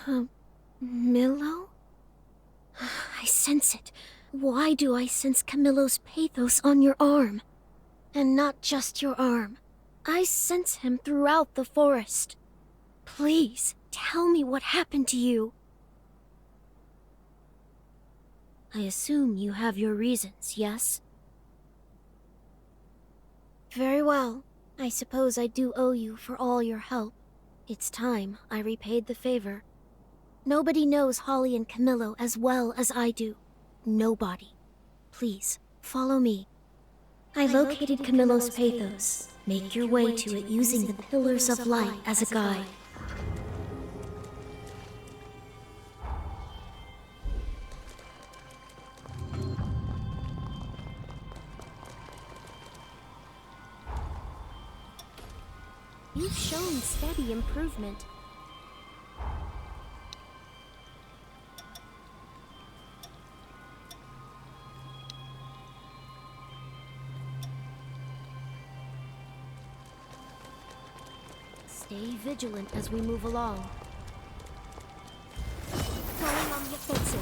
Camillo? I sense it. Why do I sense Camillo's pathos on your arm? And not just your arm. I sense him throughout the forest. Please, tell me what happened to you. I assume you have your reasons, yes? Very well. I suppose I do owe you for all your help. It's time I repaid the favor. Nobody knows Holly and Camillo as well as I do. Nobody. Please, follow me. I located Camillo's pathos. Make your way to it using the Pillars of Light as a guide. You've shown steady improvement. Stay vigilant as we move along. Going on the offensive.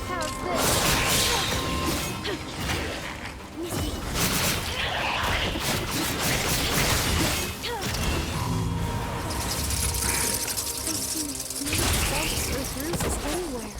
How's this? Missy. I see no bumps or bruises anywhere.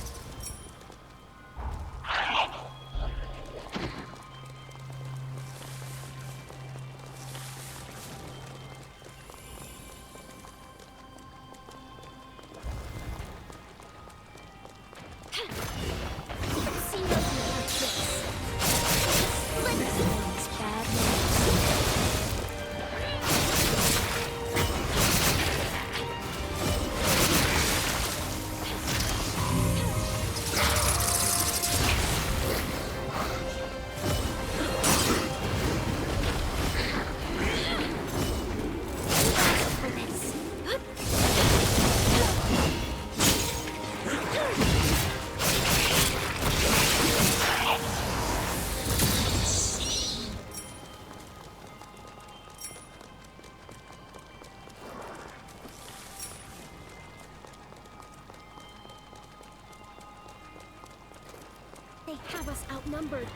They have us outnumbered.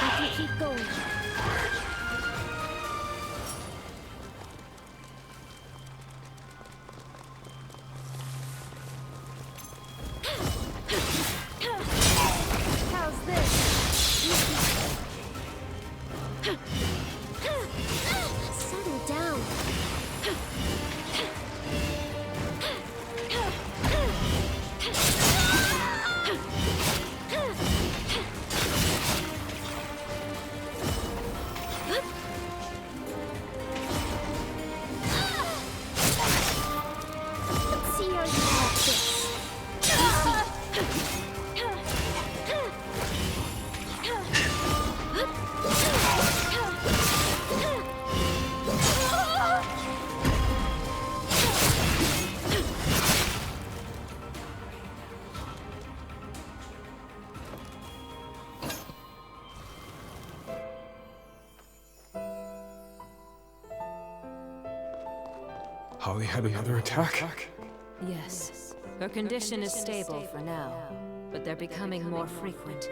I can keep going. Settle down. Let's see how you like this. Holly had another attack? Yes. Her condition is stable for now, but they're becoming more frequent.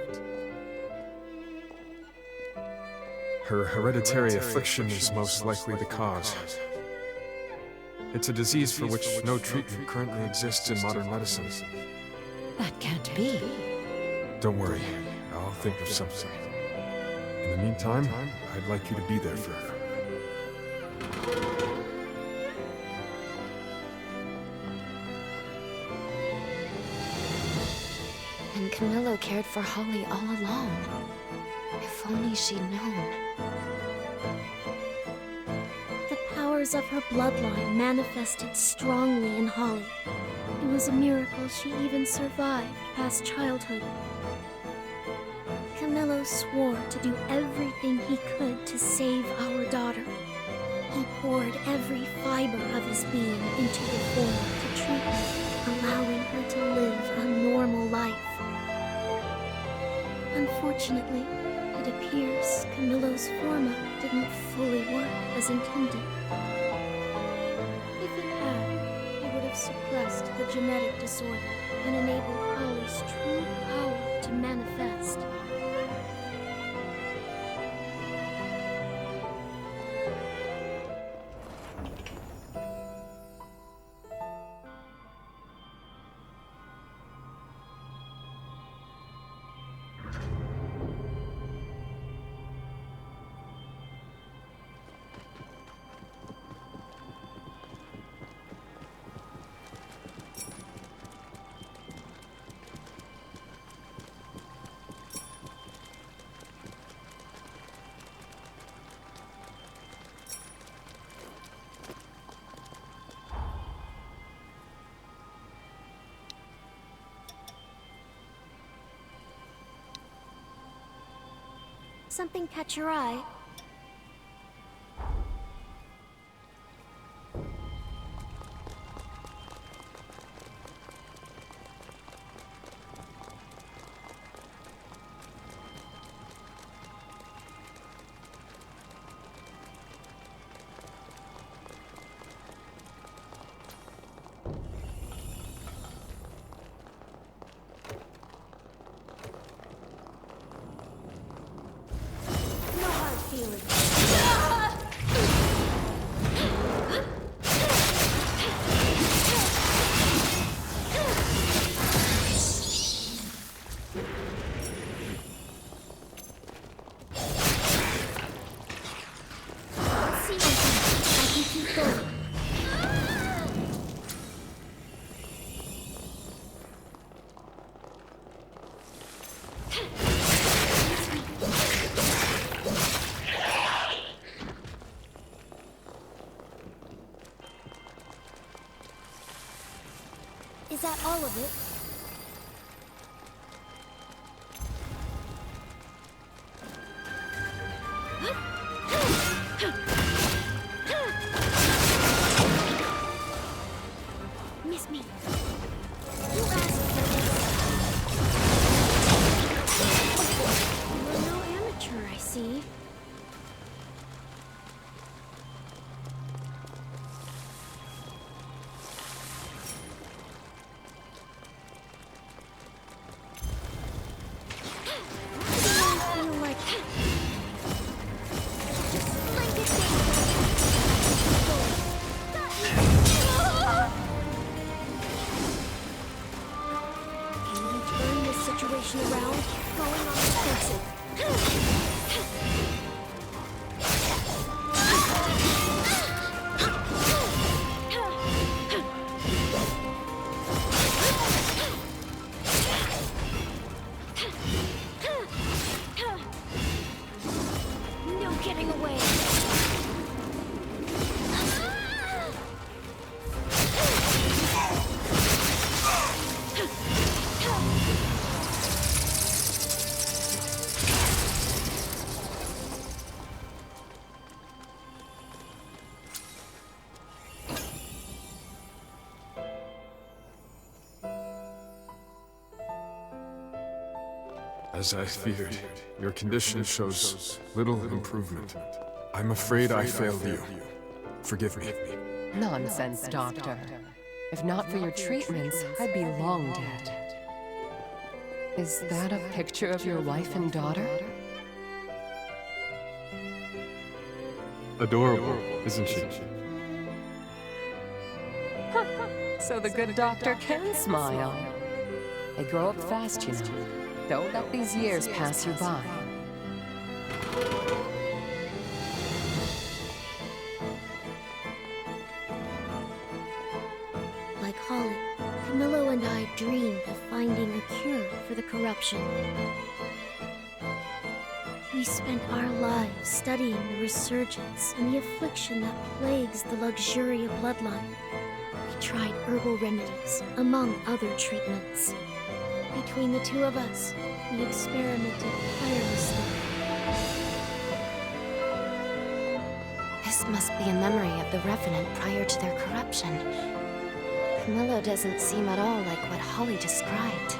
Her hereditary affliction is most likely the cause. It's a disease for which no treatment currently exists in modern medicine. That can't be. Don't worry, I'll think of something. In the meantime, I'd like you to be there for her. And Camillo cared for Holly all along. If only she'd known. The powers of her bloodline manifested strongly in Holly. It was a miracle she even survived past childhood. Camillo swore to do everything he could to save our daughter. He poured every fiber of his being into the form to treat her, allowing her to live a normal life. Unfortunately, it appears Camillo's forma didn't fully work as intended. If it had, it would have suppressed the genetic disorder and enabled Holly's true power to manifest. Something catch your eye? Is that all of it? Miss me. You asked for this. You're no amateur, I see. Around, going on defensive. No getting away. As I feared, your condition shows little improvement. I'm afraid I failed you. Forgive me. Nonsense, Doctor. If not for your treatments, I'd be long dead. Is that a picture of your wife and daughter? Adorable, isn't she? So the good doctor can smile. They grow up fast, you know. Don't let these years pass you by. Like Holly, Camillo and I dreamed of finding a cure for the corruption. We spent our lives studying the resurgence and the affliction that plagues the Luxuria bloodline. We tried herbal remedies, among other treatments. Between the two of us, we experimented tirelessly, This must be a memory of the Revenant prior to their corruption. Camillo doesn't seem at all like what Holly described.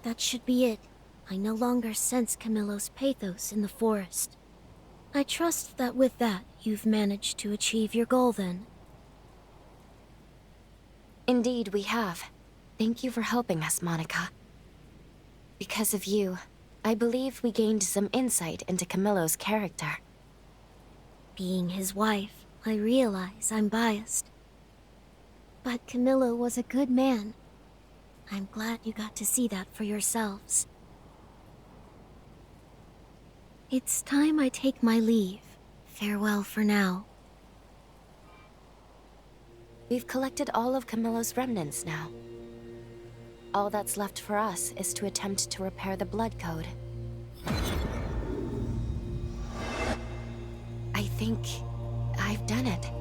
That should be it. I no longer sense Camillo's pathos in the forest. I trust that with that, you've managed to achieve your goal then. Indeed, we have. Thank you for helping us, Monica. Because of you, I believe we gained some insight into Camillo's character. Being his wife, I realize I'm biased. But Camillo was a good man. I'm glad you got to see that for yourselves. It's time I take my leave. Farewell for now. We've collected all of Camillo's remnants now. All that's left for us is to attempt to repair the blood code. I think I've done it.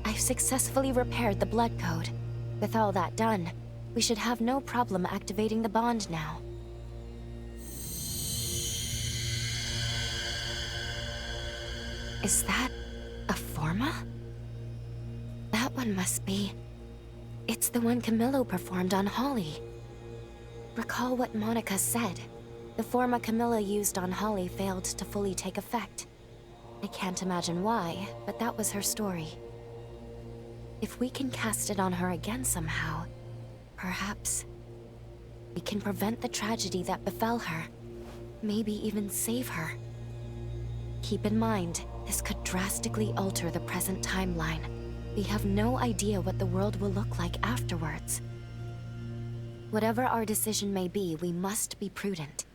I've successfully repaired the blood code. With all that done, we should have no problem activating the bond now. Is that a Forma? That one must be... It's the one Camillo performed on Holly. Recall what Monica said. The Forma Camillo used on Holly failed to fully take effect. I can't imagine why, but that was her story. If we can cast it on her again somehow, perhaps we can prevent the tragedy that befell her. Maybe even save her. Keep in mind, this could drastically alter the present timeline. We have no idea what the world will look like afterwards. Whatever our decision may be, we must be prudent.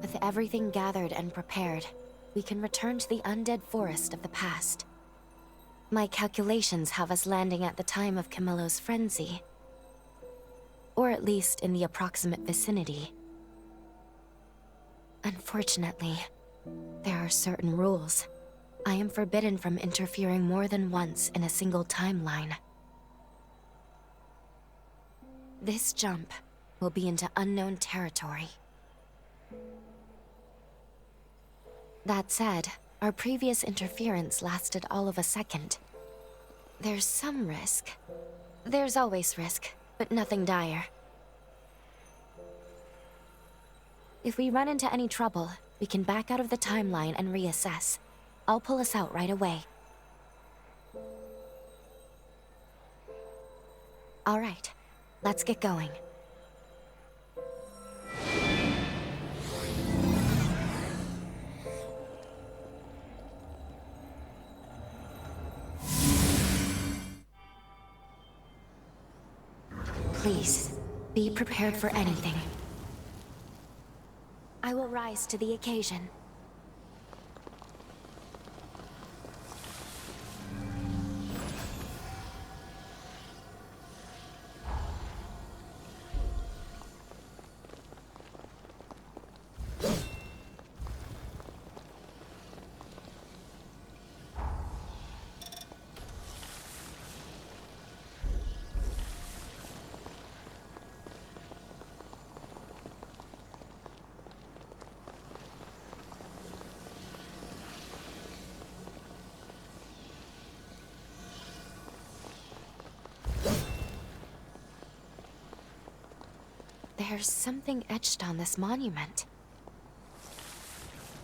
With everything gathered and prepared, we can return to the undead forest of the past. My calculations have us landing at the time of Camillo's frenzy. Or at least in the approximate vicinity. Unfortunately, there are certain rules. I am forbidden from interfering more than once in a single timeline. This jump will be into unknown territory. That said, our previous interference lasted all of a second. There's some risk. There's always risk, but nothing dire. If we run into any trouble, we can back out of the timeline and reassess. I'll pull us out right away. All right, let's get going. please, be prepared for anything. I will rise to the occasion. There's something etched on this monument.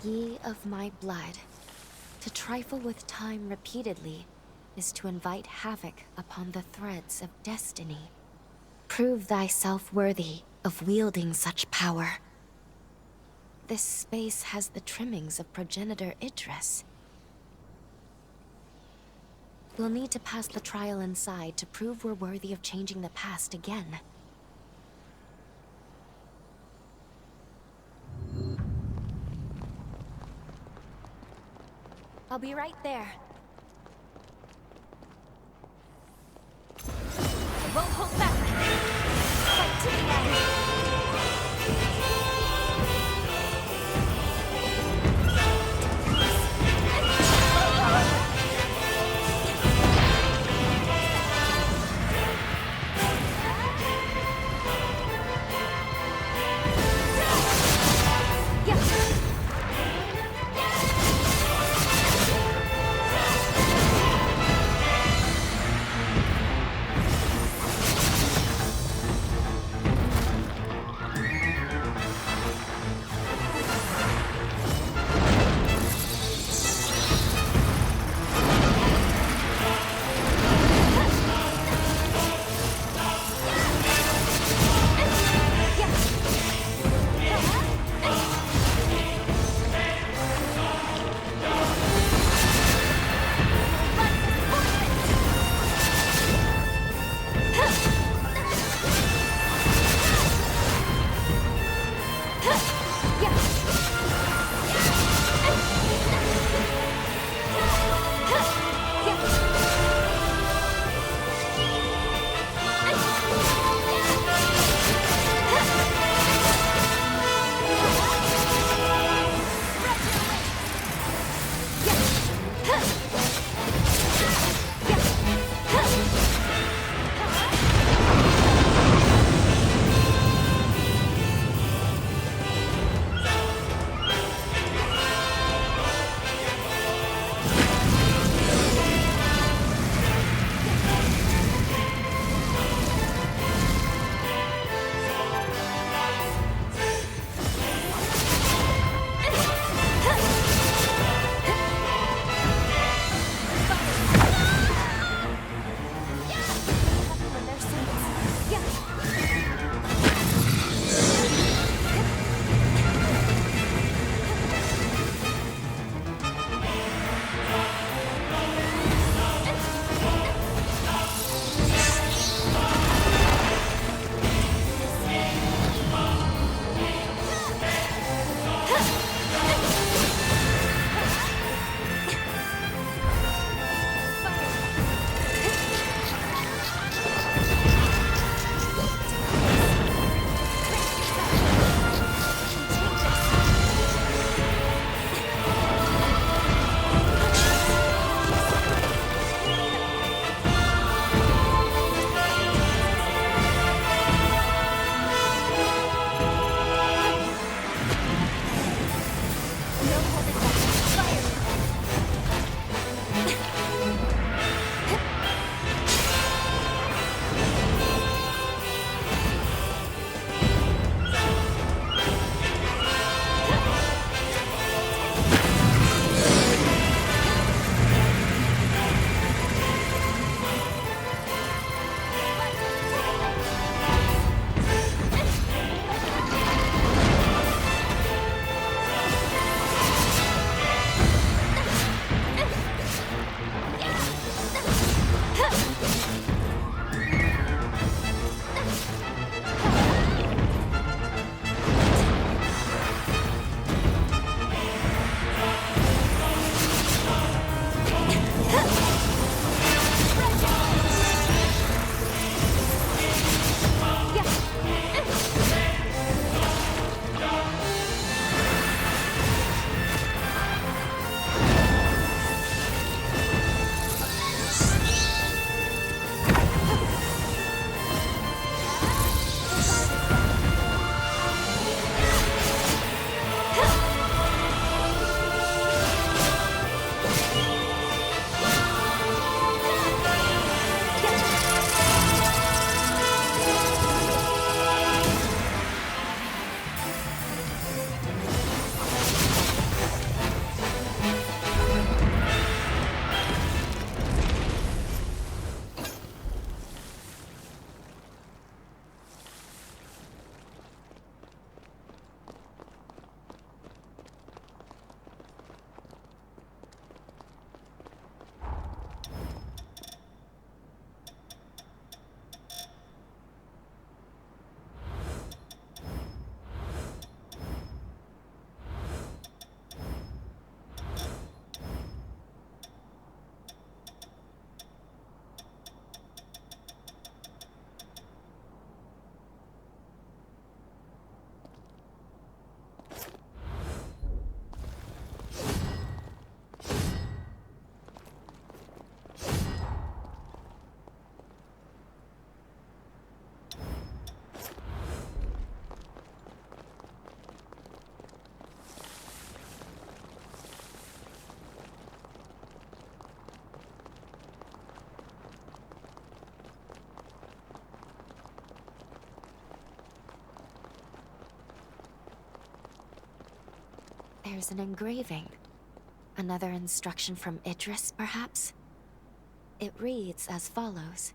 Ye of my blood, to trifle with time repeatedly is to invite havoc upon the threads of destiny. Prove thyself worthy of wielding such power. This space has the trimmings of progenitor Idris. We'll need to pass the trial inside to prove we're worthy of changing the past again. I'll be right there. I won't hold back. Fight to the end. There's an engraving. Another instruction from Idris, perhaps? It reads as follows.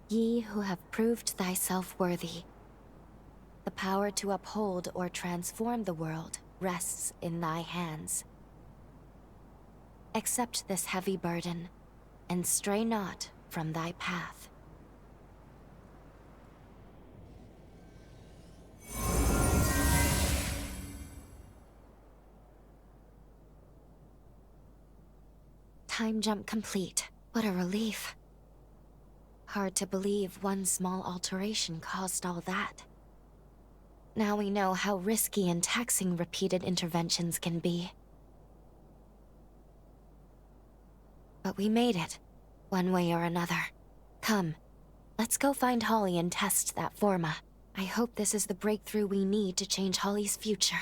Ye who have proved thyself worthy. The power to uphold or transform the world rests in thy hands. Accept this heavy burden, and stray not from thy path. Time jump complete. What a relief. Hard to believe one small alteration caused all that. Now we know how risky and taxing repeated interventions can be. But we made it, one way or another. Come, let's go find Holly and test that forma. I hope this is the breakthrough we need to change Holly's future.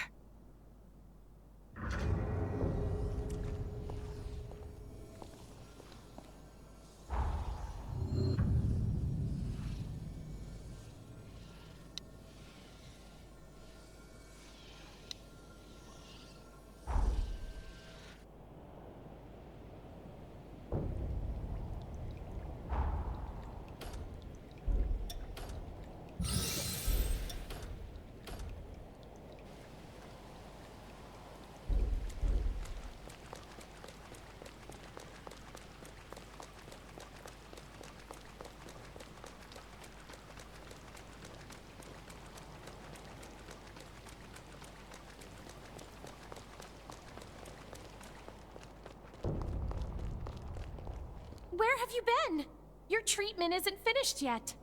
Where have you been? Your treatment isn't finished yet.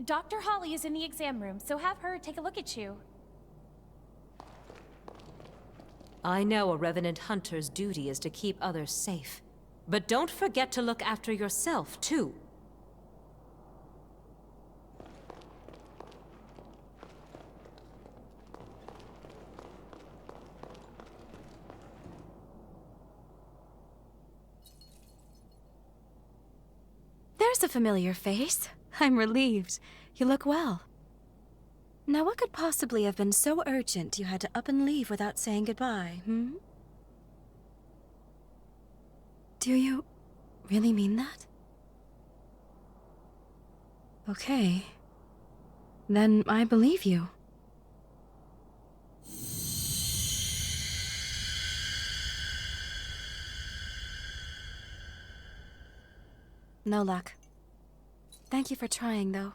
Dr. Holly is in the exam room, so have her take a look at you. I know a Revenant Hunter's duty is to keep others safe. But don't forget to look after yourself, too. There's a familiar face. I'm relieved. You look well. Now, what could possibly have been so urgent you had to up and leave without saying goodbye, hmm? Do you really mean that? Okay. Then I believe you. No luck. Thank you for trying, though.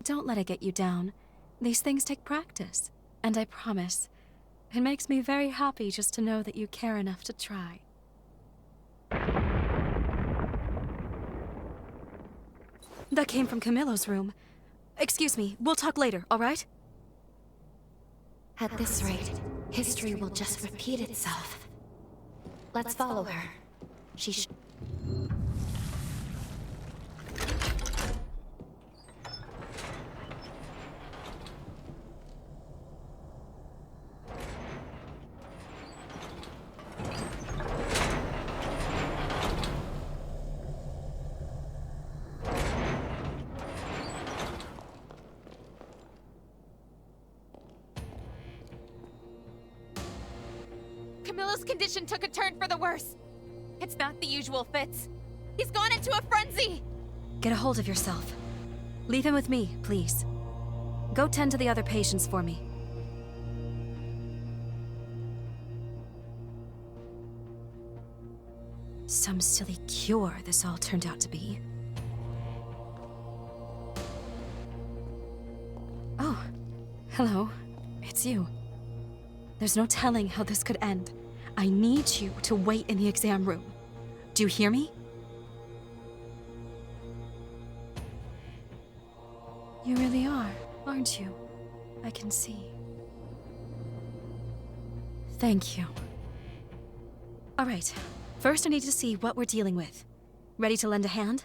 Don't let it get you down. These things take practice, and I promise, it makes me very happy just to know that you care enough to try. That came from Camillo's room. Excuse me, we'll talk later, all right? At this rate, history will just repeat itself. Let's follow her. She should... Camillo's condition took a turn for the worse. It's not the usual fits. He's gone into a frenzy! Get a hold of yourself. Leave him with me, please. Go tend to the other patients for me. Some silly cure this all turned out to be. Oh, hello. It's you. There's no telling how this could end. I need you to wait in the exam room. Do you hear me? You really are, aren't you? I can see. Thank you. All right. First, I need to see what we're dealing with. Ready to lend a hand?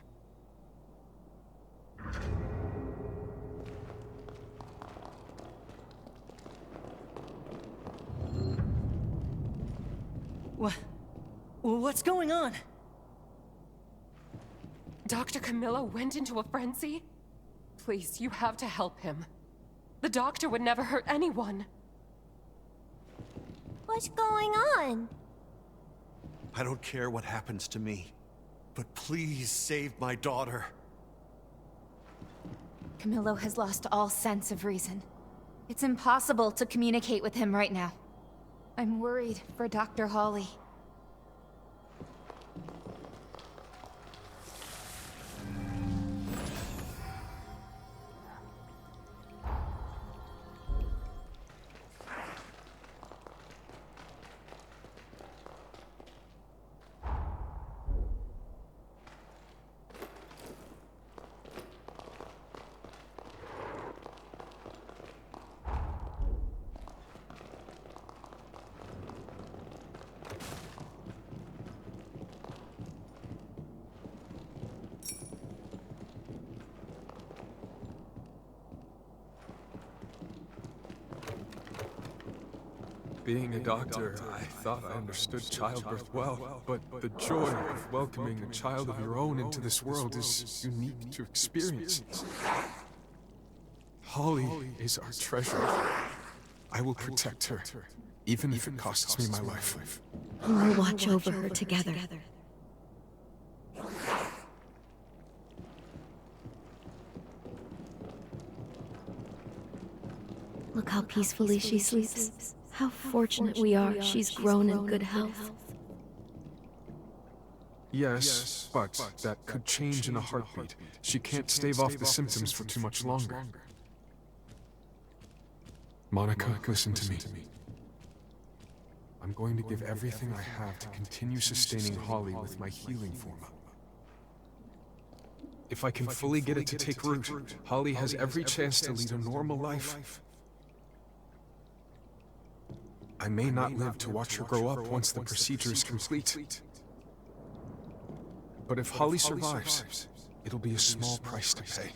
What's going on? Dr. Camillo went into a frenzy? Please, you have to help him. The doctor would never hurt anyone. What's going on? I don't care what happens to me, but please save my daughter. Camillo has lost all sense of reason. It's impossible to communicate with him right now. I'm worried for Dr. Holly. Being a doctor, I thought I understood childbirth well, but the joy of welcoming a child of your own into this world is unique to experience. Holly is our treasure. I will protect her, even if it costs me my life. We'll watch over her together. Look how peacefully she sleeps. How fortunate we are she's grown in good health. Yes, but that could change in a heartbeat. She can't stave off the symptoms for too much longer. Monica, listen to me. I'm going to give everything I have to continue sustaining Holly with my healing formula. If I can fully get it to take root, Holly has every chance to lead a normal life. I may not live to watch her grow up once the procedure is complete. But if Holly survives, it'll be a small price to pay.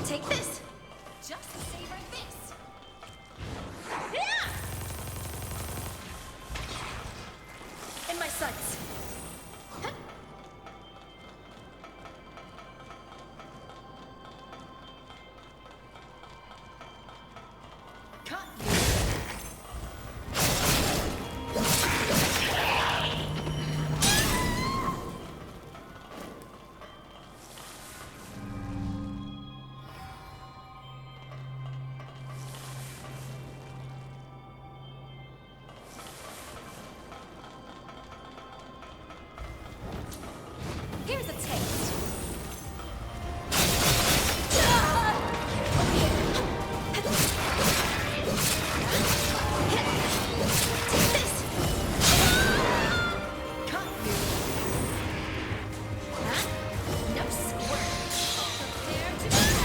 Take this! Just savor this! In my sights. Here's a taste. No squirt. Prepare to take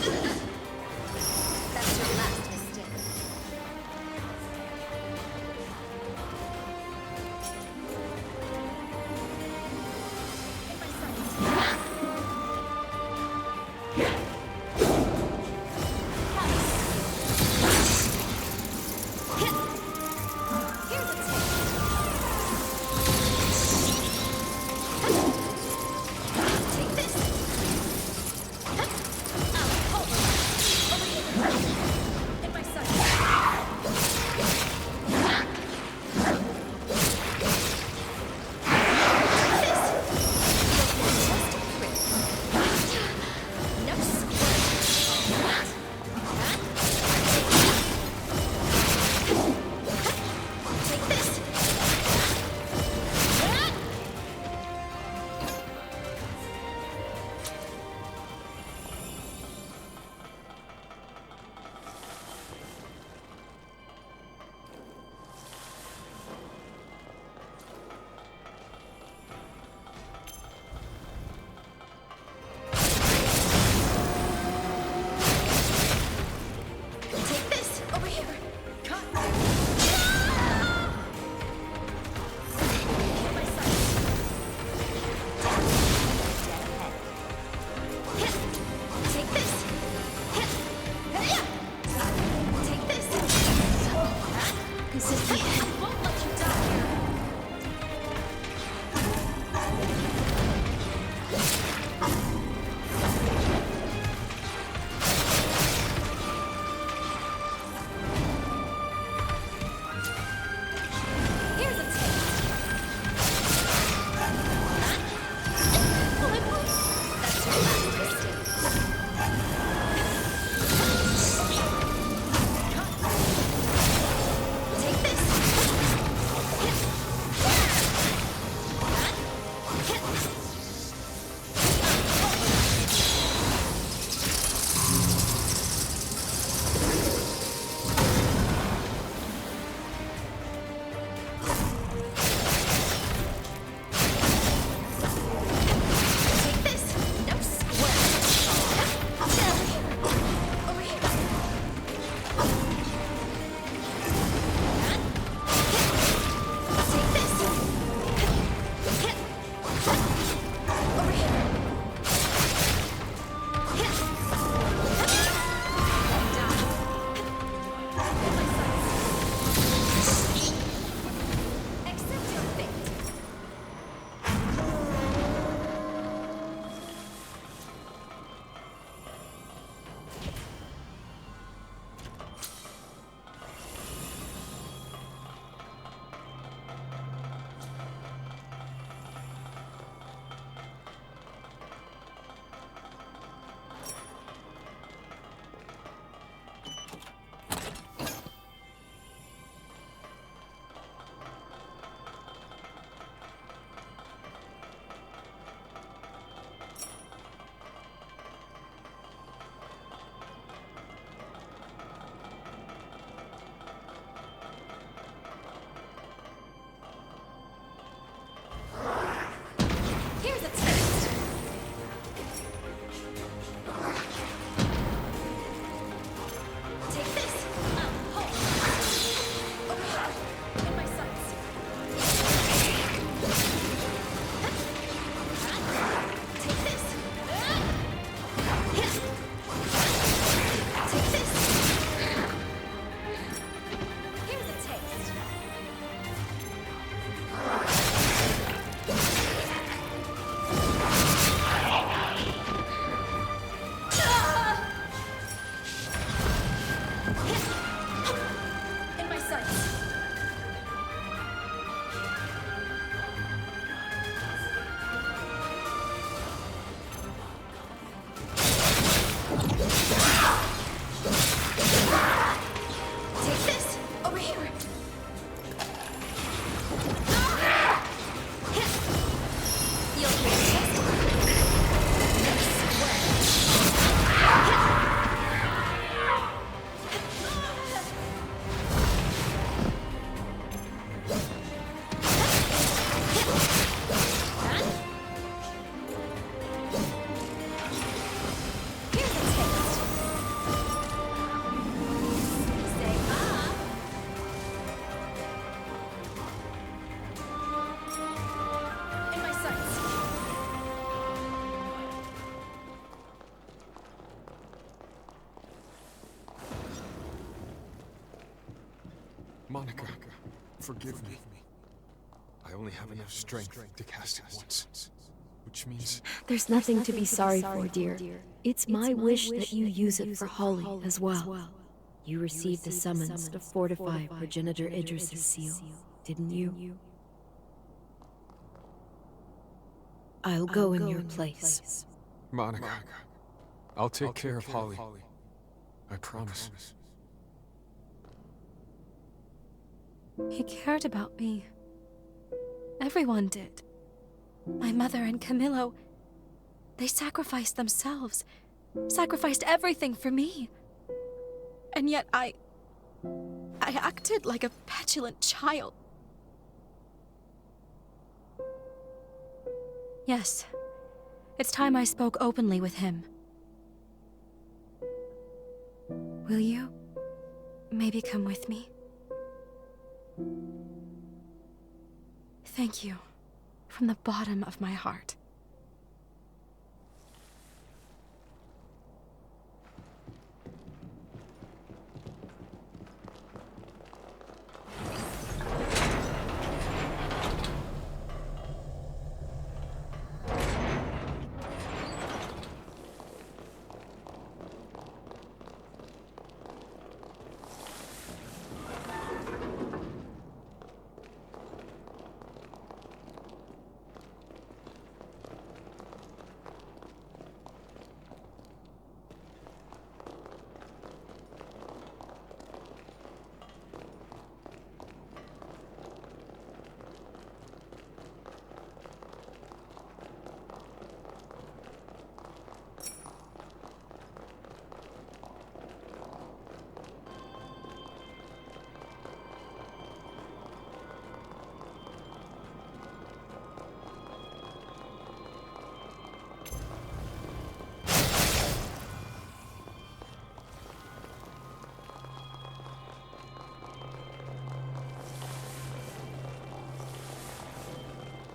this. That's your last mistake. Here's a taste. Take this. In my sights. No squirt. Take this. Take this. Over here. In my sights. Take this. Take this. This is the end. I won't let you die here. Here's a taste. That's your last mistake. Take this. sights. Take this! Over here! You'll hear just Monica, forgive me. I only have enough strength to cast it once. Which means... There's nothing to be sorry for, dear. It's my wish that you use it for Holly as well. You received the summons to fortify Progenitor Idris's seal, didn't you? I'll go in your place. Monica, I'll take care of Holly. I promise. He cared about me. Everyone did. My mother and Camillo. They sacrificed themselves. Sacrificed everything for me. And yet I acted like a petulant child. Yes. It's time I spoke openly with him. Will you maybe come with me? Thank you, from the bottom of my heart.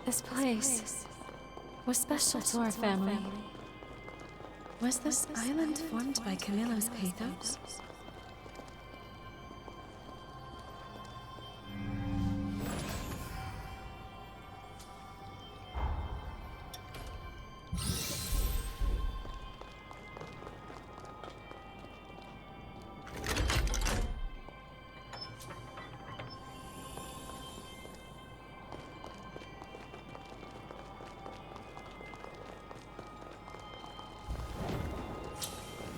This place was special to our family. Was this island formed by Camillo's pathos?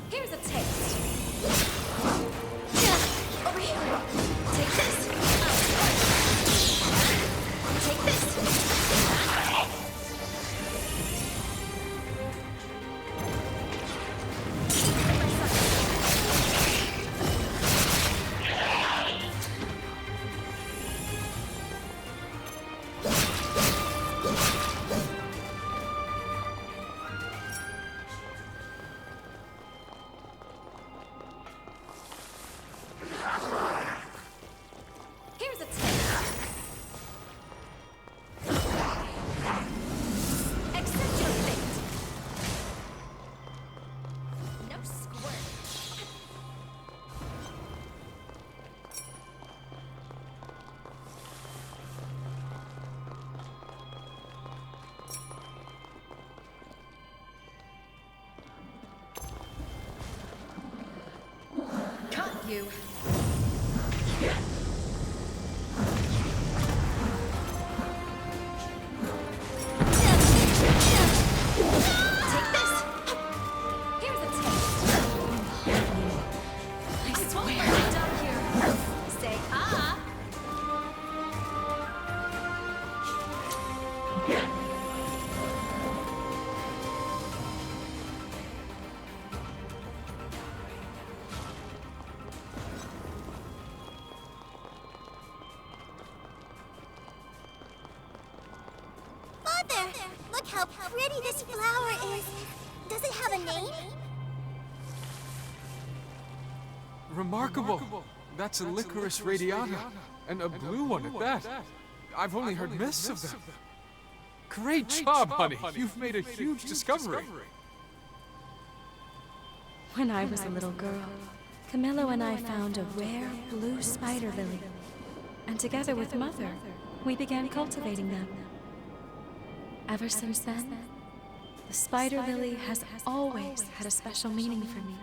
Here's a taste. Over here. Take this. Take this. You. Look how pretty this flower is. Does it have a name? Remarkable. That's a licorice radiata, and a blue one at that. I've only heard myths of them. Great job, honey. You've made a huge discovery. When I was a little girl, Camillo and I found a rare blue spider lily. And together with Mother, we began cultivating them. Ever since then, the spider lily has always had a special meaning for me.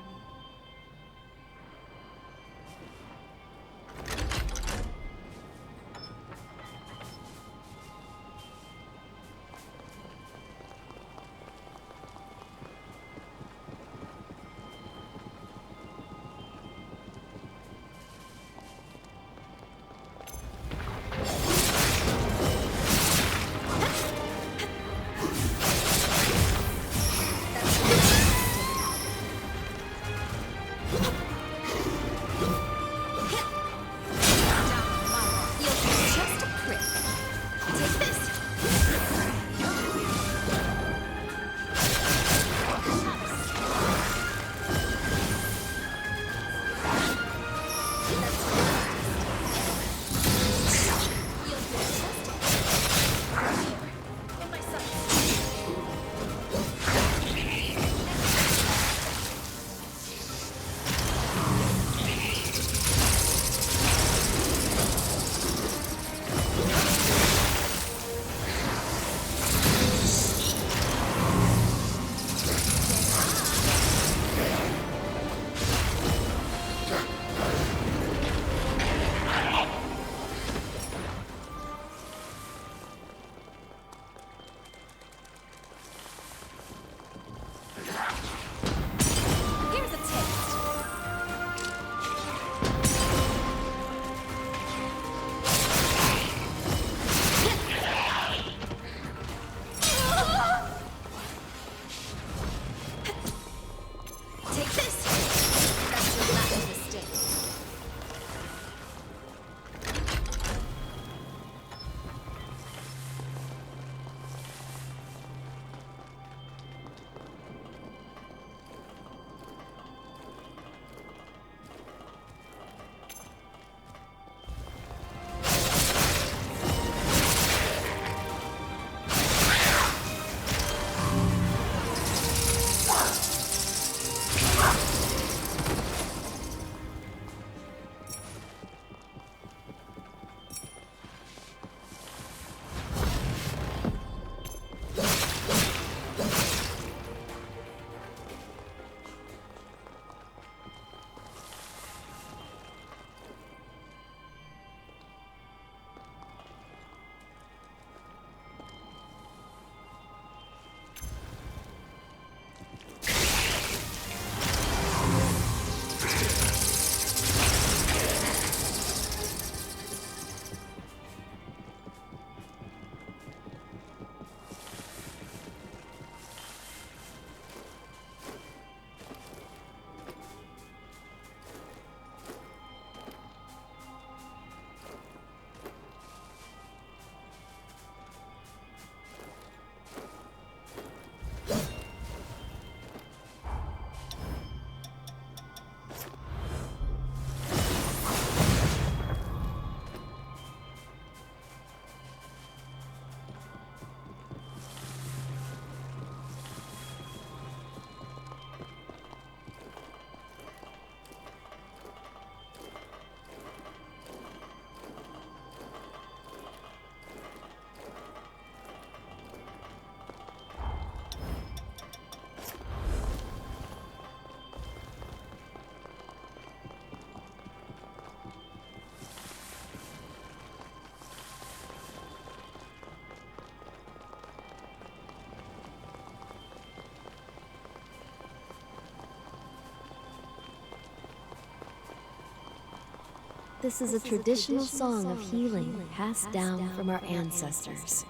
This is a traditional song of healing passed down from our ancestors.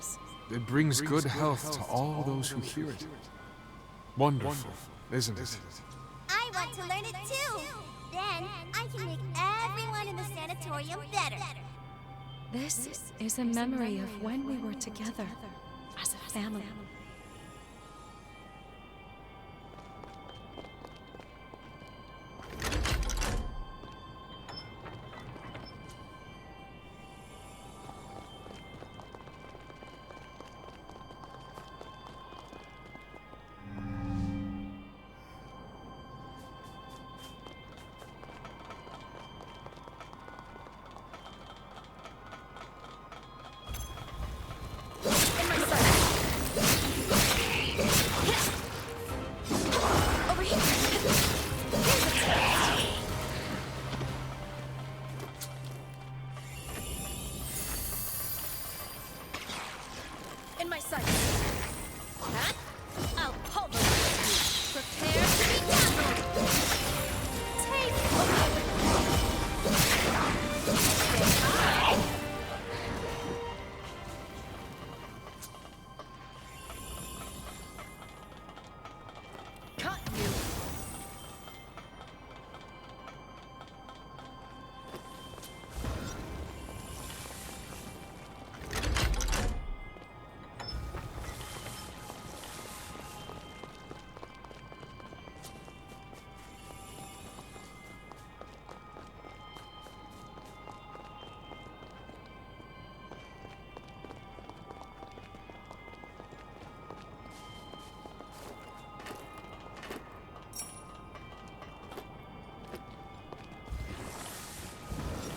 It brings good health to all those who hear it. Wonderful, isn't it? I want to learn it too. Then I can make everyone in the sanatorium better. This is a memory of when we were together as a family.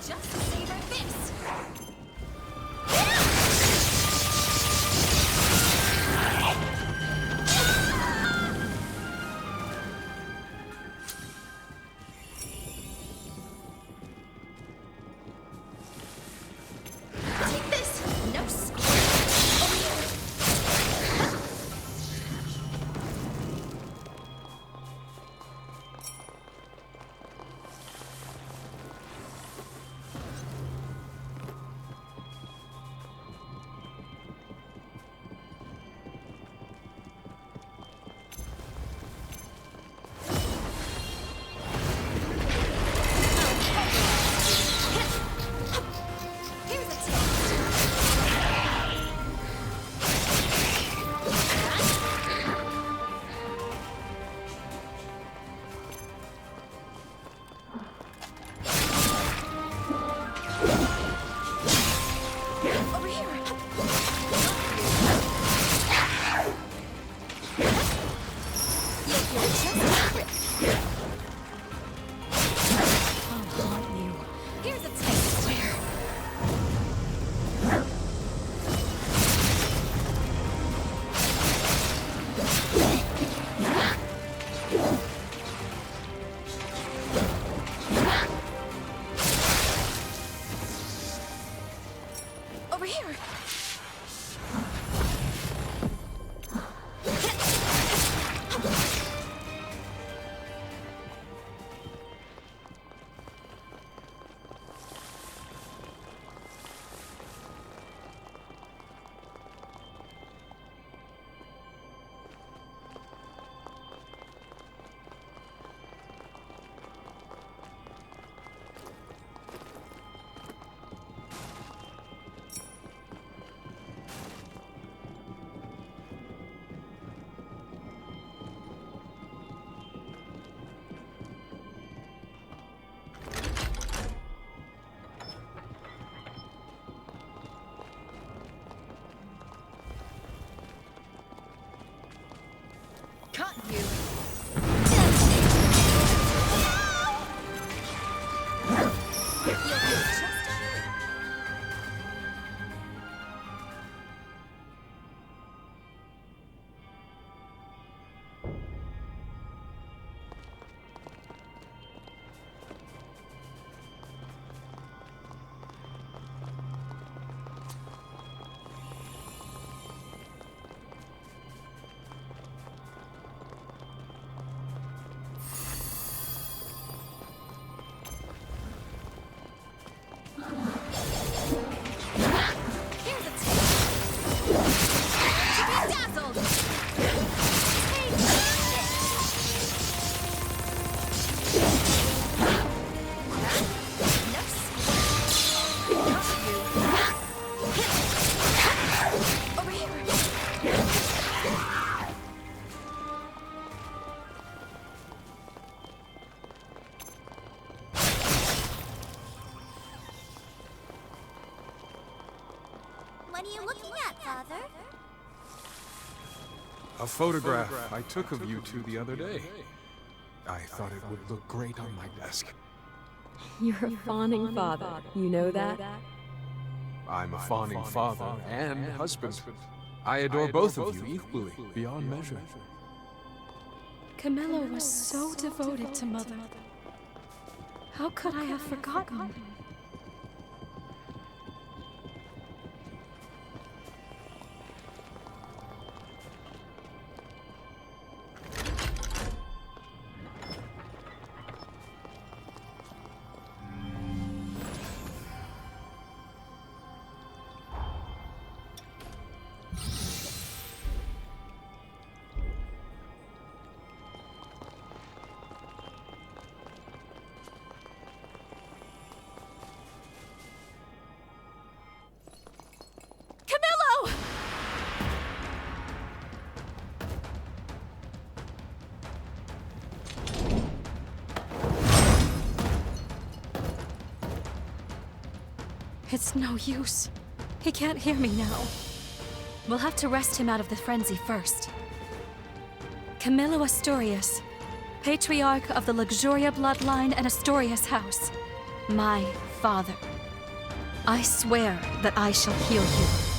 just savor this! Take this! No square! Over here! Here's a taste. Over here. You'll feel just grip. I'll haunt you. Here's a taste. Over here. Caught you. You'll feel just Here's a taste. To be dazzled. Take this. No square. Over here. What are you looking at, Father? A photograph I took of you two the other day. I thought it would look great on my desk. You're a fawning father. You know that? I'm a fawning father and husband. I adore both of you equally, beyond measure. Camillo was so devoted to Mother. How could I have forgotten? Camillo! It's no use. He can't hear me now. We'll have to wrest him out of the frenzy first. Camillo Astorius, Patriarch of the Luxuria bloodline and Astorius house. my father. I swear that I shall heal you.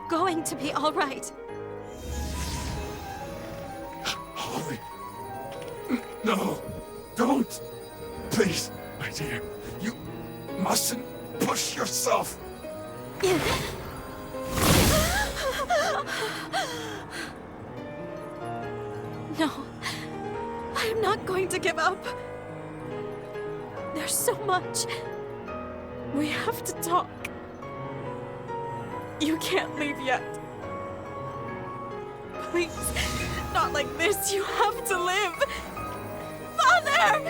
going to be all right. Holly. No. Don't. Please, my dear. You mustn't push yourself. No. I'm not going to give up. There's so much. We have to talk. You can't leave yet. Please, not like this. You have to live. Father!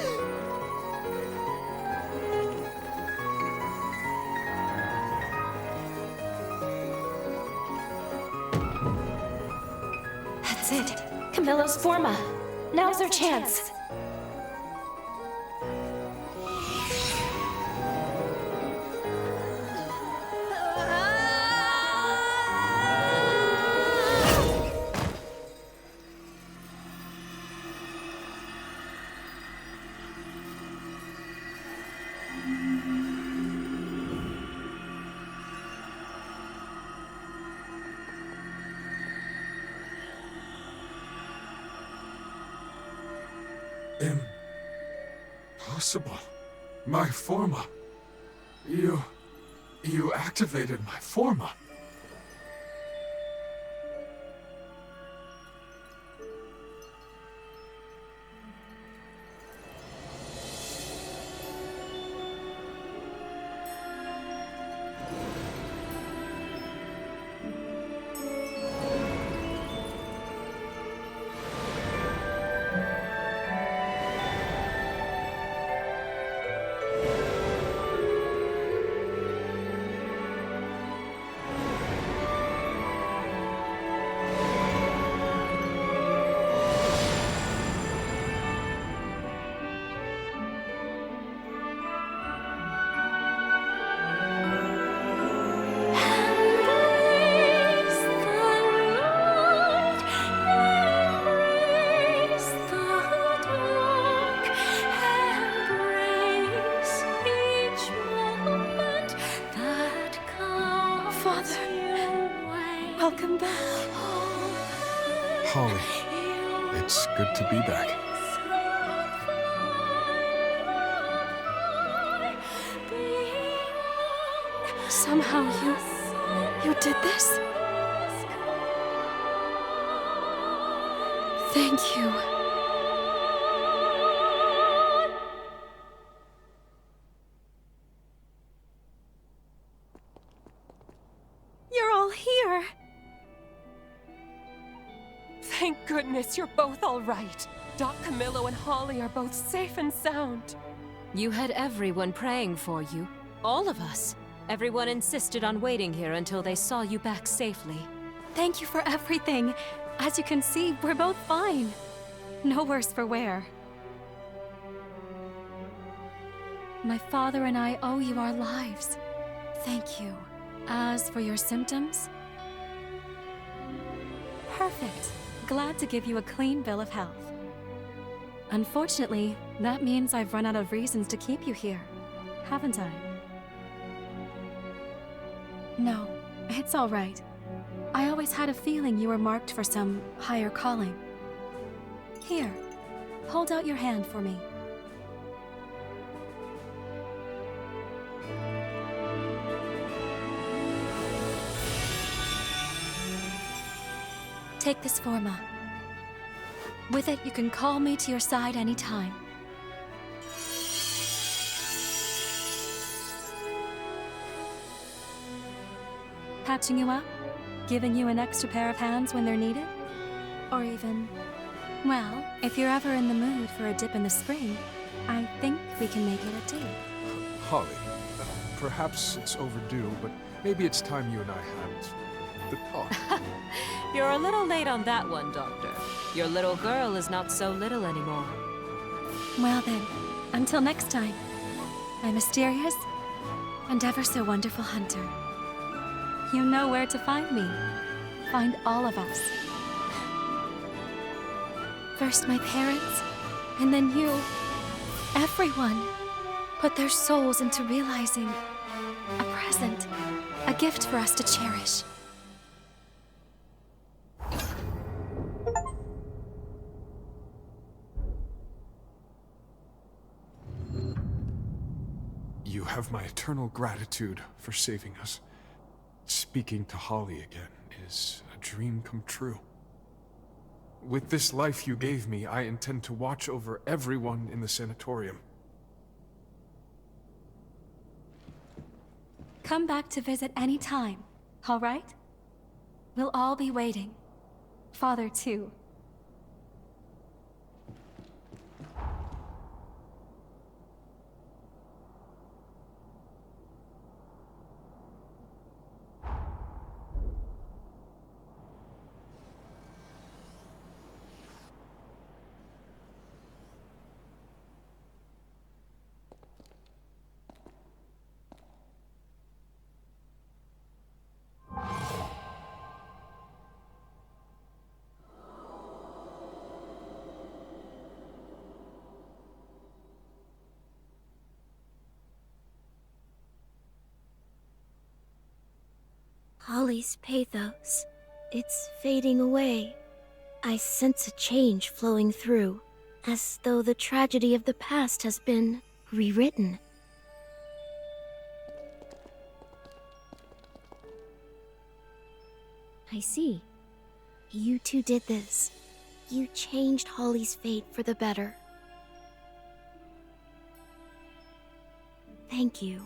That's it. Camillo's forma. Now's our chance. Impossible. My forma. You activated my forma. Welcome back. Holly, it's good to be back. Somehow you did this? Thank you. You're all here. Thank goodness you're both all right. Doc Camillo and Holly are both safe and sound. You had everyone praying for you. All of us. Everyone insisted on waiting here until they saw you back safely. Thank you for everything. As you can see, we're both fine. No worse for wear. My father and I owe you our lives. Thank you. As for your symptoms? Perfect. Glad to give you a clean bill of health. Unfortunately, that means I've run out of reasons to keep you here, haven't I? No, it's all right. I always had a feeling you were marked for some higher calling. Here, hold out your hand for me. Take this forma. With it, you can call me to your side anytime. Patching you up? Giving you an extra pair of hands when they're needed? Or even... well, if you're ever in the mood for a dip in the spring, I think we can make it a date. Holly, perhaps it's overdue, but maybe it's time you and I had the talk. You're a little late on that one, Doctor. Your little girl is not so little anymore. Well then, until next time, my mysterious and ever so wonderful hunter. You know where to find me. Find all of us. First my parents, and then you. Everyone put their souls into realizing a present, a gift for us to cherish. You have my eternal gratitude for saving us. Speaking to Holly again is a dream come true. With this life you gave me, I intend to watch over everyone in the sanatorium. Come back to visit any time, all right? We'll all be waiting. Father, too. Holly's pathos. It's fading away. I sense a change flowing through, as though the tragedy of the past has been rewritten. I see. You two did this. You changed Holly's fate for the better. Thank you.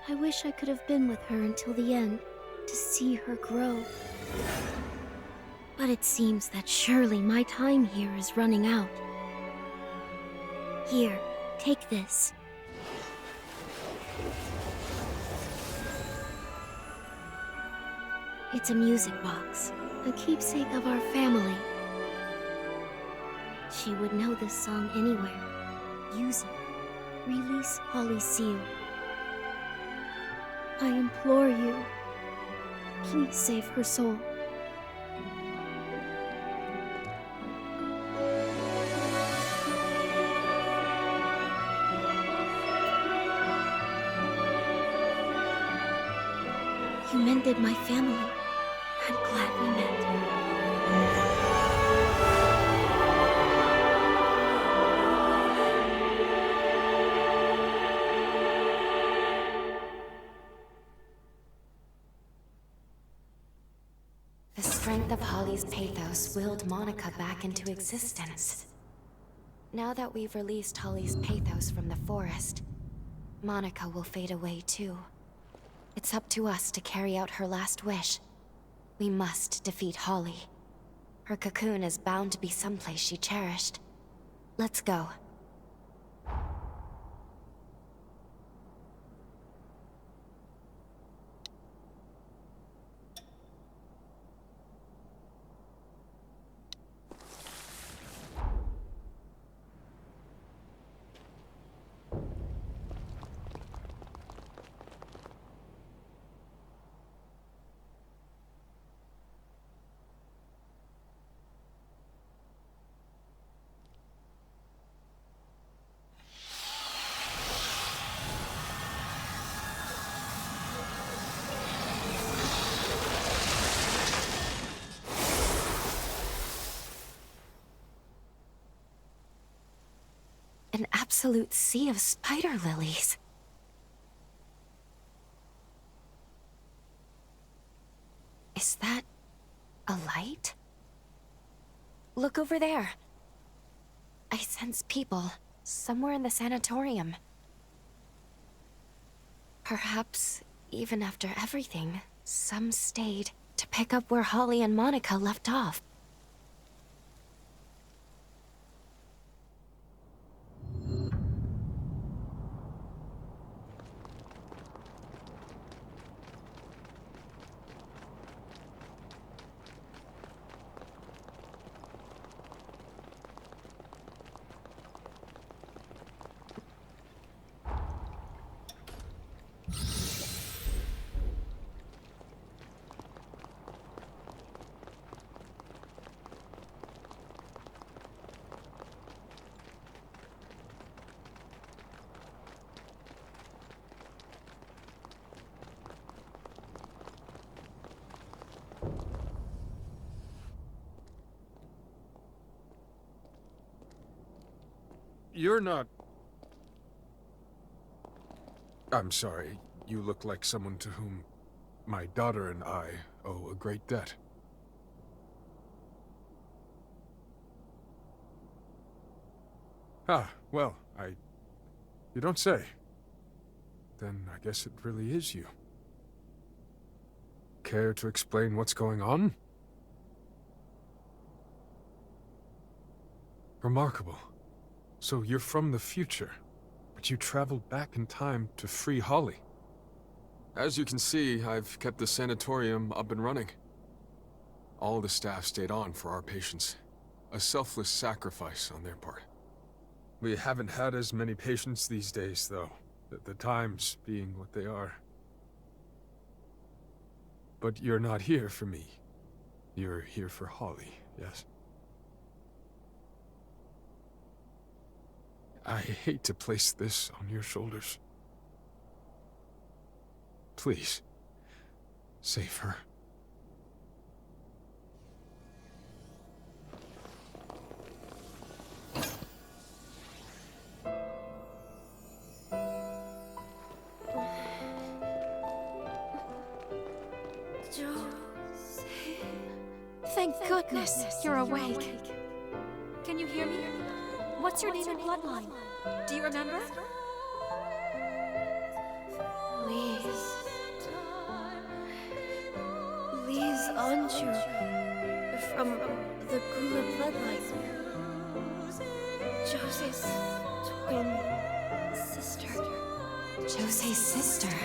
I wish I could have been with her until the end, to see her grow. But it seems that surely my time here is running out. Here, take this. It's a music box, a keepsake of our family. She would know this song anywhere. Use it. Release Holly's seal. I implore you, please save her soul. You mended my family. I'm glad we met. The strength of Holly's pathos willed Monica back into existence. Now that we've released Holly's pathos from the forest, Monica will fade away too. It's up to us to carry out her last wish. We must defeat Holly. Her cocoon is bound to be someplace she cherished. Let's go. An absolute sea of spider lilies. Is that a light? Look over there. I sense people somewhere in the sanatorium. Perhaps, even after everything, some stayed to pick up where Holly and Monica left off. you're not... I'm sorry. You look like someone to whom my daughter and I owe a great debt. Ah, well, You don't say. Then I guess it really is you. Care to explain what's going on? Remarkable. So you're from the future, but you traveled back in time to free Holly. As you can see, I've kept the sanatorium up and running. All the staff stayed on for our patients. A selfless sacrifice on their part. We haven't had as many patients these days, though, the times being what they are. But you're not here for me. You're here for Holly, yes? I hate to place this on your shoulders. Please, save her. Thank goodness you're awake. Can you hear me? What's your name and bloodline? Do you remember? Lise Anjou, from the Gula bloodline. Jose's twin sister. Jose's sister?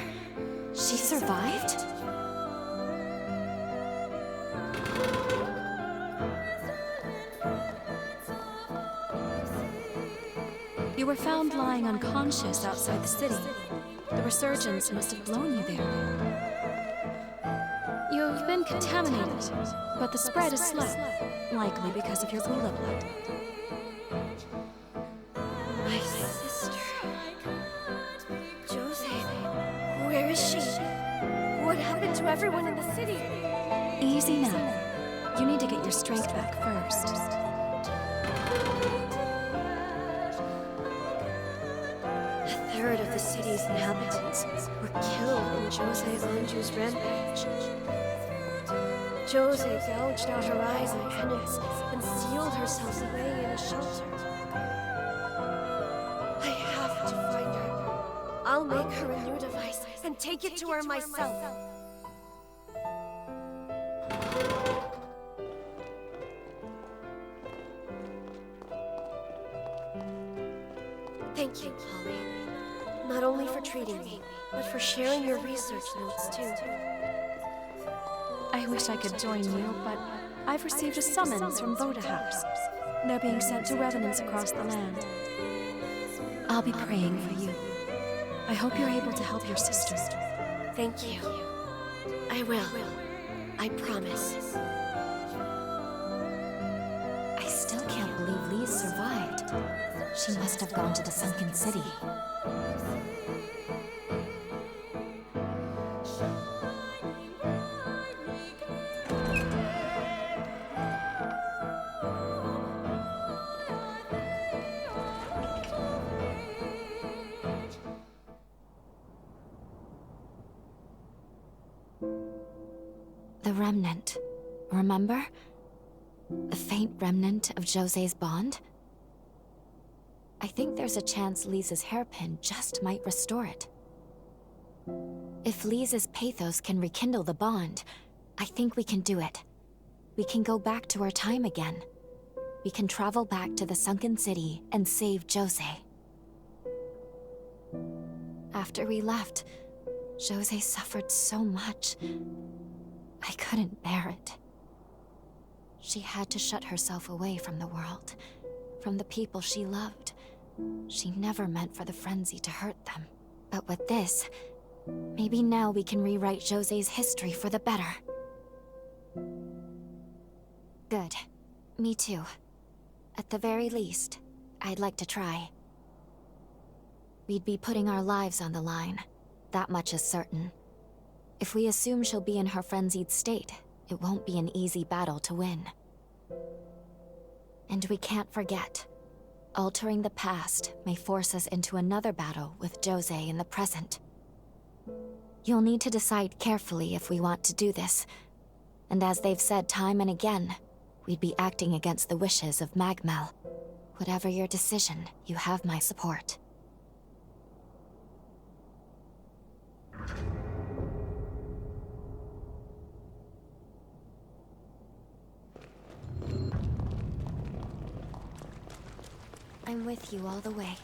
She survived? You were found lying unconscious outside the city. The resurgence must have blown you there. You've been contaminated, but the spread is slow, likely because of your Gula blood. My sister. Jose, where is she? What happened to everyone in the city? Easy now. You need to get your strength back first. A third of the city's inhabitants were killed in Jose Anjou's rampage. Jose gouged out her eyes in penance and sealed herself away in a shelter. I have to find her. I'll make her a new device and take it to her myself. Thank you, Holly. Not only for treating me, but for sharing your research notes, too. I wish I could join you, but I've received a summons from Voda House. They're being sent to revenants across the land. I'll be praying for you. I hope you're able to help your sister. Thank you. I will. I promise. I still can't believe Lise survived. She must have gone to the sunken city. The remnant, remember? The faint remnant of Jose's bond? I think there's a chance Lisa's hairpin just might restore it. If Lisa's pathos can rekindle the bond, I think we can do it. We can go back to our time again. We can travel back to the sunken city and save Jose. After we left, Jose suffered so much. I couldn't bear it. She had to shut herself away from the world, from the people she loved. She never meant for the frenzy to hurt them. But with this, maybe now we can rewrite Jose's history for the better. Good. Me too. At the very least, I'd like to try. We'd be putting our lives on the line. That much is certain. If we assume she'll be in her frenzied state, it won't be an easy battle to win. And we can't forget, Altering the past may force us into another battle with Jose in the present. You'll need to decide carefully if we want to do this. And as they've said time and again, we'd be acting against the wishes of Magmel. Whatever your decision, you have my support. I'm with you all the way.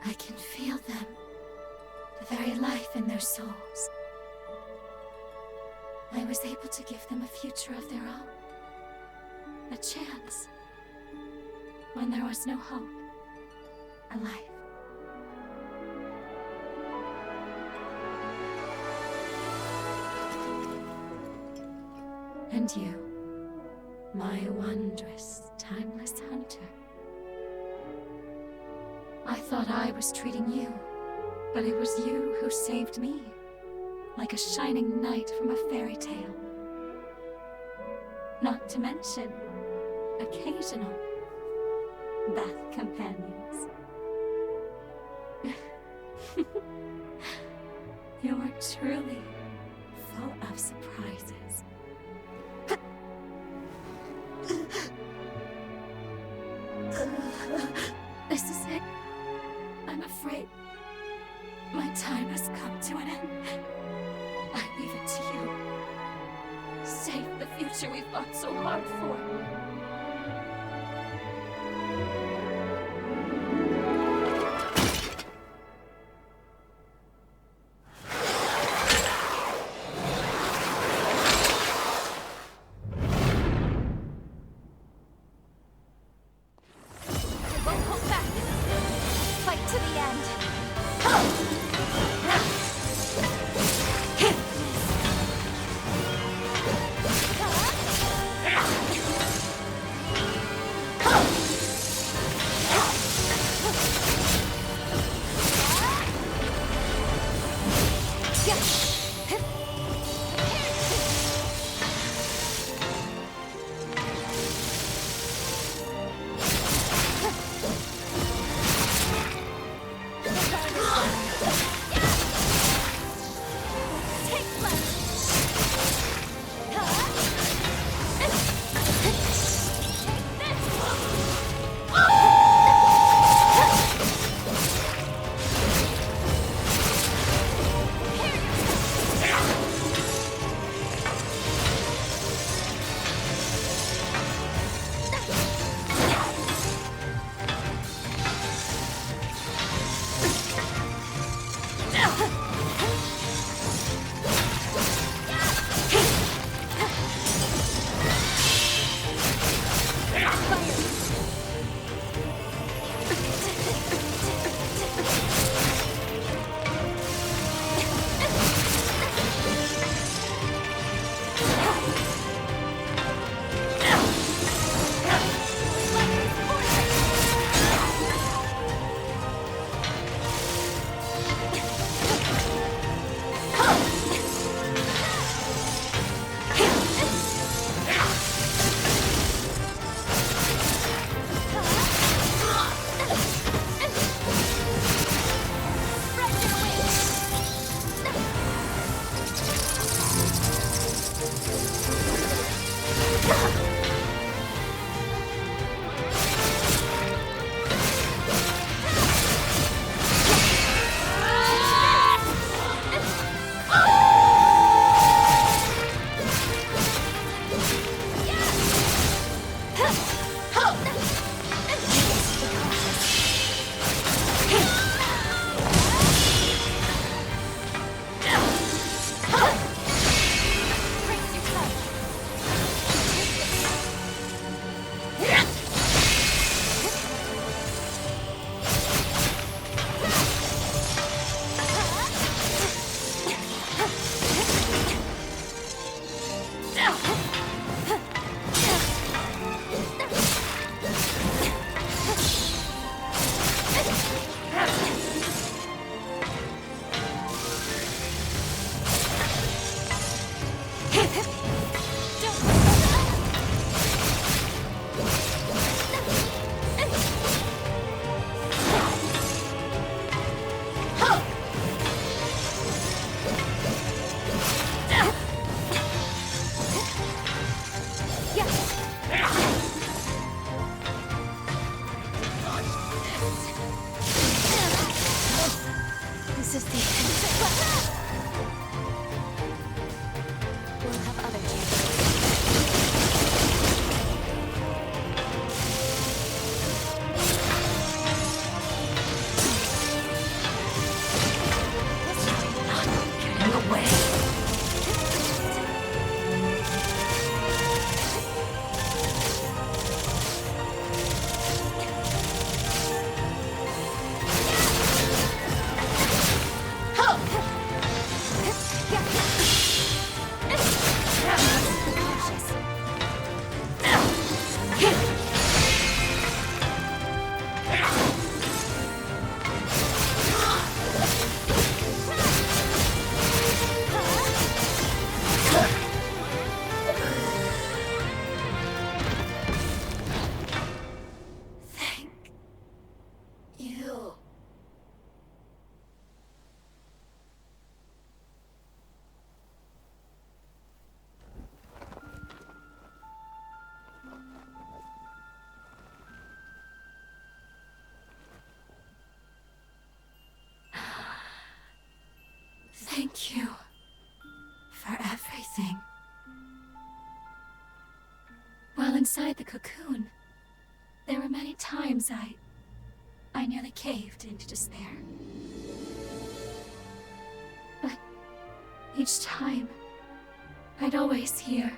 I can feel them. The very life in their souls. I was able to give them a future of their own. A chance. When there was no hope. A life. And you, my wondrous, timeless hunter. I thought I was treating you, but it was you who saved me, like a shining knight from a fairy tale. Not to mention, occasional bath companions. You're truly full of surprises. This is it. I'm afraid my time has come to an end. I leave it to you. Save the future we fought so hard for. This is the end. We'll have other chances. Getting away. Thank you for everything. While inside the cocoon, there were many times I nearly caved into despair. But each time, I'd always hear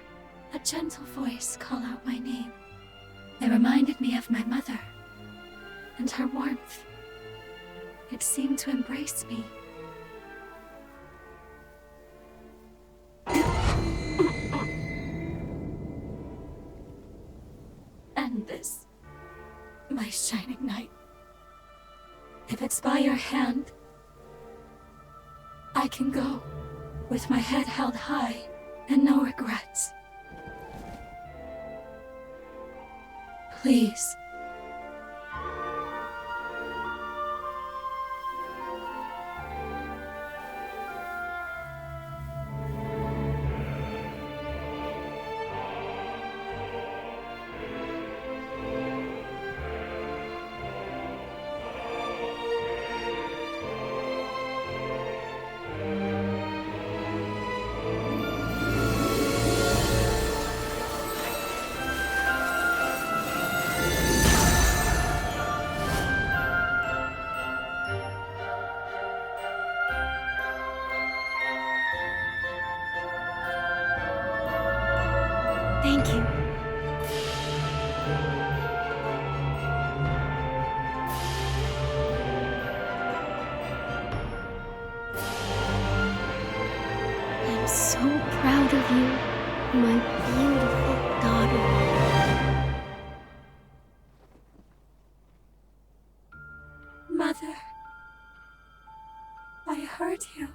a gentle voice call out my name. It reminded me of my mother and her warmth. It seemed to embrace me. And this, my shining knight. If it's by your hand, I can go with my head held high and no regrets. Please. Thank you. I'm so proud of you, my beautiful daughter. Mother, I heard you.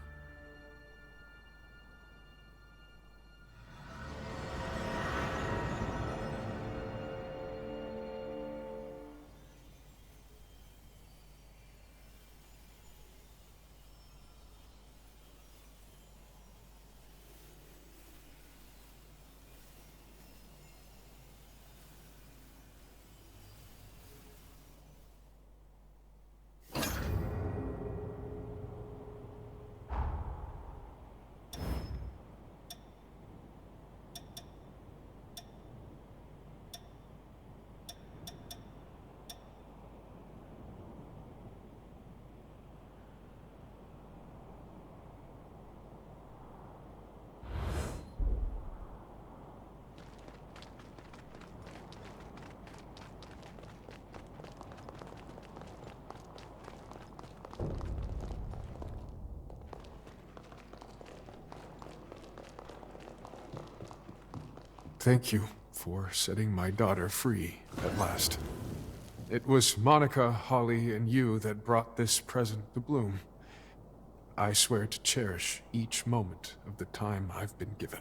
Thank you for setting my daughter free at last. It was Monica, Holly, and you that brought this present to bloom. I swear to cherish each moment of the time I've been given.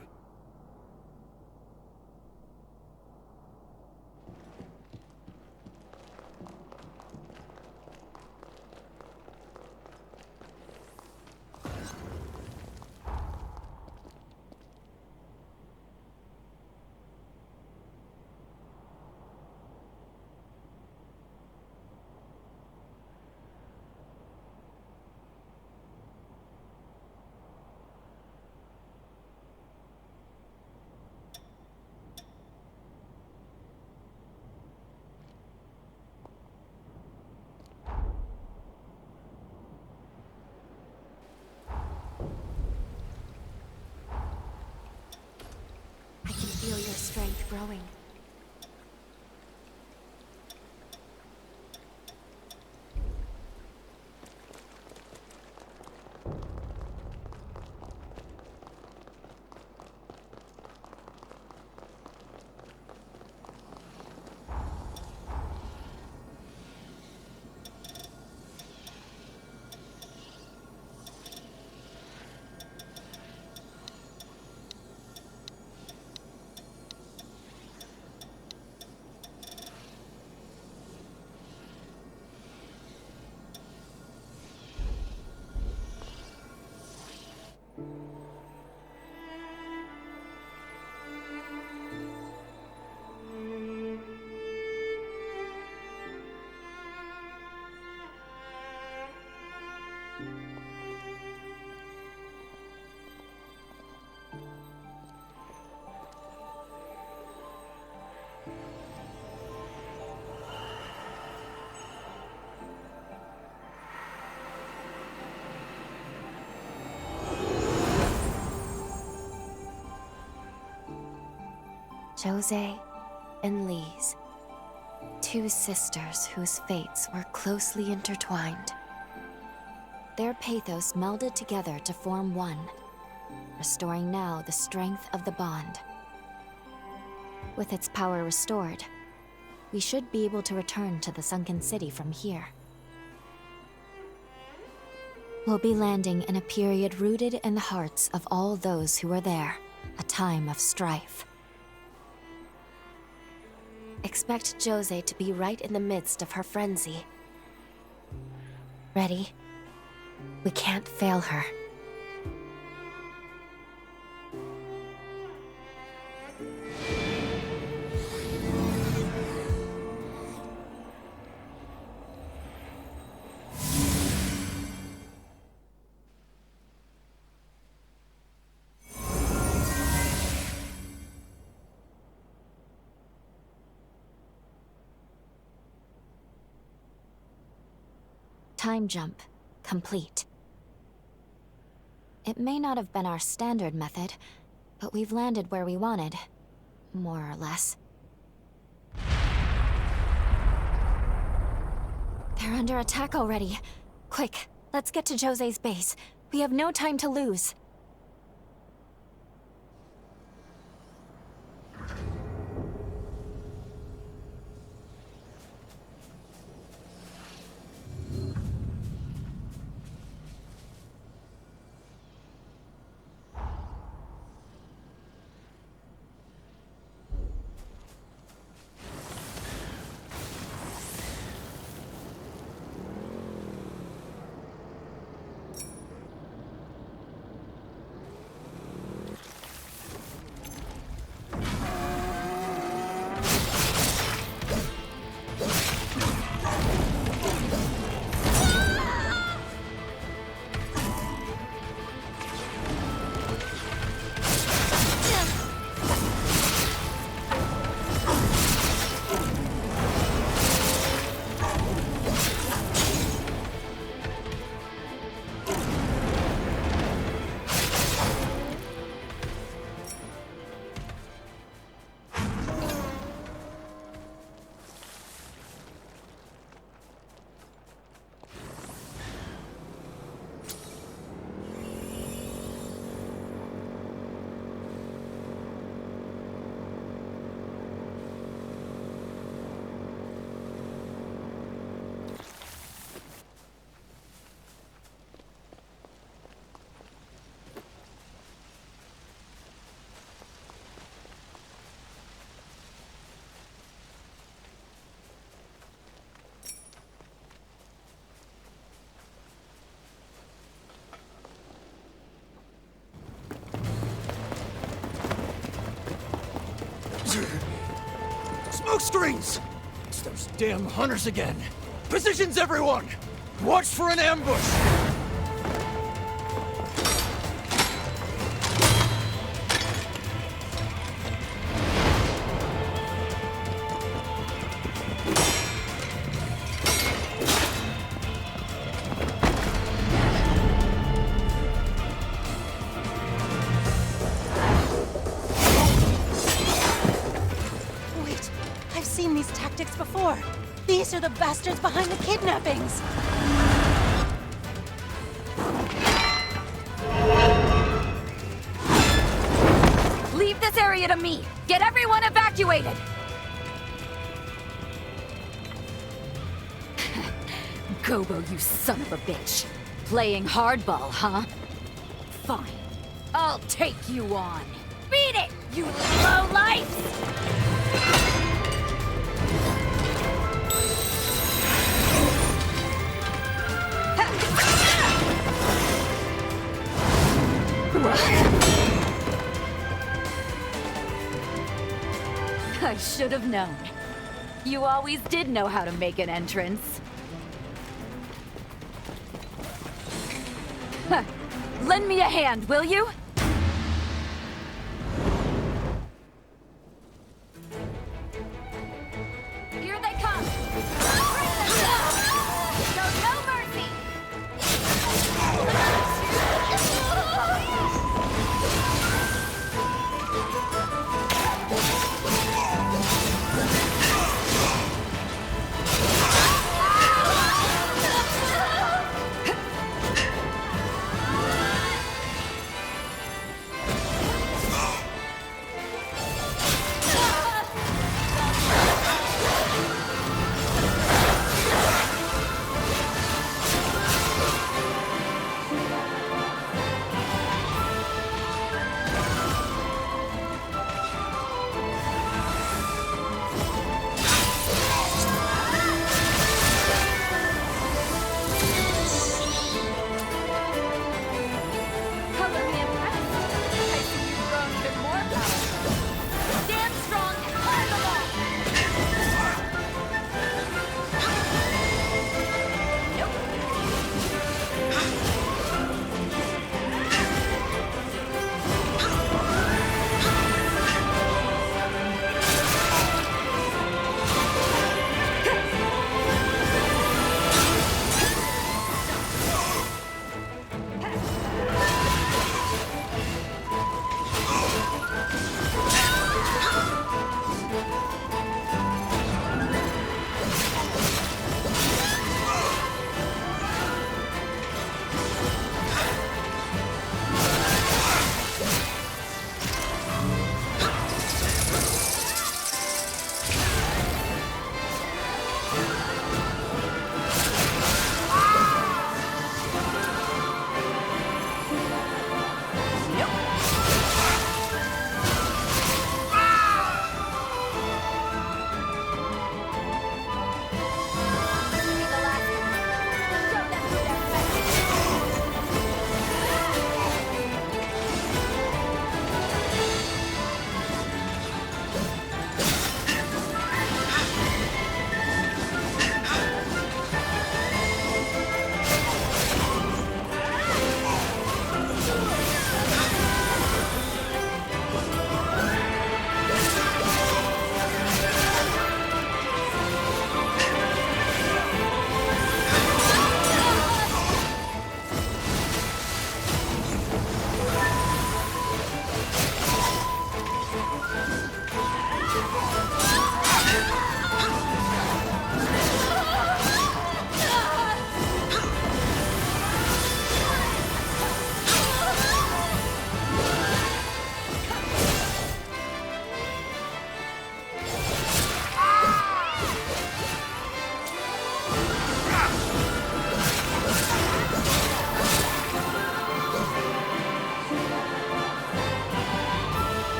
growing. Jose and Lise, two sisters whose fates were closely intertwined. Their pathos melded together to form one, restoring now the strength of the bond. With its power restored, we should be able to return to the sunken city from here. We'll be landing in a period rooted in the hearts of all those who were there, a time of strife. Expect Jose to be right in the midst of her frenzy. Ready? We can't fail her. Time jump complete. It may not have been our standard method, but we've landed where we wanted, more or less. They're under attack already. Quick, let's get to Jose's base. We have no time to lose. Smoke screens! It's those damn hunters again. Positions, everyone! Watch for an ambush! tactics before. These are the bastards behind the kidnappings. Leave this area to me! Get everyone evacuated! Gobo, you son of a bitch. Playing hardball, huh? Fine. I'll take you on. Beat it, you lowlife! I should have known. You always did know how to make an entrance. Huh. Lend me a hand, will you? Here they come! Bring them down! Show no mercy!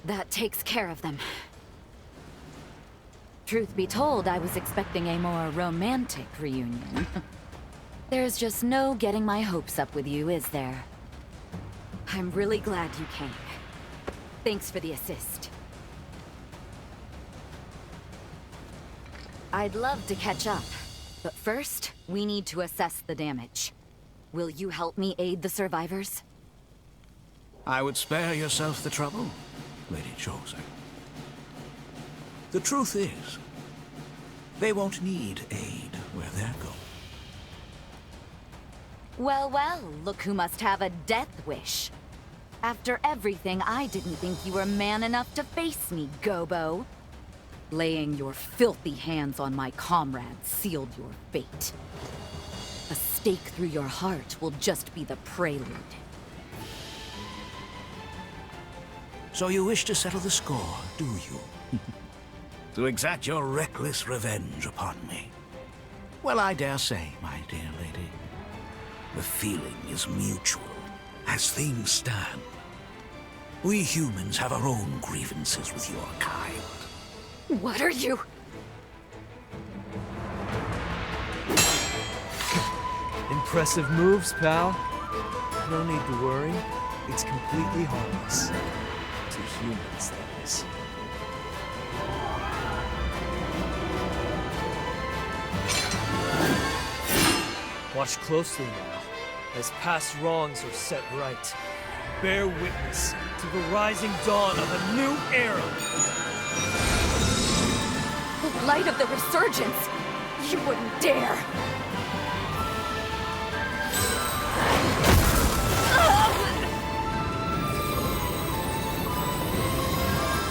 That takes care of them. Truth be told, I was expecting a more romantic reunion. There's just no getting my hopes up with you, is there? I'm really glad you came. Thanks for the assist. I'd love to catch up, but first, we need to assess the damage. Will you help me aid the survivors? I would spare yourself the trouble, Lady Chosen. The truth is, they won't need aid where they're going. Well, well, look who must have a death wish. After everything, I didn't think you were man enough to face me, Gobo. Laying your filthy hands on my comrades sealed your fate. A stake through your heart will just be the prelude. So you wish to settle the score, do you? To exact your reckless revenge upon me? Well, I dare say, my dear lady, the feeling is mutual. As things stand, we humans have our own grievances with your kind. What are you? Impressive moves, pal. No need to worry. It's completely harmless. To humans, that is. Watch closely now, as past wrongs are set right. Bear witness to the rising dawn of a new era. The light of the resurgence! You wouldn't dare!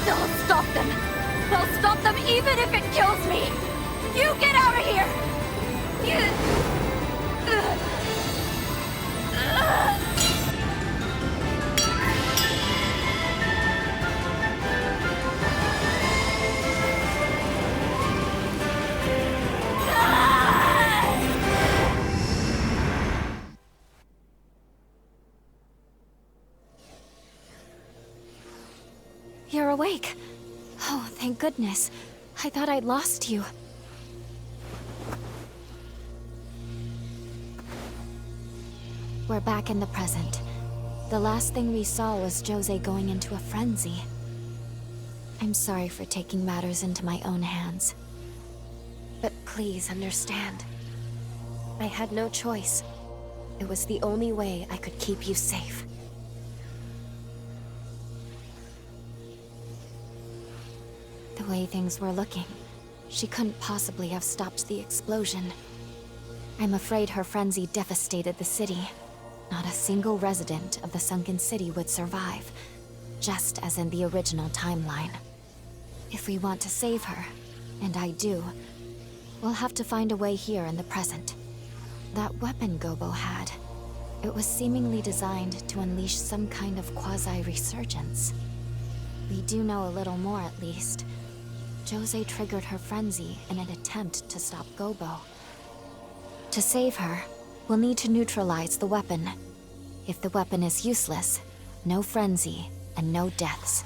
I'll stop them! I'll stop them even if it kills me! You get out of here! You're awake. Oh, thank goodness. I thought I'd lost you. We're back in the present. The last thing we saw was Jose going into a frenzy. I'm sorry for taking matters into my own hands. But please understand. I had no choice. It was the only way I could keep you safe. The way things were looking, she couldn't possibly have stopped the explosion. I'm afraid her frenzy devastated the city. Not a single resident of the sunken city would survive, just as in the original timeline. If we want to save her, and I do, we'll have to find a way here in the present. That weapon Gobo had, it was seemingly designed to unleash some kind of quasi-resurgence. We do know a little more at least. Jose triggered her frenzy in an attempt to stop Gobo. To save her, we'll need to neutralize the weapon. If the weapon is useless, no frenzy and no deaths.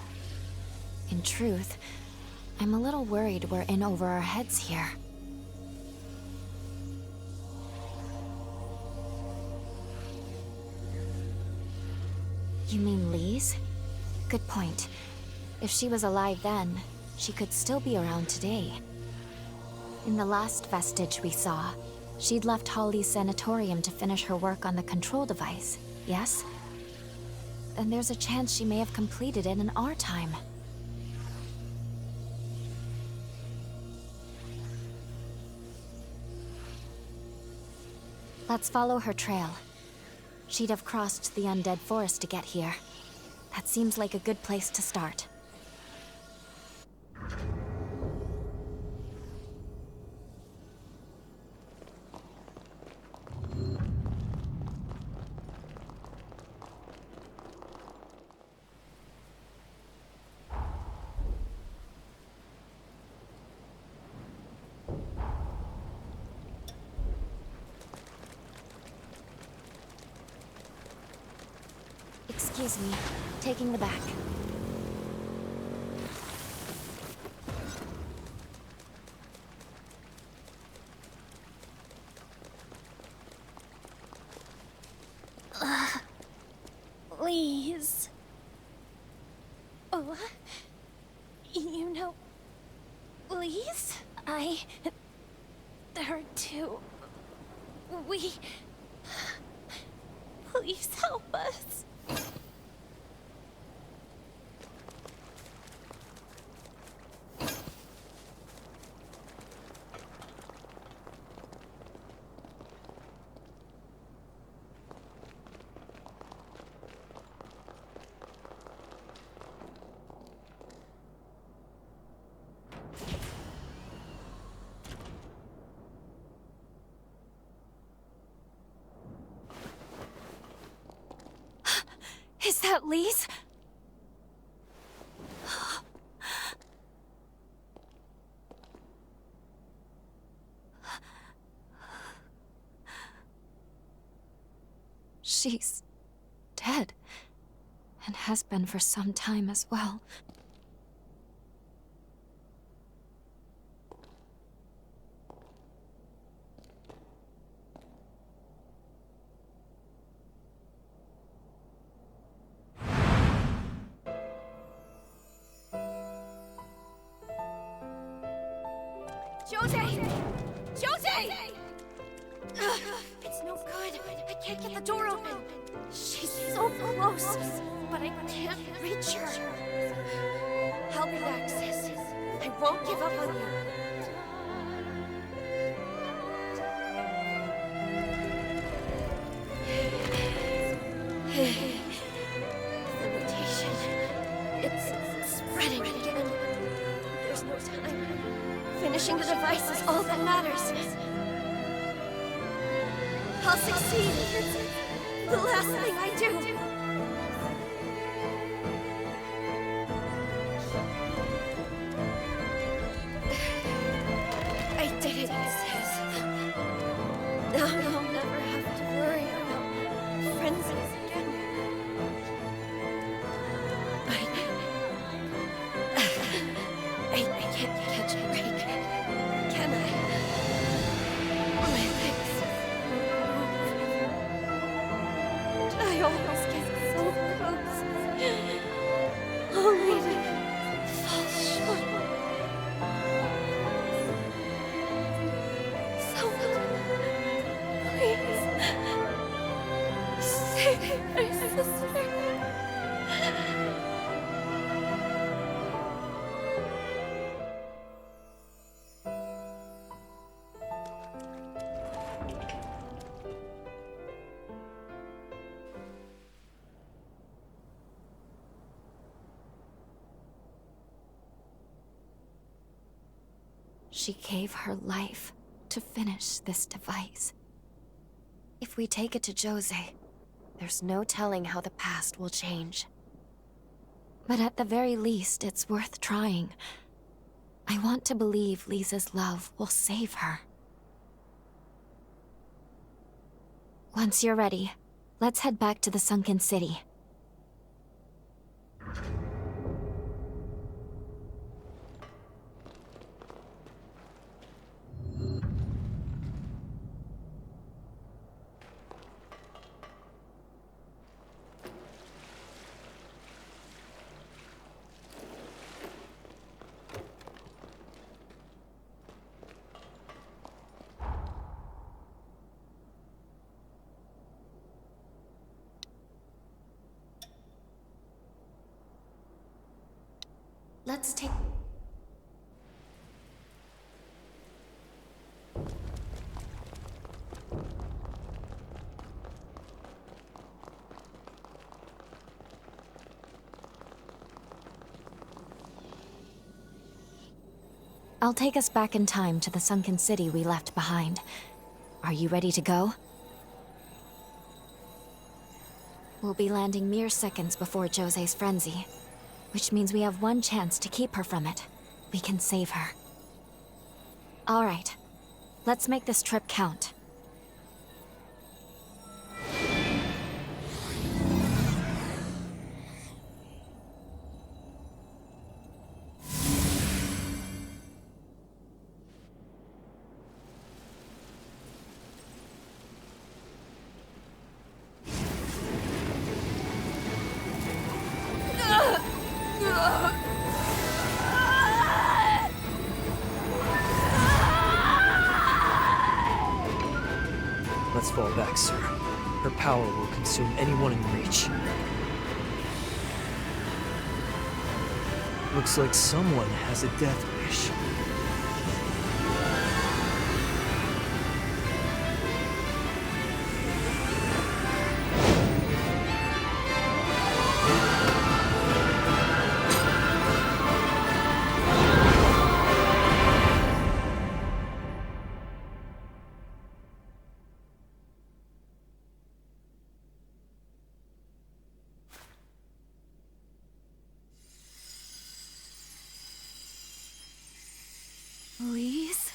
In truth, I'm a little worried we're in over our heads here. You mean Lee's? Good point. If she was alive then, she could still be around today. In the last vestige we saw, she'd left Holly's sanatorium to finish her work on the control device, yes? Then there's a chance she may have completed it in our time. Let's follow her trail. She'd have crossed the undead forest to get here. That seems like a good place to start. Excuse me, taking the back. Please. Oh, you know, please? There too. Please help us. that Lise? She's dead, and has been for some time as well. Jose! Jose! It's no good. I can't get the door open. She's so close, but I can't reach her. I'll be back, sis. I won't give up on you. The mutation. It's spreading again. There's no time. Finishing the device is all that matters. I'll succeed. It's the last thing I do. I did it, sis. Now I'll never have to worry about frenzies again. I can't catch a break. Can I? My legs move. I always get so close. Only to fall short. Someone, please, save my sister. She gave her life to finish this device. If we take it to Jose, there's no telling how the past will change. But at the very least, it's worth trying. I want to believe Lisa's love will save her. Once you're ready, let's head back to the sunken city. Let's take... I'll take us back in time to the sunken city we left behind. Are you ready to go? We'll be landing mere seconds before Jose's frenzy, which means we have one chance to keep her from it. We can save her. All right, let's make this trip count. Let's fall back, sir. Her power will consume anyone in reach. Looks like someone has a death wish. Lise?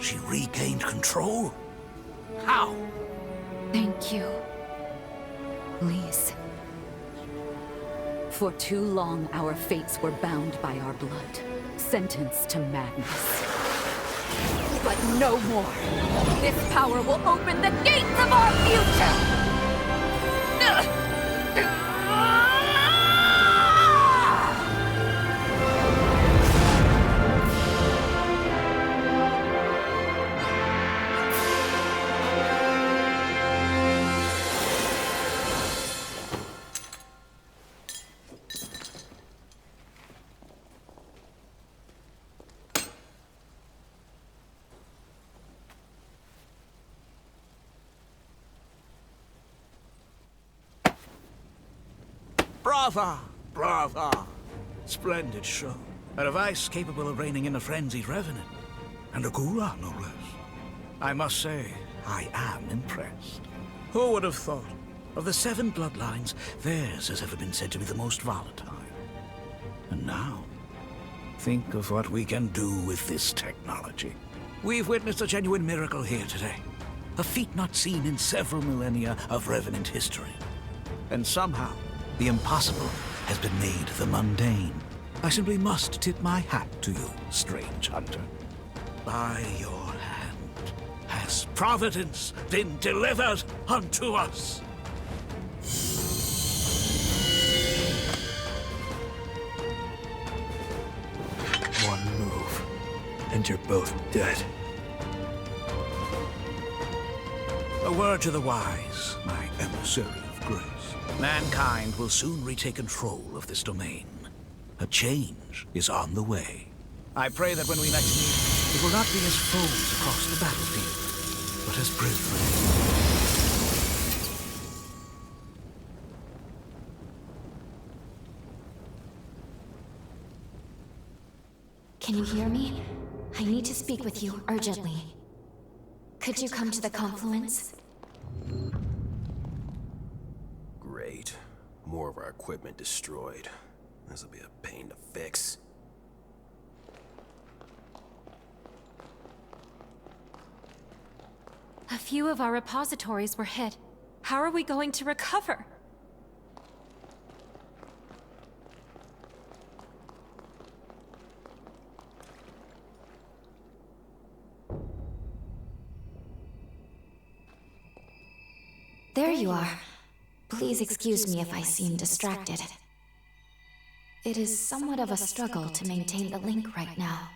She regained control? How? Thank you, Lise. For too long, our fates were bound by our blood, sentenced to madness. But no more. This power will open the gates of our future! Brava! Brava! Splendid show. A device capable of reining in a frenzied revenant. And a Gula, no less. I must say, I am impressed. Who would have thought? Of the 7 bloodlines, theirs has ever been said to be the most volatile. And now, think of what we can do with this technology. We've witnessed a genuine miracle here today. A feat not seen in several millennia of Revenant history. And somehow, the impossible has been made the mundane. I simply must tip my hat to you, strange hunter. By your hand has Providence been delivered unto us. One move, and you're both dead. A word to the wise, my emissary of grace. Mankind will soon retake control of this domain. A change is on the way. I pray that when we next meet, it will not be as foes across the battlefield, but as brethren. Can you hear me? I need to speak with you urgently. Could you come to the confluence? Great. More of our equipment destroyed. This'll be a pain to fix. A few of our repositories were hit. How are we going to recover? There you are. Please excuse me if I seem distracted. It is somewhat of a struggle to maintain the link right now.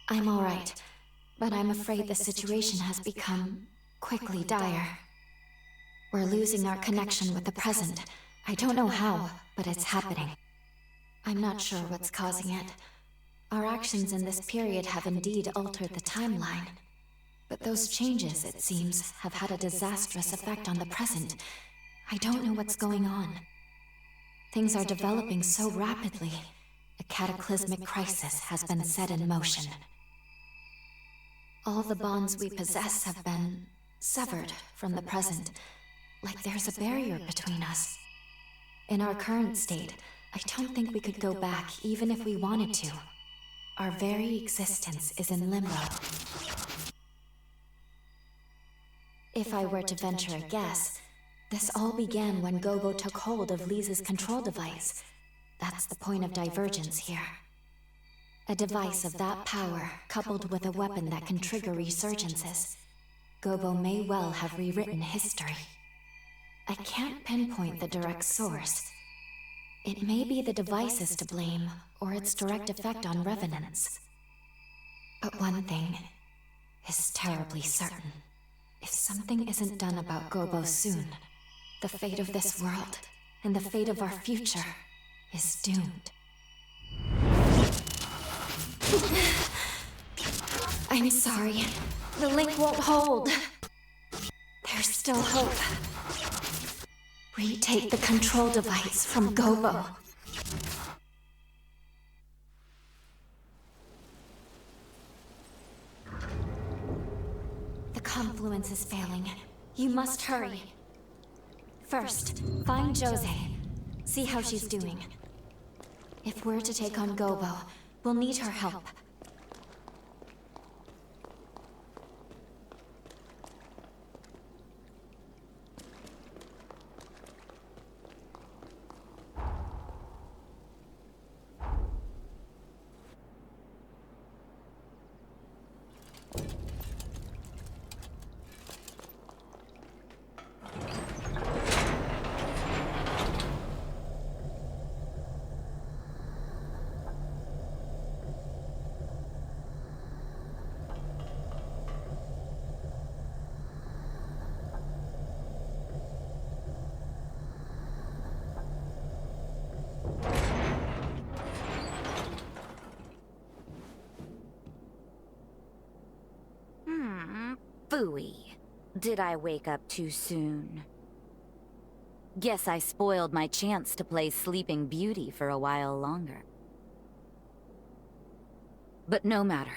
I'm all right, but I'm afraid the situation has become quickly dire. We're losing our connection with the present. I don't know how, but it's happening. I'm not sure what's causing it. Our actions in this period have indeed altered the timeline. But those changes, it seems, have had a disastrous effect on the present. I don't know what's going on. Things are developing so rapidly. A cataclysmic crisis has been set in motion. All the bonds we possess have been severed from the present, like there's a barrier between us. In our current state, I don't think we could go back even if we wanted to. Our very existence is in limbo. If I were to venture a guess, this all began when Gobo took hold of Lisa's control device. That's the point of divergence here. A device of that power, coupled with a weapon that can trigger resurgences. Gobo may well have rewritten history. I can't pinpoint the direct source. It may be the devices to blame, or its direct effect on revenants. But one thing is terribly certain. If something isn't done about Gobo soon, the fate of this world, and the fate of our future, is doomed. I'm sorry. The link won't hold. There's still hope. Retake the control device from Gobo. The confluence is failing. You must hurry. First, find Jose. See how she's doing. If we're to take on Gobo, we'll need her help. Phooey. Did I wake up too soon? Guess I spoiled my chance to play Sleeping Beauty for a while longer. But no matter.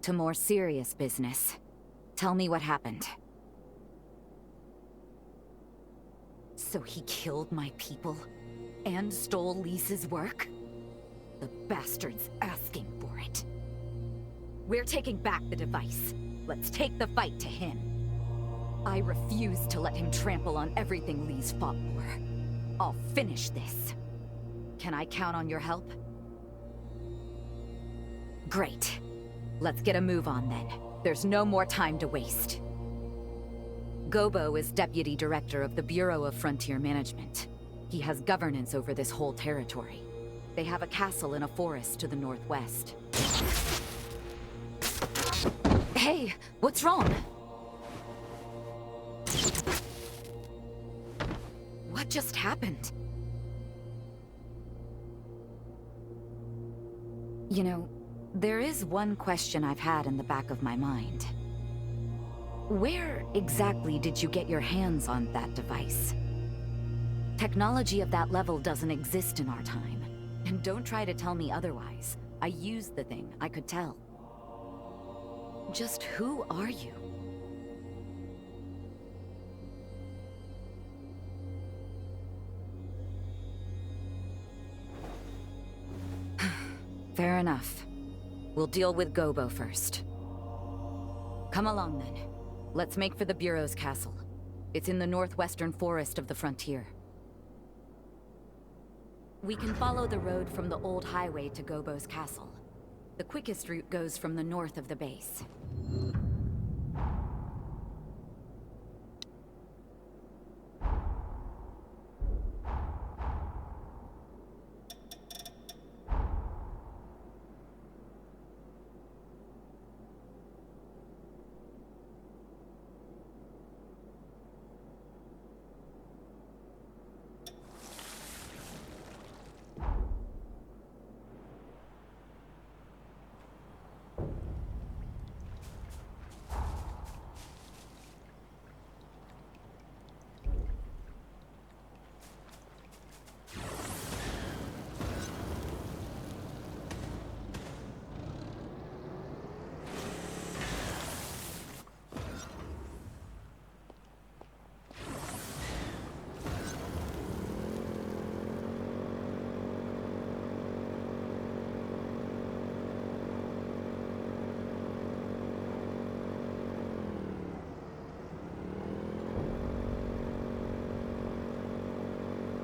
To more serious business. Tell me what happened. So he killed my people? And stole Lisa's work? The bastard's asking for it. We're taking back the device. Let's take the fight to him. I refuse to let him trample on everything Lee's fought for. I'll finish this. Can I count on your help? Great. Let's get a move on then. There's no more time to waste. Gobo is Deputy Director of the Bureau of Frontier Management. He has governance over this whole territory. They have a castle in a forest to the northwest. Hey, what's wrong? What just happened? You know, there is one question I've had in the back of my mind. Where exactly did you get your hands on that device? Technology of that level doesn't exist in our time. And don't try to tell me otherwise. I used the thing, I could tell. Just who are you? Fair enough. We'll deal with Gobo first. Come along then. Let's make for the Bureau's castle. It's in the northwestern forest of the frontier. We can follow the road from the old highway to Gobo's castle. The quickest route goes from the north of the base.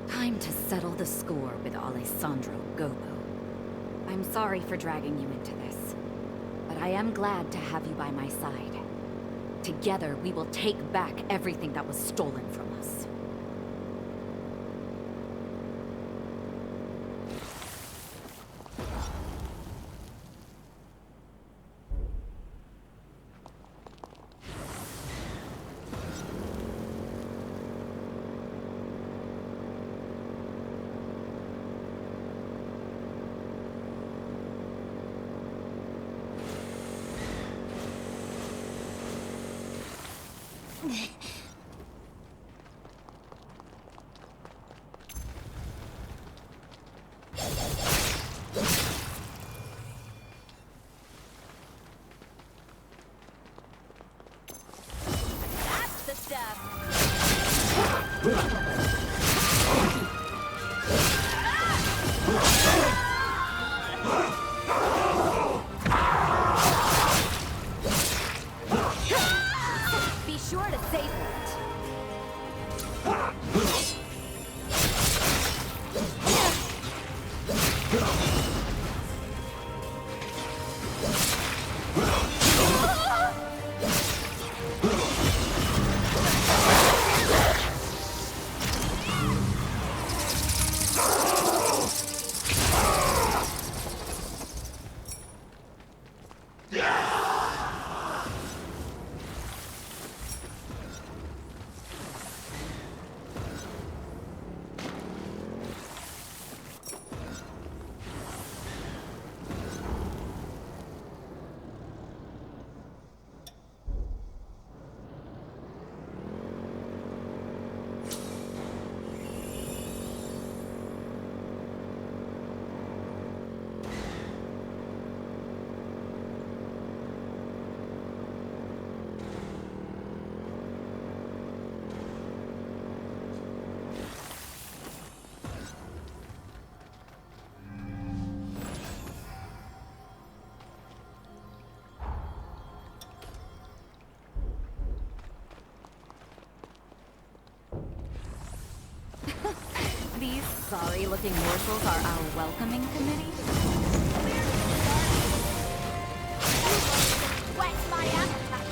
Time to settle the score with Alessandro Gobo. I'm sorry for dragging you into this, but I am glad to have you by my side. Together, we will take back everything that was stolen from us. Be sure to save it. These sorry-looking morsels are our welcoming committee? Whet my appetite.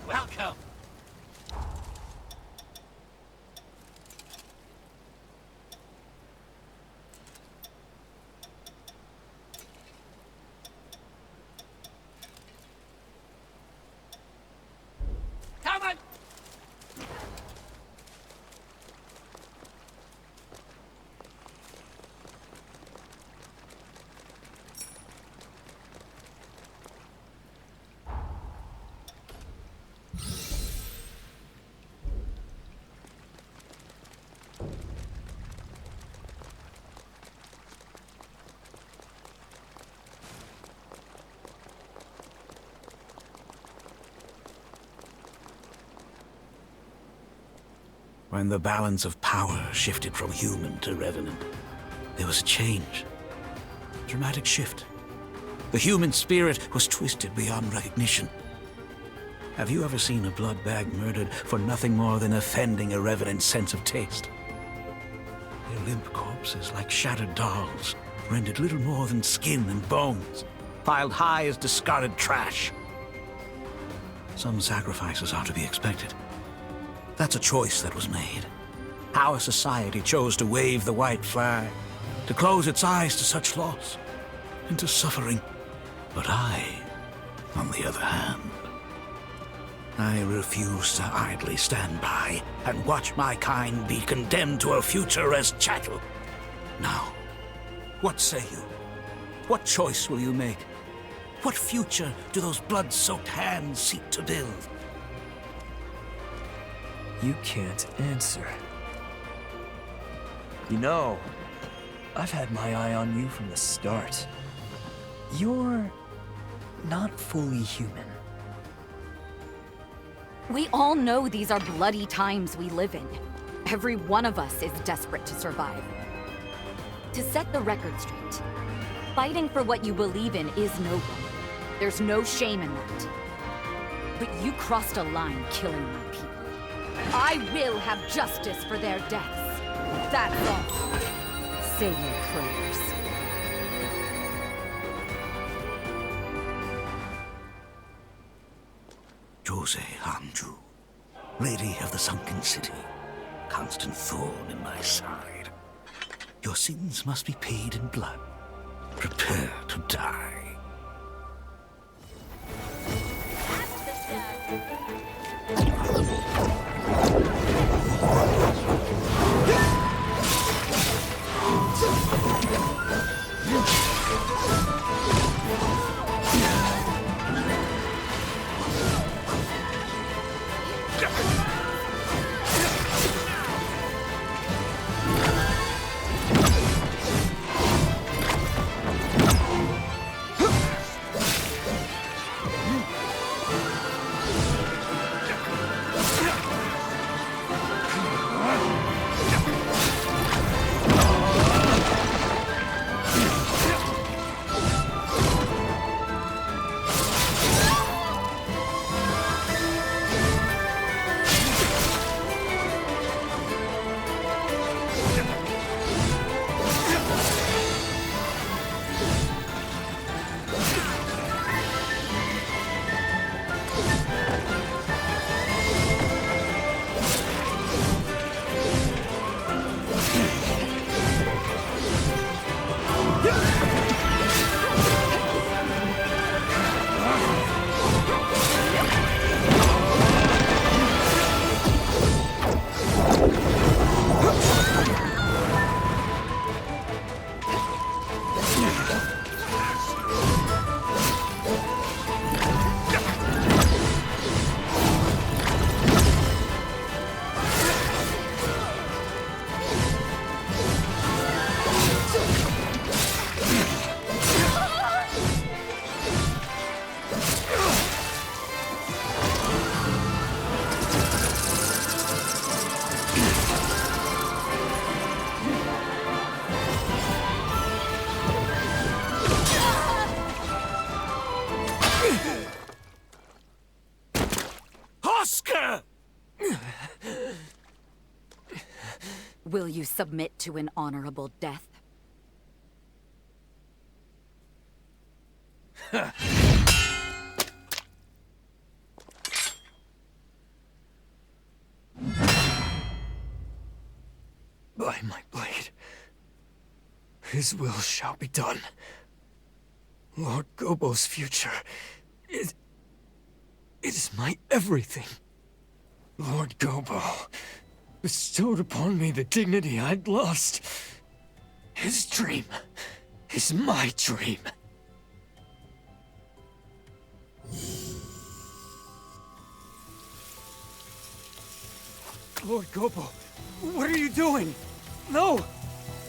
Welcome. Come on. When the balance of power shifted from human to revenant, there was a change. A dramatic shift. The human spirit was twisted beyond recognition. Have you ever seen a blood bag murdered for nothing more than offending a revenant's sense of taste? Their limp corpses, like shattered dolls, rendered little more than skin and bones, piled high as discarded trash. Some sacrifices are to be expected. That's a choice that was made. Our society chose to wave the white flag, to close its eyes to such loss, and to suffering. But I, on the other hand, I refuse to idly stand by and watch my kind be condemned to a future as chattel. Now, what say you? What choice will you make? What future do those blood-soaked hands seek to build? You can't answer. You know, I've had my eye on you from the start. You're not fully human. We all know these are bloody times we live in. Every one of us is desperate to survive. To set the record straight, fighting for what you believe in is noble. There's no shame in that. But you crossed a line killing my people. I will have justice for their deaths. That's all. Say your prayers. Jose Hamju, Lady of the Sunken City, constant thorn in my side. Your sins must be paid in blood. Prepare to die. Will you submit to an honorable death? By my blade, his will shall be done. Lord Gobo's future is my everything. Lord Gobo bestowed upon me the dignity I'd lost. His dream is my dream. Lord Gobo, what are you doing? No!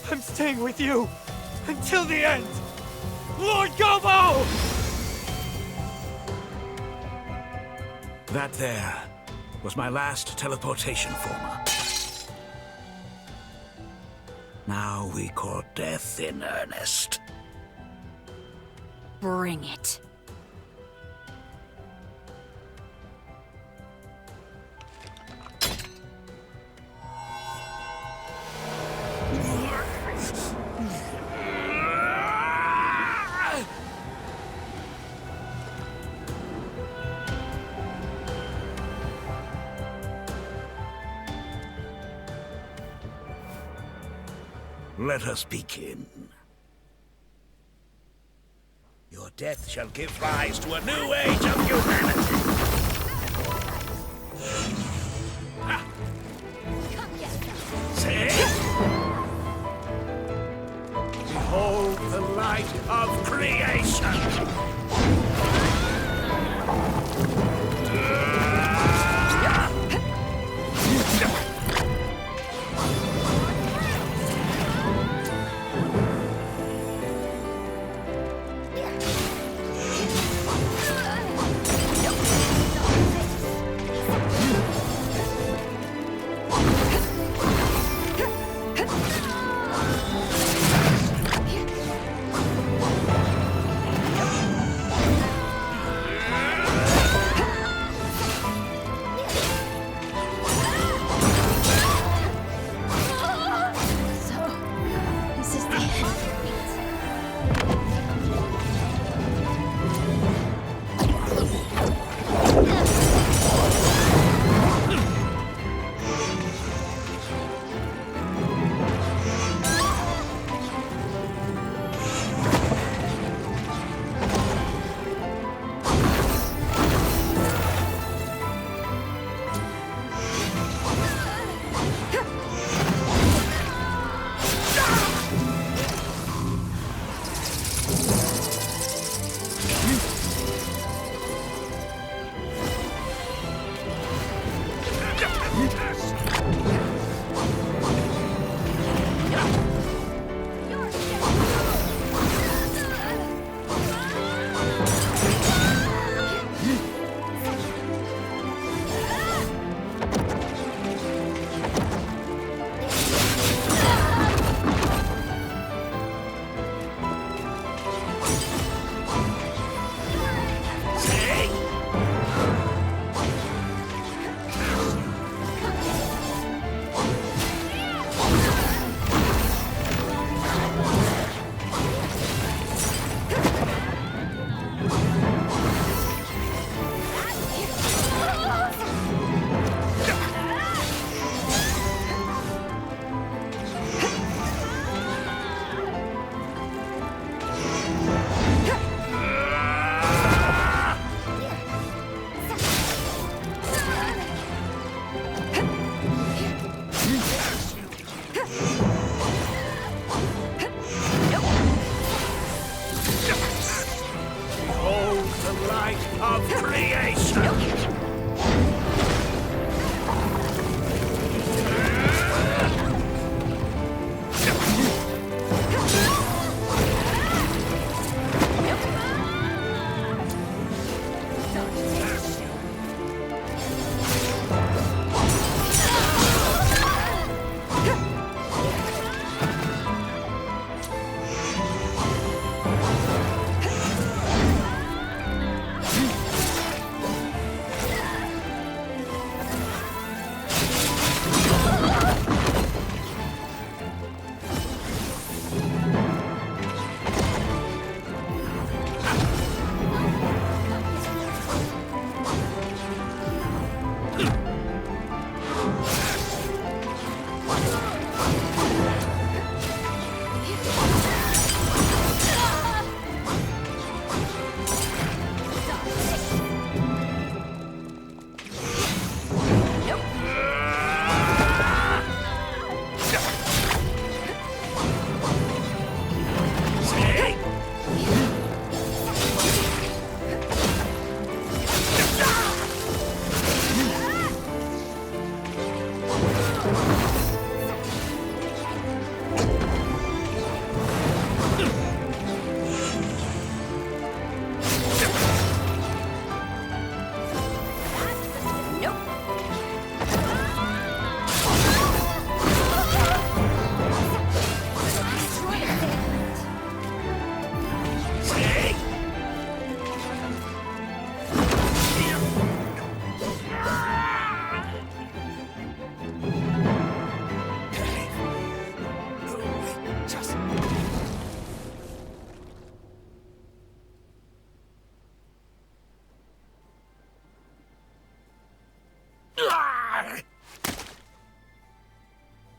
I'm staying with you! Until the end! Lord Gobo! That there was my last teleportation former. Now we court death in earnest. Bring it. Let us begin. Your death shall give rise to a new age of humanity. Ha. See? Behold the light of creation!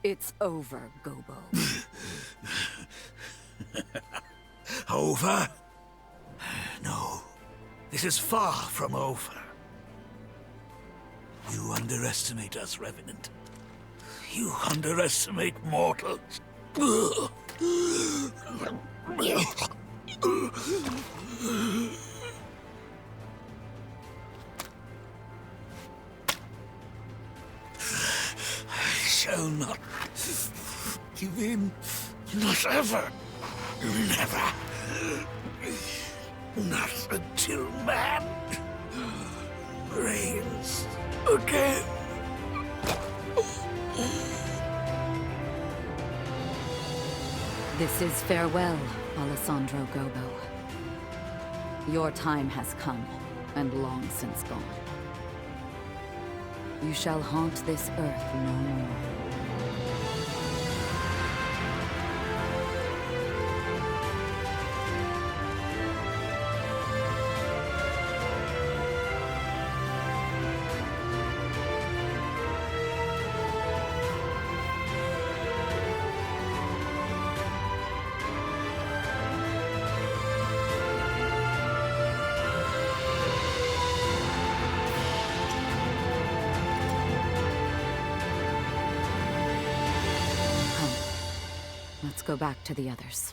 It's over, Gobo. Over? No. This is far from over. You underestimate us, Revenant. You underestimate mortals. I shall not give in. Not ever. Never. Not until man reigns again. This is farewell, Alessandro Gobo. Your time has come, and long since gone. You shall haunt this earth no more. Let's go back to the others.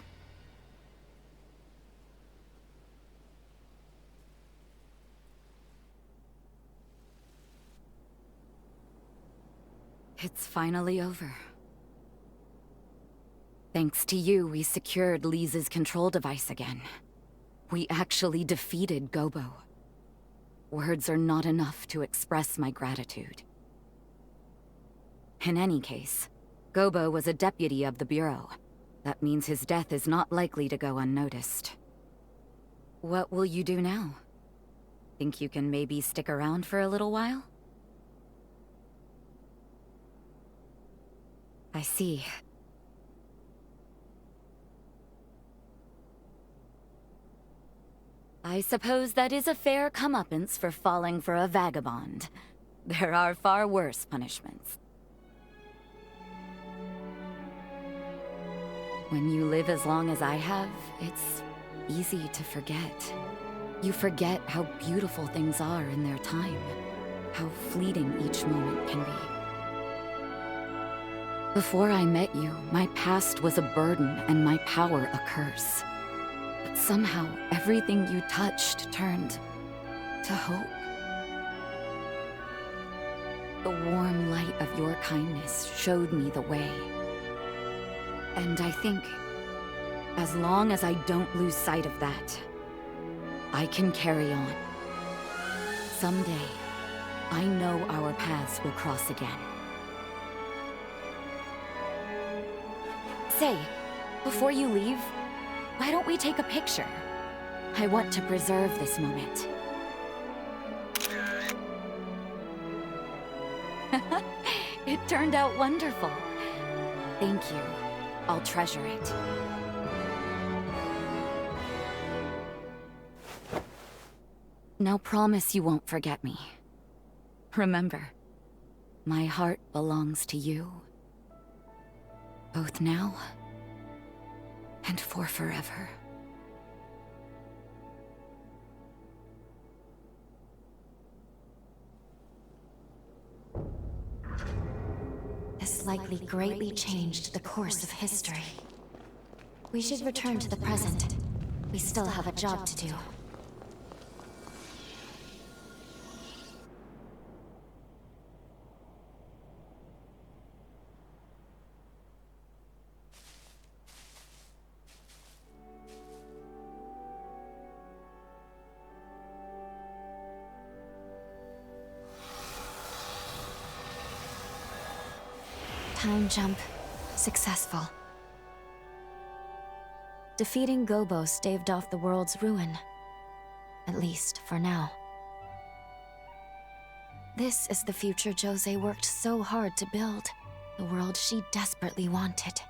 It's finally over. Thanks to you, we secured Lisa's control device again. We actually defeated Gobo. Words are not enough to express my gratitude. In any case, Gobo was a deputy of the Bureau. That means his death is not likely to go unnoticed. What will you do now? Think you can maybe stick around for a little while? I see. I suppose that is a fair comeuppance for falling for a vagabond. There are far worse punishments. When you live as long as I have, it's easy to forget. You forget how beautiful things are in their time, how fleeting each moment can be. Before I met you, my past was a burden and my power a curse. But somehow, everything you touched turned to hope. The warm light of your kindness showed me the way. And I think, as long as I don't lose sight of that, I can carry on. Someday, I know our paths will cross again. Say, before you leave, why don't we take a picture? I want to preserve this moment. It turned out wonderful. Thank you. I'll treasure it. Now promise you won't forget me. Remember, my heart belongs to you. Both now and for forever. This likely greatly changed the course of history. We should return to the present. We still have a job to do. Time jump successful. Defeating Gobo staved off the world's ruin. At least for now. This is the future Jose worked so hard to build. The world she desperately wanted.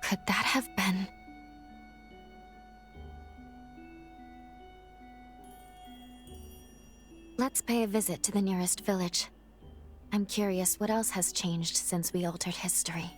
Could that have been... Let's pay a visit to the nearest village. I'm curious what else has changed since we altered history.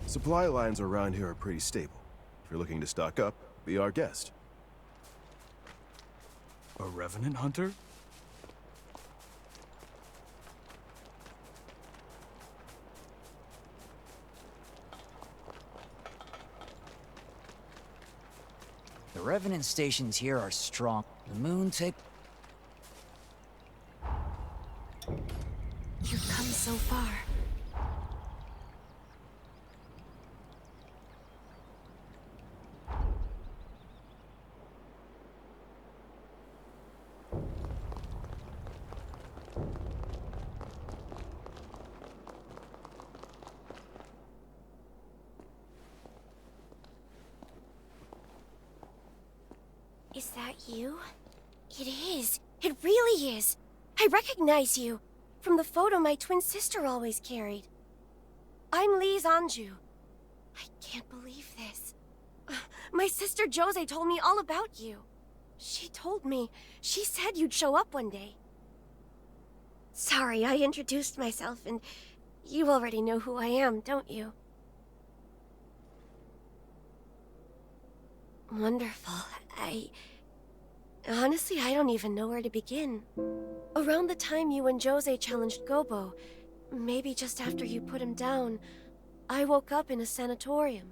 Supply lines around here are pretty stable. If you're looking to stock up, be our guest. A revenant hunter? The revenant stations here are strong. The moon take... You've come so far. Is that you? It is. It really is. I recognize you from the photo my twin sister always carried. I'm Lee Zanju. I can't believe this. My sister Jose told me all about you. She told me. She said you'd show up one day. Sorry, I introduced myself, and you already know who I am, don't you? Wonderful. Honestly, I don't even know where to begin. Around the time you and Jose challenged Gobo, maybe just after you put him down, I woke up in a sanatorium.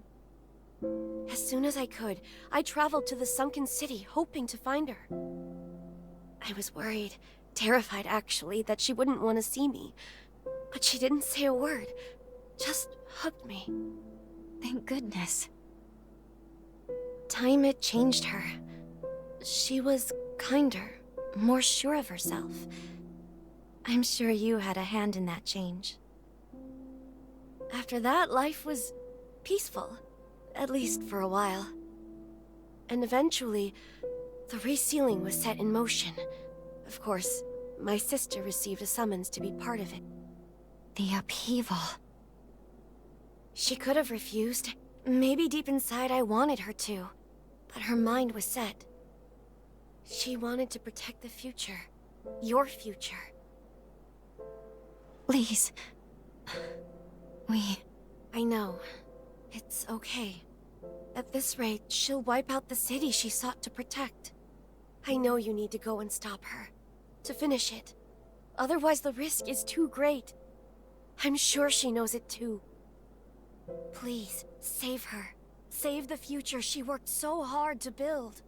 As soon as I could, I traveled to the sunken city, hoping to find her. I was worried, terrified actually, that she wouldn't want to see me. But she didn't say a word, just hugged me. Thank goodness. Time had changed her. She was kinder, more sure of herself. I'm sure you had a hand in that change. After that, life was peaceful, at least for a while. And eventually, the resealing was set in motion. Of course, my sister received a summons to be part of it. The upheaval. She could have refused. Maybe deep inside I wanted her to. But her mind was set. She wanted to protect the future. Your future. Please. I know. It's okay. At this rate, she'll wipe out the city she sought to protect. I know you need to go and stop her. To finish it. Otherwise the risk is too great. I'm sure she knows it too. Please, save her. Save the future she worked so hard to build.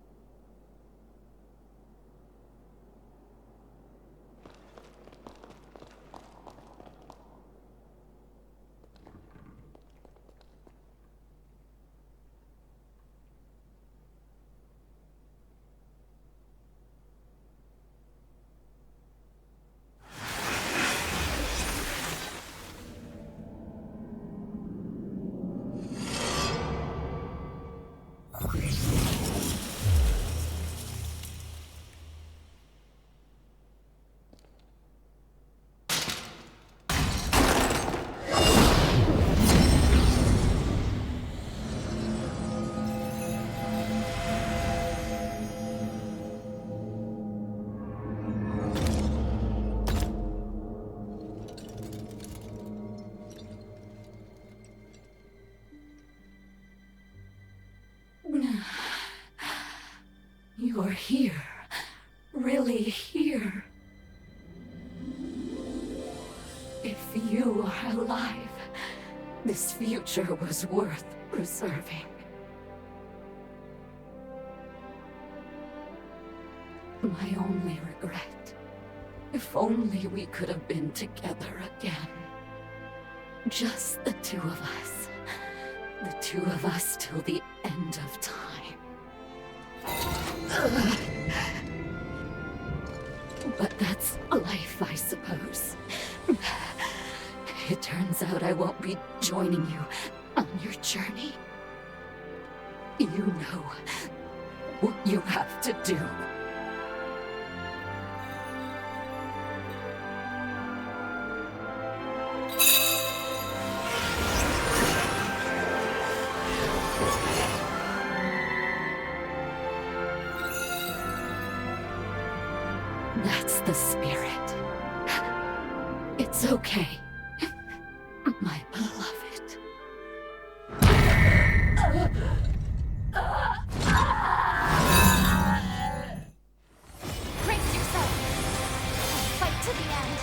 You are here. really here? If you are alive, this future was worth preserving. My only regret, if only we could have been together again. Just the two of us. The two of us till the end of time. But that's life, I suppose. It turns out I won't be joining you on your journey. You know what you have to do. That's the spirit. It's okay, my beloved. Brace yourself. Fight to the end.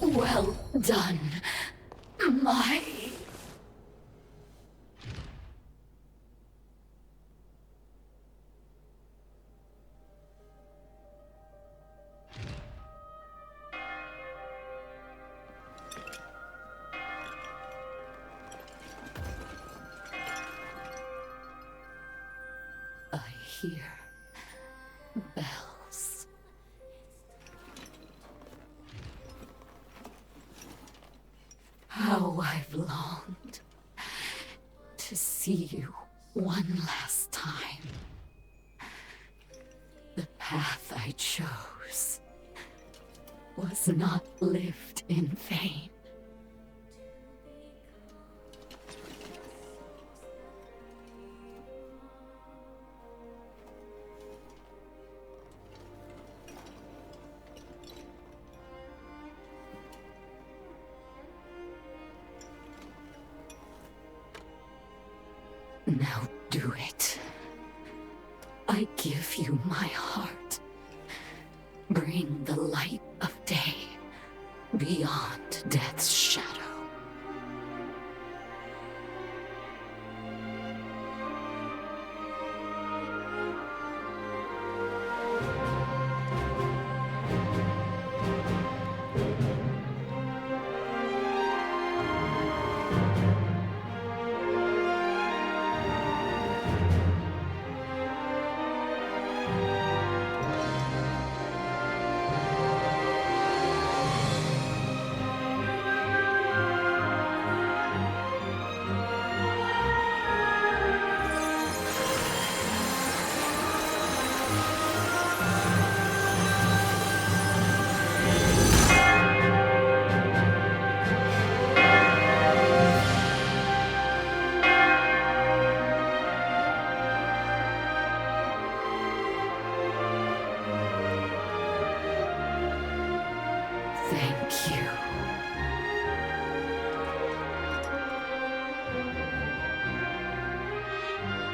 Well done, my... I hear bells. How I've longed to see you one last time. The path I chose was not lived in vain. Now do it. I give you my heart. Bring the light of day beyond death's shadow. Thank you.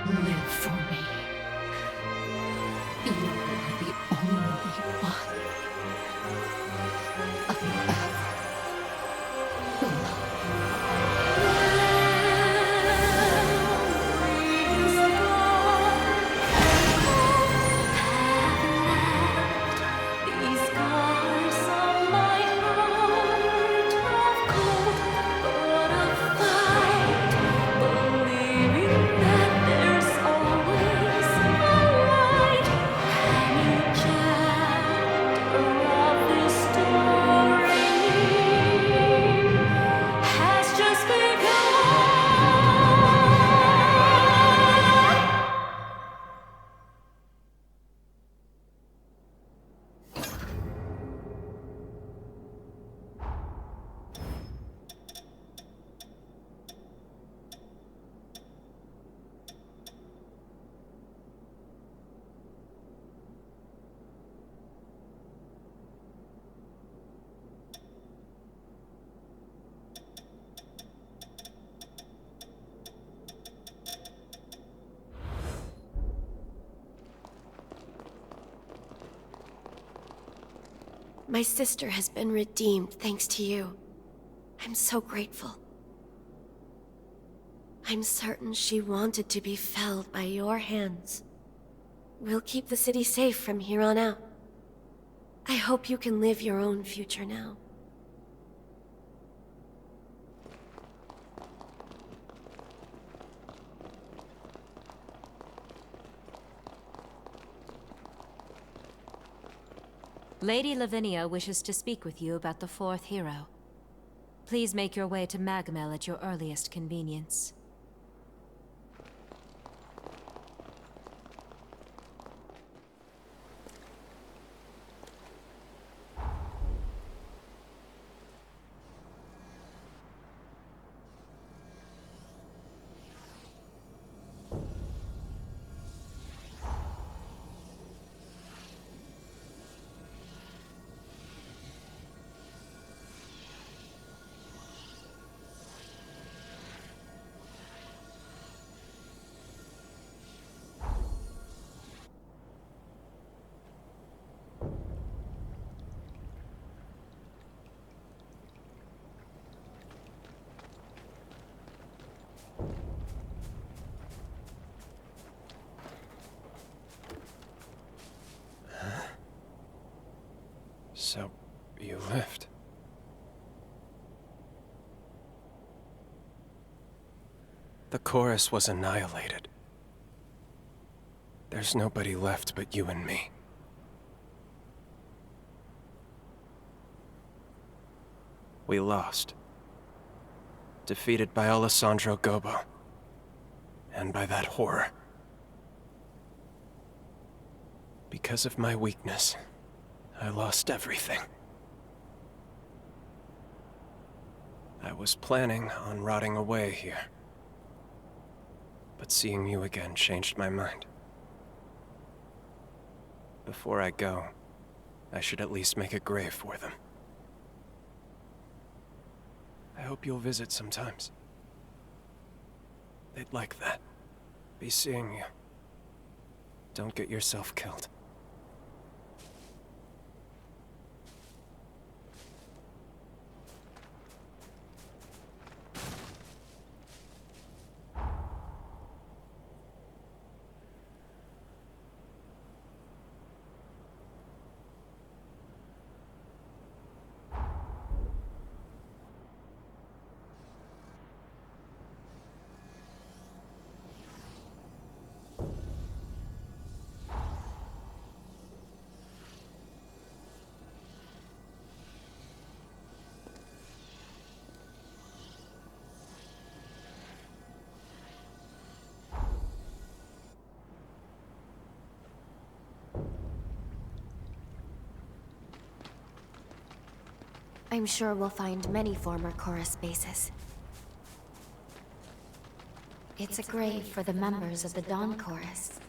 Live for me. You are the only one I've ever loved. My sister has been redeemed thanks to you. I'm so grateful. I'm certain she wanted to be felled by your hands. We'll keep the city safe from here on out. I hope you can live your own future now. Lady Lavinia wishes to speak with you about the fourth hero. Please make your way to Magamel at your earliest convenience. So, you lived. The chorus was annihilated. There's nobody left but you and me. We lost. Defeated by Alessandro Gobo. And by that horror. Because of my weakness, I lost everything. I was planning on rotting away here. But seeing you again changed my mind. Before I go, I should at least make a grave for them. I hope you'll visit sometimes. They'd like that. Be seeing you. Don't get yourself killed. I'm sure we'll find many former chorus bases. It's a grave for the members of the Dawn Chorus.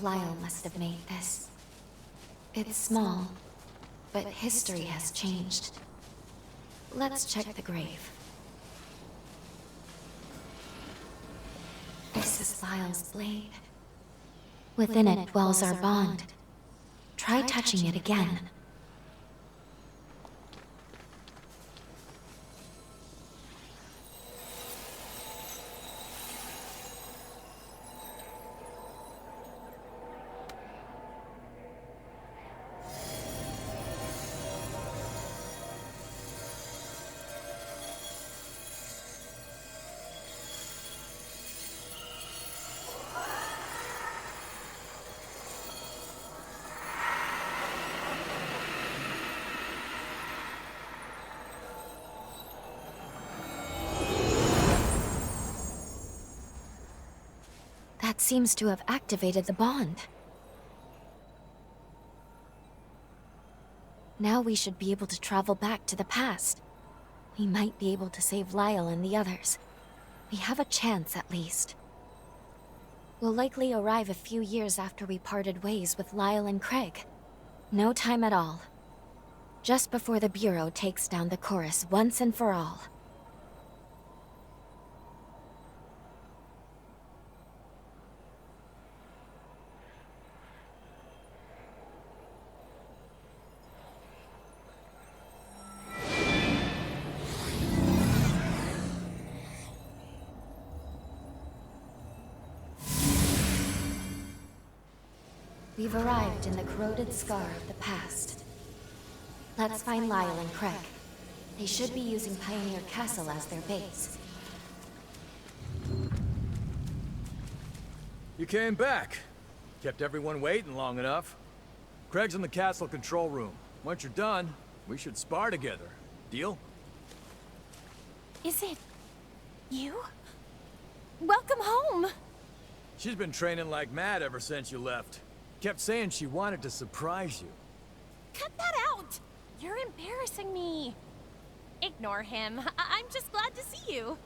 Lyle must have made this. It's small, but history has changed. Let's check the grave. This is Lyle's blade. Within it dwells our bond. Try touching it again. That seems to have activated the bond. Now we should be able to travel back to the past. We might be able to save Lyle and the others. We have a chance, at least. We'll likely arrive a few years after we parted ways with Lyle and Craig. No time at all. Just before the Bureau takes down the chorus once and for all. We've arrived in the corroded scar of the past. Let's find Lyle and Craig. They should be using Pioneer Castle as their base. You came back. Kept everyone waiting long enough. Craig's in the castle control room. Once you're done, we should spar together. Deal? Is it... you? Welcome home! She's been training like mad ever since you left. Kept saying she wanted to surprise you. Cut that out! You're embarrassing me. Ignore him. I'm just glad to see you.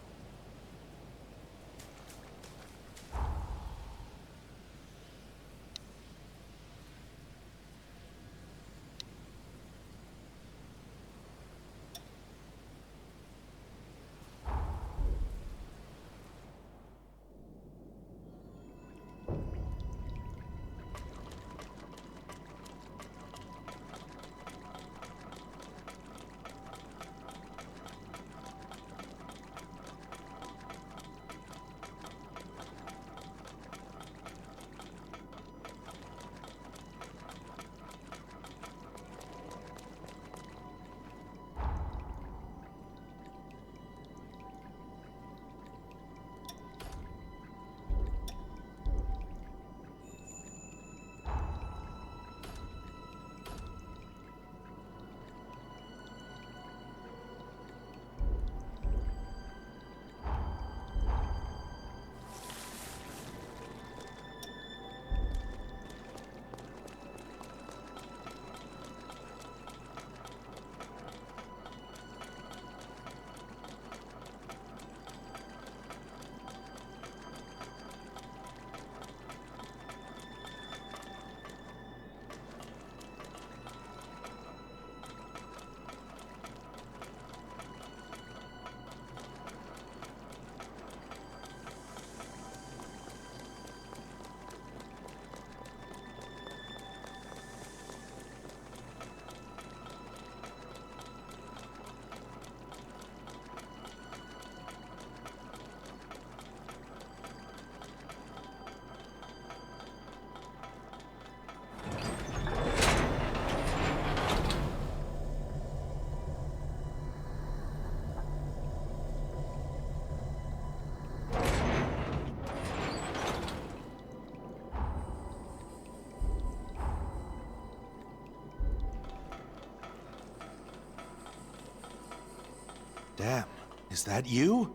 Damn, is that you?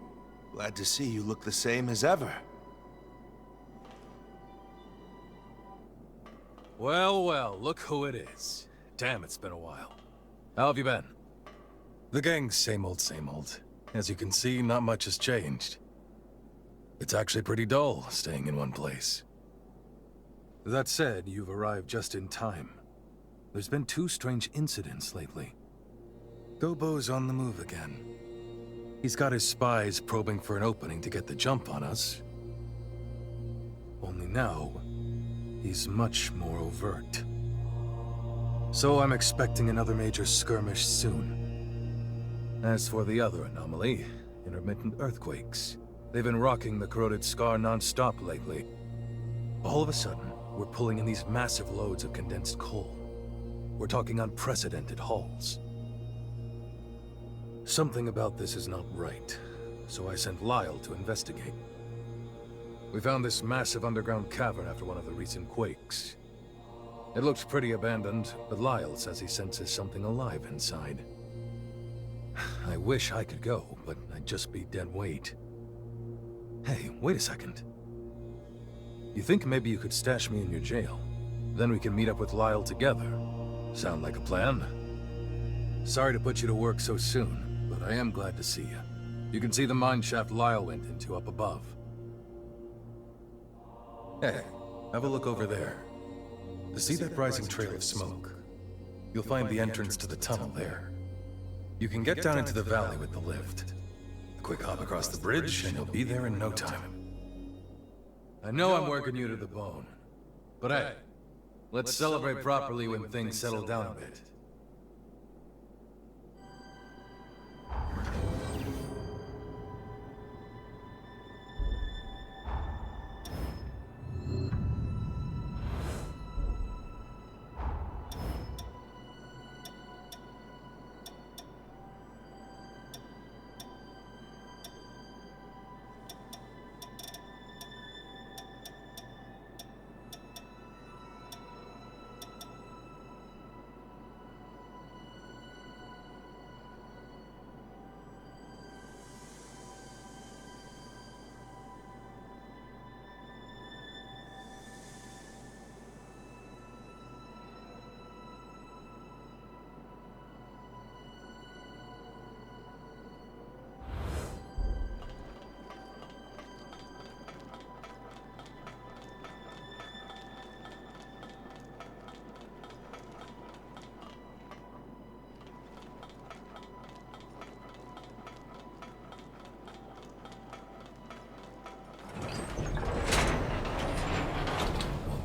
Glad to see you look the same as ever. Well, well, look who it is. Damn, it's been a while. How have you been? The gang's same old, same old. As you can see, not much has changed. It's actually pretty dull, staying in one place. That said, you've arrived just in time. There's been 2 strange incidents lately. Gobo's on the move again. He's got his spies probing for an opening to get the jump on us. Only now, he's much more overt. So I'm expecting another major skirmish soon. As for the other anomaly, intermittent earthquakes. They've been rocking the corroded scar non-stop lately. All of a sudden, we're pulling in these massive loads of condensed coal. We're talking unprecedented hauls. Something about this is not right, so I sent Lyle to investigate. We found this massive underground cavern after one of the recent quakes. It looks pretty abandoned, but Lyle says he senses something alive inside. I wish I could go, but I'd just be dead weight. Hey, wait a second. You think maybe you could stash me in your jail? Then we can meet up with Lyle together. Sound like a plan? Sorry to put you to work so soon, but I am glad to see you. You can see the mine shaft Lyle went into up above. Hey, have a look over there. To see that rising trail of smoke, you'll find the entrance to the tunnel there. You can get down into the valley with the lift. A quick hop across the bridge, and you'll be there in no time. I know I'm working you to the bone, but hey, let's celebrate properly when things settle down a bit.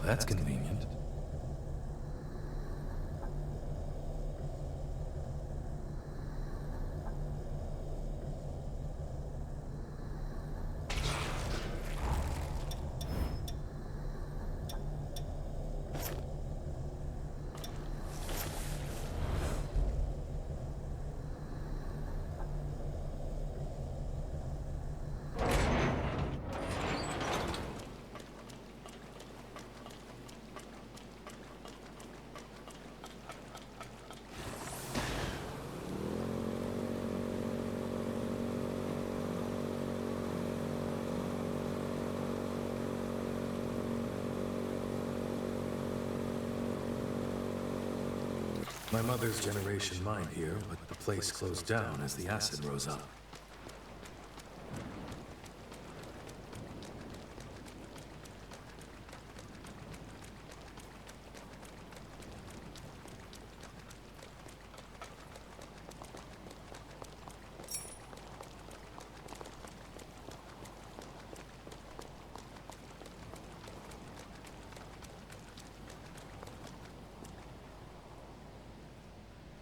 That's convenient. My mother's generation mined here, but the place closed down as the acid rose up.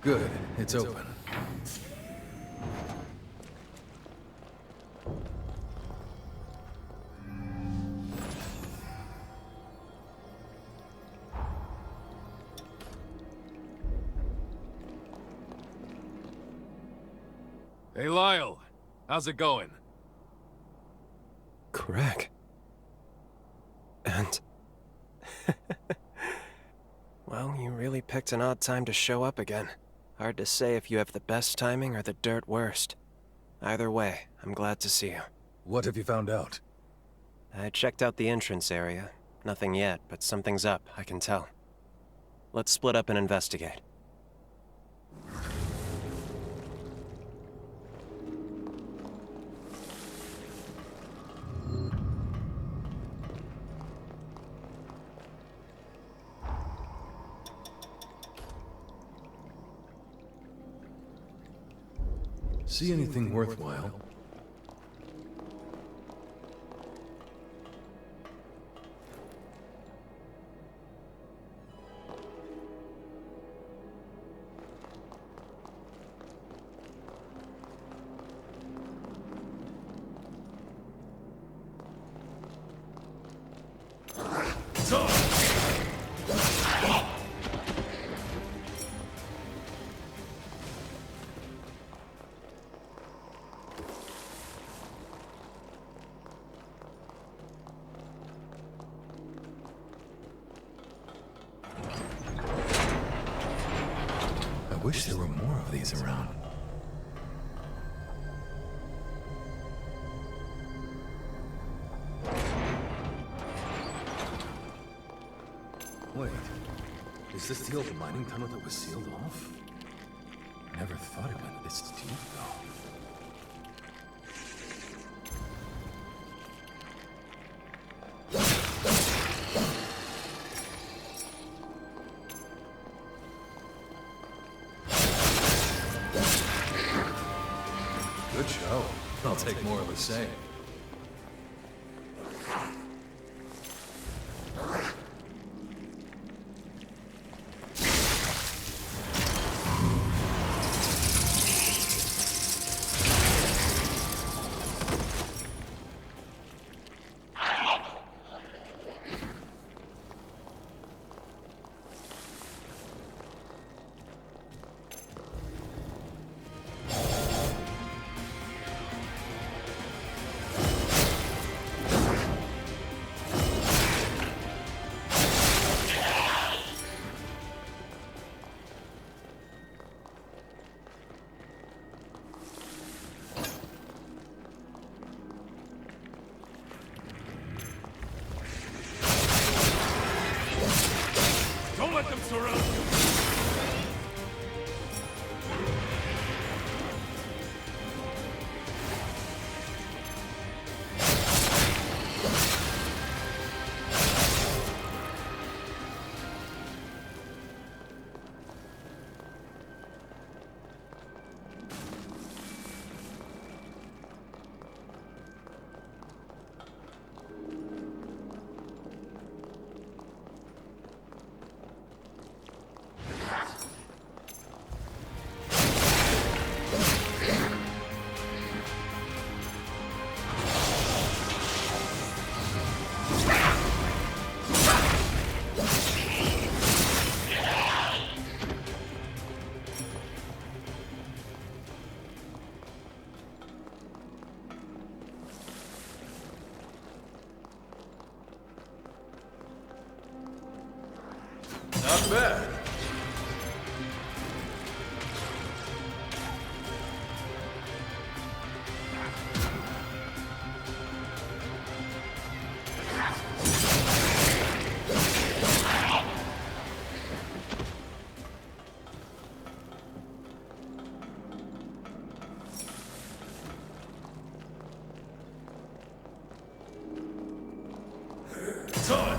Good, it's open. Hey, Lyle. How's it going? Craig. And... well, you really picked an odd time to show up again. Hard to say if you have the best timing or the dirt worst. Either way, I'm glad to see you. What have you found out? I checked out the entrance area. Nothing yet, but something's up, I can tell. Let's split up and investigate. See anything worthwhile? I wish there were more of these around. Wait, is this the old mining tunnel that was sealed off? Never thought it went this deep, though. Good show. I'll take more of the same. Don't let them surround you! Not bad. Time.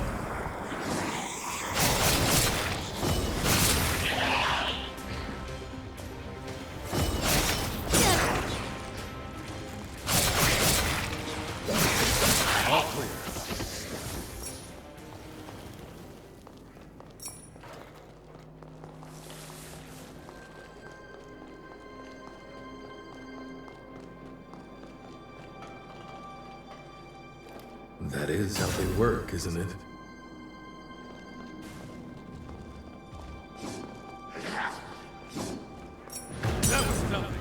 All clear. That is how they work, isn't it? That was nothing.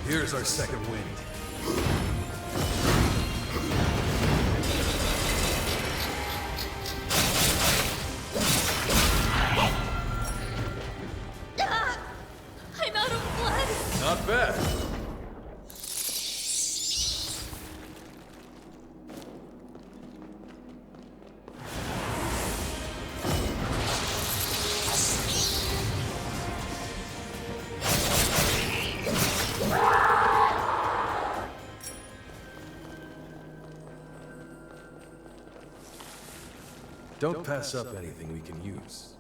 Here's our second wind. I'm out of blood! Not bad. Don't pass up anything we can use.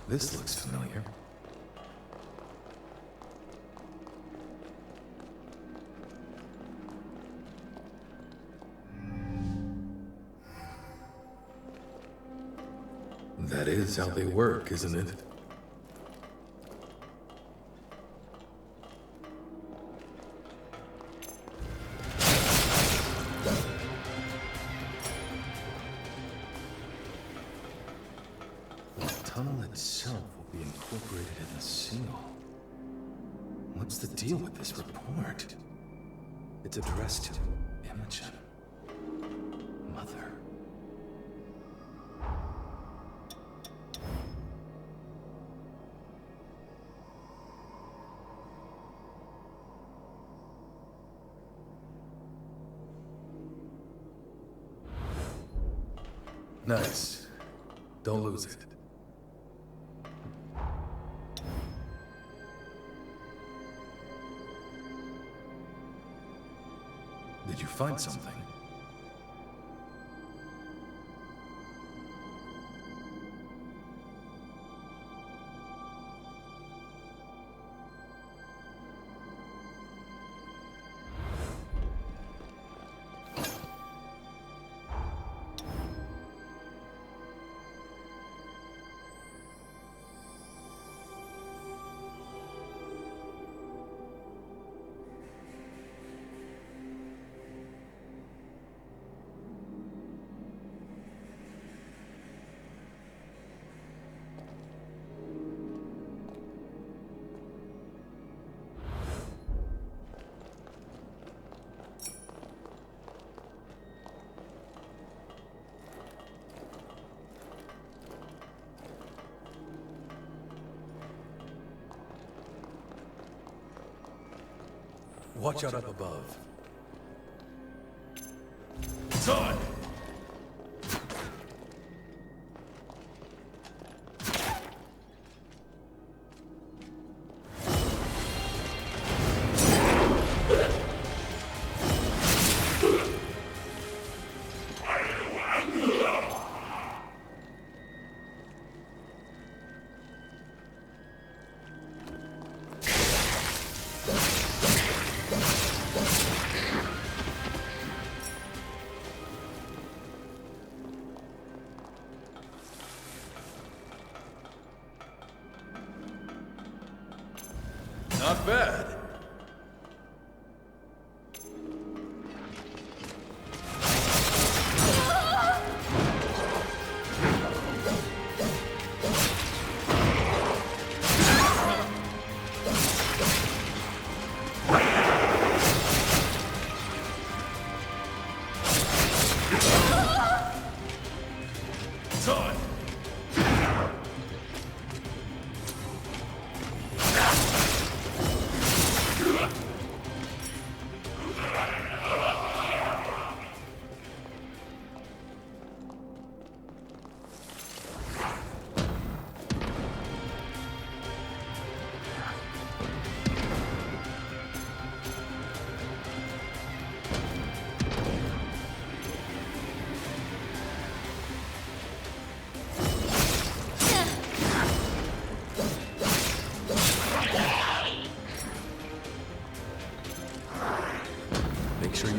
This looks familiar. That is how they work, isn't it? The tunnel itself will be incorporated in the seal. What's the deal with this report? It's addressed to Imogen. Mother. Nice. Don't lose it. Did you find something? Watch out up above. It's on! Not bad. It's on.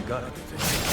got anything.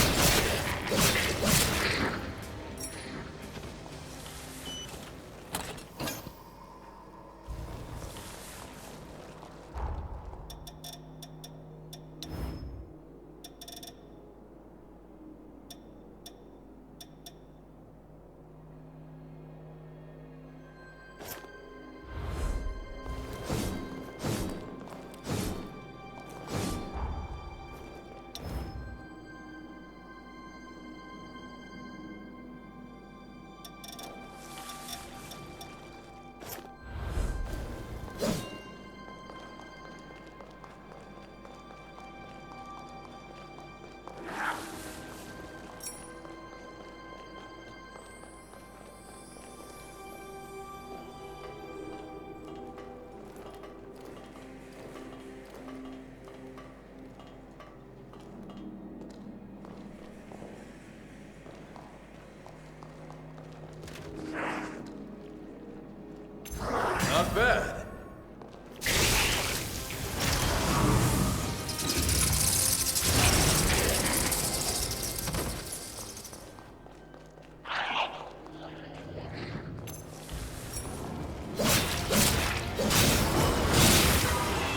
Not bad.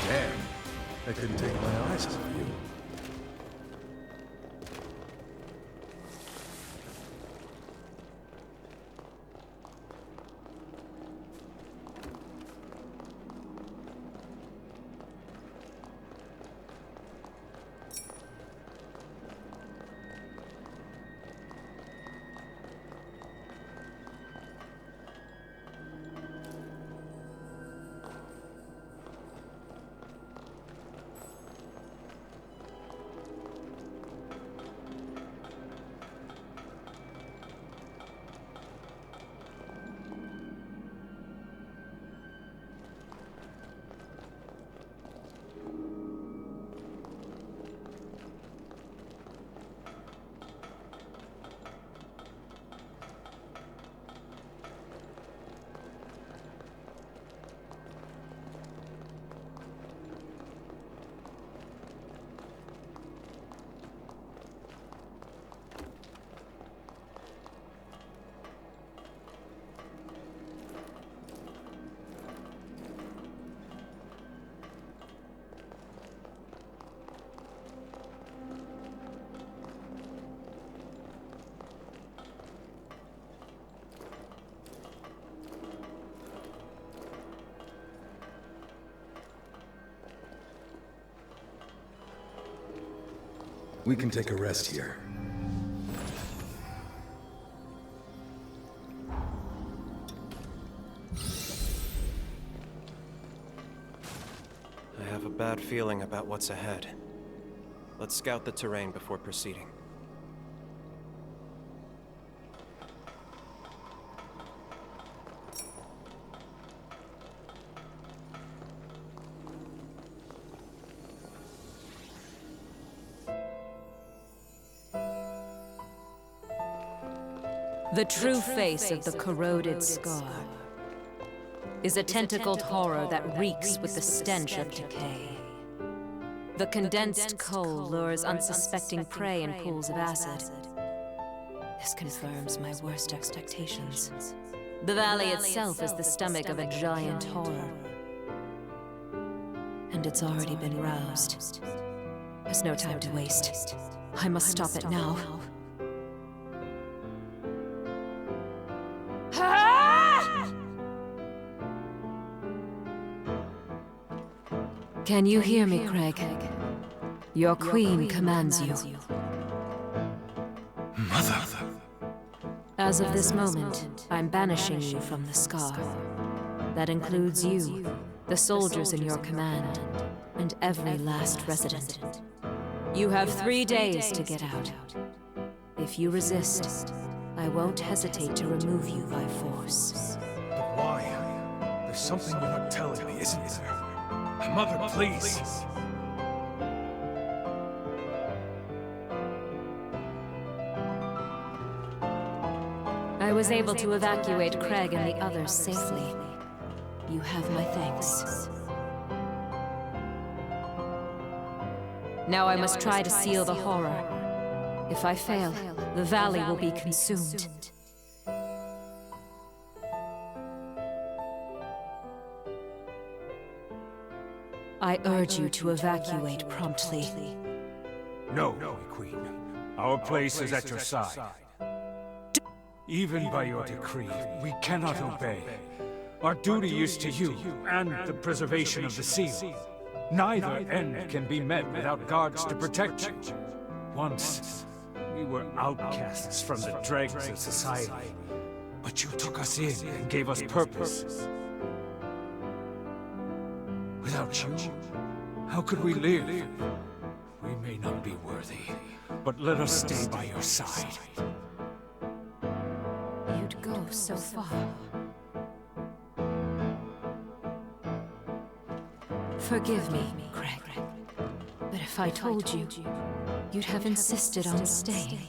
Damn. I couldn't take my eyes off you. We can take a rest here. I have a bad feeling about what's ahead. Let's scout the terrain before proceeding. The true face of the corroded scar is a tentacled horror that reeks with the stench of decay. The condensed coal lures unsuspecting prey in pools of acid. This confirms my worst expectations. The valley itself is the stomach of a giant horror. And it's already been roused. There's no time to waste. I must stop it now. Can you hear me, Craig? Your queen commands you. Mother! As of this moment, I'm banishing you from the Scar. That includes you, the soldiers in your command, and every last resident. You have 3 days to get out. If you resist, I won't hesitate to remove you by force. But why? There's something you're not telling me, isn't there? Mother, please! I was able to evacuate Craig and the others safely. You have my thanks. Now I must try to seal the horror If I fail, the valley will be consumed. I urge you to evacuate promptly. No, Queen. Our place is at your side. Even by your decree, we cannot obey. Our duty is to you, and the preservation of the seal. Neither end can be met without guards to protect you. Once, we were outcasts from the dregs of society. But you took us in and gave us purpose. Without you, how could we live? We may not be worthy, but let us stay by your side. You'd go so far. Forgive me, Craig. But if I told you, you'd have insisted on staying.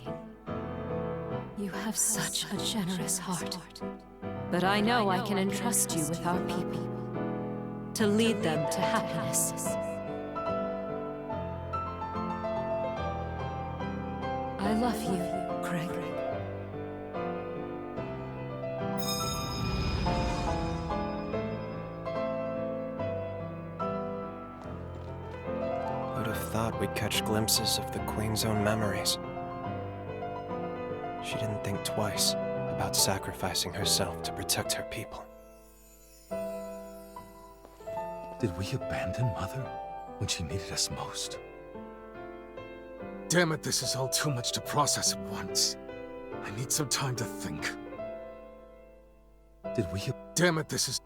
You have such a generous heart. But I know I can entrust you with our people, to lead them to happiness. I love you, Craig. Who'd have thought we'd catch glimpses of the Queen's own memories? She didn't think twice about sacrificing herself to protect her people. Did we abandon Mother when she needed us most? Damn it, this is all too much to process at once. I need some time to think. Did we... Damn it, this is...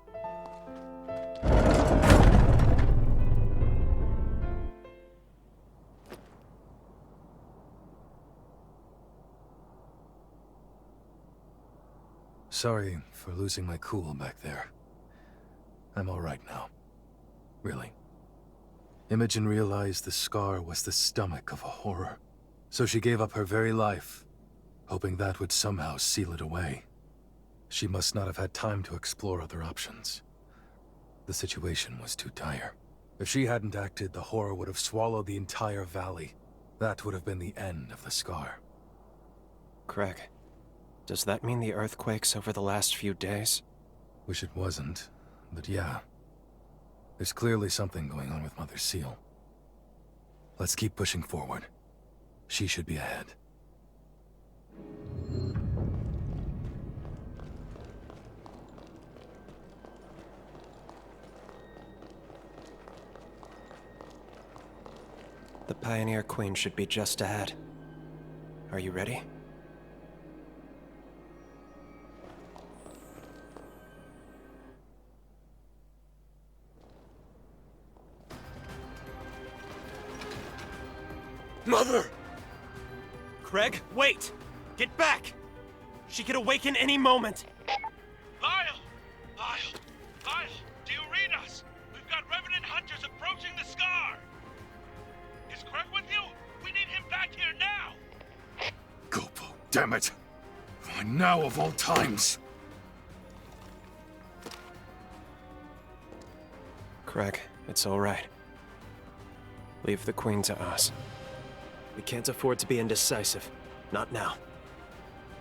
Sorry for losing my cool back there. I'm all right now. Really. Imogen realized the scar was the stomach of a horror, so she gave up her very life, hoping that would somehow seal it away. She must not have had time to explore other options. The situation was too dire. If she hadn't acted, the horror would have swallowed the entire valley. That would have been the end of the scar. Craig, does that mean the earthquakes over the last few days? Wish it wasn't, but yeah. There's clearly something going on with Mother Seal. Let's keep pushing forward. She should be ahead. The Pioneer Queen should be just ahead. Are you ready? Mother! Craig, wait! Get back! She could awaken any moment! Lyle! Lyle, do you read us? We've got Revenant Hunters approaching the Scar! Is Craig with you? We need him back here now! Gopo, damn it! Why now of all times? Craig, it's all right. Leave the Queen to us. We can't afford to be indecisive. Not now.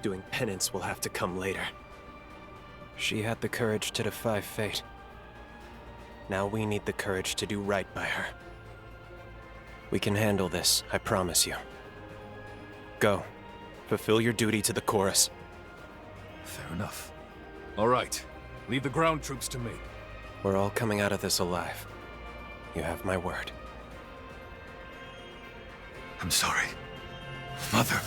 Doing penance will have to come later. She had the courage to defy fate. Now we need the courage to do right by her. We can handle this, I promise you. Go. Fulfill your duty to the chorus. Fair enough. All right. Leave the ground troops to me. We're all coming out of this alive. You have my word. I'm sorry. Mother.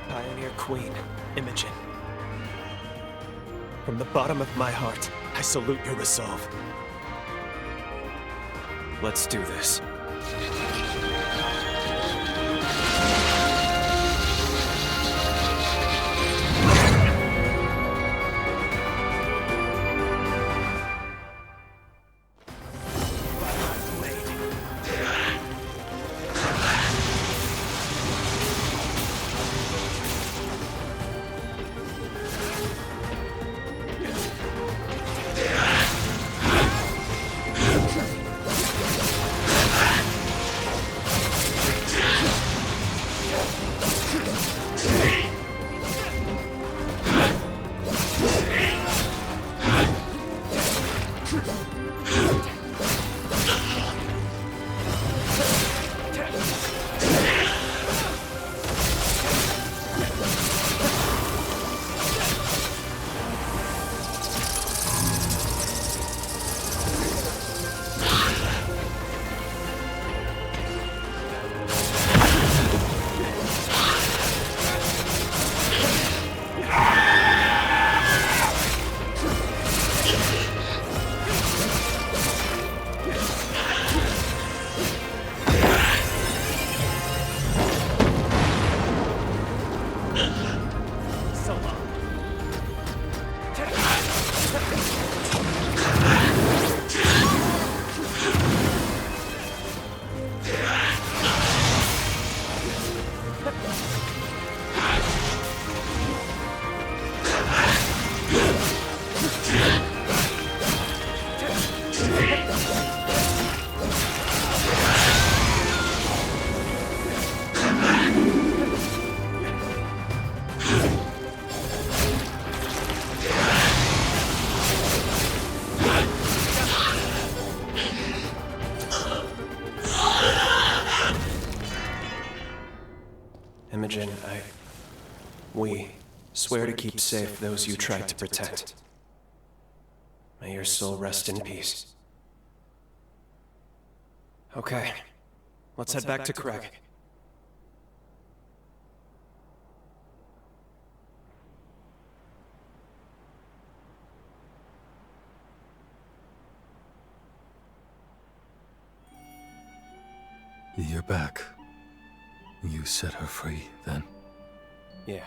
Pioneer Queen, Imogen. From the bottom of my heart, I salute your resolve. Let's do this. Imogen, we swear to keep safe those you tried to protect. May your soul rest in peace. Okay, let's head back to Craig. You're back. You set her free, then? Yeah.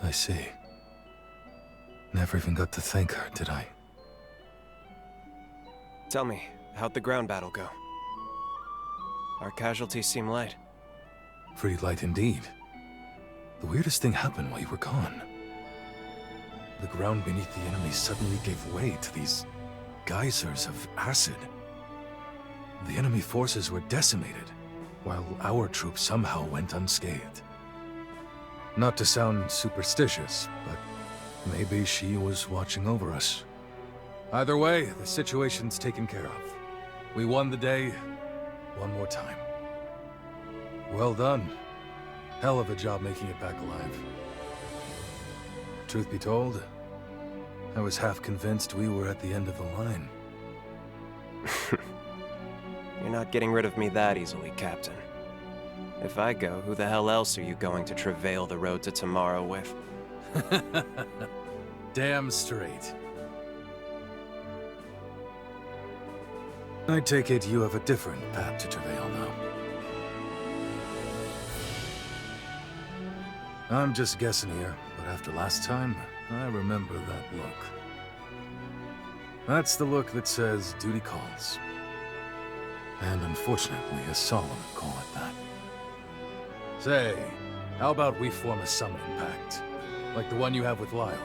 I see. Never even got to thank her, did I? Tell me, how'd the ground battle go? Our casualties seem light. Pretty light indeed. The weirdest thing happened while you were gone. The ground beneath the enemy suddenly gave way to these geysers of acid. The enemy forces were decimated, while our troops somehow went unscathed. Not to sound superstitious, but maybe she was watching over us. Either way, the situation's taken care of. We won the day one more time. Well done. Hell of a job making it back alive. Truth be told, I was half convinced we were at the end of the line. You're not getting rid of me that easily, Captain. If I go, who the hell else are you going to travail the road to tomorrow with? Damn straight. I take it you have a different path to travail now. I'm just guessing here, but after last time, I remember that look. That's the look that says duty calls. And unfortunately, a solemn call at that. Say, how about we form a summoning pact? Like the one you have with Lyle.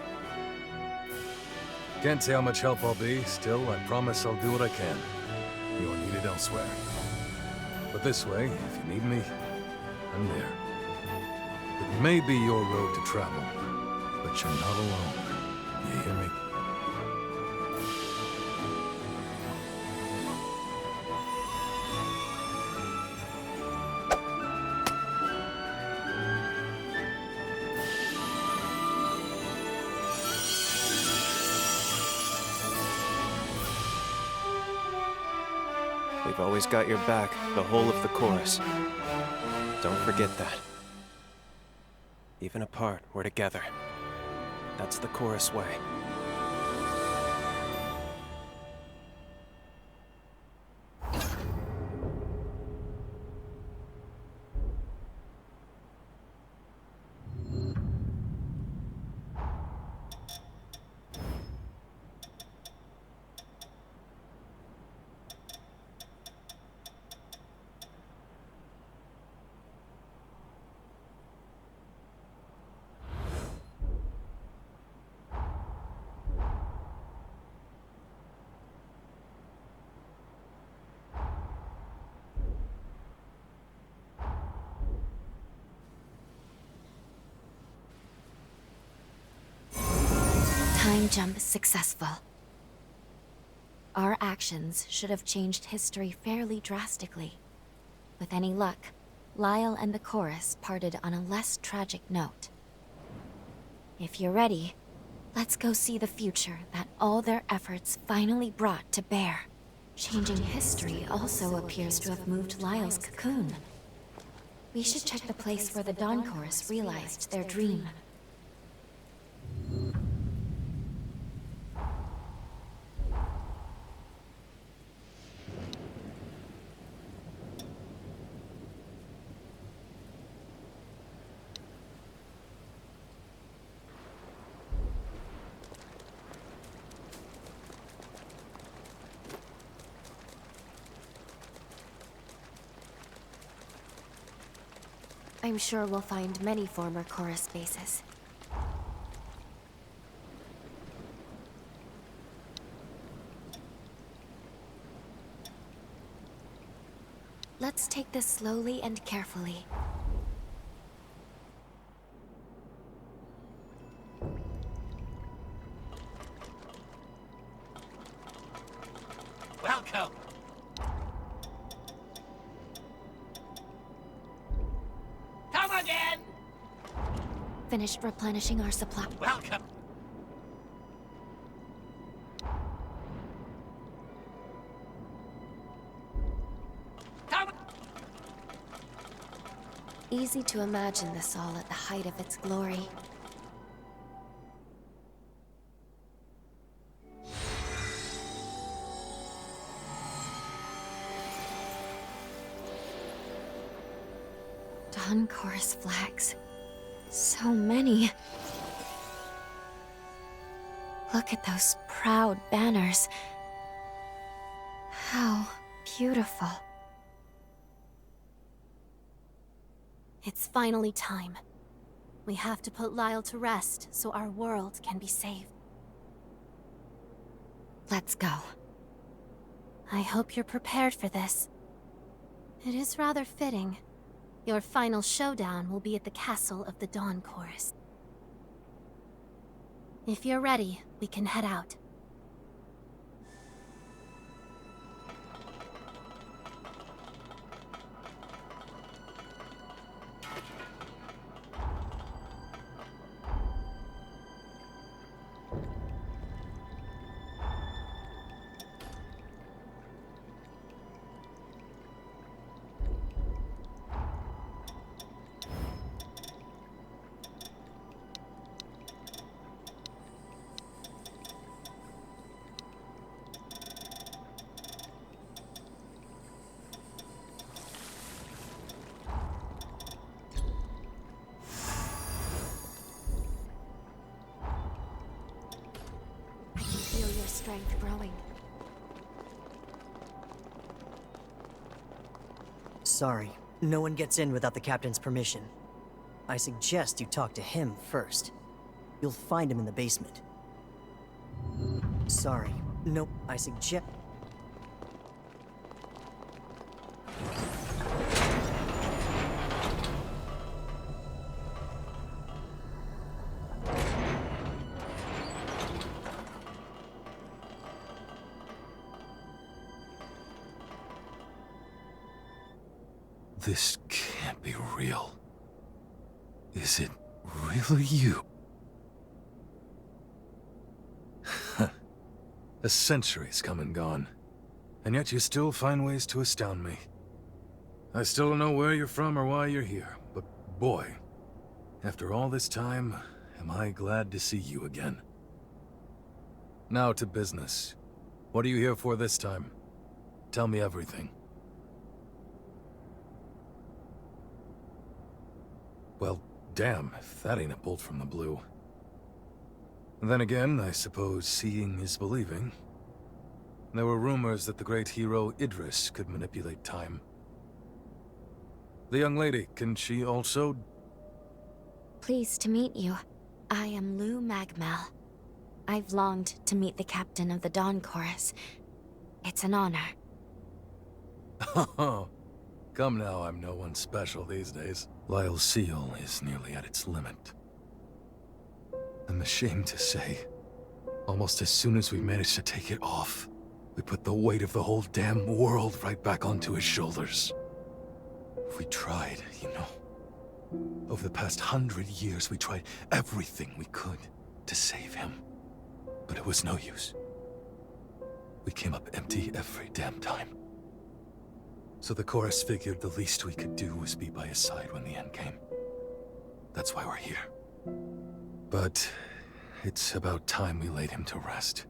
Can't say how much help I'll be, still, I promise I'll do what I can. You're needed elsewhere. But this way, if you need me, I'm there. It may be your road to travel, but you're not alone. You hear me? We've always got your back, the whole of the chorus. Don't forget that. Even apart, we're together. That's the chorus way. Time jump successful. Our actions should have changed history fairly drastically. With any luck, Lyle and the chorus parted on a less tragic note. If you're ready, let's go see the future that all their efforts finally brought to bear. Changing history also appears to have moved Lyle's cocoon. We should check the place where the Dawn Chorus realized their dream. I'm sure we'll find many former chorus bases. Let's take this slowly and carefully. Welcome! finished replenishing our supply. Welcome. Easy to imagine this all at the height of its glory. Dawn Chorus flags. So many. Look at those proud banners. How beautiful. It's finally time. We have to put Lyle to rest so our world can be saved. Let's go. I hope you're prepared for this. It is rather fitting. Your final showdown will be at the castle of the Dawn Chorus. If you're ready, we can head out. Strength growing. Sorry, no one gets in without the captain's permission. I suggest you talk to him first. You'll find him in the basement. Sorry, nope, I suggest... This can't be real. Is it really you? A century's come and gone, and yet you still find ways to astound me. I still don't know where you're from or why you're here, but boy, after all this time, am I glad to see you again. Now to business. What are you here for this time? Tell me everything. Well, damn, if that ain't a bolt from the blue. Then again, I suppose seeing is believing. There were rumors that the great hero Idris could manipulate time. The young lady, can she also... Pleased to meet you. I am Lou Magmel. I've longed to meet the captain of the Dawn Chorus. It's an honor. Oh, come now, I'm no one special these days. Lyle's seal is nearly at its limit. I'm ashamed to say, almost as soon as we managed to take it off, we put the weight of the whole damn world right back onto his shoulders. We tried, you know. Over the past 100 years, we tried everything we could to save him. But it was no use. We came up empty every damn time. So the chorus figured the least we could do was be by his side when the end came. That's why we're here. But it's about time we laid him to rest.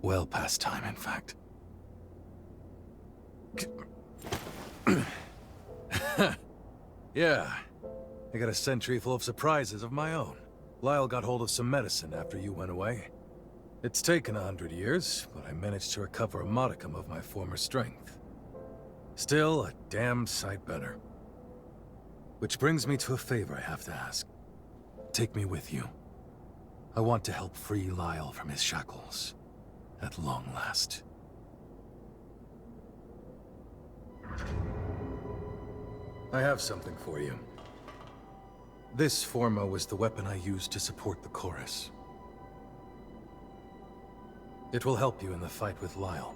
Well past time, in fact. Yeah, I got a century full of surprises of my own. Lyle got hold of some medicine after you went away. It's taken 100 years, but I managed to recover a modicum of my former strength. Still, a damn sight better. Which brings me to a favor I have to ask. Take me with you. I want to help free Lyle from his shackles. At long last. I have something for you. This Forma was the weapon I used to support the chorus. It will help you in the fight with Lyle.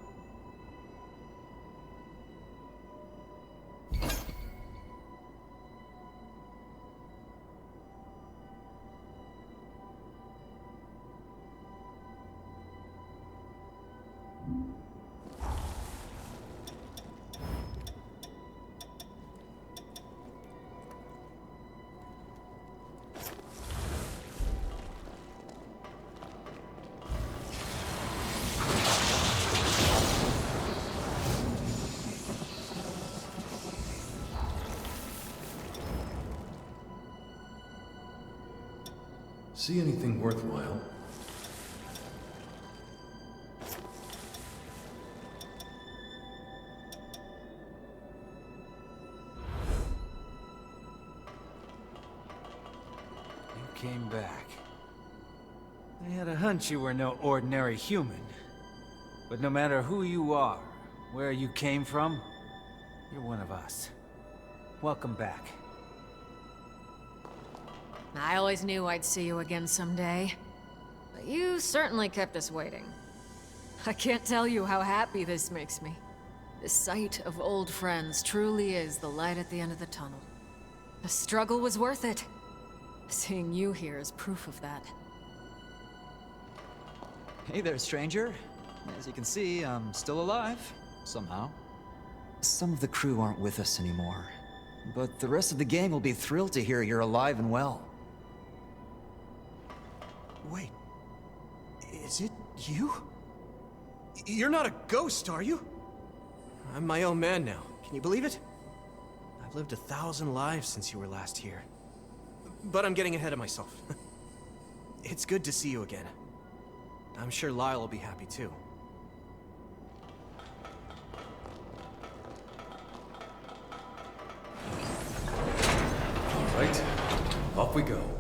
See anything worthwhile? You came back. I had a hunch you were no ordinary human. But no matter who you are, where you came from, you're one of us. Welcome back. I always knew I'd see you again someday. But you certainly kept us waiting. I can't tell you how happy this makes me. The sight of old friends truly is the light at the end of the tunnel. The struggle was worth it. Seeing you here is proof of that. Hey there, stranger. As you can see, I'm still alive. Somehow. Some of the crew aren't with us anymore. But the rest of the gang will be thrilled to hear you're alive and well. Wait. Is it you? You're not a ghost, are you? I'm my own man now. Can you believe it? I've lived 1,000 lives since you were last here. But I'm getting ahead of myself. It's good to see you again. I'm sure Lyle will be happy too. All right, off we go.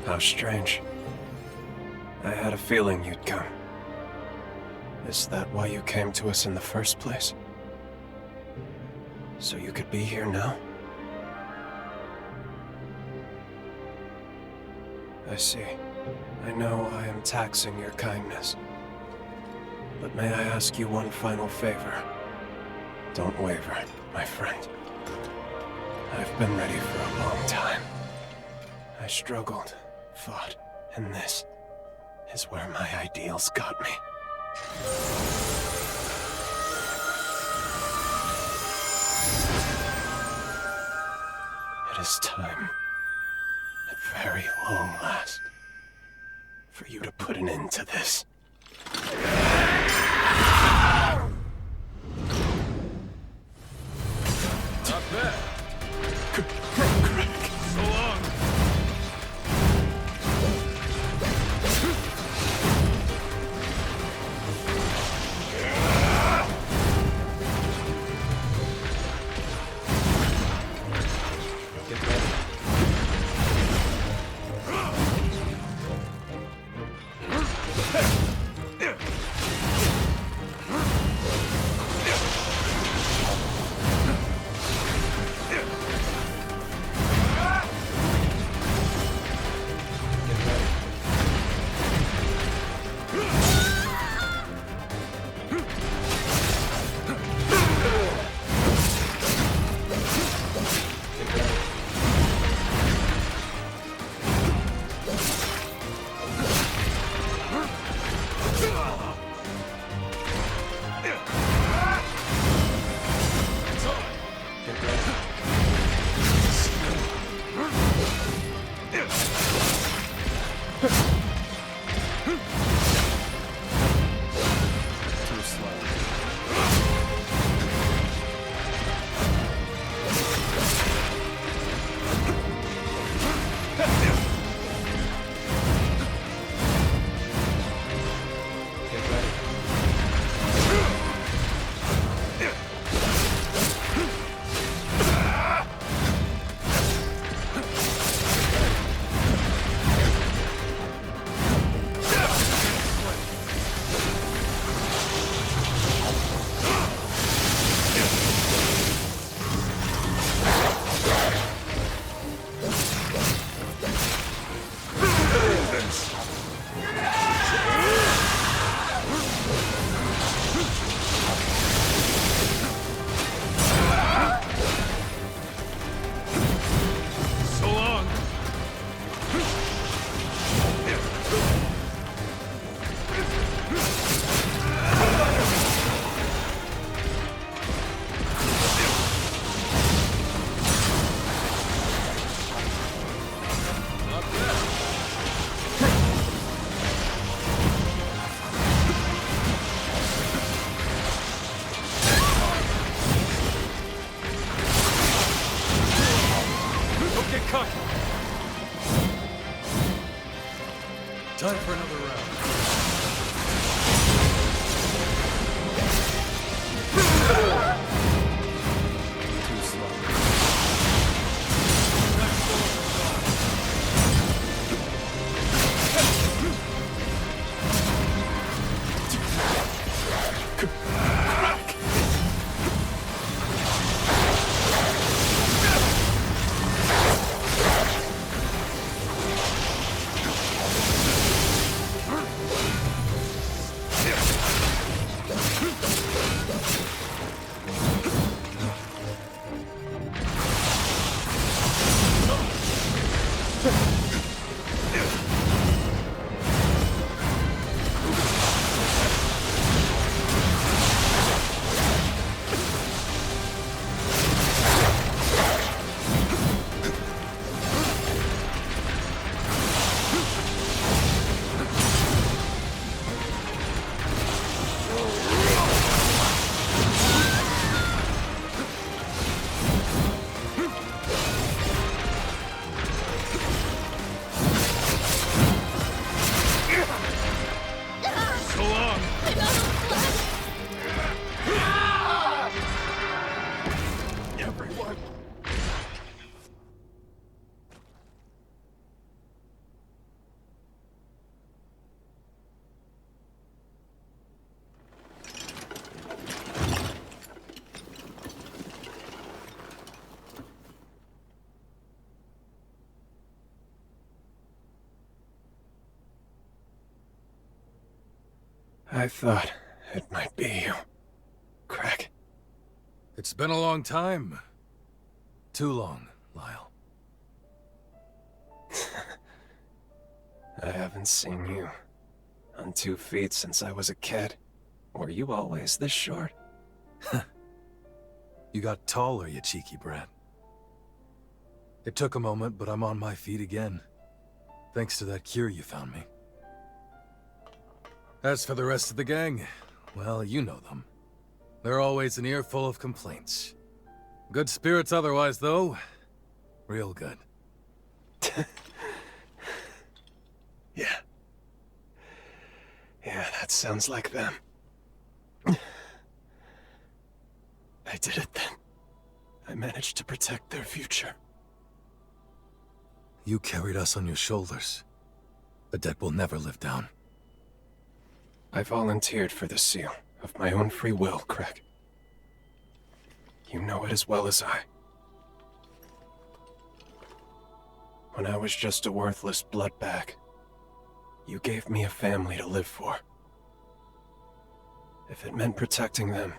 How strange. I had a feeling you'd come. Is that why you came to us in the first place? So you could be here now? I see. I know I am taxing your kindness. But may I ask you one final favor? Don't waver, my friend. I've been ready for a long time. I struggled, fought, and this is where my ideals got me. It is time, at very long last, for you to put an end to this. Not bad. So long. cocky. Time for another round. Too slow. I thought it might be you, Craig. It's been a long time. Too long, Lyle. I haven't seen you on 2 feet since I was a kid. Were you always this short? You got taller, you cheeky brat. It took a moment, but I'm on my feet again. Thanks to that cure you found me. As for the rest of the gang, well, you know them. They're always an earful of complaints. Good spirits otherwise, though. Real good. Yeah. Yeah, that sounds like them. I did it then. I managed to protect their future. You carried us on your shoulders. A debt we'll never live down. I volunteered for the seal, of my own free will, Craig. You know it as well as I. When I was just a worthless blood bag, you gave me a family to live for. If it meant protecting them,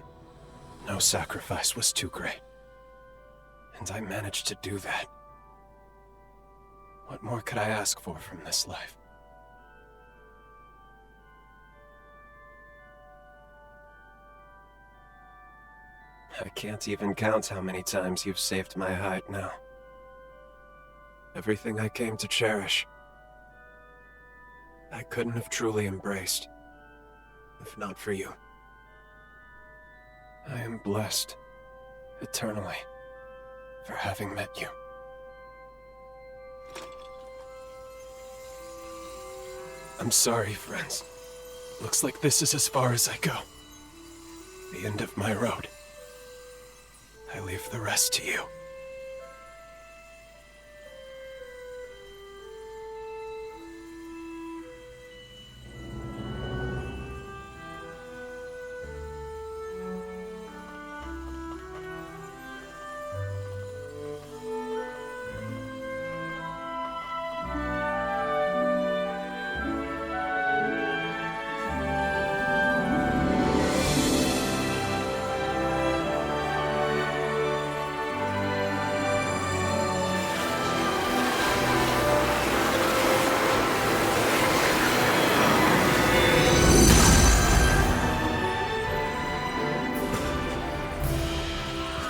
no sacrifice was too great. And I managed to do that. What more could I ask for from this life? I can't even count how many times you've saved my hide now. Everything I came to cherish, I couldn't have truly embraced, if not for you. I am blessed, eternally, for having met you. I'm sorry, friends. Looks like this is as far as I go. The end of my road. I leave the rest to you.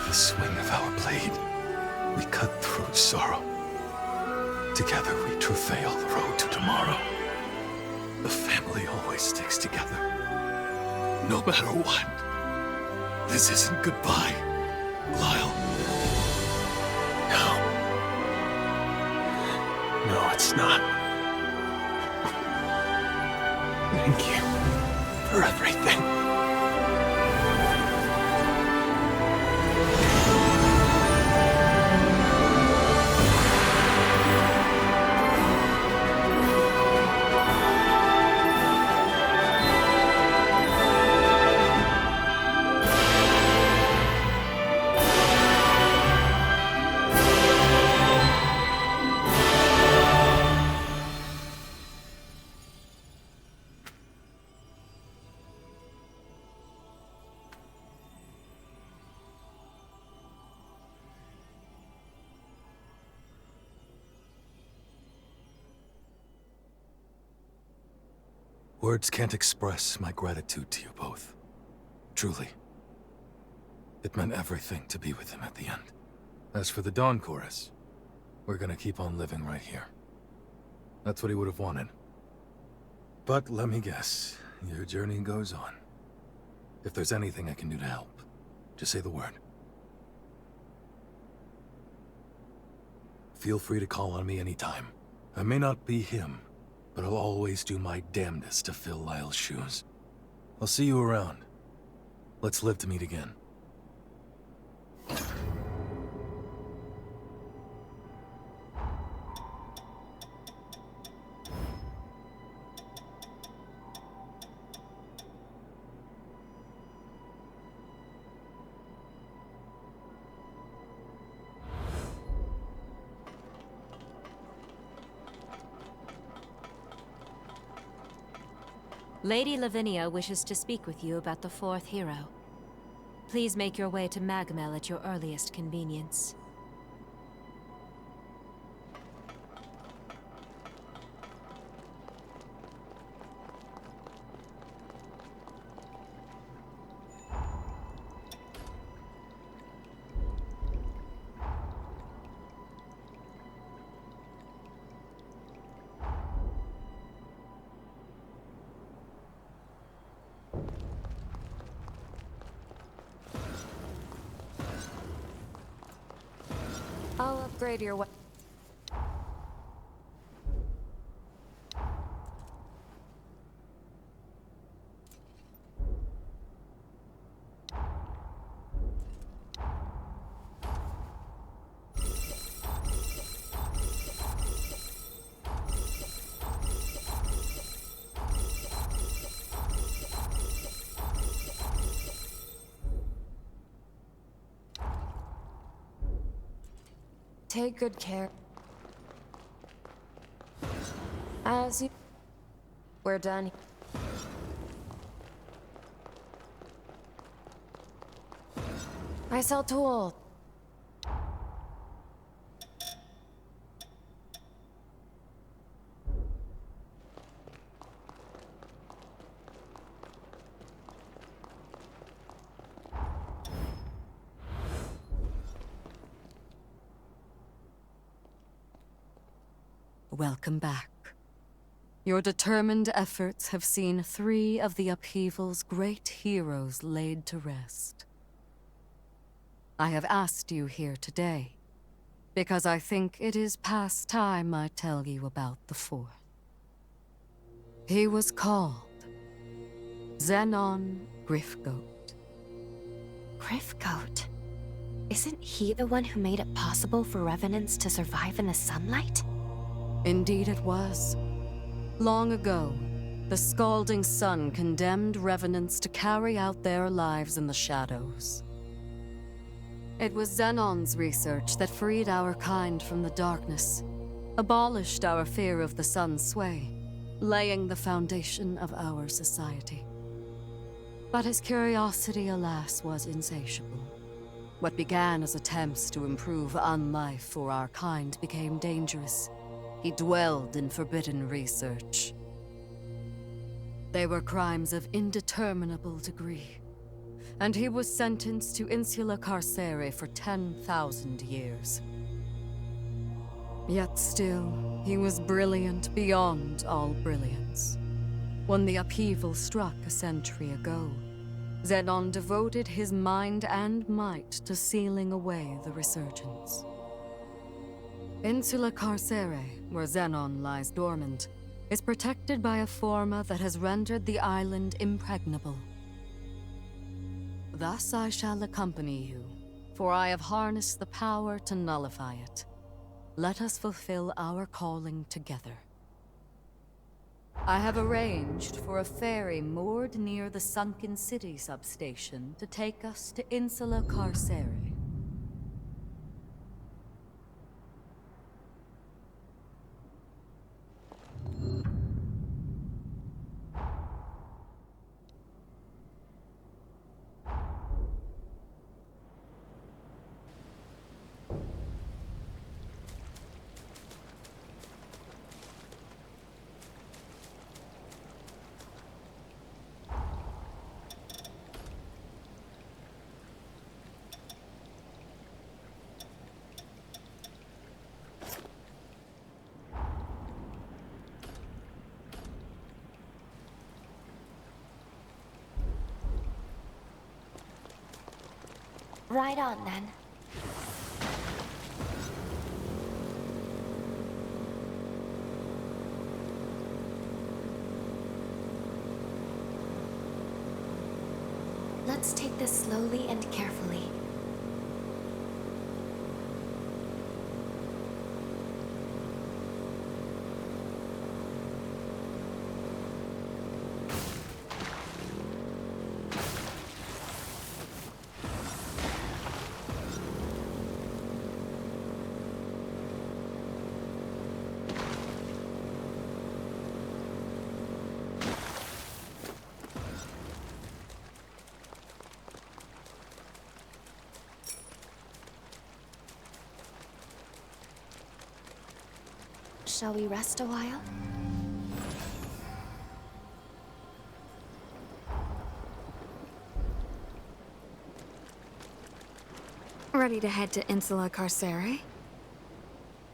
The swing of our blade, we cut through sorrow. Together we travail the road to tomorrow. The family always sticks together. No matter what. This isn't goodbye, Lyle. No. No, it's not. Thank you for everything. Words can't express my gratitude to you both. Truly. It meant everything to be with him at the end. As for the Dawn Chorus, we're gonna keep on living right here. That's what he would have wanted. But let me guess, your journey goes on. If there's anything I can do to help, just say the word. Feel free to call on me anytime. I may not be him, but I'll always do my damnedest to fill Lyle's shoes. I'll see you around. Let's live to meet again. Lady Lavinia wishes to speak with you about the fourth hero. Please make your way to Magmel at your earliest convenience. I'll upgrade your weapon. Take good care. As you... We're done. I sell tools. Welcome back. Your determined efforts have seen 3 of the upheaval's great heroes laid to rest. I have asked you here today because I think it is past time I tell you about the 4th. He was called Xenon Griffgoat. Griffgoat? Isn't he the one who made it possible for revenants to survive in the sunlight? Indeed it was. Long ago, the scalding sun condemned revenants to carry out their lives in the shadows. It was Xenon's research that freed our kind from the darkness, abolished our fear of the sun's sway, laying the foundation of our society. But his curiosity, alas, was insatiable. What began as attempts to improve unlife for our kind became dangerous. He dwelled in forbidden research. They were crimes of indeterminable degree, and he was sentenced to insula carcere for 10,000 years. Yet still, he was brilliant beyond all brilliance. When the upheaval struck a century ago, Xenon devoted his mind and might to sealing away the resurgence. Insula Carcere, where Xenon lies dormant, is protected by a forma that has rendered the island impregnable. Thus I shall accompany you, for I have harnessed the power to nullify it. Let us fulfill our calling together. I have arranged for a ferry moored near the Sunken City substation to take us to Insula Carcere. Right on, then. Let's take this slowly and carefully. Shall we rest a while? Ready to head to Insula Carcere?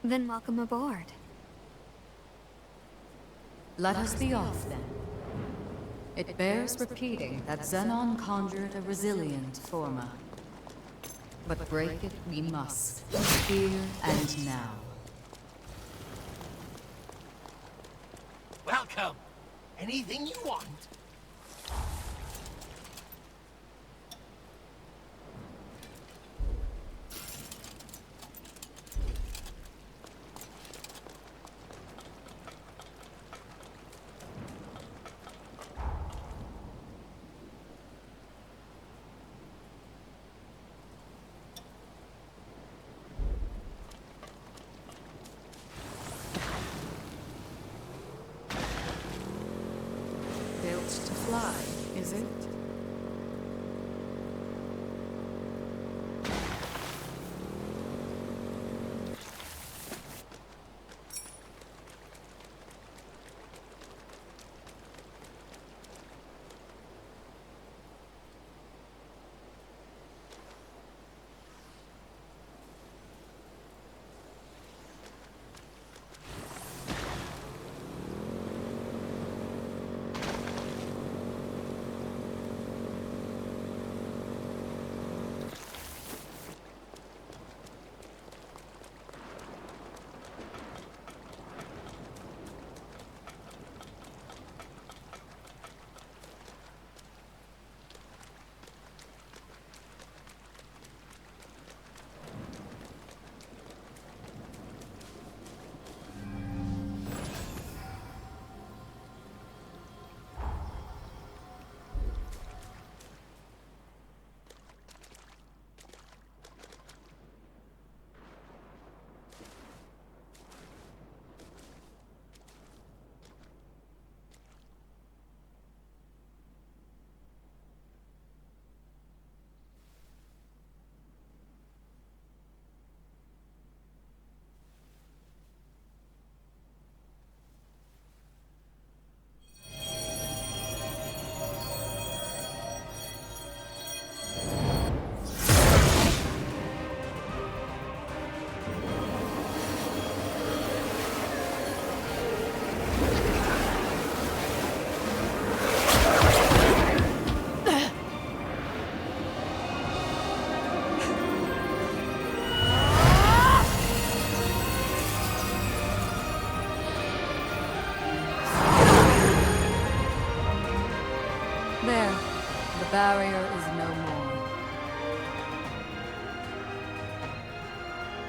Then welcome aboard. Let us be off, then. It bears repeating that Xenon conjured a resilient forma. But break it we must, here and now. Welcome. Anything you want.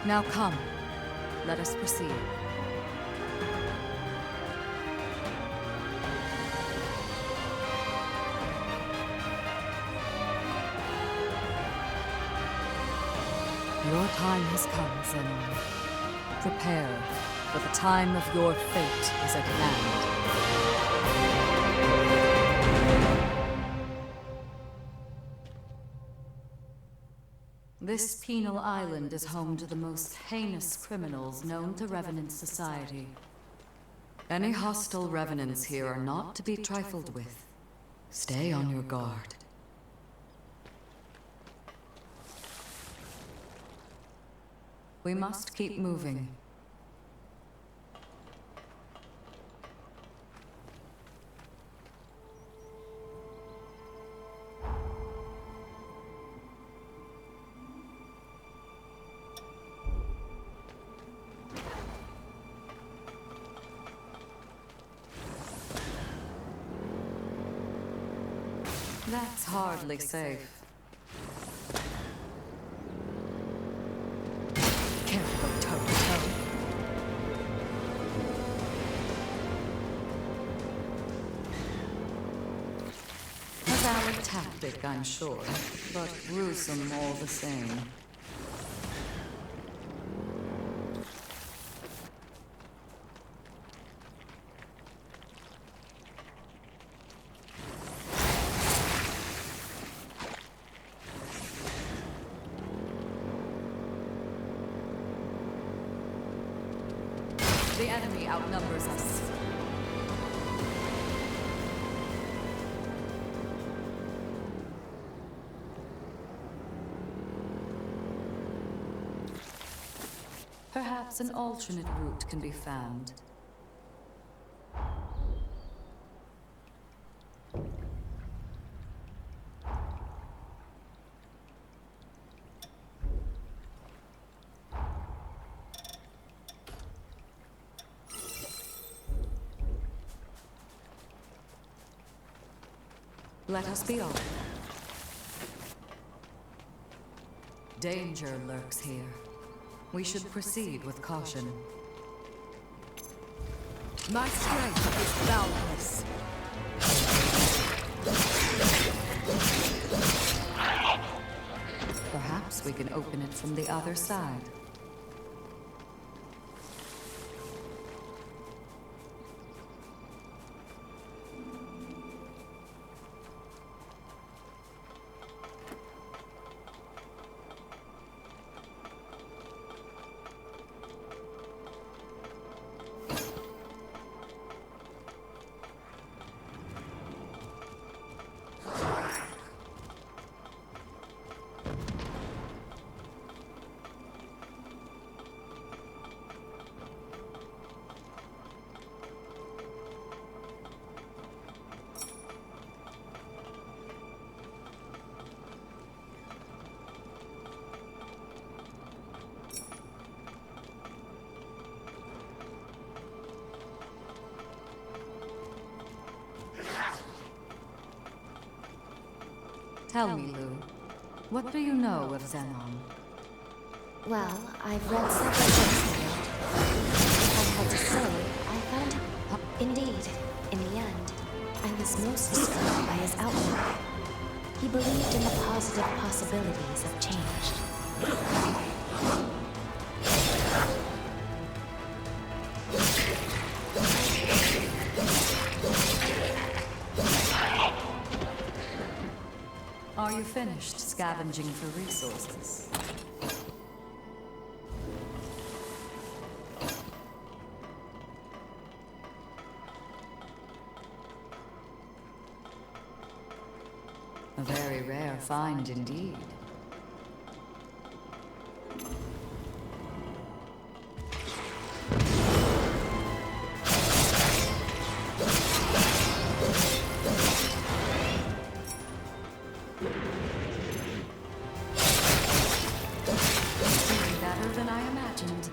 Now come, let us proceed. Your time has come, Zenon. Prepare, for the time of your fate is at hand. This penal island is home to the most heinous criminals known to Revenant society. Any hostile Revenants here are not to be trifled with. Stay on your guard. We must keep moving. That's hardly safe. Can't go toe-to-toe. A valid tactic, I'm sure, but gruesome all the same. The enemy outnumbers us. Perhaps an alternate route can be found. Let us be off. Danger lurks here. We should proceed with caution. My strength is boundless. Perhaps we can open it from the other side. Tell me, Lou, what do you know of Zenon? Well, I've read several books about it. If I had to say, I found him. Indeed, in the end, I was most struck by his outlook. He believed in the positive possibilities of change. Are you finished scavenging for resources? A very rare find indeed. Better than I imagined.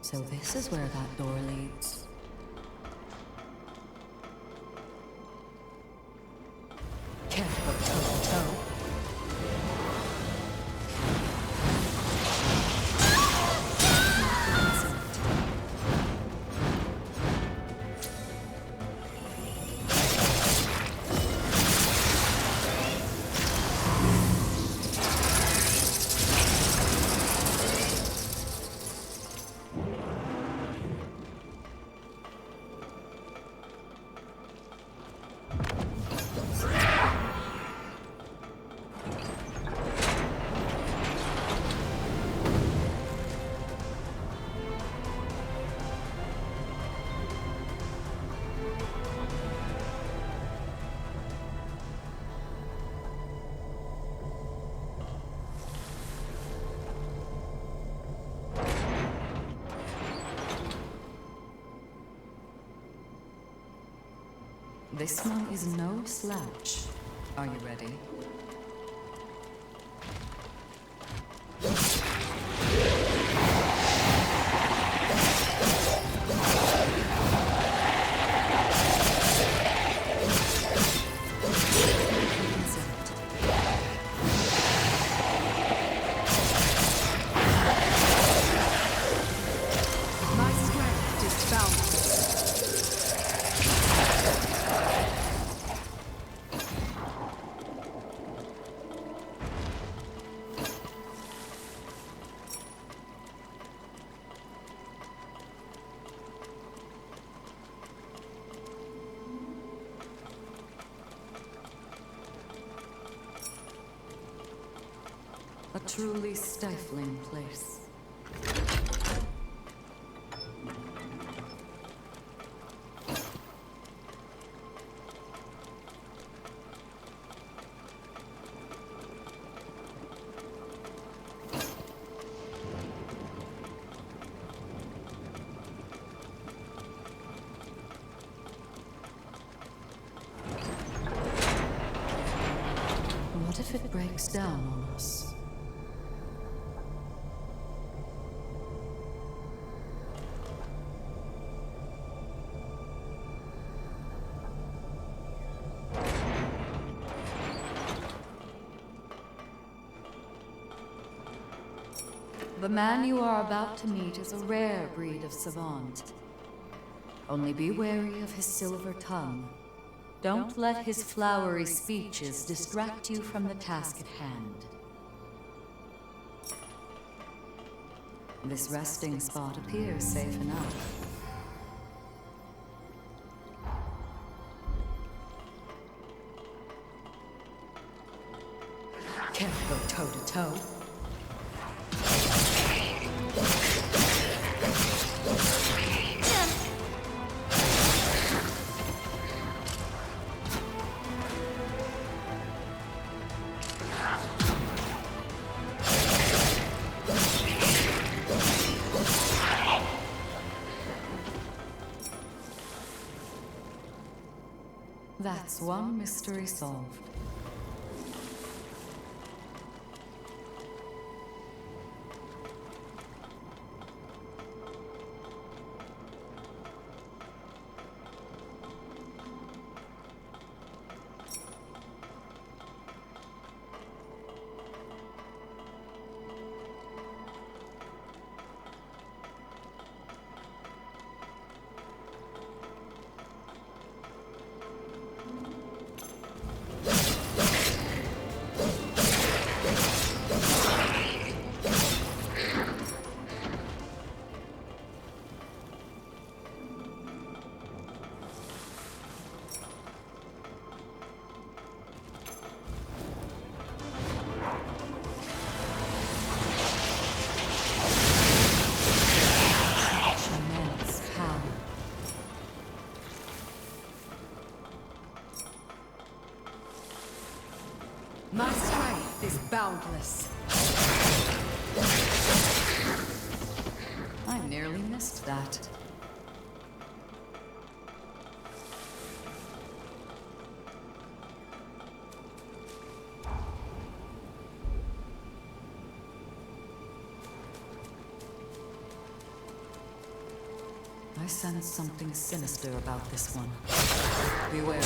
So this is where that door leads. Can't go toe to toe. This one is no slouch. Are you ready? My strength is boundless. A truly stifling place. What if it breaks down on us? The man you are about to meet is a rare breed of savant. Only be wary of his silver tongue. Don't let his flowery speeches distract you from the task at hand. This resting spot appears safe enough. Can't go toe to toe. That's one mystery solved. My strength is boundless. I nearly missed that. I sense something sinister about this one. Beware.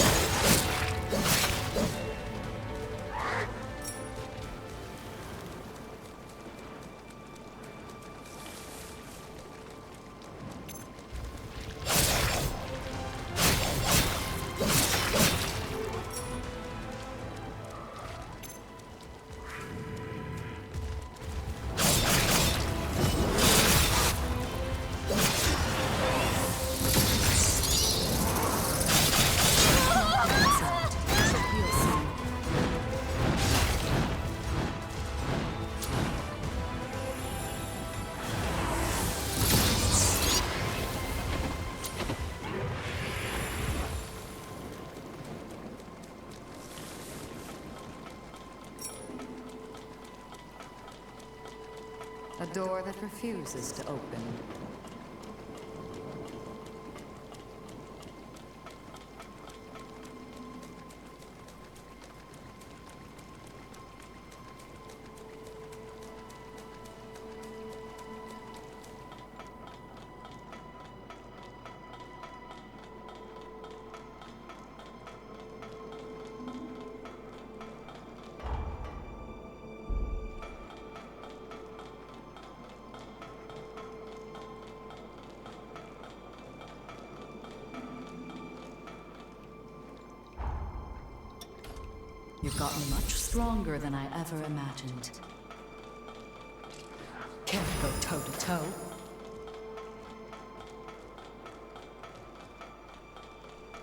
A door that refuses to open. You've gotten much stronger than I ever imagined. Can't go toe-to-toe.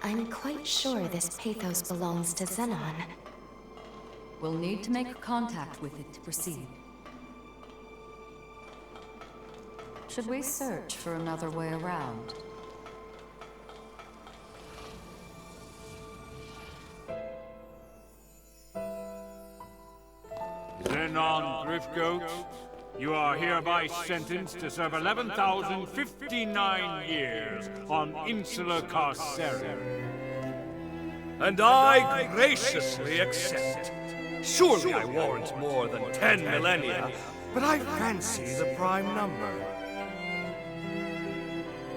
I'm quite sure this pathos belongs to Xenon. We'll need to make contact with it to proceed. Should we search for another way around? Xenon Driftgoat, you are hereby sentenced to serve 11,059 years on Insula Carcerum. And I graciously accept. Surely I warrant more than 10 millennia, but I fancy the prime number.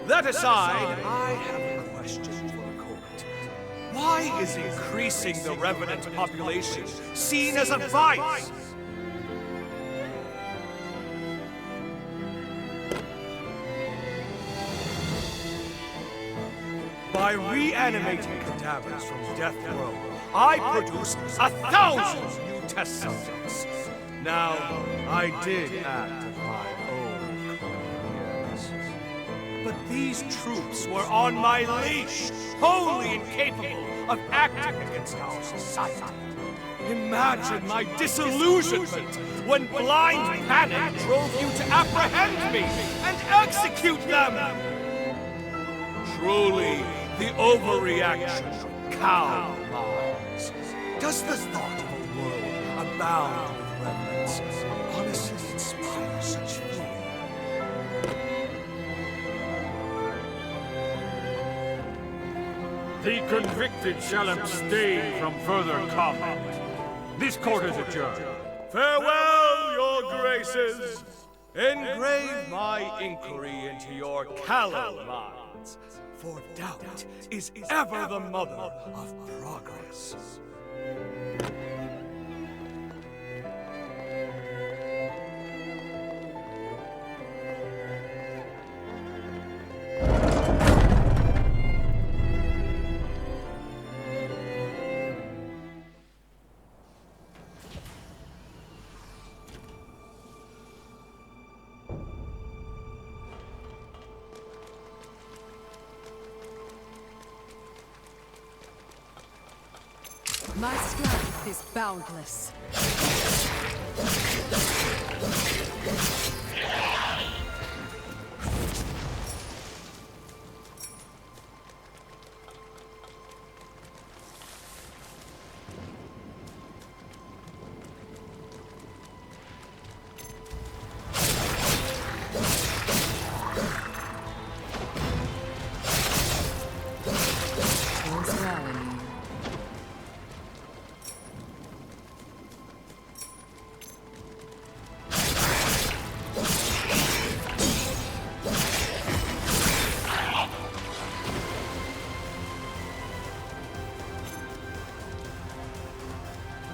That aside, I have a question for the court. Why is increasing the Revenant population seen as a vice? By reanimating cadavers from death row, I produced 1,000 new test subjects. Now, I did act of my own convenience. But these troops were on my leash, wholly incapable of acting against our society. Imagine my disillusionment when blind panic drove you to apprehend me and execute them! Truly, the overreaction of cow minds. Does the thought of a world abound with reverence honestly inspire such fear? The convicted shall abstain from further comment. This court is adjourned. Farewell, your graces! Engrave my inquiry into your callow minds, for doubt is ever the mother of progress. My strength is boundless.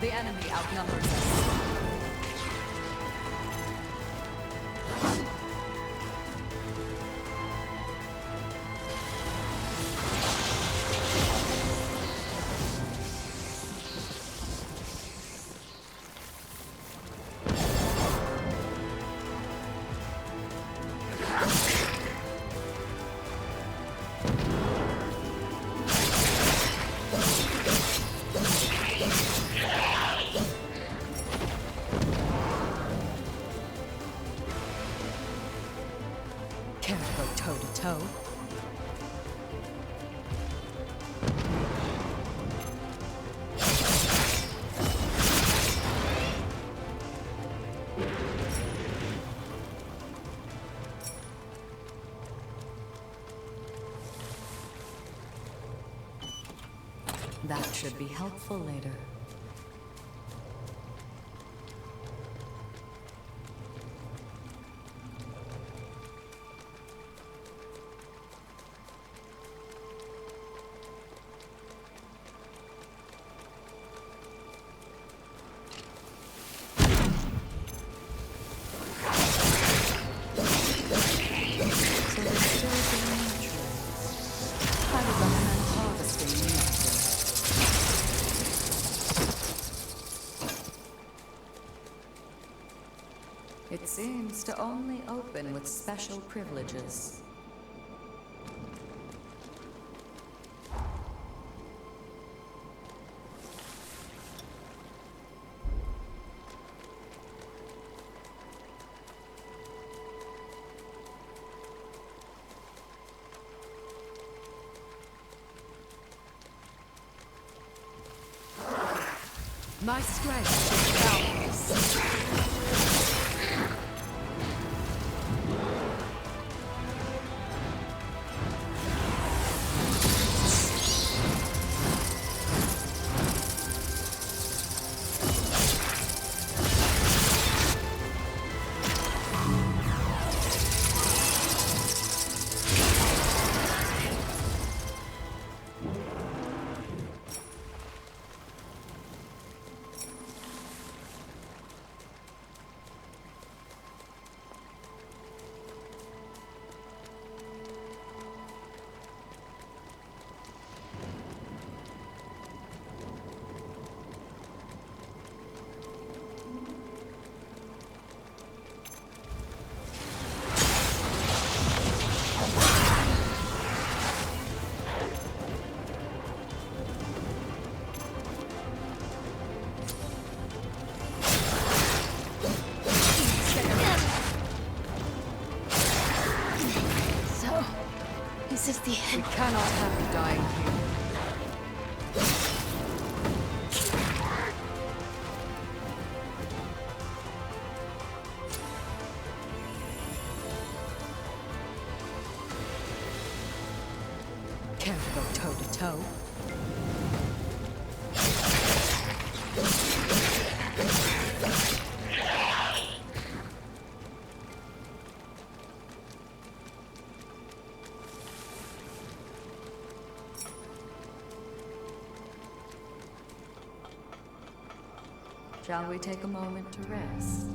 The enemy outnumbers us. Can't go toe-to-toe. That should be helpful later. It seems to only open with special privileges. My strength is boundless. This is the end. We cannot have you dying here. Can't go toe-to-toe. Shall we take a moment to rest?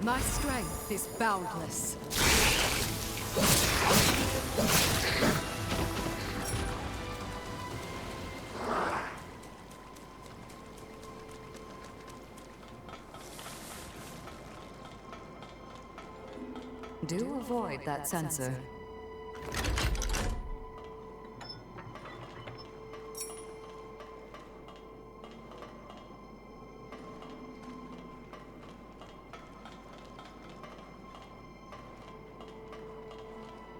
My strength is boundless. Do avoid that sensor.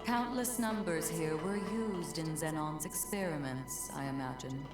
Countless numbers here were used in Xenon's experiments, I imagine.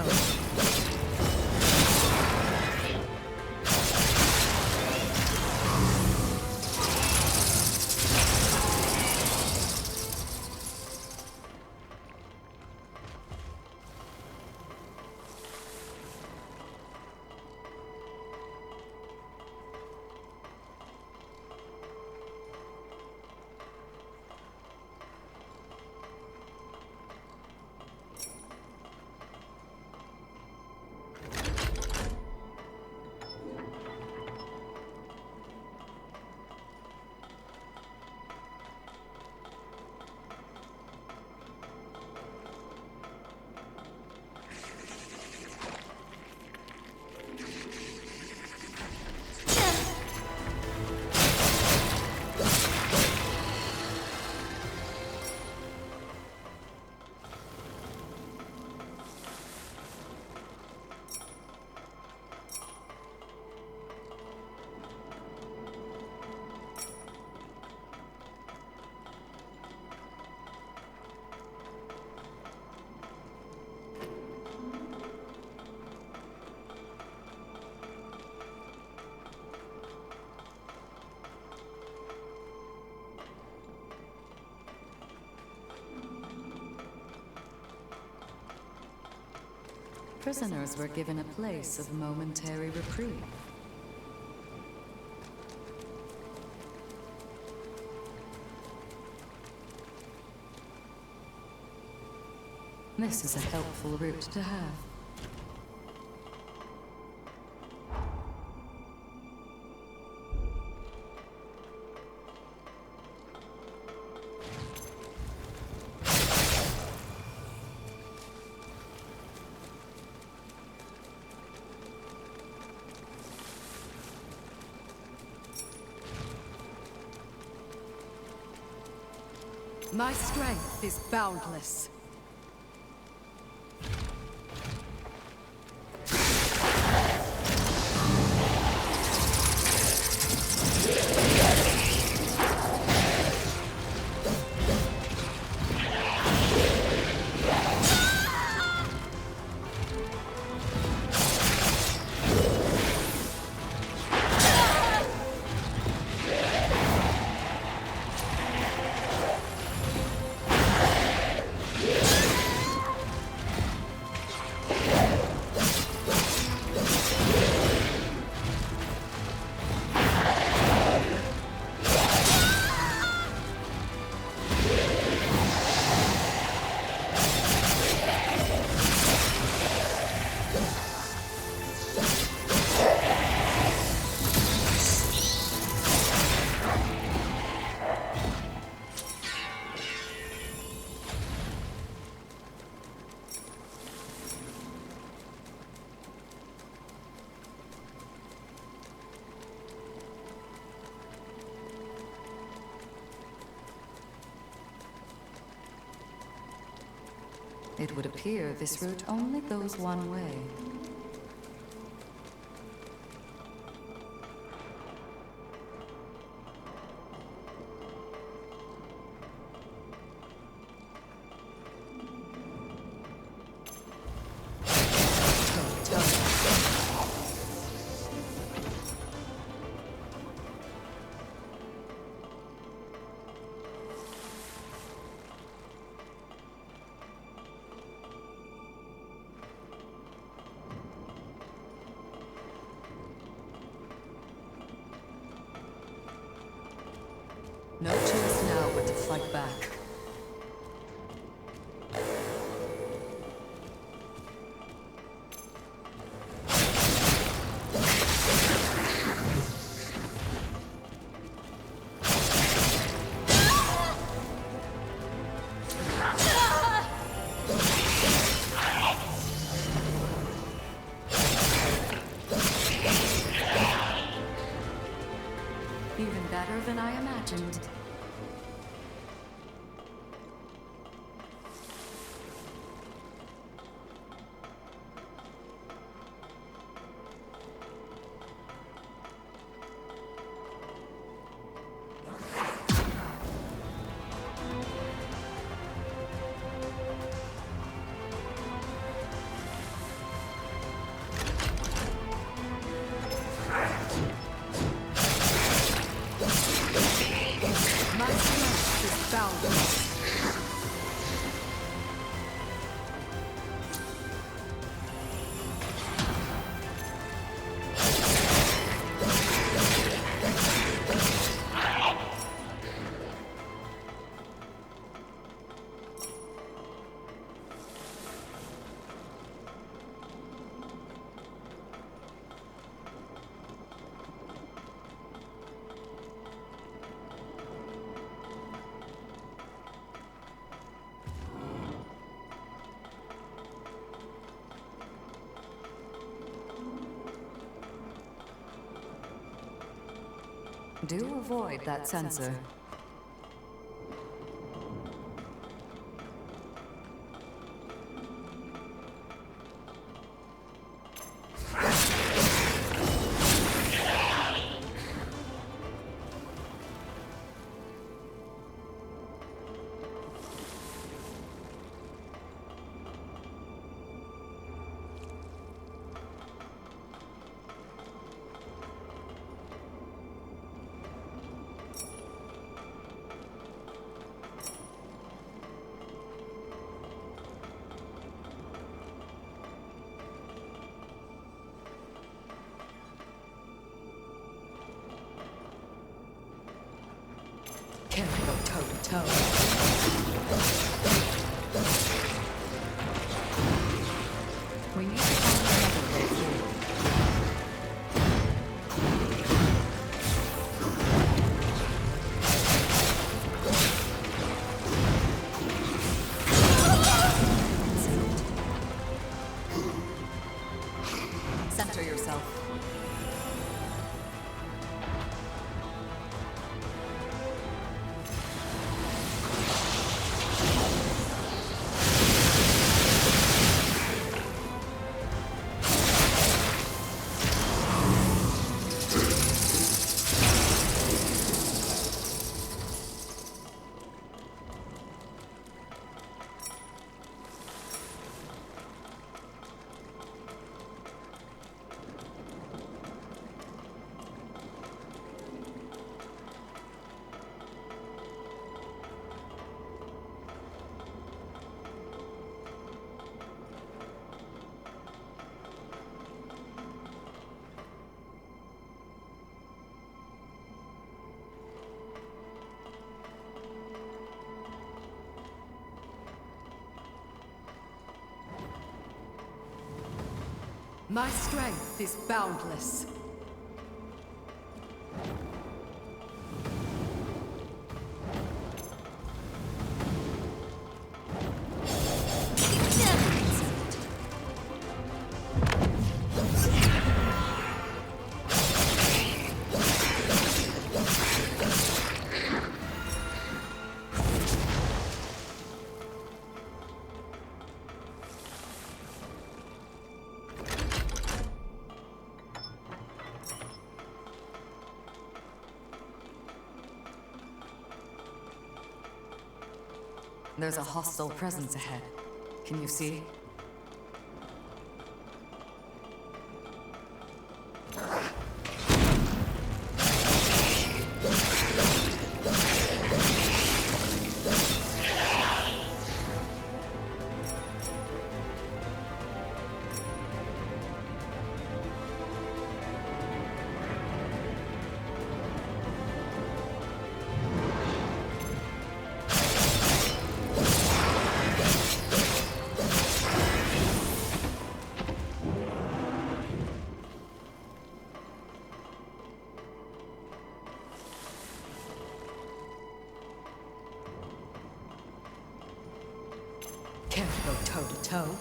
home. Prisoners were given a place of momentary reprieve. This is a helpful route to have. My strength is boundless. It would appear this route only goes one way. No choice now but to fight back. Even better than I imagined. boundless. Do avoid that sensor. Can't go toe to toe. We need to find another way through. Center yourself. My strength is boundless. There's a hostile presence ahead. Can you see? Can't go toe to toe.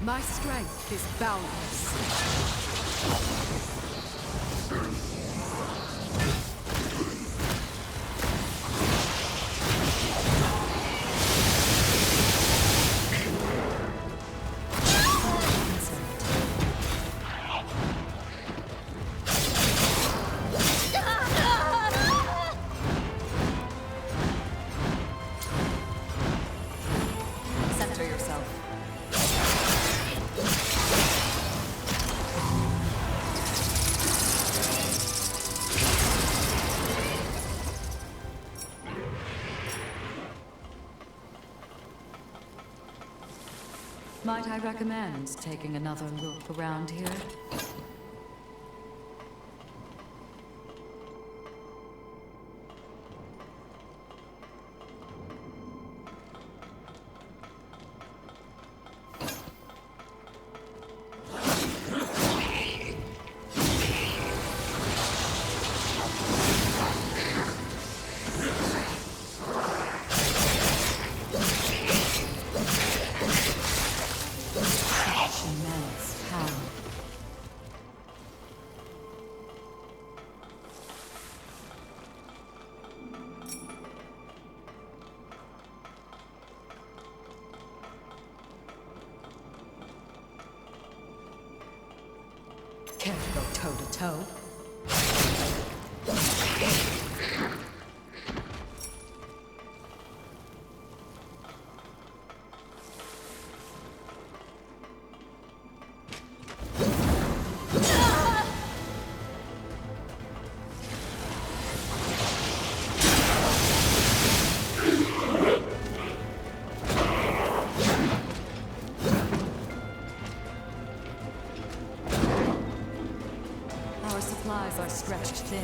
My strength is boundless. Center yourself. Might I recommend taking another look around here? Care to go toe-to-toe? Our supplies are stretched thin.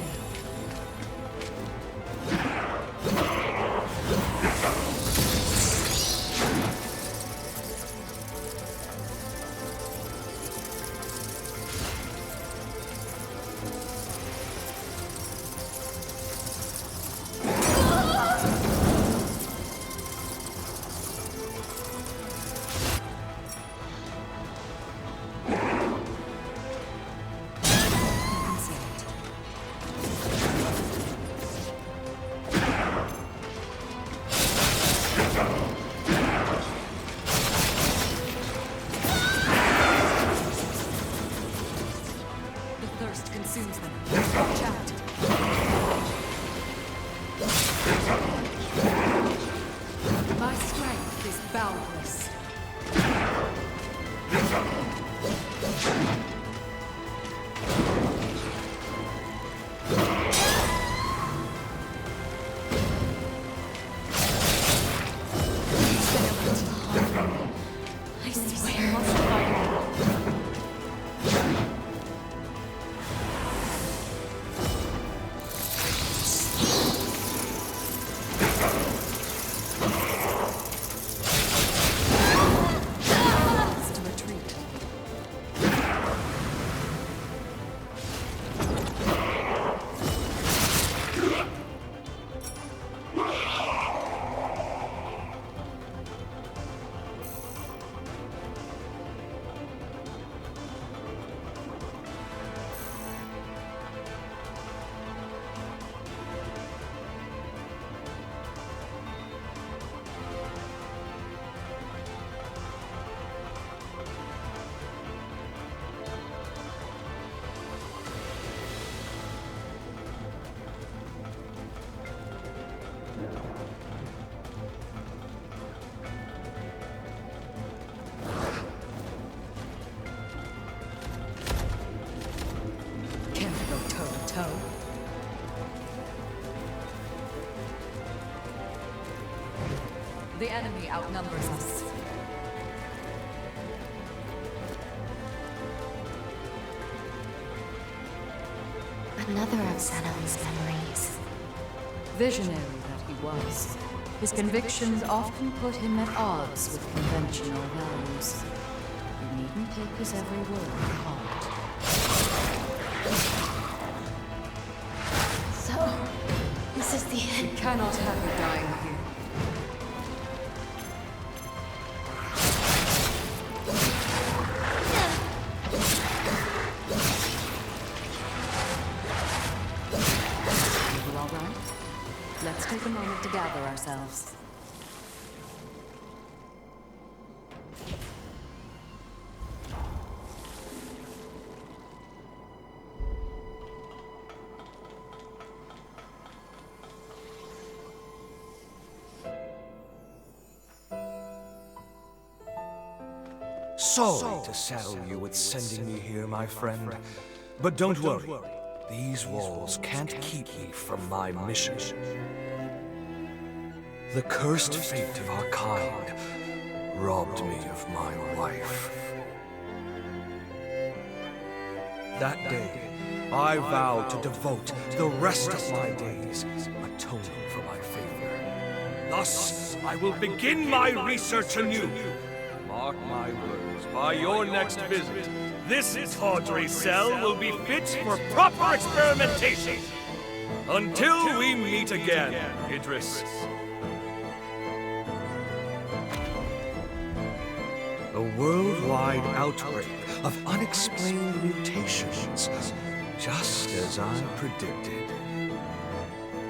Consumes them. Watch out. My strength is boundless. I swear I must fight him. The enemy outnumbers us. Another of Zeno's memories. Visionary that he was, his convictions often put him at odds with conventional values. You needn't take his every word to heart. So, this is the end. We cannot have you dying here. gather ourselves. Sorry to saddle you with sending me here, my friend. But don't worry. These walls can't keep me from my mission. The cursed fate of our kind robbed me of my wife. That day, I vowed to devote the rest of my days atoning for my failure. Thus, I will begin my research anew. Mark my words, by your next visit, this tawdry cell will be fit for proper experimentation. Until we meet again, Idris. A worldwide outbreak of unexplained mutations, just as I predicted.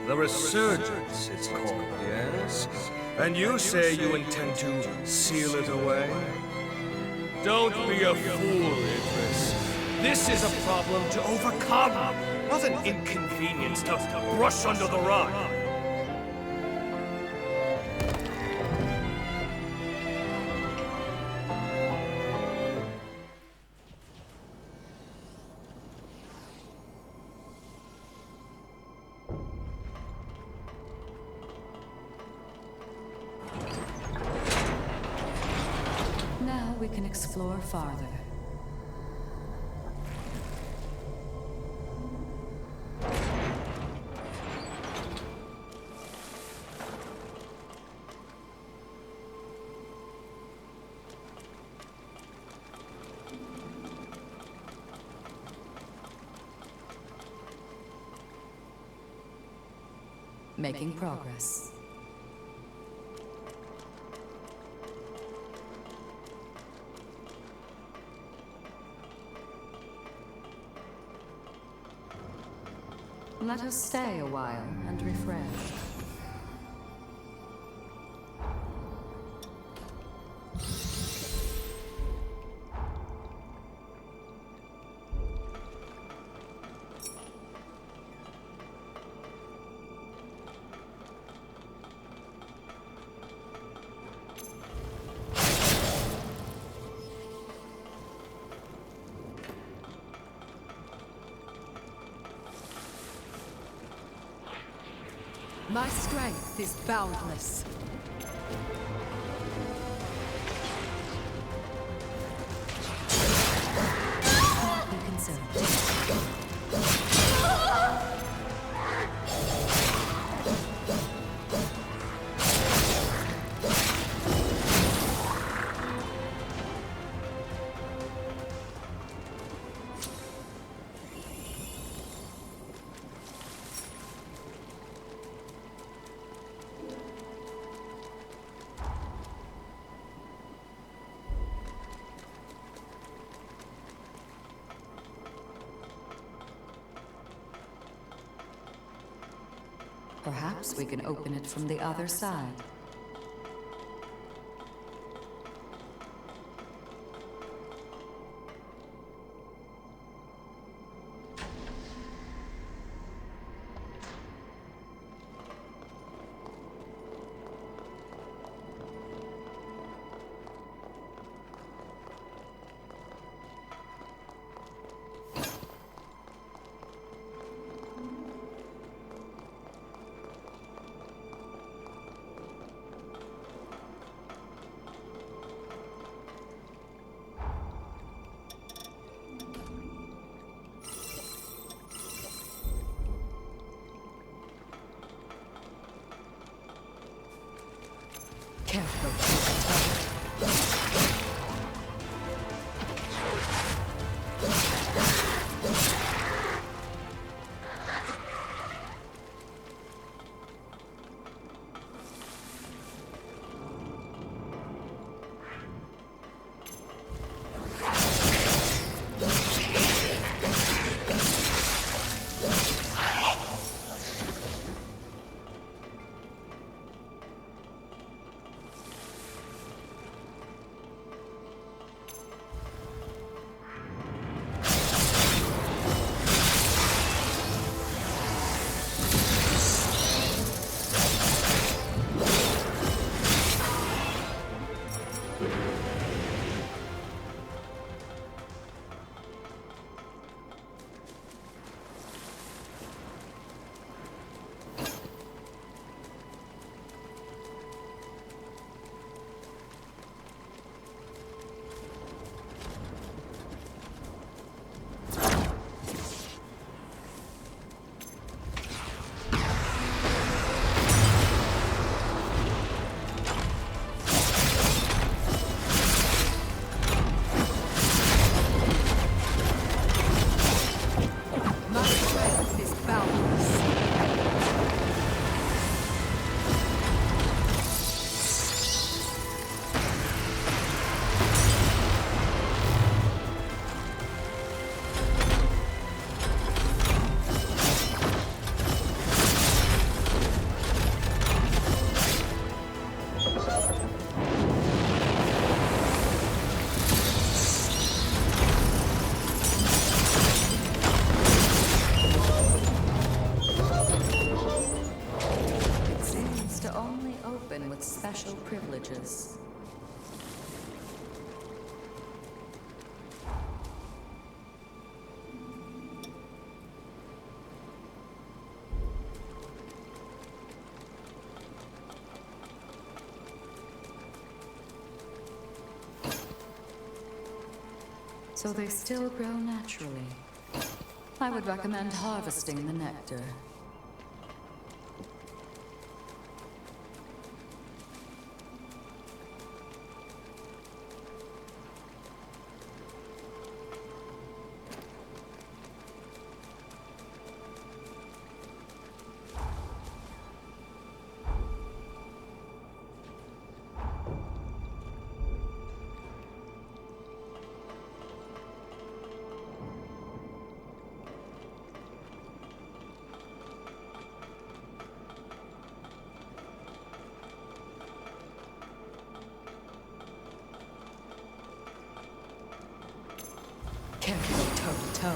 The resurgence, it's called, yes? And you say you intend to seal it away? Don't be a fool, Idris. This is a problem to overcome, not an inconvenience to brush under the rug. Now we can explore farther. Making progress. Let us stay a while and refresh. My strength is boundless. Be concerned. Perhaps we can open it from the other side. special privileges. So they still grow naturally. I would recommend harvesting the nectar. Can't go toe-to-toe.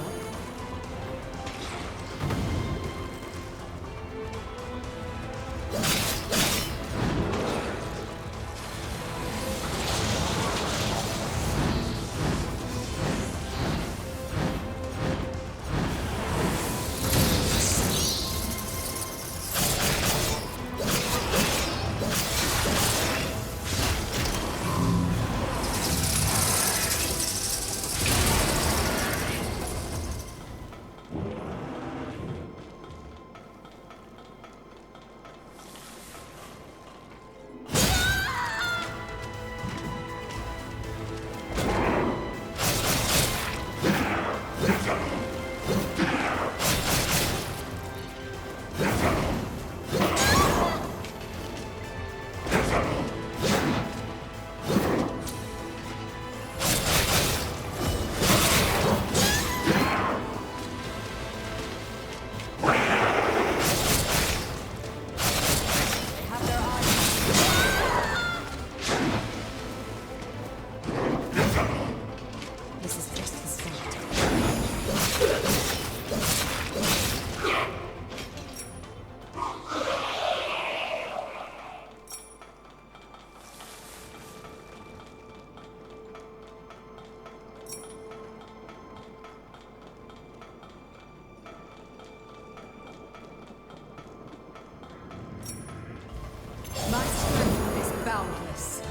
My strength is boundless.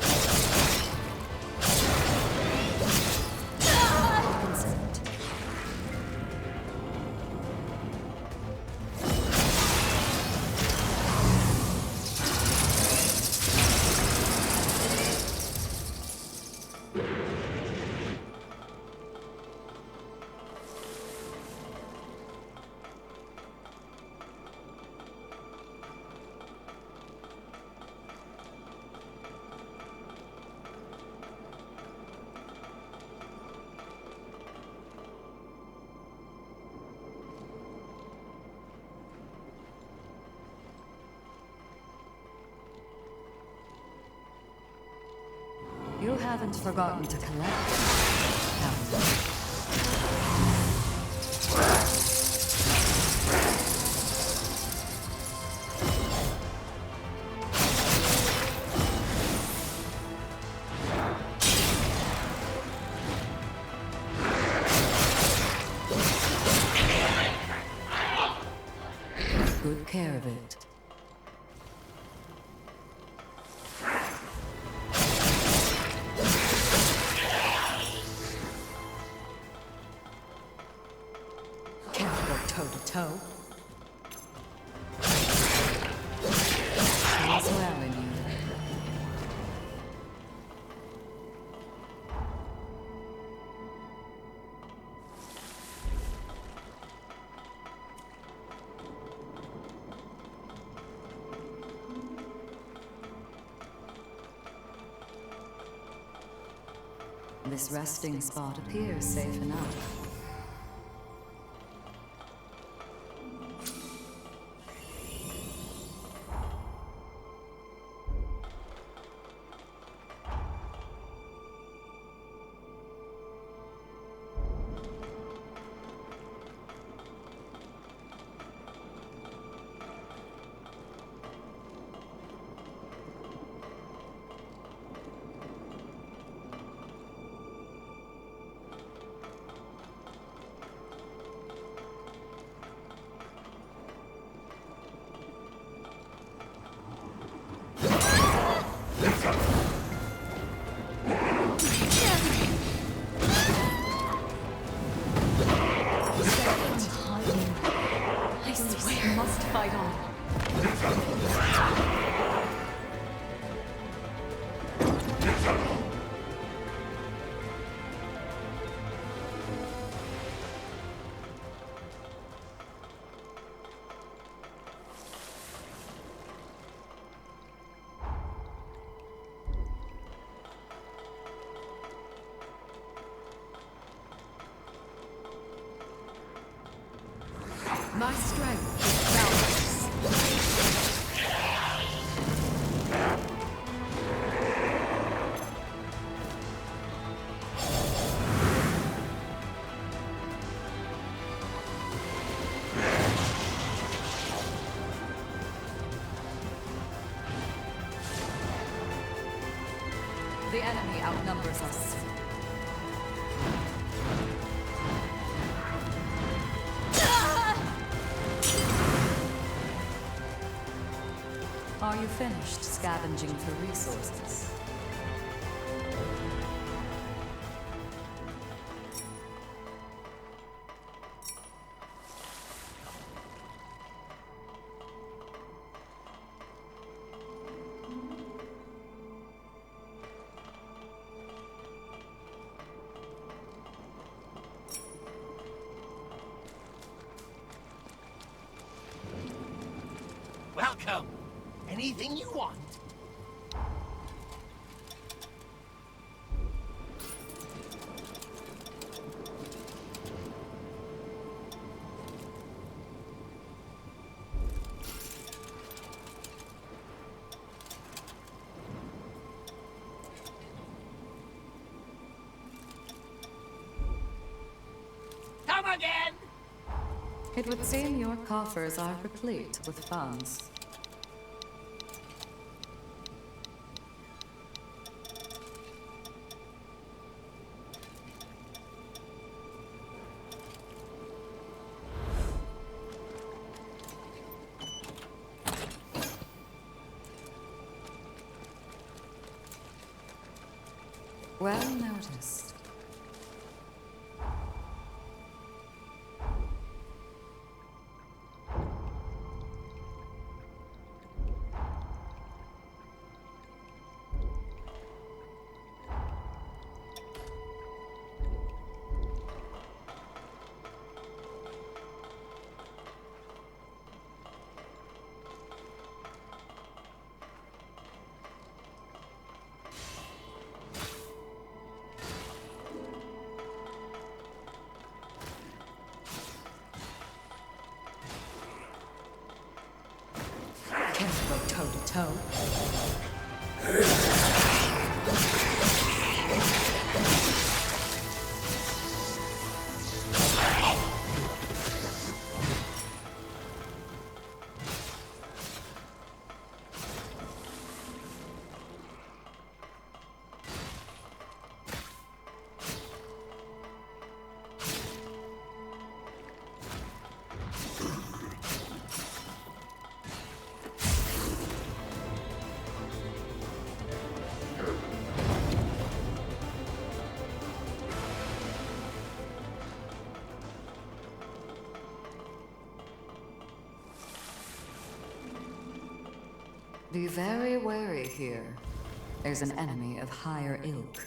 Consent. You haven't forgotten to collect, have you? Good care of it. Toe-to-toe. All's well in you. This resting spot appears safe enough. fight on. My strength is boundless. The enemy outnumbers us. Are you finished scavenging for resources? Welcome. Anything you want? Come again! It would seem your coffers are replete with funds. Well noticed. Can't go toe to toe. Be very wary here. There's an enemy of higher ilk.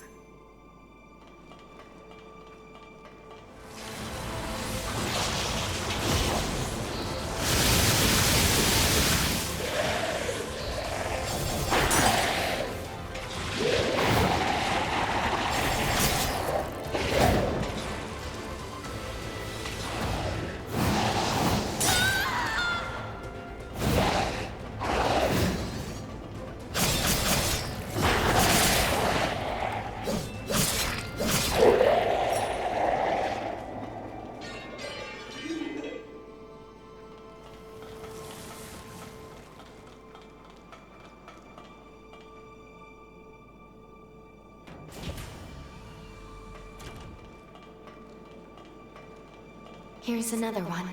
Here's another one.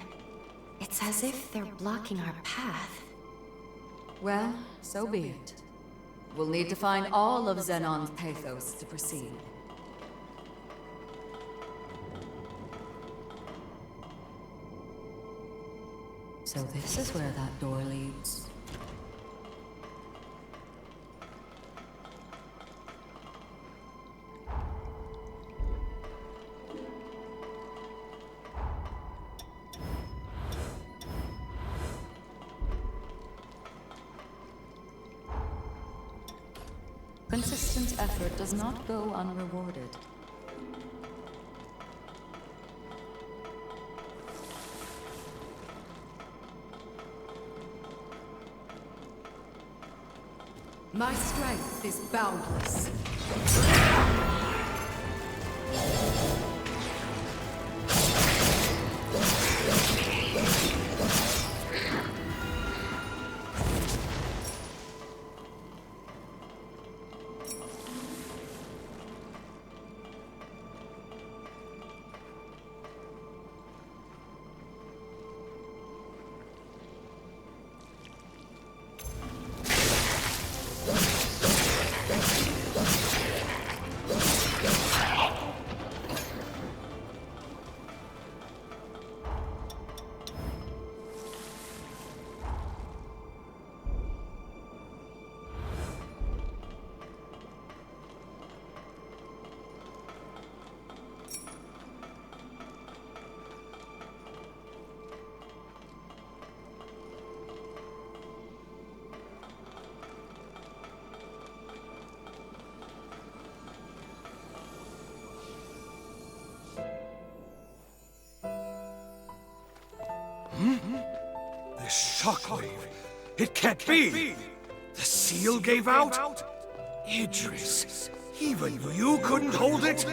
It's as if they're blocking our path. Well, so be it. We'll need to find all of Xenon's pathos to proceed. So this is where that door leads. Consistent effort does not go unrewarded. My strength is boundless. This shockwave! It can't be! The seal gave out? Idris, even you couldn't hold it?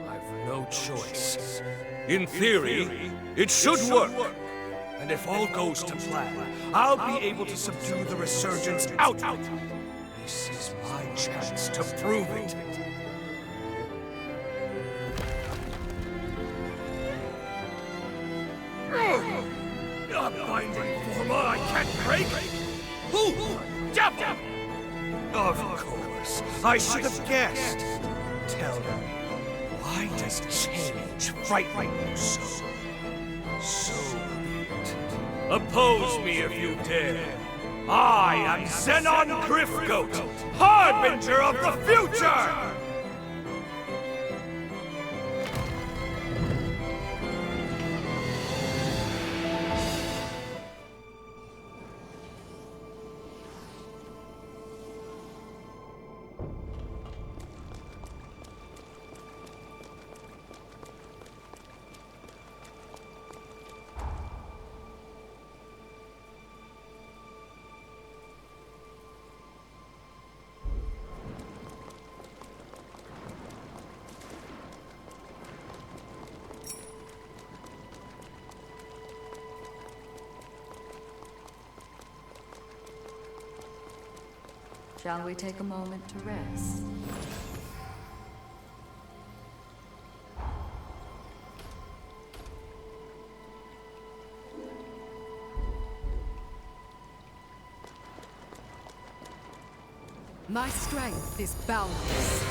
I've no choice. In theory, it should work. And if all goes to plan, I'll be able to subdue the resurgence out. This is my chance to prove it. A binding forma I can't break? Who? Devil! Of course, I should have guessed. Tell me, why does change frighten you so? So be it. Oppose me if you dare. I am Xenon Griffgoat, Harbinger of the Future! Shall we take a moment to rest? My strength is boundless.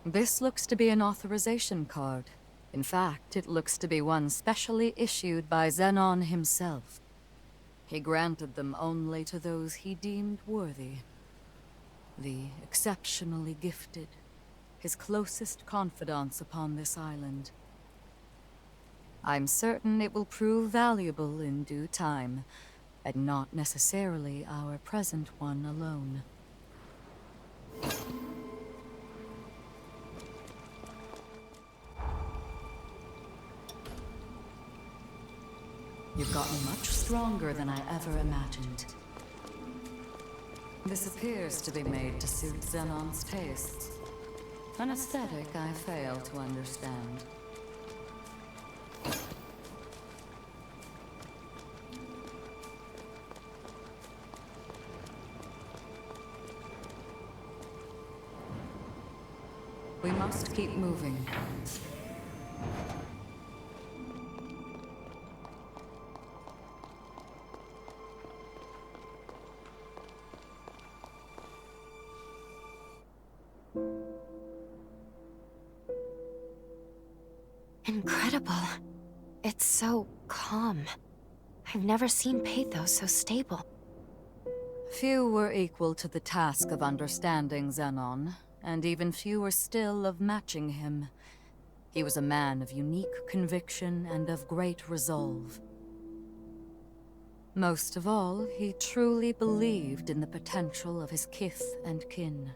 This looks to be an authorization card. In fact, it looks to be one specially issued by Xenon himself. He granted them only to those he deemed worthy. The exceptionally gifted, his closest confidants upon this island. I'm certain it will prove valuable in due time, and not necessarily our present one alone. You've gotten much stronger than I ever imagined. This appears to be made to suit Xenon's tastes. An aesthetic I fail to understand. We must keep moving. Incredible. It's so calm. I've never seen pathos so stable. Few were equal to the task of understanding Xenon, and even fewer still of matching him. He was a man of unique conviction and of great resolve. Most of all, he truly believed in the potential of his kith and kin.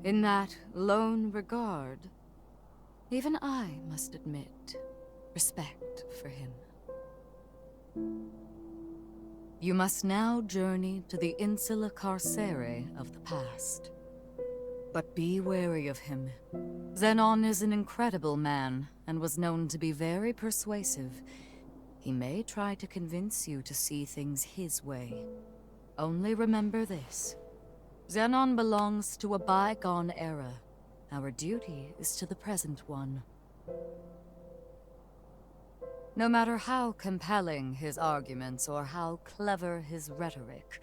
In that lone regard, even I must admit respect for him. You must now journey to the Insula Carcere of the past. But be wary of him. Xenon is an incredible man, and was known to be very persuasive. He may try to convince you to see things his way. Only remember this. Xenon belongs to a bygone era. Our duty is to the present one. No matter how compelling his arguments or how clever his rhetoric,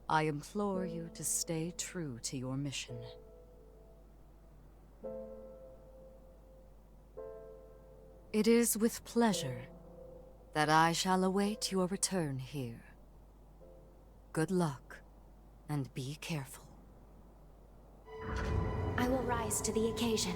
I implore you to stay true to your mission. It is with pleasure that I shall await your return here. Good luck, and be careful. I will rise to the occasion.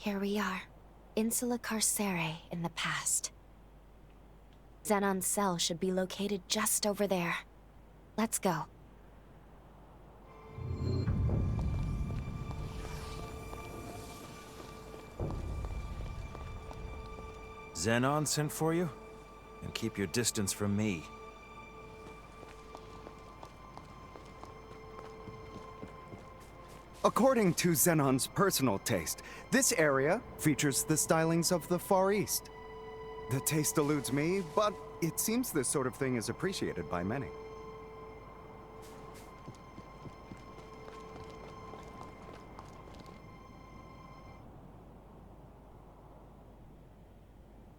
Here we are, Insula Carcere in the past. Xenon's cell should be located just over there. Let's go. Xenon sent for you? And keep your distance from me. According to Xenon's personal taste, this area features the stylings of the Far East. The taste eludes me, but it seems this sort of thing is appreciated by many.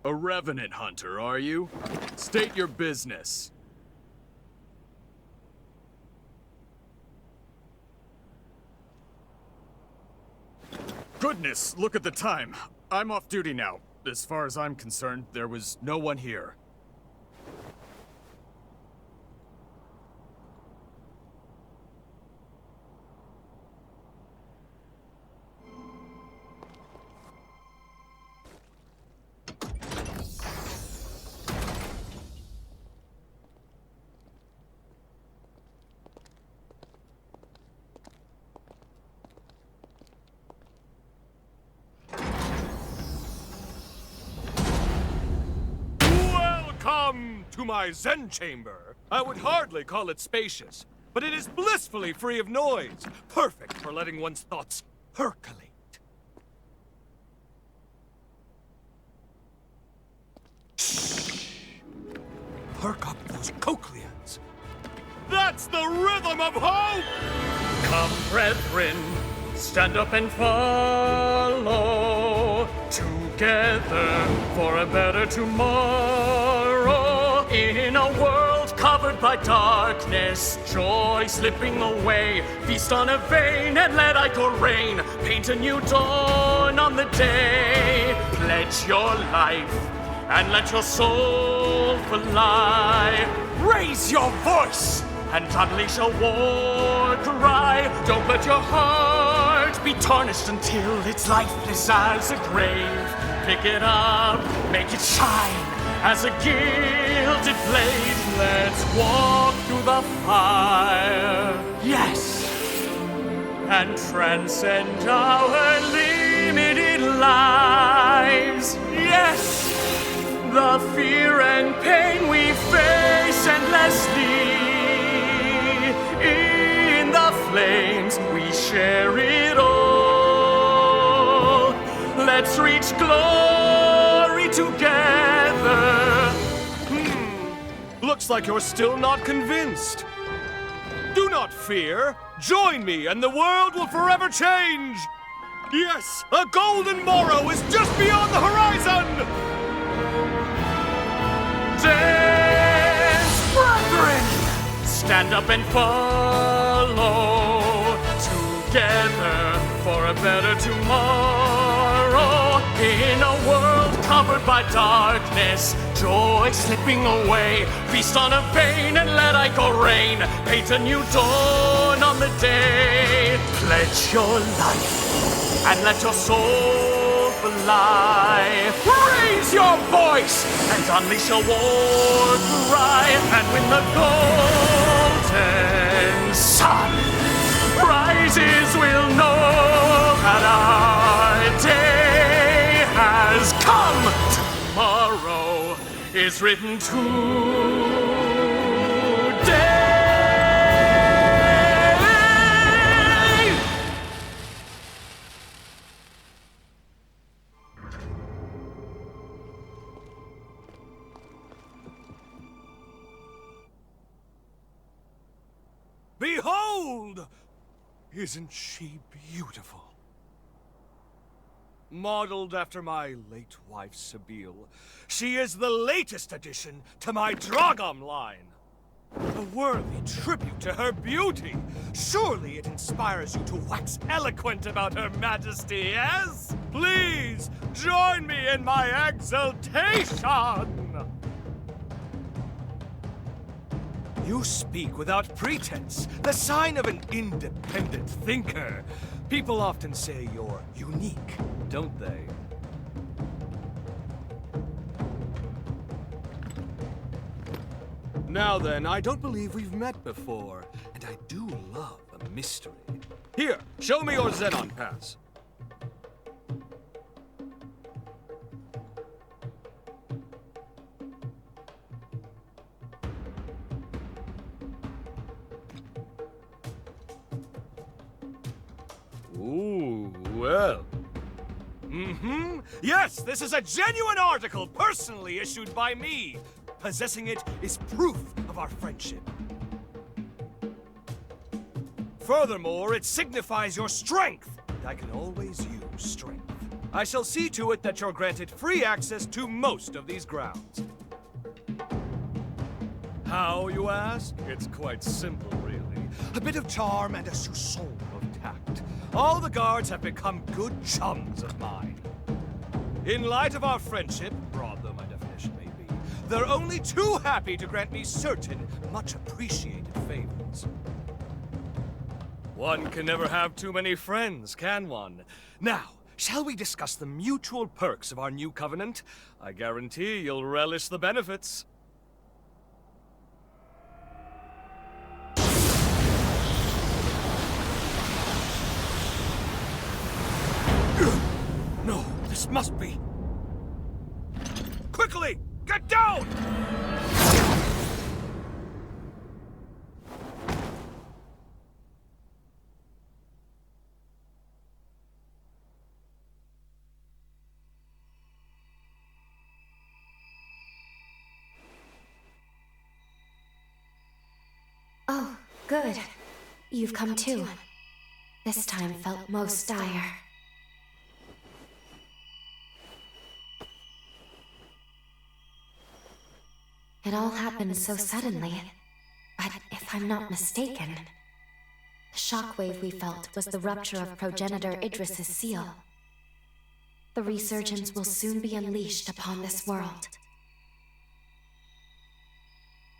A revenant hunter, are you? State your business. Goodness, look at the time. I'm off duty now. As far as I'm concerned, there was no one here. Welcome to my Zen chamber. I would hardly call it spacious, but it is blissfully free of noise, perfect for letting one's thoughts percolate. Perk up those cochlears. That's the rhythm of hope! Come, brethren, stand up and follow together for a better tomorrow. In a world covered by darkness, joy slipping away. Feast on a vein and let ichor rain. Paint a new dawn on the day. Pledge your life and let your soul fly. Raise your voice and unleash a war cry. Don't let your heart be tarnished until it's lifeless as a grave. Pick it up, make it shine as a gilded blade. Let's walk through the fire, yes, and transcend our limited lives, yes. The fear and pain we face endlessly, in the flames we share it all. Let's reach glory together. Looks like you're still not convinced. Do not fear. Join me and the world will forever change. Yes, a golden morrow is just beyond the horizon. Dance, brethren! Stand up and follow together for a better tomorrow. In a world covered by darkness, joy slipping away. Feast on a vein and let ichor rain. Paint a new dawn on the day. Pledge your life and let your soul fly. Raise your voice and unleash a war cry. And when the golden sun rises, we'll know that our day has come. Tomorrow is written today. Behold! Isn't she beautiful? Modeled after my late wife, Sabine, she is the latest addition to my Dragom line. A worthy tribute to her beauty. Surely it inspires you to wax eloquent about her majesty, yes? Please, join me in my exultation! You speak without pretense, the sign of an independent thinker. People often say you're unique, don't they? Now then, I don't believe we've met before, and I do love a mystery. Here, show me your Xenon pass. Ooh, well. Yes, this is a genuine article personally issued by me. Possessing it is proof of our friendship. Furthermore, it signifies your strength. And I can always use strength. I shall see to it that you're granted free access to most of these grounds. How, you ask? It's quite simple, really. A bit of charm and a soupçon of tact. All the guards have become good chums of mine. In light of our friendship, broad though my definition may be, they're only too happy to grant me certain, much appreciated favors. One can never have too many friends, can one? Now, shall we discuss the mutual perks of our new covenant? I guarantee you'll relish the benefits. No, this must be... Quickly! Get down! Oh, good. You've come too. This time felt most dire. It all happened so suddenly, but if I'm not mistaken, the shockwave we felt was the rupture of progenitor Idris's seal. The resurgence will soon be unleashed upon this world.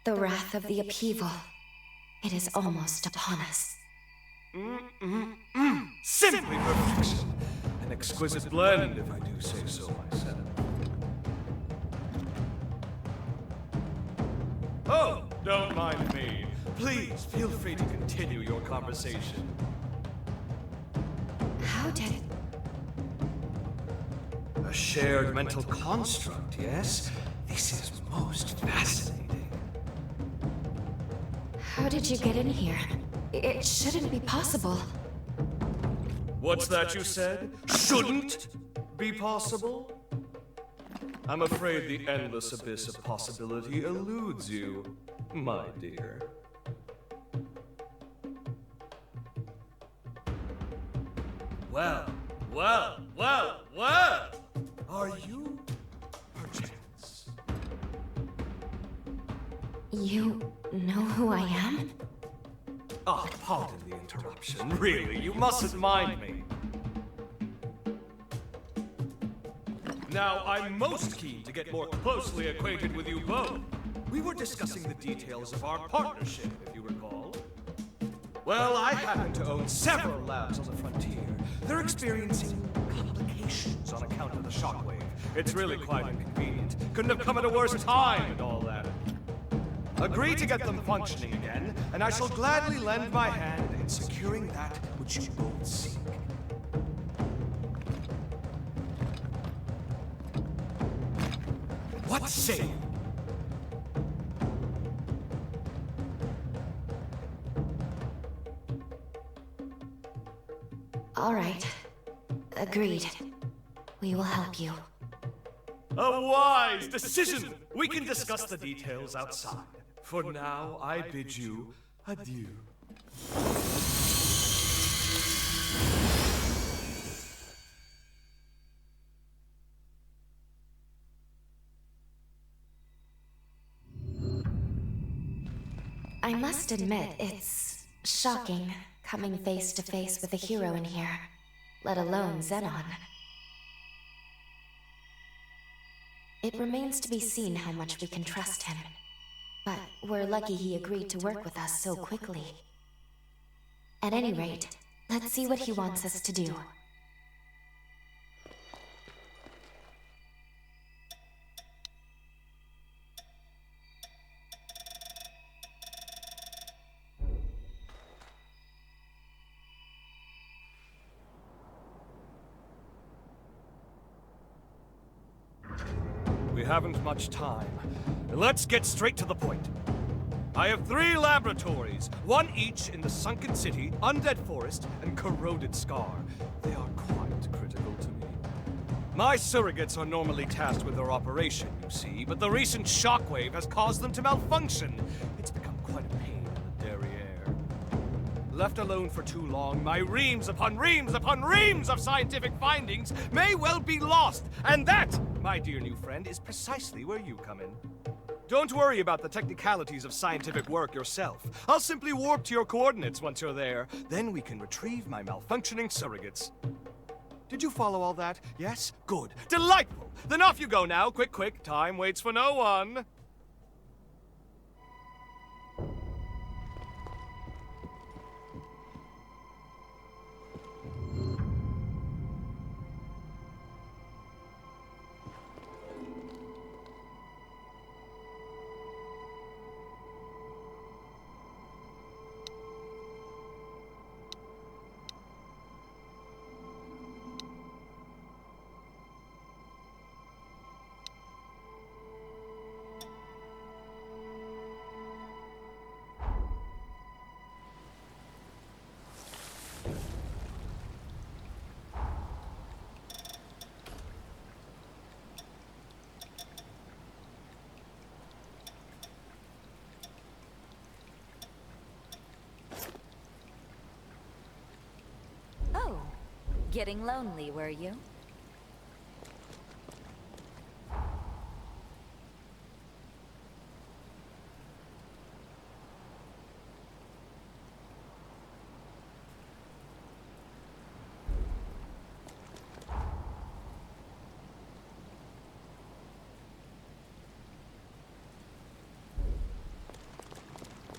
The wrath of the upheaval. It is almost upon us. Simply perfection. An exquisite blend, if I do say so myself. Oh, don't mind me. Please, feel free to continue your conversation. How did... A shared mental construct, yes? This is most fascinating. How did you get in here? It shouldn't be possible. What's that you said? Shouldn't be possible? I'm afraid the endless abyss of possibility eludes you, my dear. Well, well, well, well! Are you perchance? You know who I am? Ah, pardon the interruption. Really, you mustn't mind me. Now, I'm most keen to get more closely acquainted with you both. We were discussing the details of our partnership, if you recall. Well, I happen to own several labs on the frontier. They're experiencing complications on account of the shockwave. It's really quite inconvenient. Couldn't have come at a worse time and all that. Agree to get them functioning again, and I shall gladly lend my hand in securing that which you both seek. What say you? All right. Agreed. We will help you. A wise decision! We can discuss the details outside. For now, I bid you adieu. I must admit, it's shocking coming face to face with a hero in here, let alone Xenon. It remains to be seen how much we can trust him, but we're lucky he agreed to work with us so quickly. At any rate, let's see what he wants us to do. We haven't much time. Let's get straight to the point. I have 3 laboratories, one each in the Sunken City, Undead Forest, and Corroded Scar. They are quite critical to me. My surrogates are normally tasked with their operation, you see, but the recent shockwave has caused them to malfunction. It's become quite a pain in the derriere. Left alone for too long, my reams upon reams upon reams of scientific findings may well be lost, and that, my dear new friend, is precisely where you come in. Don't worry about the technicalities of scientific work yourself. I'll simply warp to your coordinates once you're there. Then we can retrieve my malfunctioning surrogates. Did you follow all that? Yes? Good. Delightful! Then off you go now. Quick, quick. Time waits for no one. Getting lonely, were you?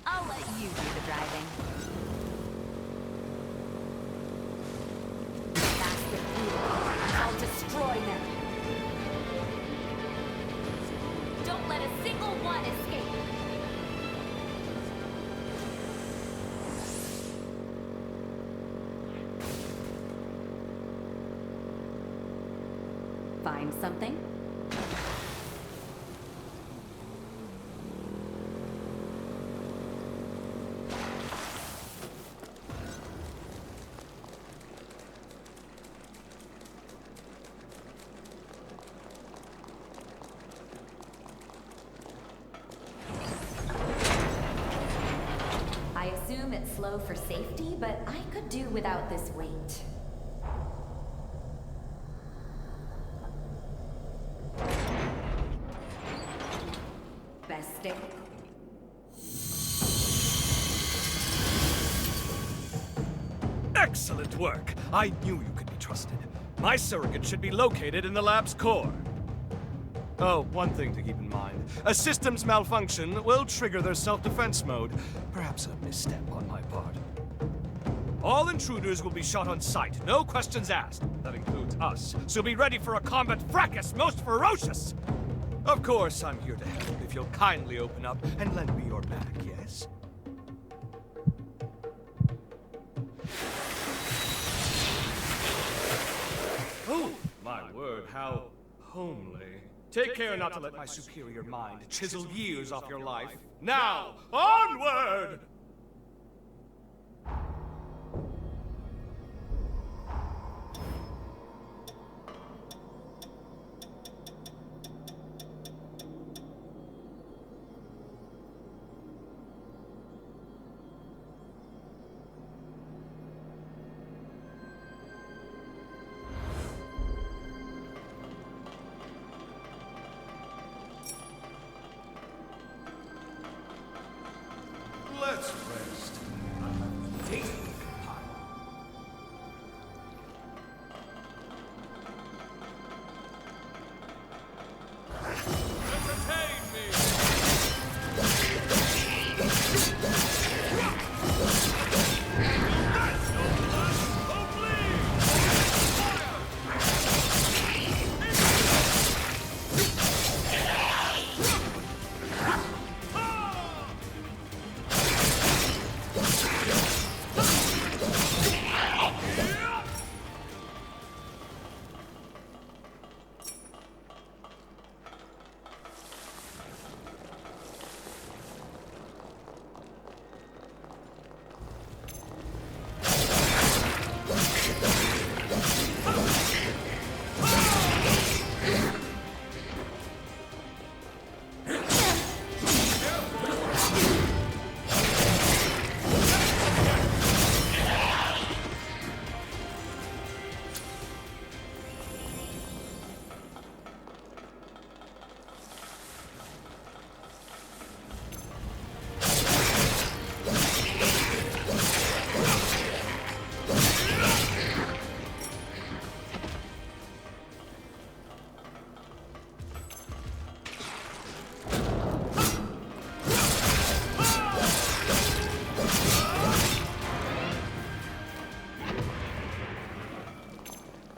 I'll let you do the driving. Massive evil. I'll destroy them. Don't let a single one escape. Find something? I assume it's slow for safety, but I could do without this weight. Best stick. Excellent work! I knew you could be trusted. My surrogate should be located in the lab's core. Oh, one thing to keep in mind. A system's malfunction will trigger their self-defense mode. Perhaps a misstep on my part. All intruders will be shot on sight, no questions asked. That includes us. So be ready for a combat fracas most ferocious! Of course, I'm here to help if you'll kindly open up and lend me your back, yes? Oh, my word, how homely. Take care not to let my superior mind chisel years off your life. Now, onward! Let's rest. Entertain me!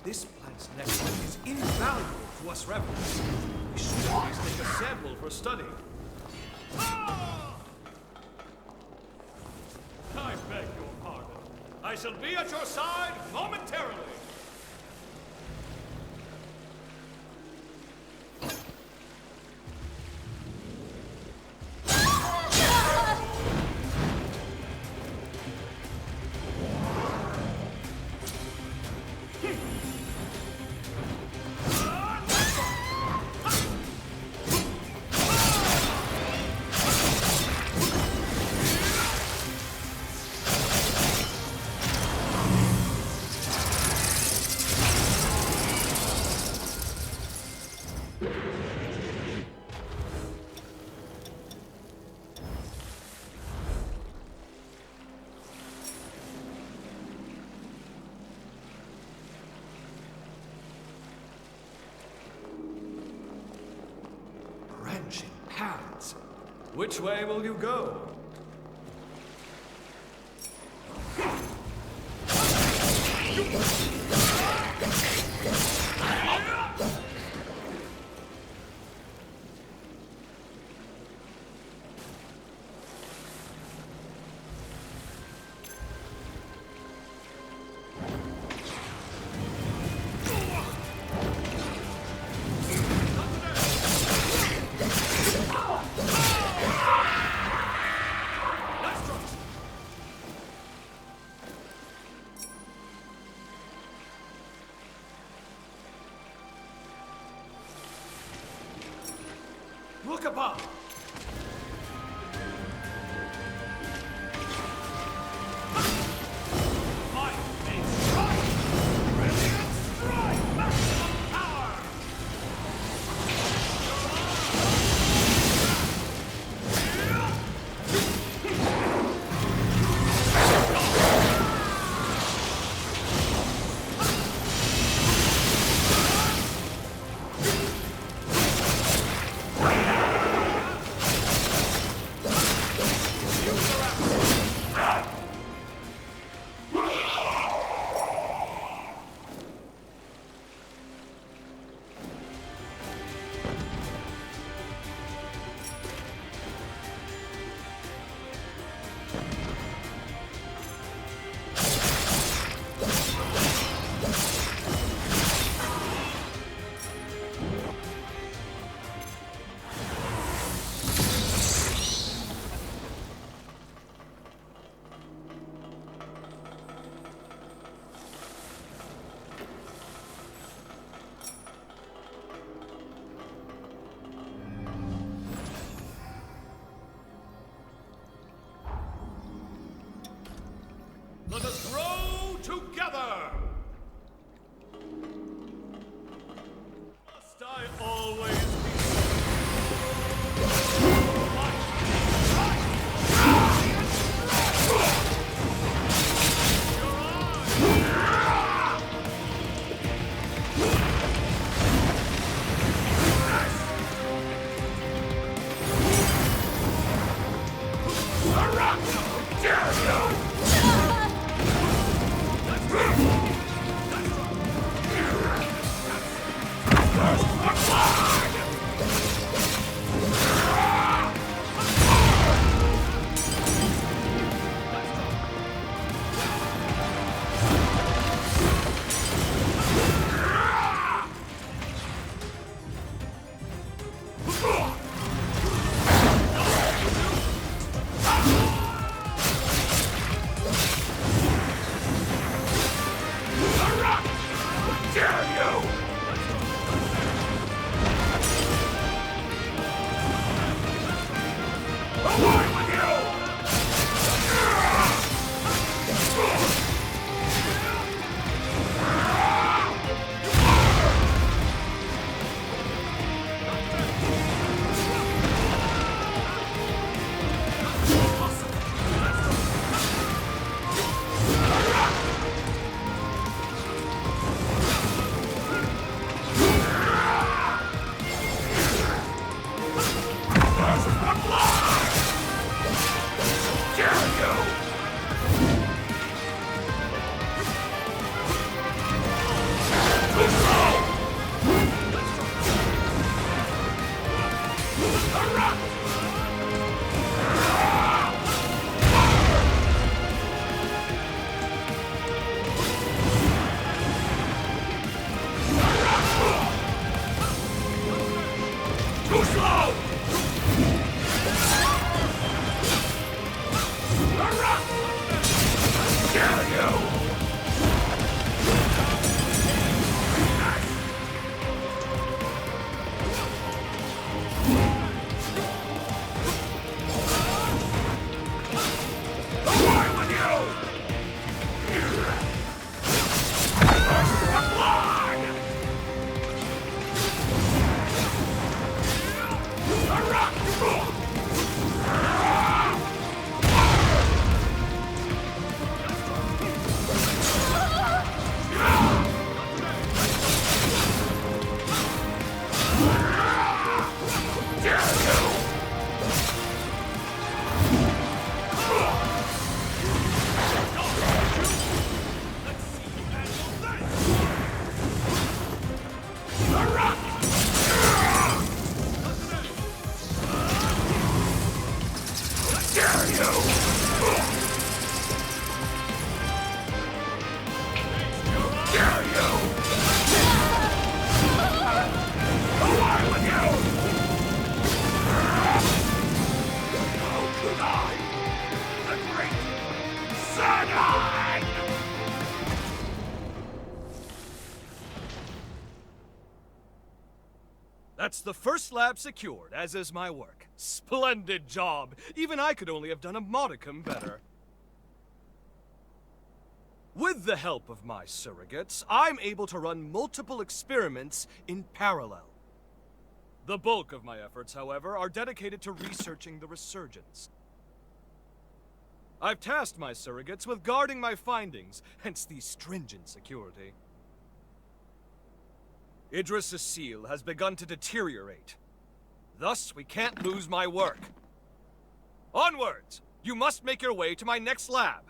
This plant's nectar is invaluable to us rebels. We should at least take a sample for study. I beg your pardon. I shall be at your side momentarily. Which way will you go? Look above! Let us grow together! Must I always be... That's the first lab secured, as is my work. Splendid job! Even I could only have done a modicum better. With the help of my surrogates, I'm able to run multiple experiments in parallel. The bulk of my efforts, however, are dedicated to researching the resurgence. I've tasked my surrogates with guarding my findings, hence the stringent security. Idris' seal has begun to deteriorate. Thus, we can't lose my work. Onwards! You must make your way to my next lab.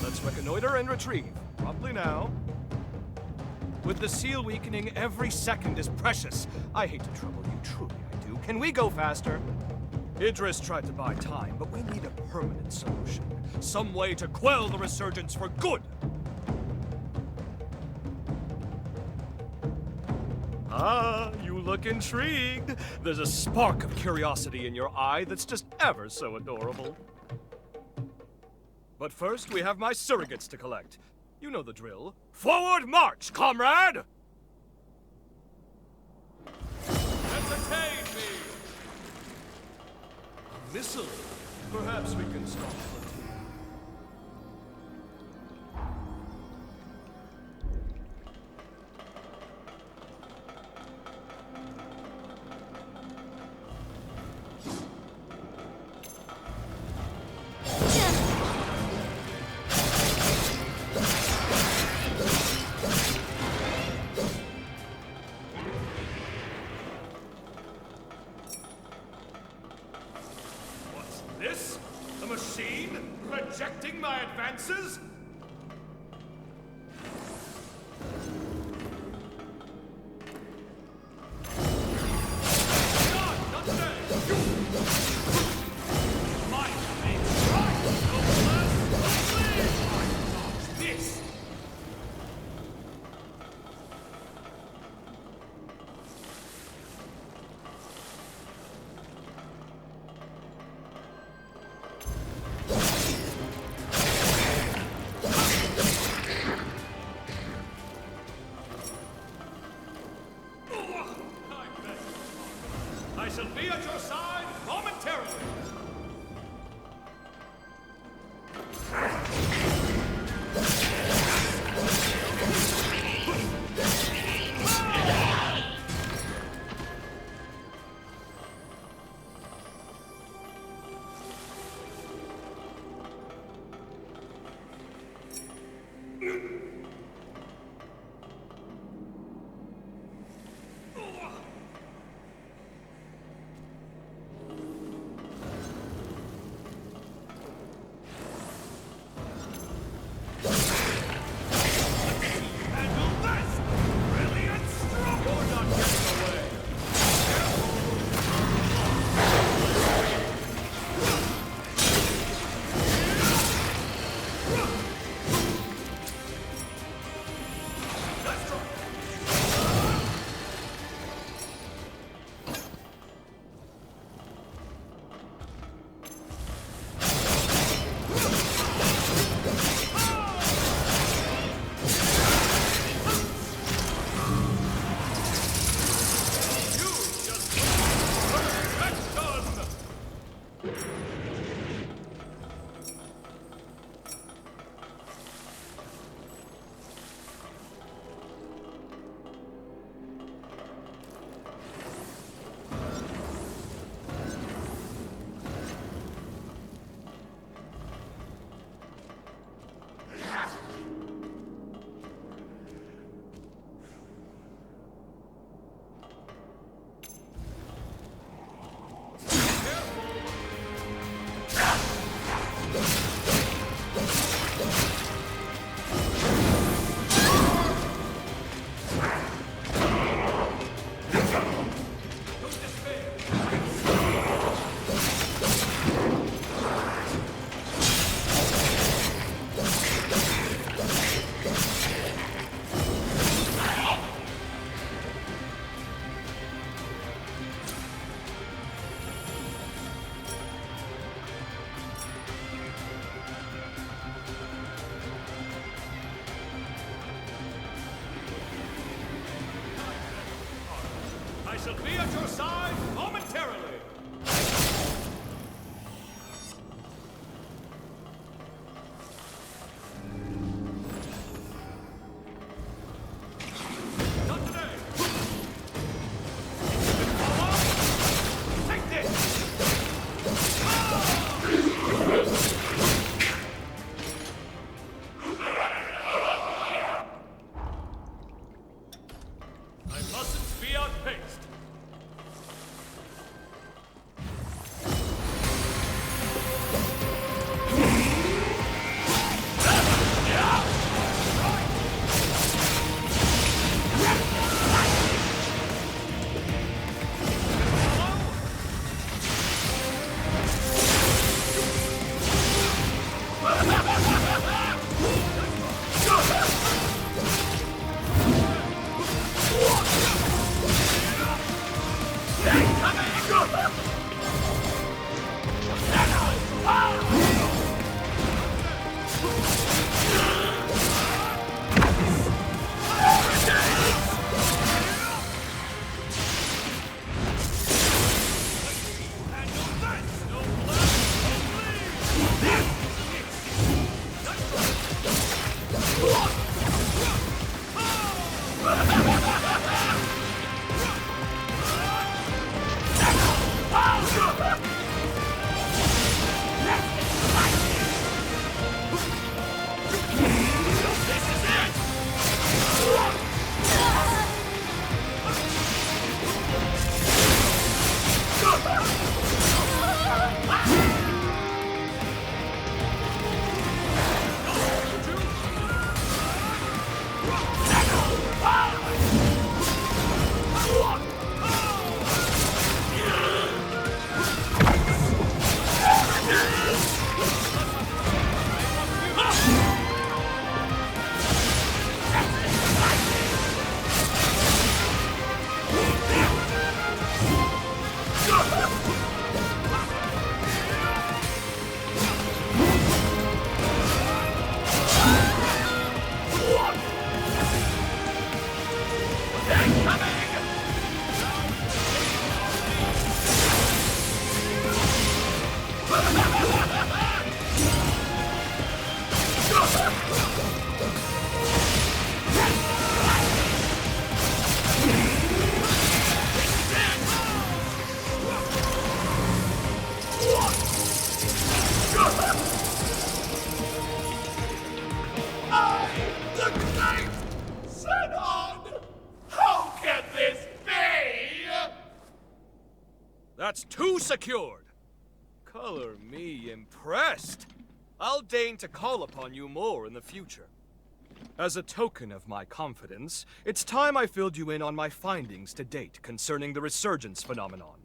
Let's reconnoiter and retrieve. Promptly now. With the seal weakening, every second is precious. I hate to trouble you, truly I do. Can we go faster? Idris tried to buy time, but we need a permanent solution. Some way to quell the resurgence for good. Ah, you look intrigued. There's a spark of curiosity in your eye that's just ever so adorable. But first, we have my surrogates to collect. You know the drill. Forward march, comrade! Entertain me! A missile? Perhaps we can stop for tea. This? A machine? Rejecting my advances? Not today! My main strike! No less, no least! This! shall be at your side momentarily. Not today. Take this. I mustn't be outpaced. That's two secured. Color me impressed. I'll deign to call upon you more in the future. As a token of my confidence, it's time I filled you in on my findings to date concerning the resurgence phenomenon.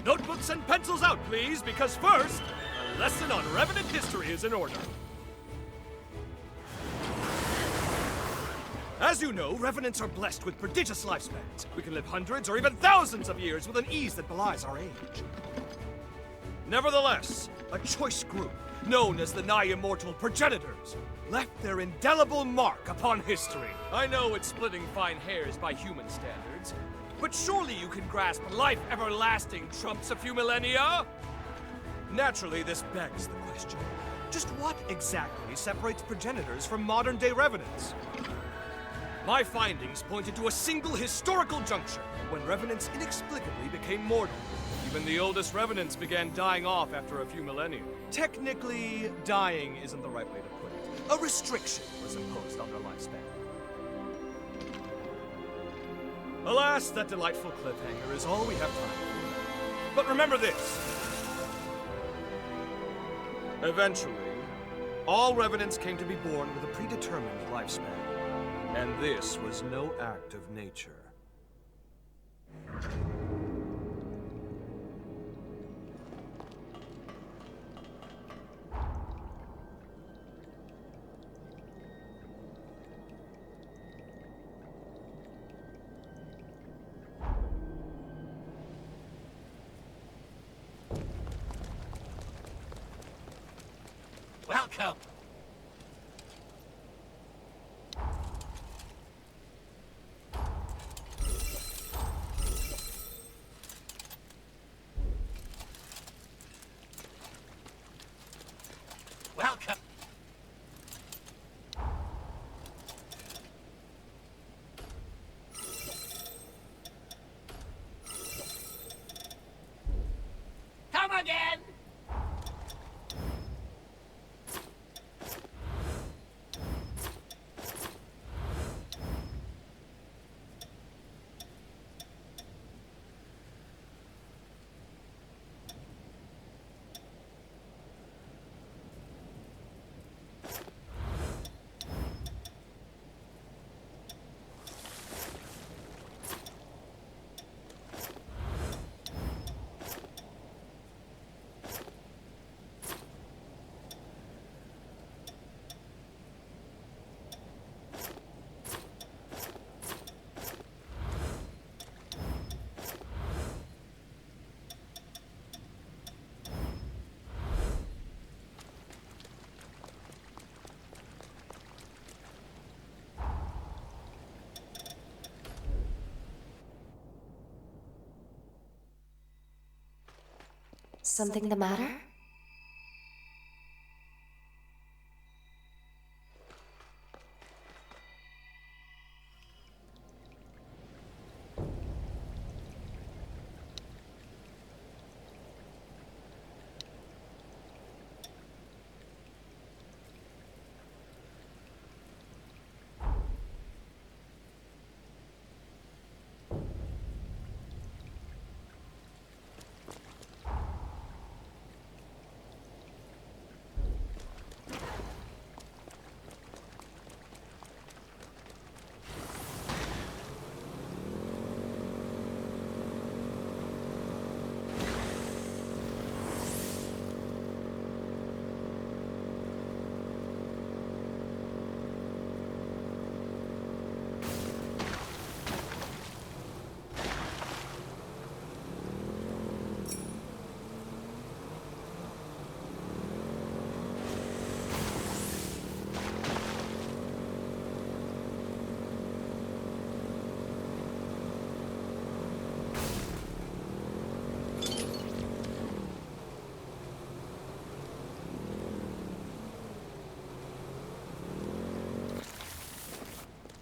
Notebooks and pencils out, please, because first, a lesson on Revenant history is in order. As you know, Revenants are blessed with prodigious lifespans. We can live hundreds or even thousands of years with an ease that belies our age. Nevertheless, a choice group, known as the nigh-immortal Progenitors, left their indelible mark upon history. I know it's splitting fine hairs by human standards, but surely you can grasp life everlasting trumps a few millennia? Naturally, this begs the question. Just what exactly separates Progenitors from modern-day Revenants? My findings pointed to a single historical juncture when Revenants inexplicably became mortal. Even the oldest Revenants began dying off after a few millennia. Technically, dying isn't the right way to put it. A restriction was imposed on their lifespan. Alas, that delightful cliffhanger is all we have time for. But remember this. Eventually, all Revenants came to be born with a predetermined lifespan. And this was no act of nature. Welcome. Something the matter?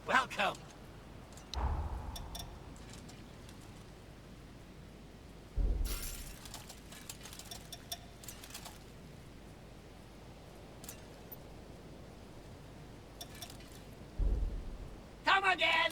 Welcome! Come again!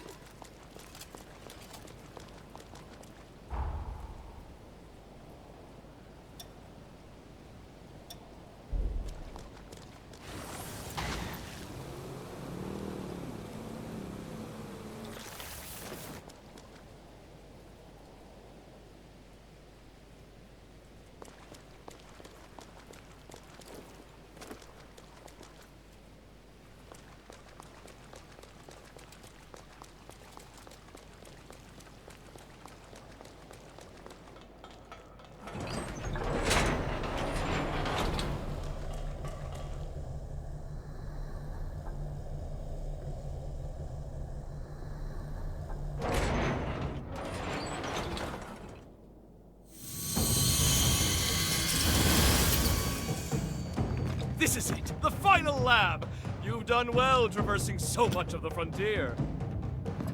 This is it, the final lab! You've done well traversing so much of the frontier.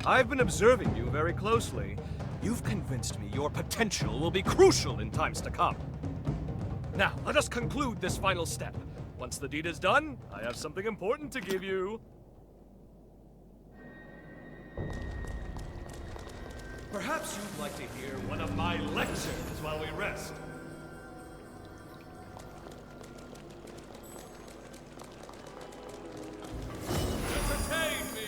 I've been observing you very closely. You've convinced me your potential will be crucial in times to come. Now, let us conclude this final step. Once the deed is done, I have something important to give you. Perhaps you'd like to hear one of my lectures while we rest. Entertain me!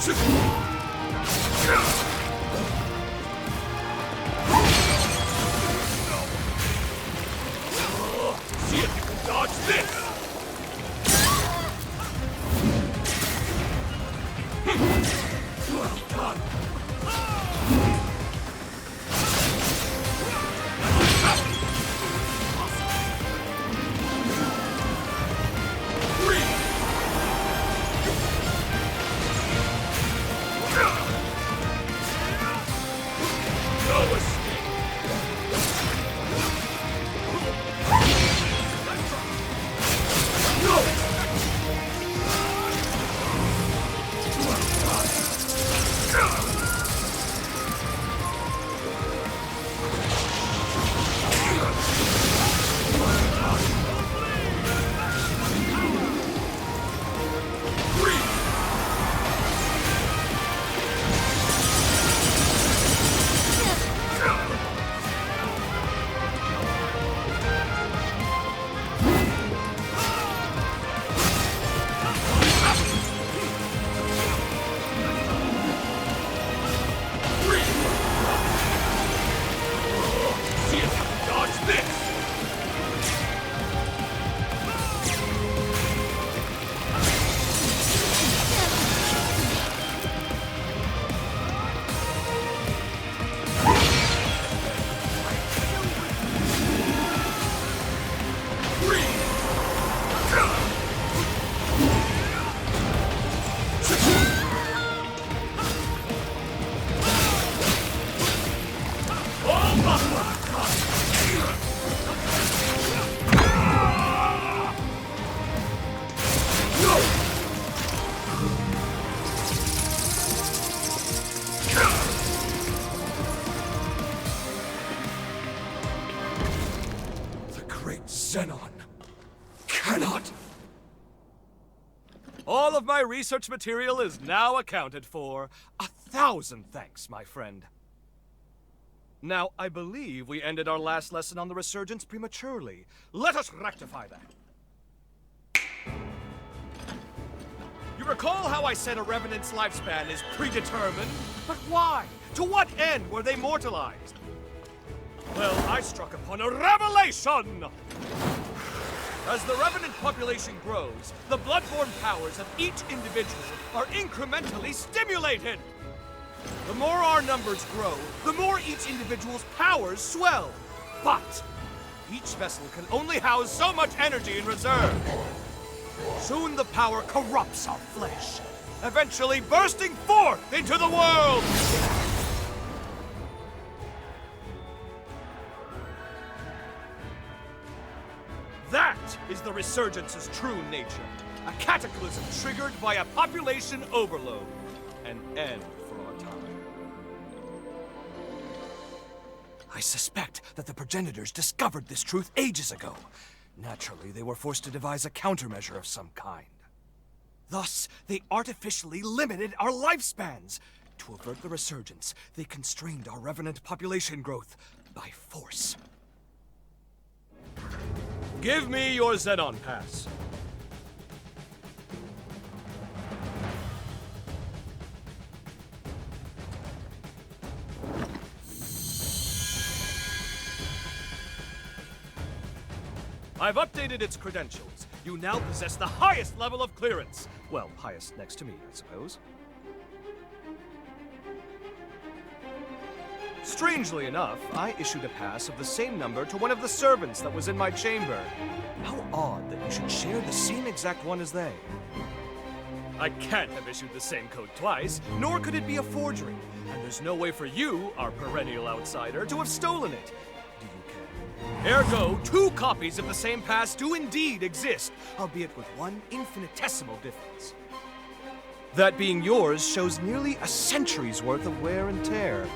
See if you can dodge this! Well done! Xenon cannot. All of my research material is now accounted for. 1,000 thanks, my friend. Now, I believe we ended our last lesson on the Resurgence prematurely. Let us rectify that. You recall how I said a Revenant's lifespan is predetermined? But why? To what end were they mortalized? Well, I struck upon a revelation! As the Revenant population grows, the bloodborne powers of each individual are incrementally stimulated! The more our numbers grow, the more each individual's powers swell. But each vessel can only house so much energy in reserve. Soon the power corrupts our flesh, eventually bursting forth into the world! That is the Resurgence's true nature. A cataclysm triggered by a population overload. An end for our time. I suspect that the progenitors discovered this truth ages ago. Naturally, they were forced to devise a countermeasure of some kind. Thus, they artificially limited our lifespans. To avert the Resurgence, they constrained our Revenant population growth by force. Give me your Xenon Pass. I've updated its credentials. You now possess the highest level of clearance. Well, highest next to me, I suppose. Strangely enough, I issued a pass of the same number to one of the servants that was in my chamber. How odd that you should share the same exact one as they. I can't have issued the same code twice, nor could it be a forgery. And there's no way for you, our perennial outsider, to have stolen it. Do you care? Ergo, 2 copies of the same pass do indeed exist, albeit with one infinitesimal difference. That being yours shows nearly a century's worth of wear and tear.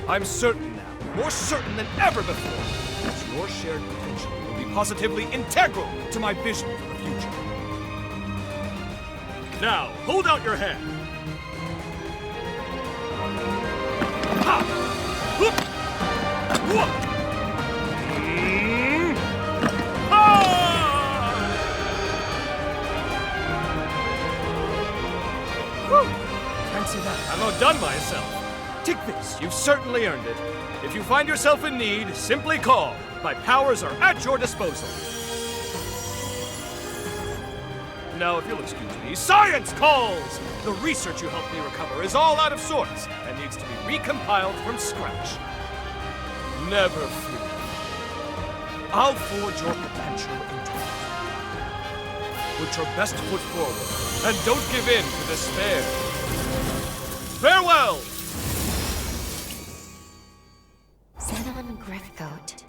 I'm certain now, more certain than ever before, that your shared potential will be positively integral to my vision for the future. Now, hold out your hand. Ha! Whoop! Whoop! Fancy that. I'm outdone myself. Take this. You've certainly earned it. If you find yourself in need, simply call. My powers are at your disposal. Now, if you'll excuse me, science calls! The research you helped me recover is all out of sorts and needs to be recompiled from scratch. Never fear. I'll forge your potential into it. Put your best foot forward, and don't give in to despair. Farewell! Xenon Griffgoat.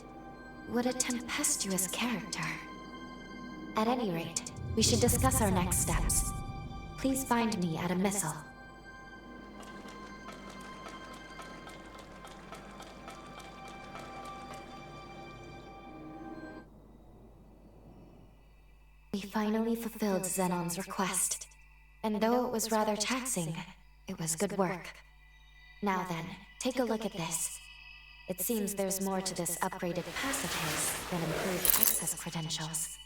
What a tempestuous character. At any rate, we should discuss our next steps. Please find me at a missile. We finally fulfilled Xenon's request. And though it was rather taxing, it was good work. Now then, take a look at this. It seems there's more to this upgraded pass of his than improved access credentials.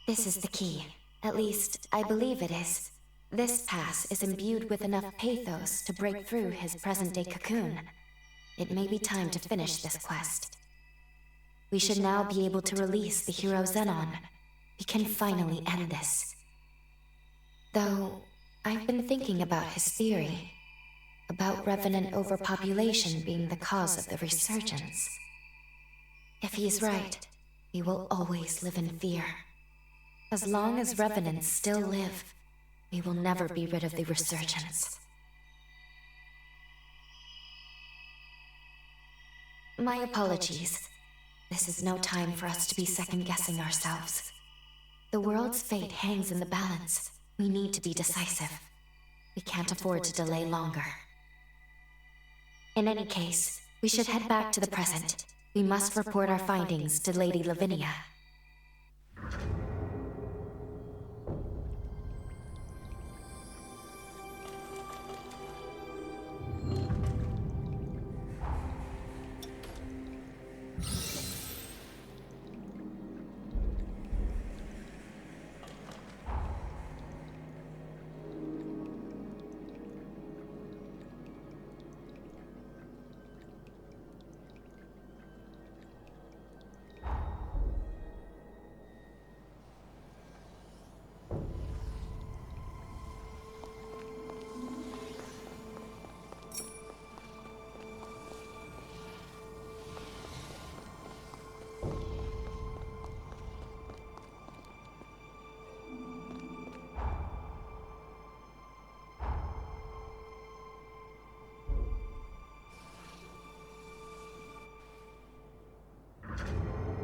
This is the key. At least, I believe it is. This pass is imbued with enough pathos to break through his present-day cocoon. It may be time to finish this quest. We should now be able to release the hero Xenon. We can finally end this. Though, I've been thinking about his theory. About Revenant overpopulation being the cause of the resurgence. If he's right, we will always live in fear. As long as Revenants still live, we will never be rid of the resurgence. My apologies. This is no time for us to be second-guessing ourselves. The world's fate hangs in the balance. We need to be decisive. We can't afford to delay longer. In any case, we should head back to the present. We must report our findings to Lady Lavinia.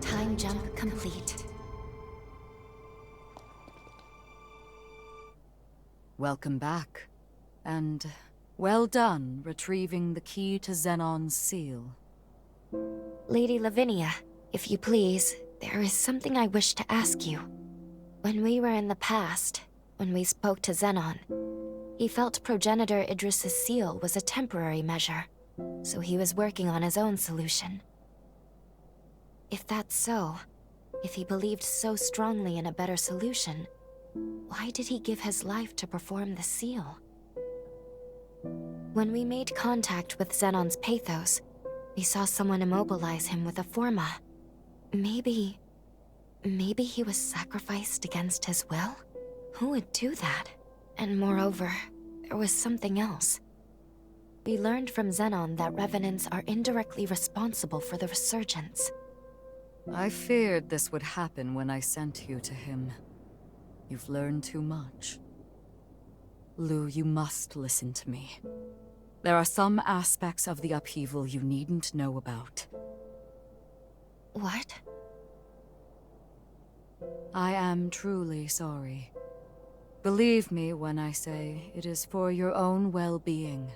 Time jump complete. Welcome back. And well done retrieving the key to Xenon's seal. Lady Lavinia, if you please, there is something I wish to ask you. When we were in the past, when we spoke to Xenon, he felt progenitor Idris's seal was a temporary measure, so he was working on his own solution. If that's so, if he believed so strongly in a better solution, why did he give his life to perform the seal? When we made contact with Xenon's pathos, we saw someone immobilize him with a forma. Maybe he was sacrificed against his will? Who would do that? And moreover, there was something else. We learned from Xenon that Revenants are indirectly responsible for the resurgence. I feared this would happen when I sent you to him. You've learned too much. Lou, you must listen to me. There are some aspects of the upheaval you needn't know about. What? I am truly sorry. Believe me when I say it is for your own well-being.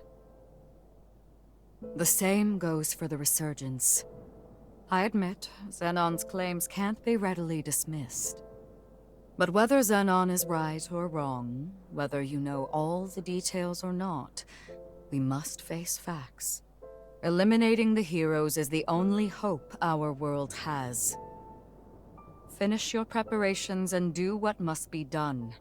The same goes for the resurgence. I admit, Xenon's claims can't be readily dismissed. But whether Xenon is right or wrong, whether you know all the details or not, we must face facts. Eliminating the heroes is the only hope our world has. Finish your preparations and do what must be done.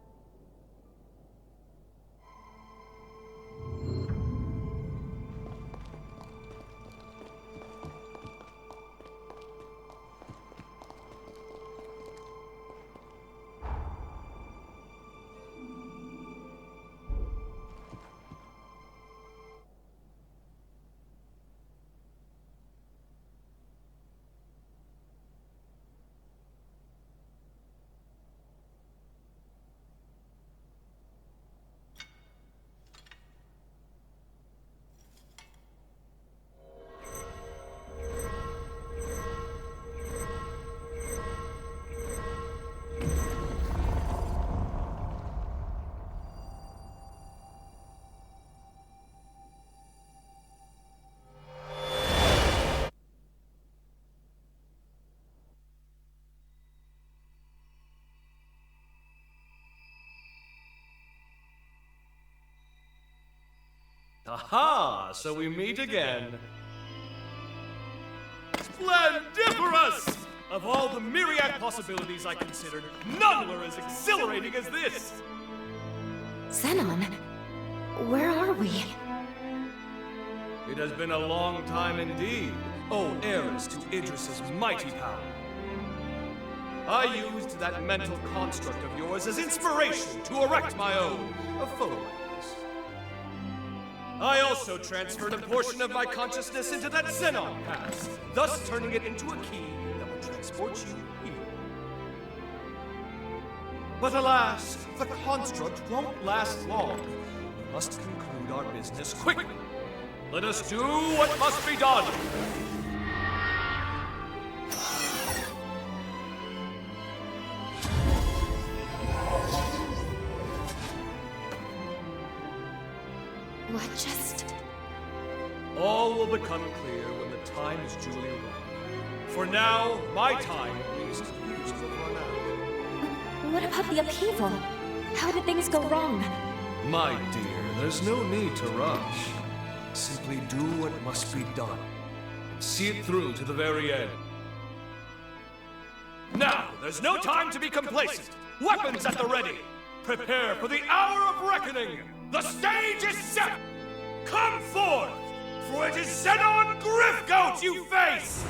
Aha! So we meet again. Splendiferous! Of all the myriad possibilities I considered, none were as exhilarating as this! Xenon, where are we? It has been a long time indeed, O heiress to Idris's mighty power. I used that mental construct of yours as inspiration to erect my own, a photo like this. I also transferred a portion of my consciousness into that Xenon pass, thus turning it into a key that will transport you here. But alas, the construct won't last long. We must conclude our business quickly. Let us do what must be done. What just... All will become clear when the time is duly arrived. For now, my time, at least, is to run out. What about the upheaval? How did things go wrong? My dear, there's no need to rush. Simply do what must be done. And see it through to the very end. Now, there's no time to be complacent. Weapons at the ready. Prepare for the hour of reckoning. The stage is set! Come forth! For it is Xenon Griffgoat you face!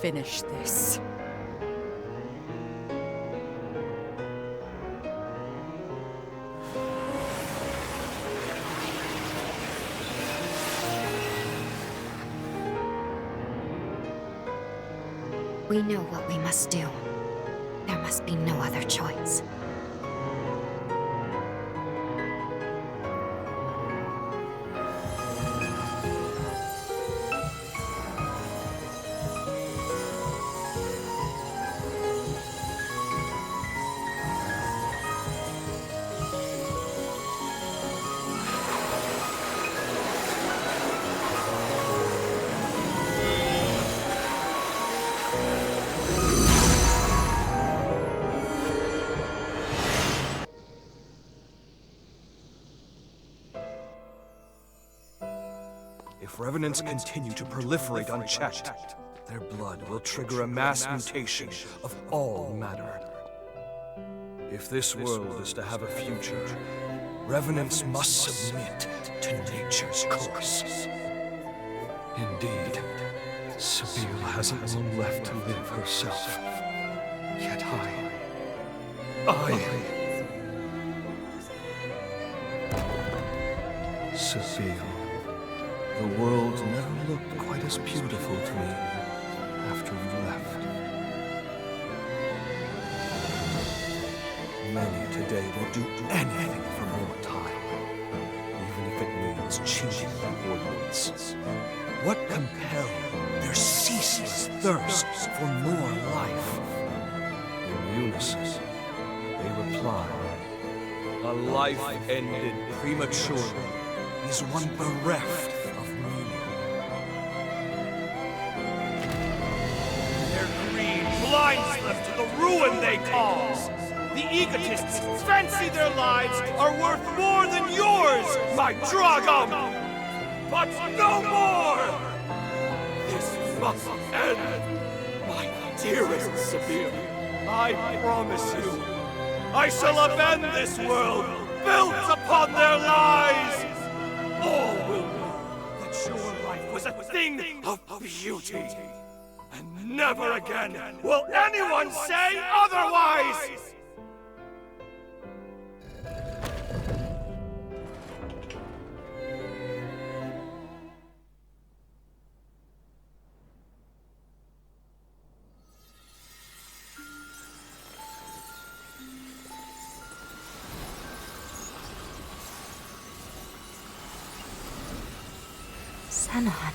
finish this. We know what we must do. There must be no other choice. If revenants continue to proliferate unchecked, their blood will trigger a mass mutation of all matter. If this world is to have a future, revenants must submit to nature's course. Indeed, Sabine hasn't long left to live herself. Yet Sabine. The world never looked quite as beautiful to me after you left. Many today will do anything for more time, even if it means cheating the ordinance. What compelled their ceaseless thirst for more life? In unison, they reply, a life ended prematurely is one bereft of meaning. Their greed blinds them to the ruin they cause. The egotists fancy their lives are worth more than yours, my Dragom! But no more! This must end, my dearest Sabine. I promise you, I shall upend this world built upon their lies! All will know that your life was a thing of beauty. And never again will anyone say otherwise! Xenon.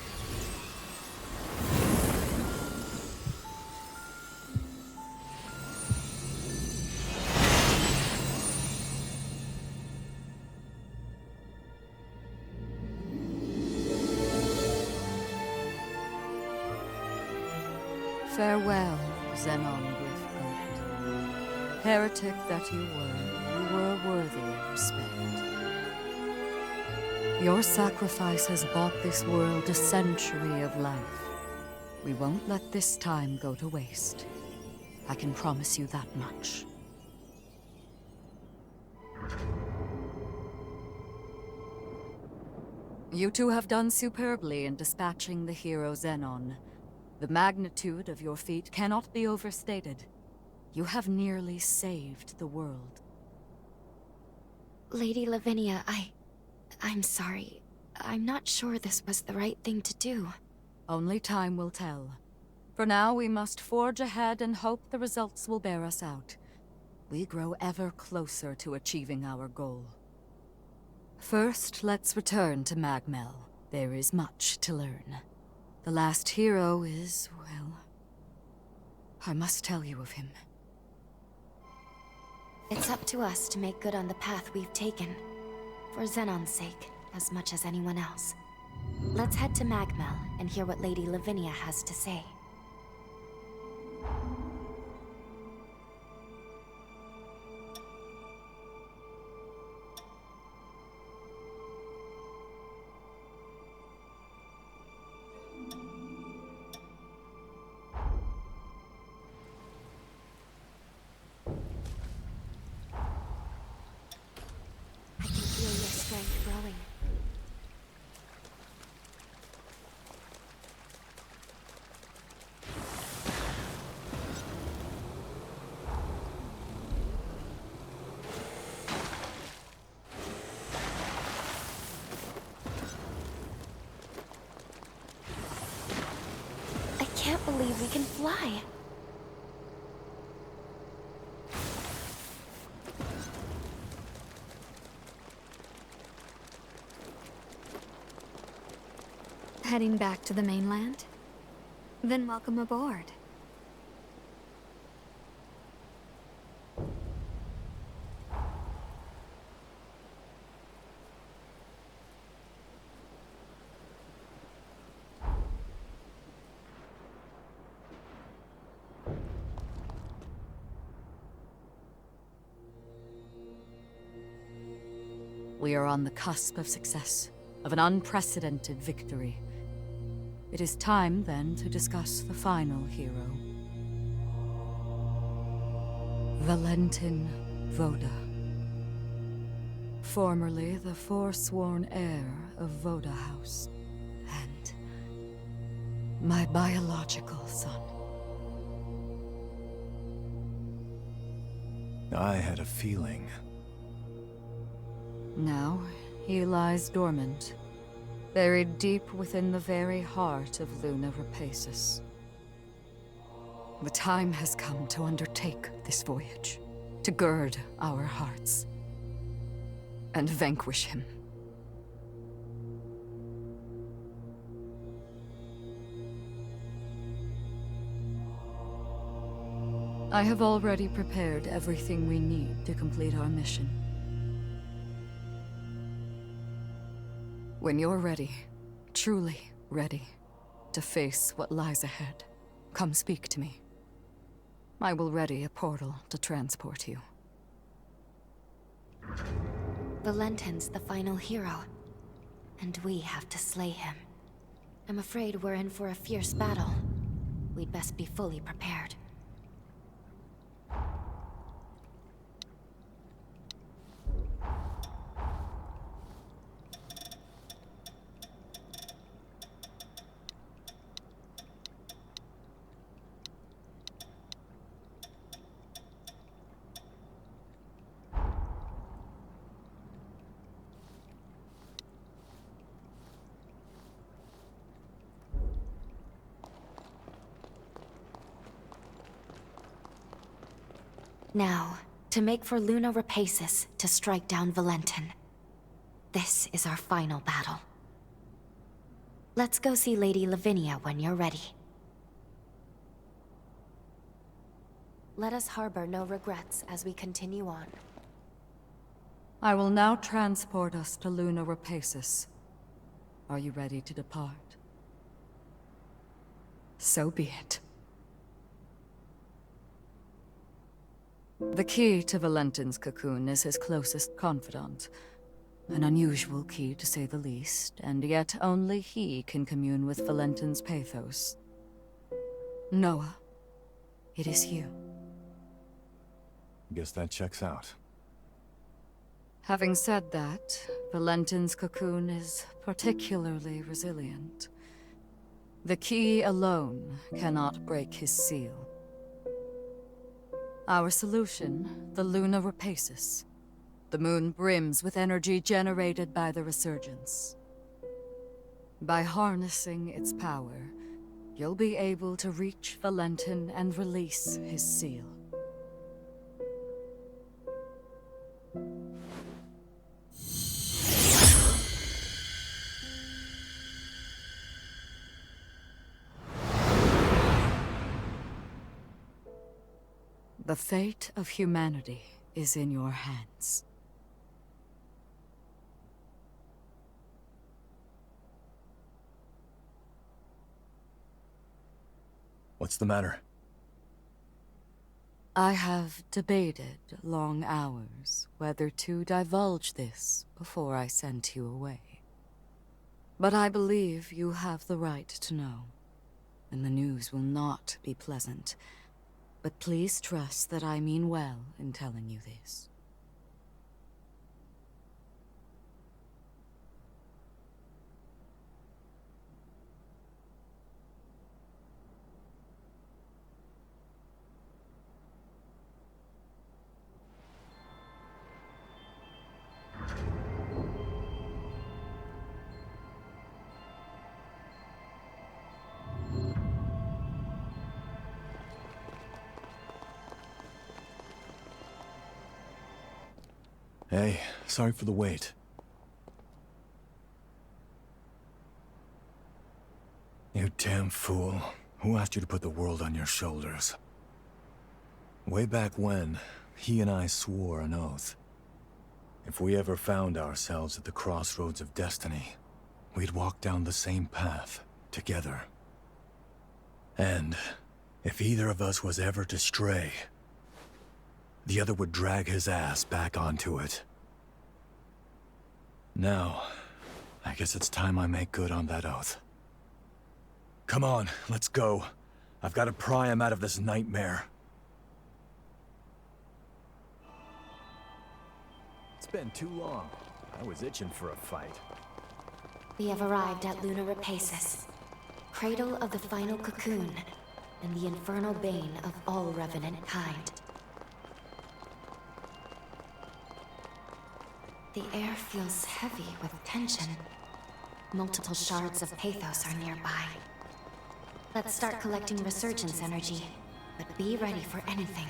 Farewell, Xenon Griffgold. Heretic that you were worthy of respect. Your sacrifice has bought this world a century of life. We won't let this time go to waste. I can promise you that much. You two have done superbly in dispatching the hero Xenon. The magnitude of your feat cannot be overstated. You have nearly saved the world. Lady Lavinia, I'm sorry. I'm not sure this was the right thing to do. Only time will tell. For now, we must forge ahead and hope the results will bear us out. We grow ever closer to achieving our goal. First, let's return to Magmel. There is much to learn. The last hero is, well, I must tell you of him. It's up to us to make good on the path we've taken. For Xenon's sake, as much as anyone else. Let's head to Magmel and hear what Lady Lavinia has to say. I can feel your strength growing. can't believe we can fly. Heading back to the mainland? Then welcome aboard. We are on the cusp of success, of an unprecedented victory. It is time, then, to discuss the final hero. Valentin Voda. Formerly the forsworn heir of Voda House, and my biological son. I had a feeling. Now, he lies dormant, buried deep within the very heart of Luna Rapaces. The time has come to undertake this voyage, to gird our hearts, and vanquish him. I have already prepared everything we need to complete our mission. When you're ready, truly ready, to face what lies ahead, come speak to me. I will ready a portal to transport you. Valentin's the final hero, and we have to slay him. I'm afraid we're in for a fierce battle. We'd best be fully prepared. Now, to make for Luna Rapaces to strike down Valentin. This is our final battle. Let's go see Lady Lavinia when you're ready. Let us harbor no regrets as we continue on. I will now transport us to Luna Rapaces. Are you ready to depart? So be it. The key to Valentin's cocoon is his closest confidant. An unusual key, to say the least, and yet only he can commune with Valentin's pathos. Noah, it is you. Guess that checks out. Having said that, Valentin's cocoon is particularly resilient. The key alone cannot break his seal. Our solution, the Luna Rapaces. The moon brims with energy generated by the resurgence. By harnessing its power, you'll be able to reach Valentin and release his seal. The fate of humanity is in your hands. What's the matter? I have debated long hours whether to divulge this before I sent you away. But I believe you have the right to know, and the news will not be pleasant. But please trust that I mean well in telling you this. Hey, sorry for the wait. You damn fool. Who asked you to put the world on your shoulders? Way back when, he and I swore an oath. If we ever found ourselves at the crossroads of destiny, we'd walk down the same path, together. And if either of us was ever to stray, the other would drag his ass back onto it. Now, I guess it's time I make good on that oath. Come on, let's go. I've got to pry him out of this nightmare. It's been too long. I was itching for a fight. We have arrived at Luna Rapaces, cradle of the final cocoon, and the infernal bane of all revenant kind. The air feels heavy with tension. Multiple shards of pathos are nearby. Let's start collecting resurgence energy, but be ready for anything.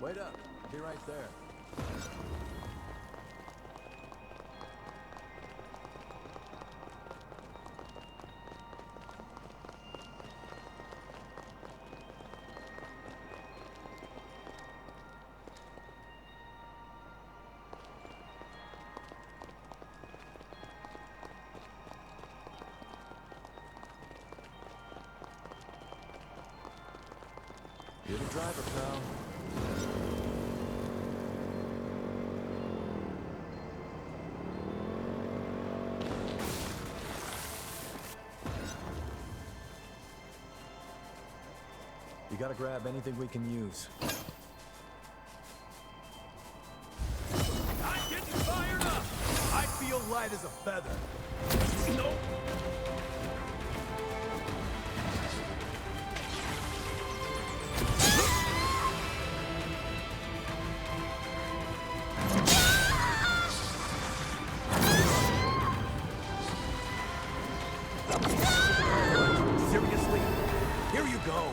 Wait up. I'll be right there. You're the driver, pal. You gotta grab anything we can use. I'm getting fired up! I feel light as a feather. Nope. Seriously? Here you go.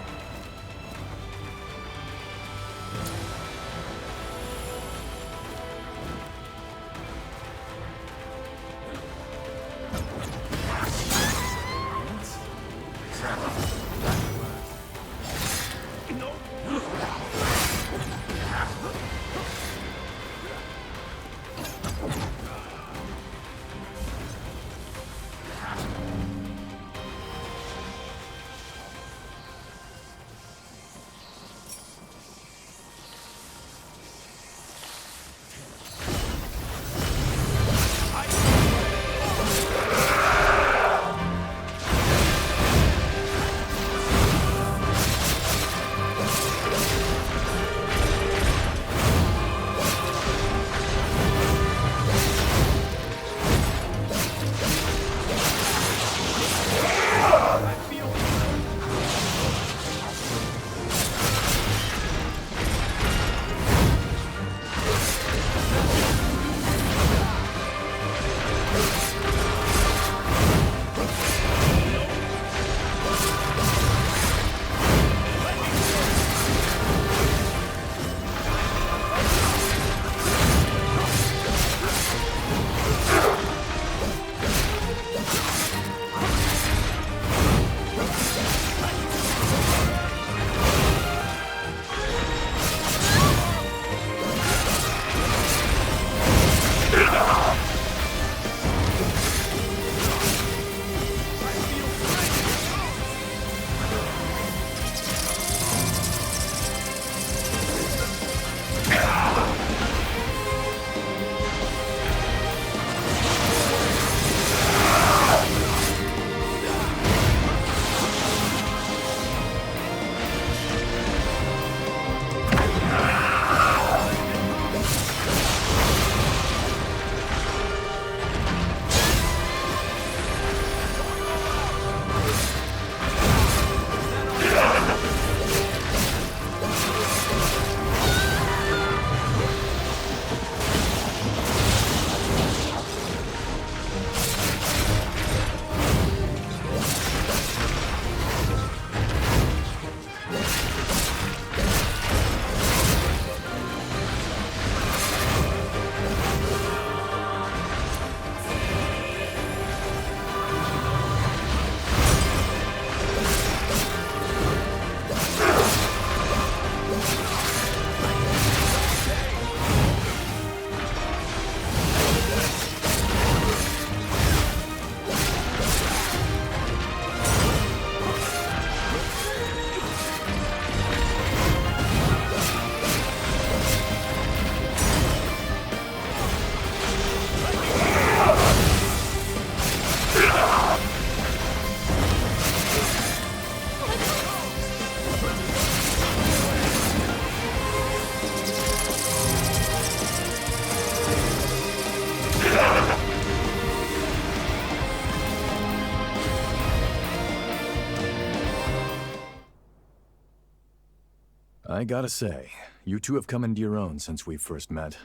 I gotta say, you two have come into your own since we first met.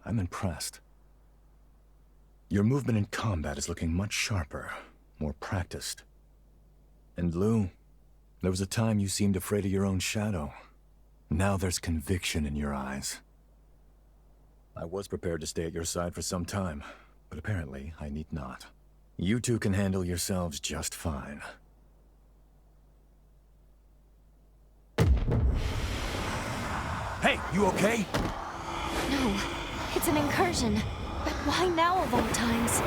I'm impressed. Your movement in combat is looking much sharper, more practiced. And Lou, there was a time you seemed afraid of your own shadow. Now there's conviction in your eyes. I was prepared to stay at your side for some time, but apparently I need not. You two can handle yourselves just fine. Hey, you okay? No, it's an incursion. But why now of all times?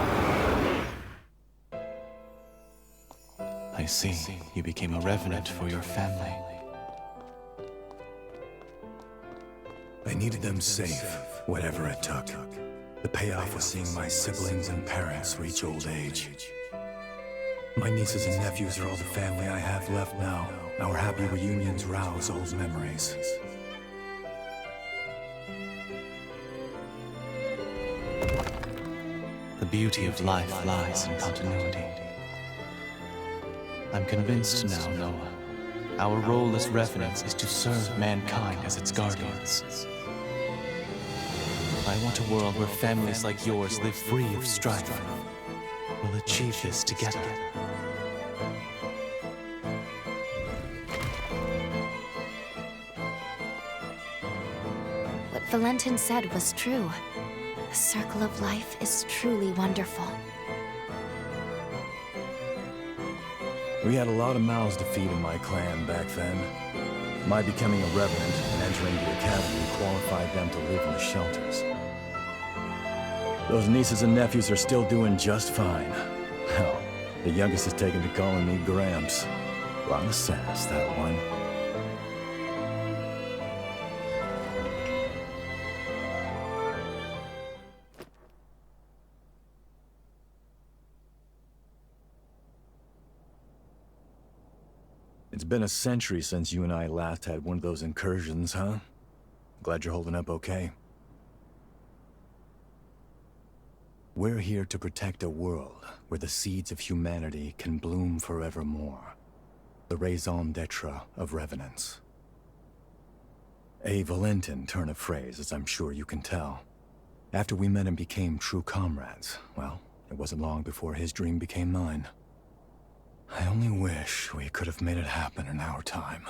I see. You became a revenant for your family. I needed them safe, whatever it took. The payoff was seeing my siblings and parents reach old age. My nieces and nephews are all the family I have left now. Our happy reunions rouse old memories. The beauty of life lies in continuity. I'm convinced now, Noah. Our role as revenants is to serve mankind as its guardians. I want a world where families like yours live free of strife. We'll achieve this together. What Valentin said was true. The circle of life is truly wonderful. We had a lot of mouths to feed in my clan back then. My becoming a revenant and entering the academy qualified them to live in the shelters. Those nieces and nephews are still doing just fine. Hell, the youngest has taken to calling me Gramps. A lot of sass, that one. It's been a century since you and I last had one of those incursions, huh? Glad you're holding up okay. We're here to protect a world where the seeds of humanity can bloom forevermore. The raison d'etre of revenants. A Valentin turn of phrase, as I'm sure you can tell. After we met and became true comrades, well, it wasn't long before his dream became mine. I only wish we could have made it happen in our time.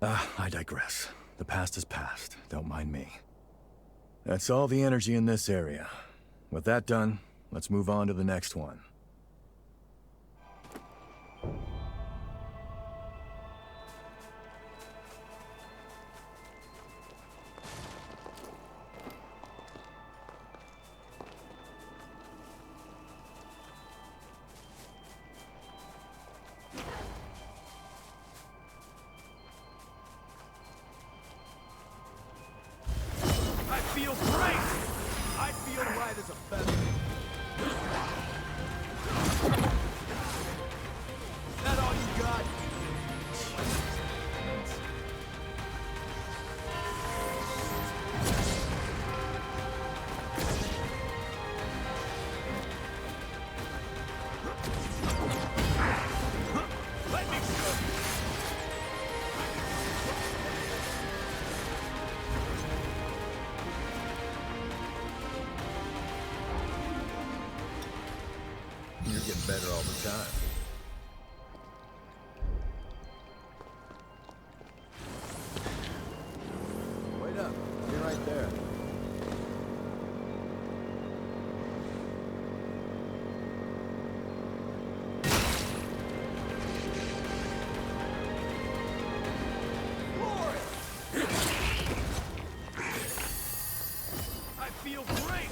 I digress. The past is past. Don't mind me. That's all the energy in this area. With that done, let's move on to the next one. I feel great! I feel right as a feather. Is that all you got? Let me show you. You're getting better all the time. Wait up. You're right there. I feel great!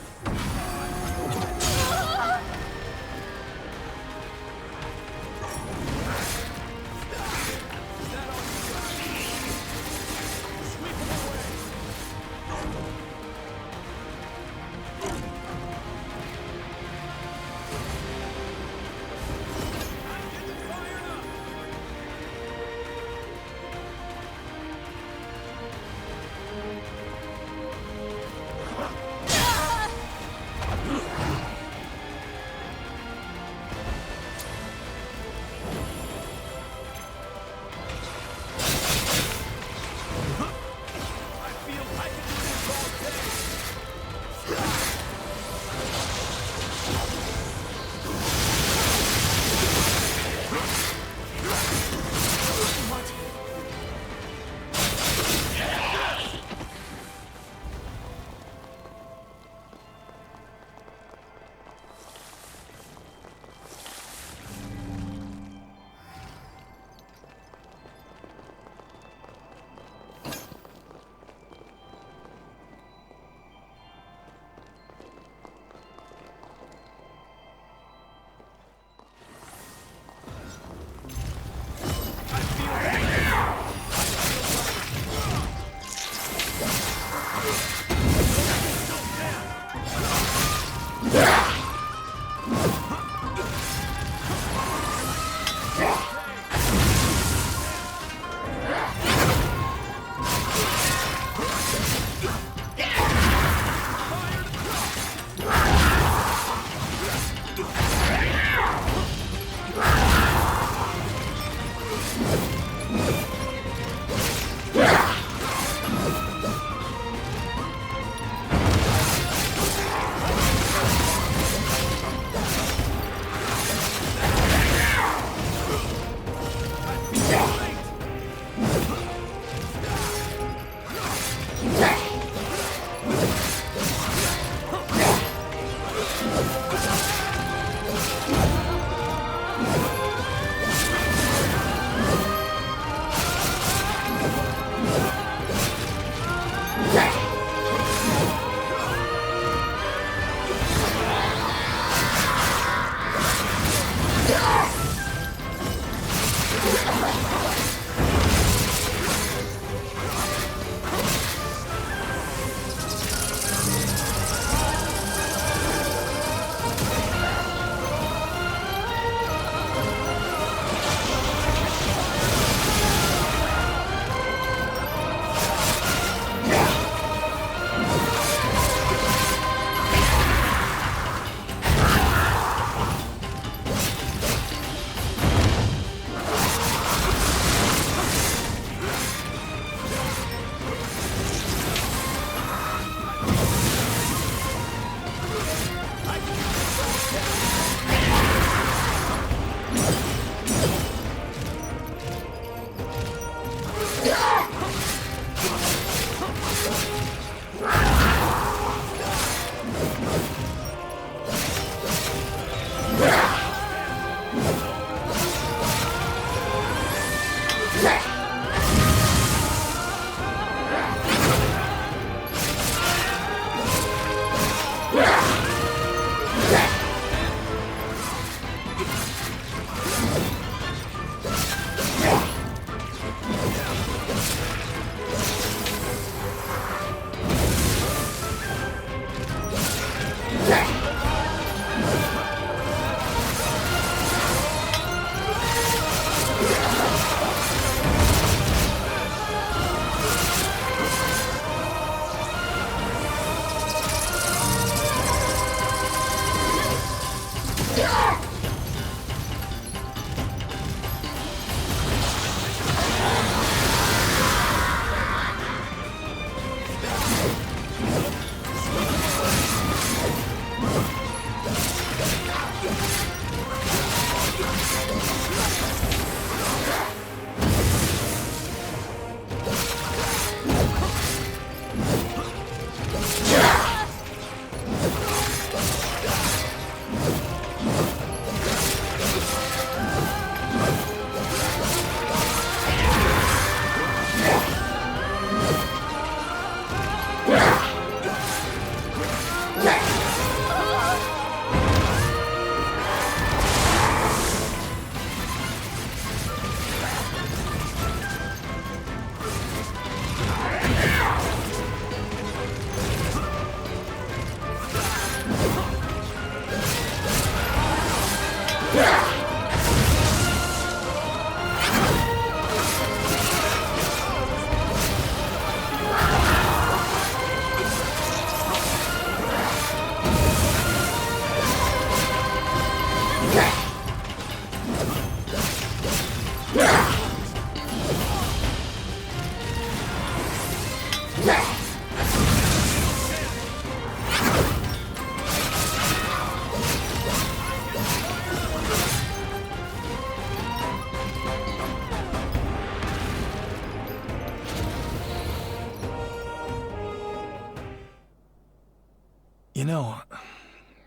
You know,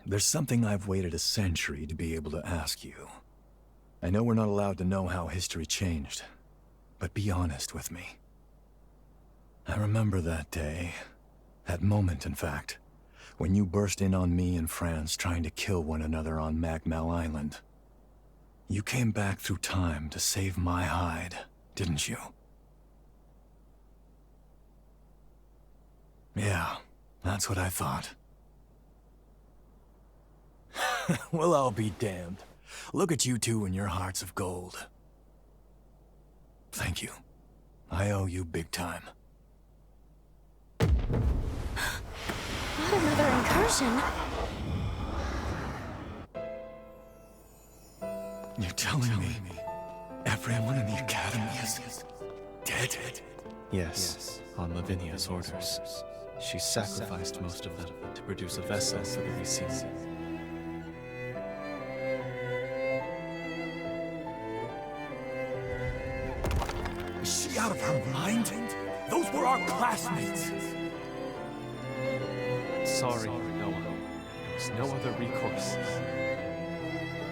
there's something I've waited a century to be able to ask you. I know we're not allowed to know how history changed, but be honest with me. I remember that day, that moment in fact, when you burst in on me and Franz trying to kill one another on Magmal Island. You came back through time to save my hide, didn't you? Yeah, that's what I thought. Well, I'll be damned. Look at you two and your hearts of gold. Thank you. I owe you big time. Not another incursion. You're telling me everyone in the Academy is dead? Yes, on Lavinia's orders. She sacrificed most of them to produce a vessel for the resealing. Is she out of her mind? Those were our classmates! Sorry, Noah. There was no other recourse.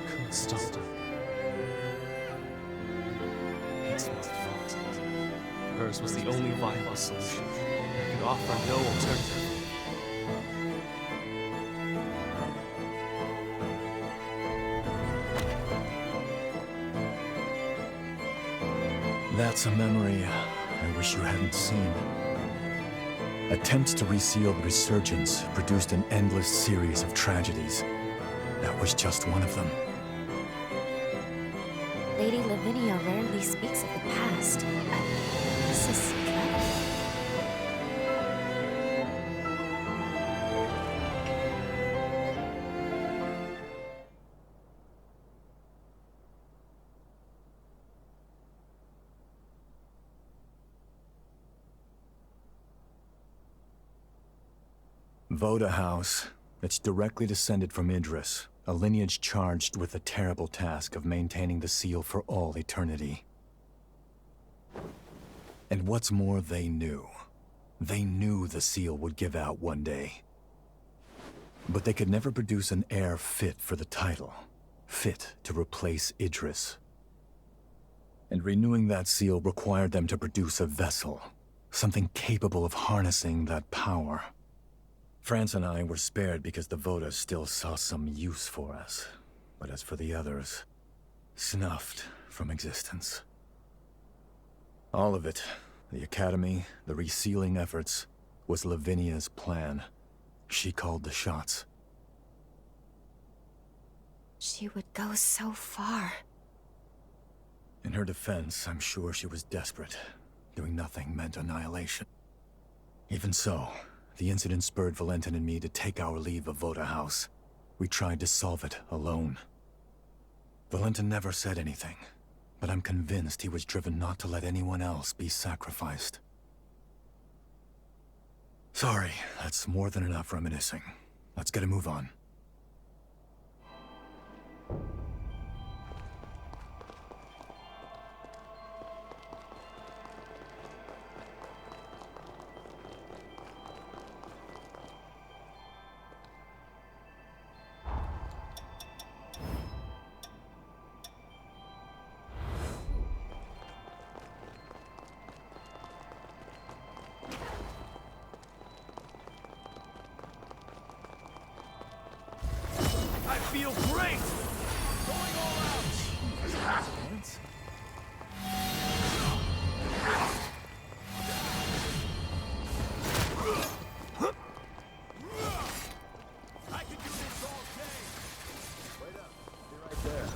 Couldn't stop them. It's my fault. Hers was the only viable solution. I could offer no alternative. That's a memory I wish you hadn't seen. Attempts to reseal the Resurgence produced an endless series of tragedies. That was just one of them. Lady Lavinia rarely speaks of the past. This is dreadful. Voda House. It's directly descended from Idris, a lineage charged with the terrible task of maintaining the seal for all eternity. And what's more, they knew. They knew the seal would give out one day. But they could never produce an heir fit for the title, fit to replace Idris. And renewing that seal required them to produce a vessel, something capable of harnessing that power. France and I were spared because the Voda still saw some use for us. But as for the others, snuffed from existence. All of it, the Academy, the resealing efforts, was Lavinia's plan. She called the shots. She would go so far. In her defense, I'm sure she was desperate. Doing nothing meant annihilation. Even so, the incident spurred Valentin and me to take our leave of Voda House. We tried to solve it alone. Valentin never said anything, but I'm convinced he was driven not to let anyone else be sacrificed. Sorry, that's more than enough reminiscing. Let's get a move on. I feel great! Going all out! I can do this all day! Wait up. Be right there.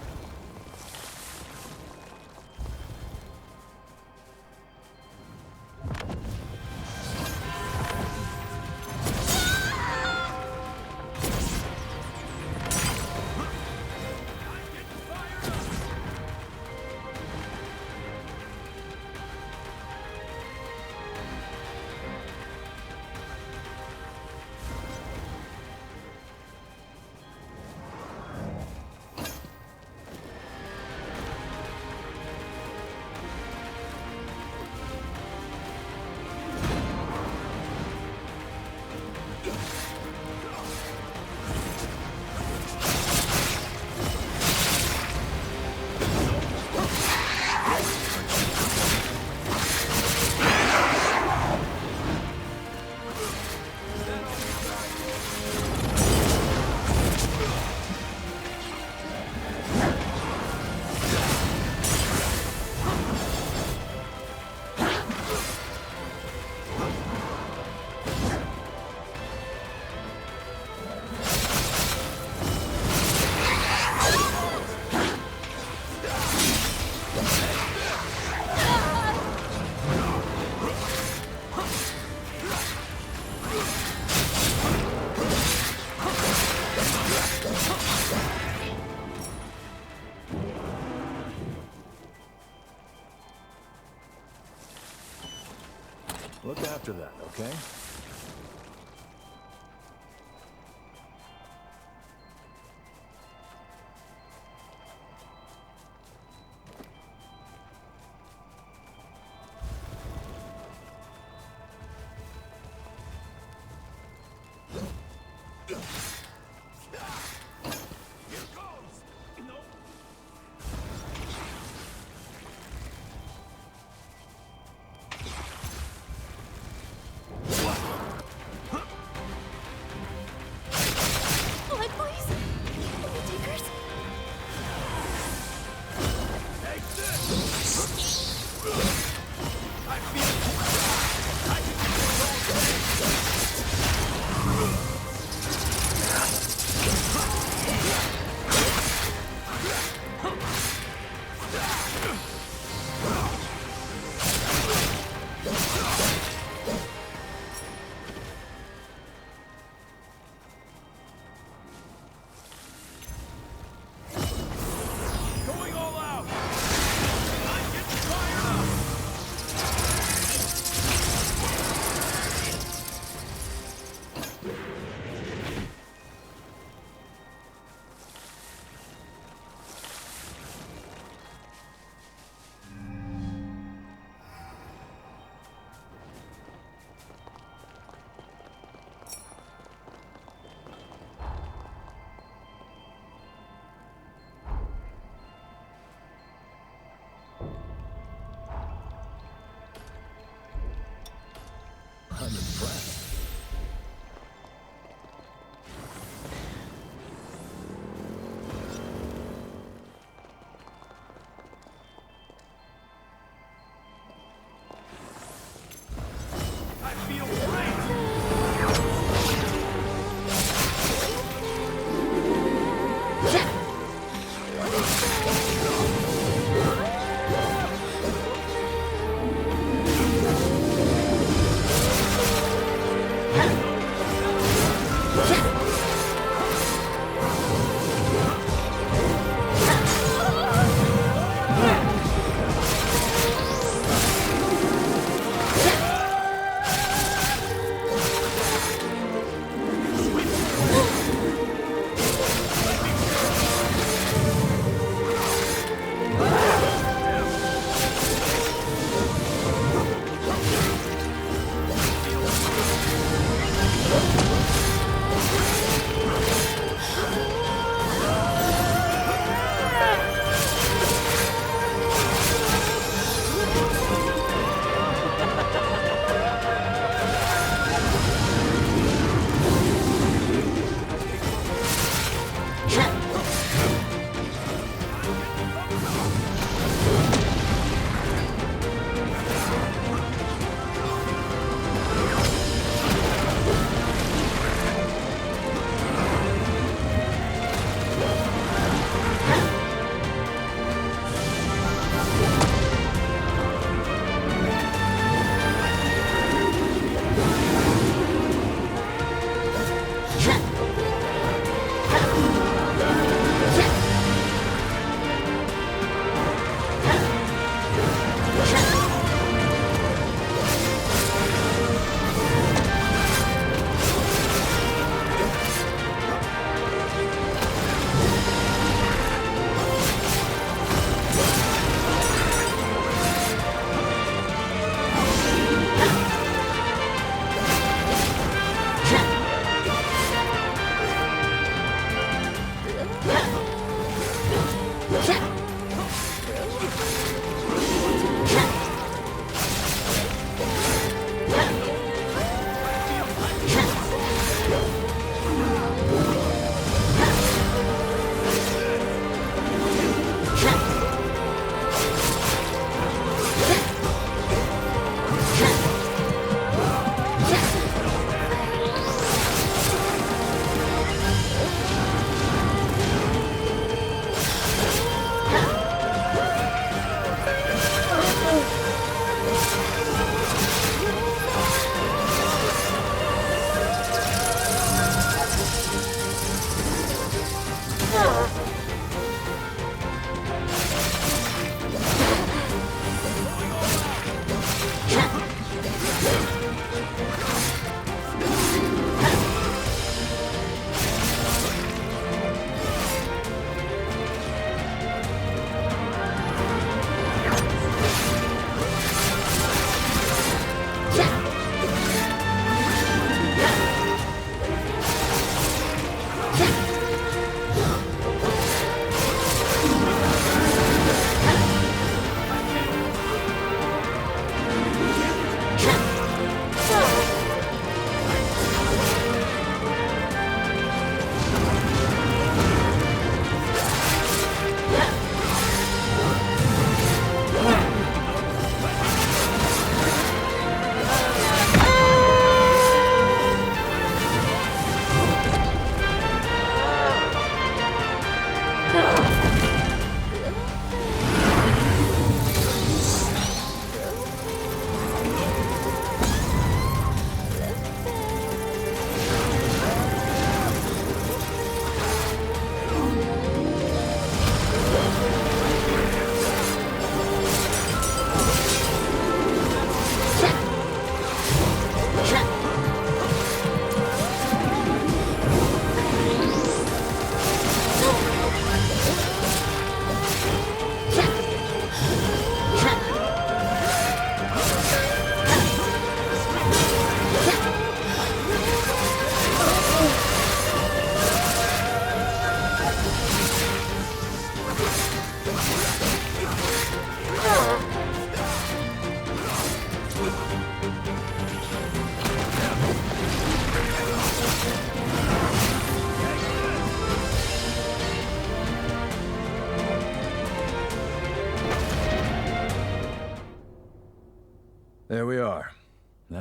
after that, okay? I'm impressed.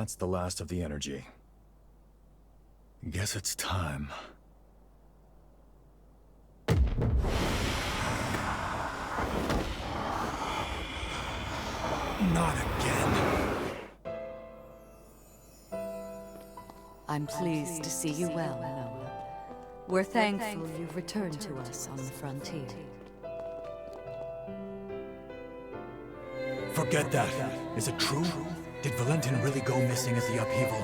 That's the last of the energy. Guess it's time. Not again. I'm pleased to see you well, Noah. We're thankful you've returned to us on the frontier. Forget that. Is it true? Did Valentin really go missing at the upheaval?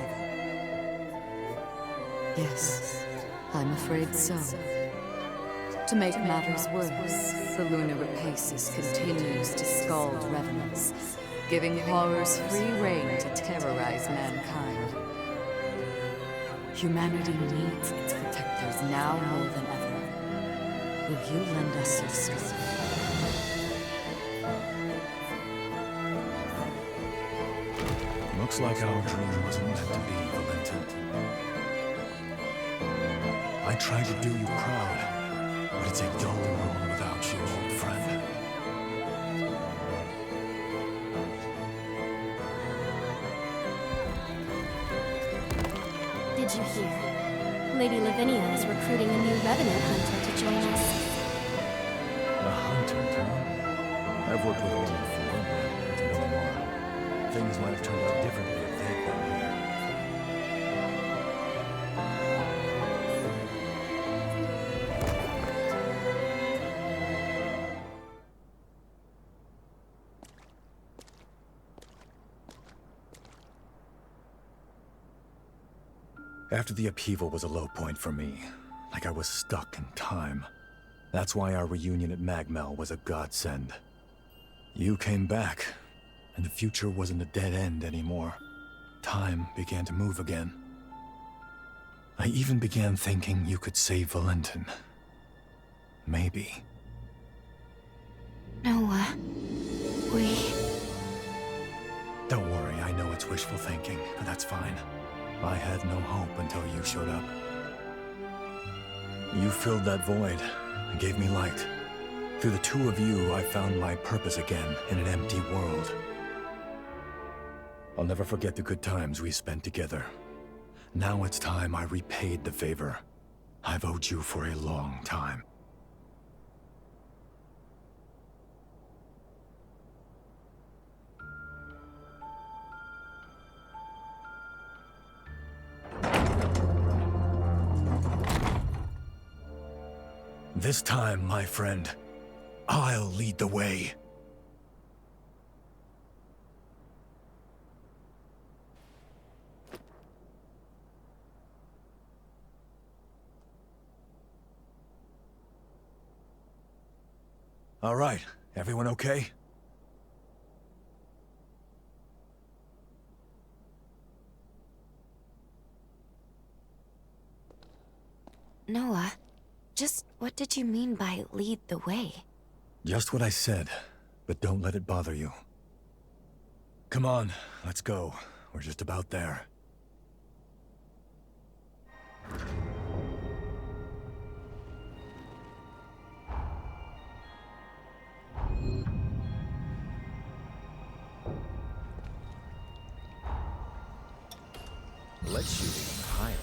Yes, I'm afraid so. To make matters worse, the lunar rapaces continues to scald revenants, giving horrors free rein to terrorize mankind. Humanity needs its protectors now more than ever. Will you lend us your strength? Looks like our dream wasn't meant to be, Valentin. I tried to do you proud, but it's a dull world without you, old friend. Did you hear? Lady Lavinia is recruiting a new revenant hunter to join us. A hunter, huh? I've worked with one before, but to know more. Things might have turned out differently if they'd been here. After the upheaval was a low point for me, like I was stuck in time. That's why our reunion at Magmel was a godsend. You came back, and the future wasn't a dead end anymore. Time began to move again. I even began thinking you could save Valentin. Maybe. Noah, Don't worry, I know it's wishful thinking, but that's fine. I had no hope until you showed up. You filled that void and gave me light. Through the two of you, I found my purpose again in an empty world. I'll never forget the good times we spent together. Now it's time I repaid the favor. I've owed you for a long time. This time, my friend, I'll lead the way. All right, everyone okay? Noah, just what did you mean by lead the way? Just what I said, but don't let it bother you. Come on, let's go. We're just about there. Let's shoot even higher.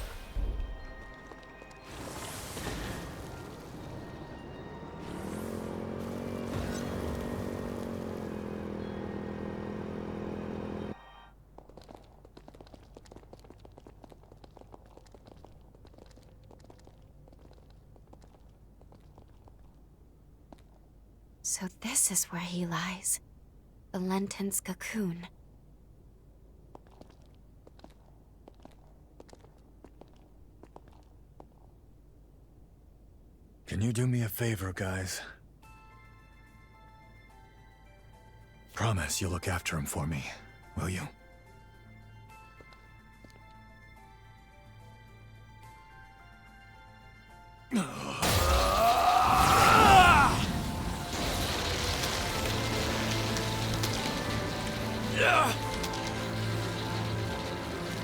So this is where he lies. Valentin's cocoon. Can you do me a favor, guys? Promise you'll look after him for me, will you?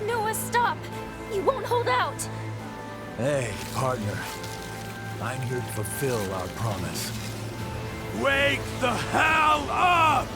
Noah, stop! You won't hold out! Hey, partner. I'm here to fulfill our promise. Wake the hell up!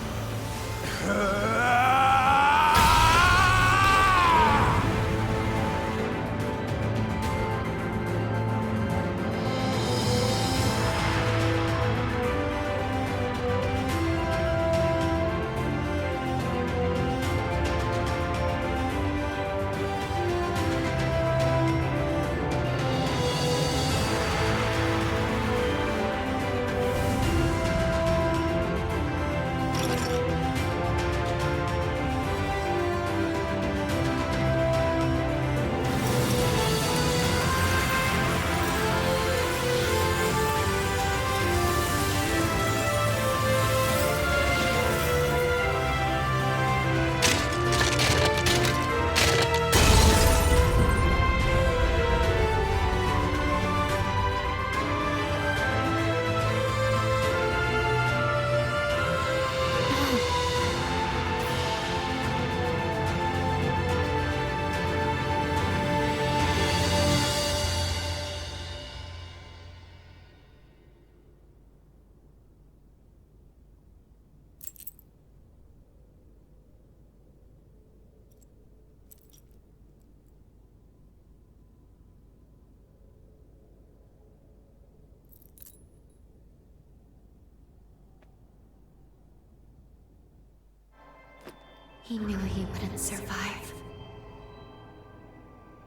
He knew he wouldn't survive.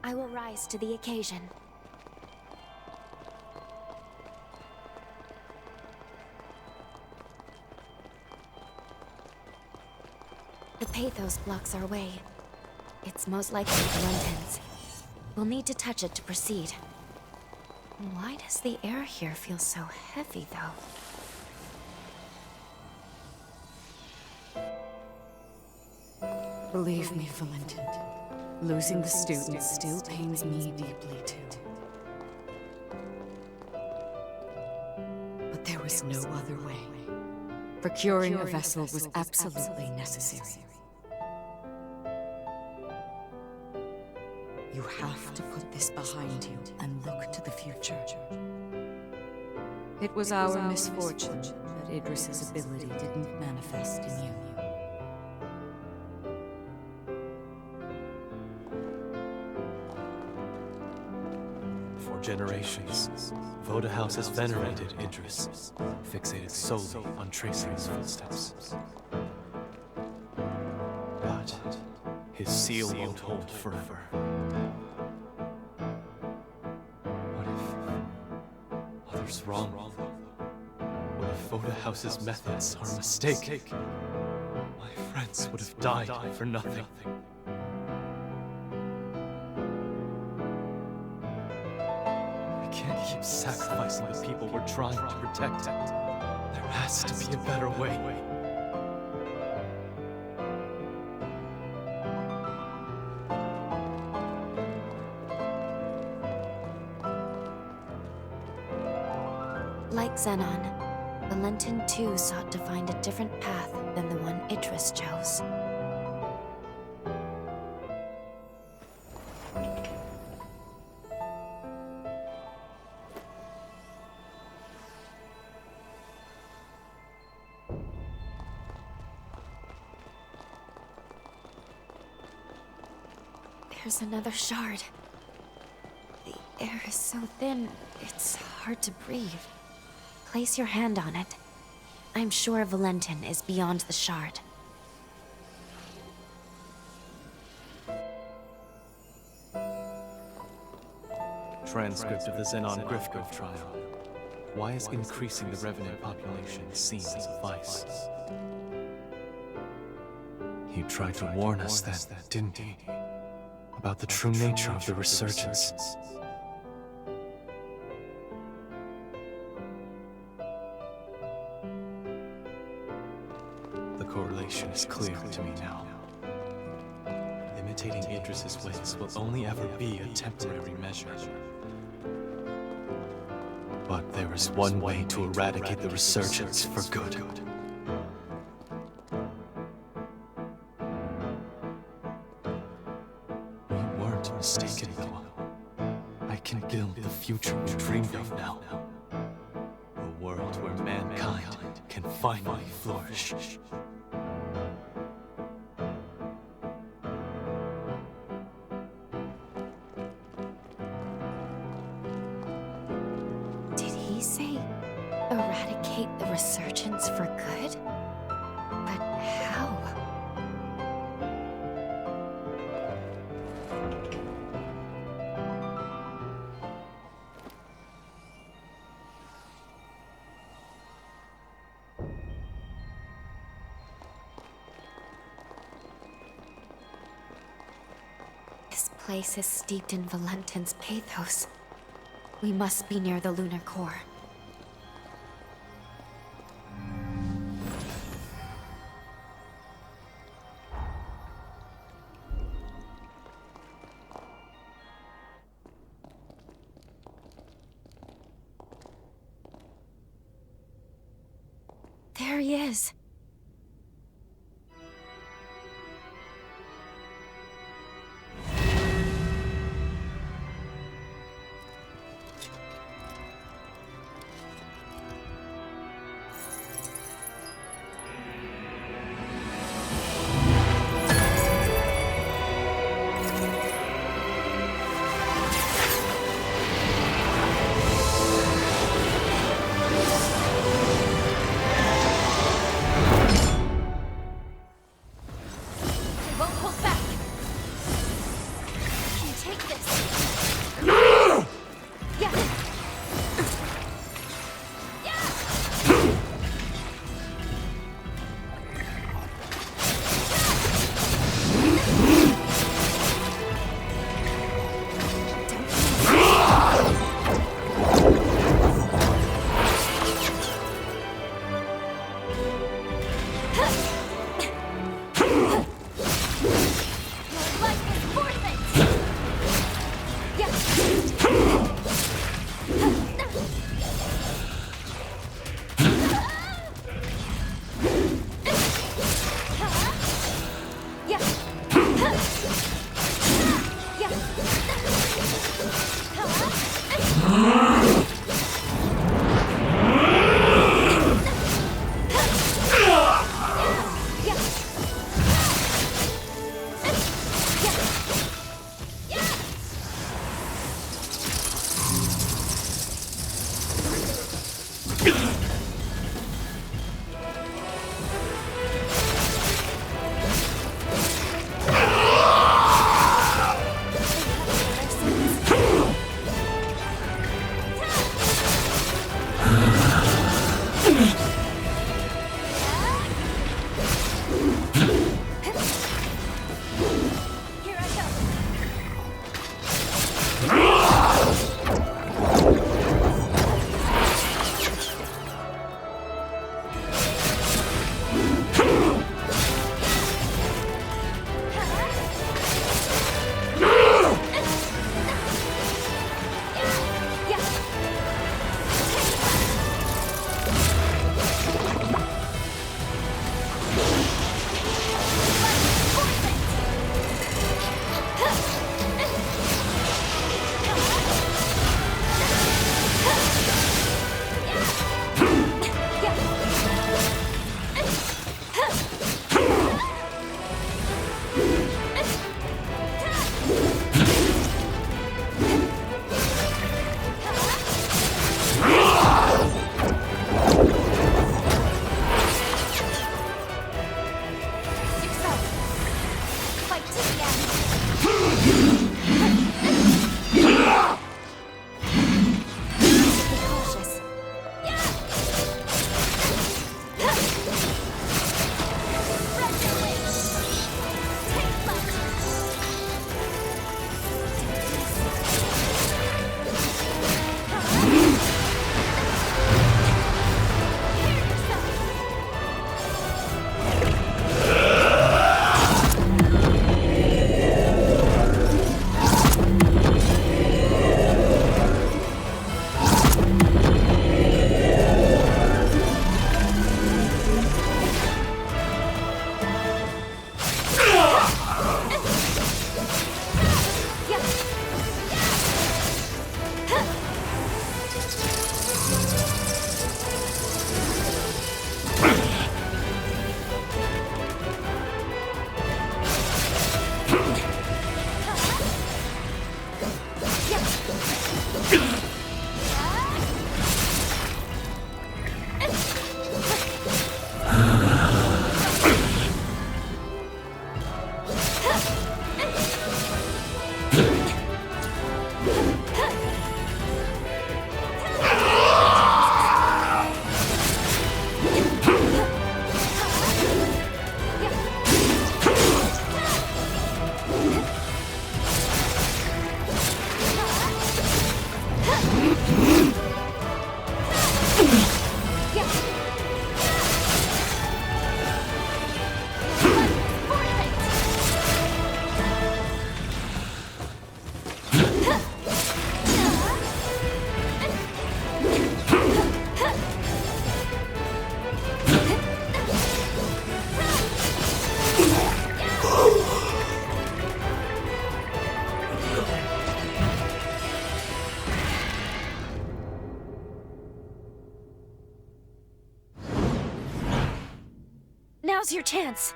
I will rise to the occasion. The pathos blocks our way. It's most likely Valentin's. We'll need to touch it to proceed. Why does the air here feel so heavy, though? Believe me, Valentin. Losing the students still pains me deeply, too. But there was no other way. Procuring a vessel was absolutely necessary. You have to put this behind you and look to the future. It was our misfortune that Idris's ability didn't manifest in you. For generations, Voda House has venerated Idris, fixated solely on tracing his footsteps. But his seal won't hold forever. What if others wrong? What if Voda House's methods are a mistake? My friends would have died for nothing. Keep sacrificing the people we're trying to protect. There has to be a better way. Like Xenon, Valentin too sought to find a different path than the one Idris chose. There's another shard. The air is so thin, it's hard to breathe. Place your hand on it. I'm sure Valentin is beyond the shard. Transcript of the Xenon Grifgrove trial. Why is increasing the Revenant population seen as a vice? He tried to warn us then, didn't he? About the true nature of the resurgence. The correlation is clear to me now. Imitating Idris's ways will only ever be a temporary measure. But there is one way to eradicate the resurgence for good. Mistaken, though. I can build the future we dreamed of now. A world where mankind can finally flourish. Did he say eradicate the resurgence for good? But how? This place is steeped in Valentin's pathos. We must be near the lunar core. There he is. Now's your chance.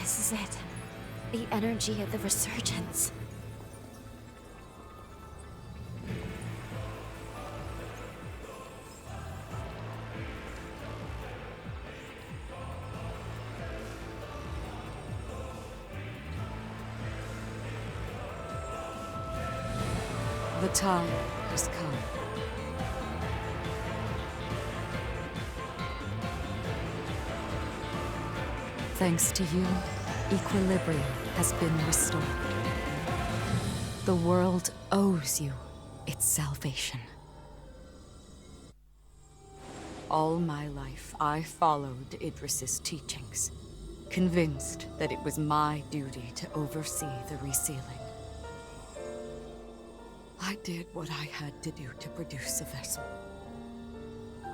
This is it. The energy of the resurgence. The time has come. Thanks to you, equilibrium has been restored. The world owes you its salvation. All my life, I followed Idris's teachings, convinced that it was my duty to oversee the resealing. I did what I had to do to produce a vessel.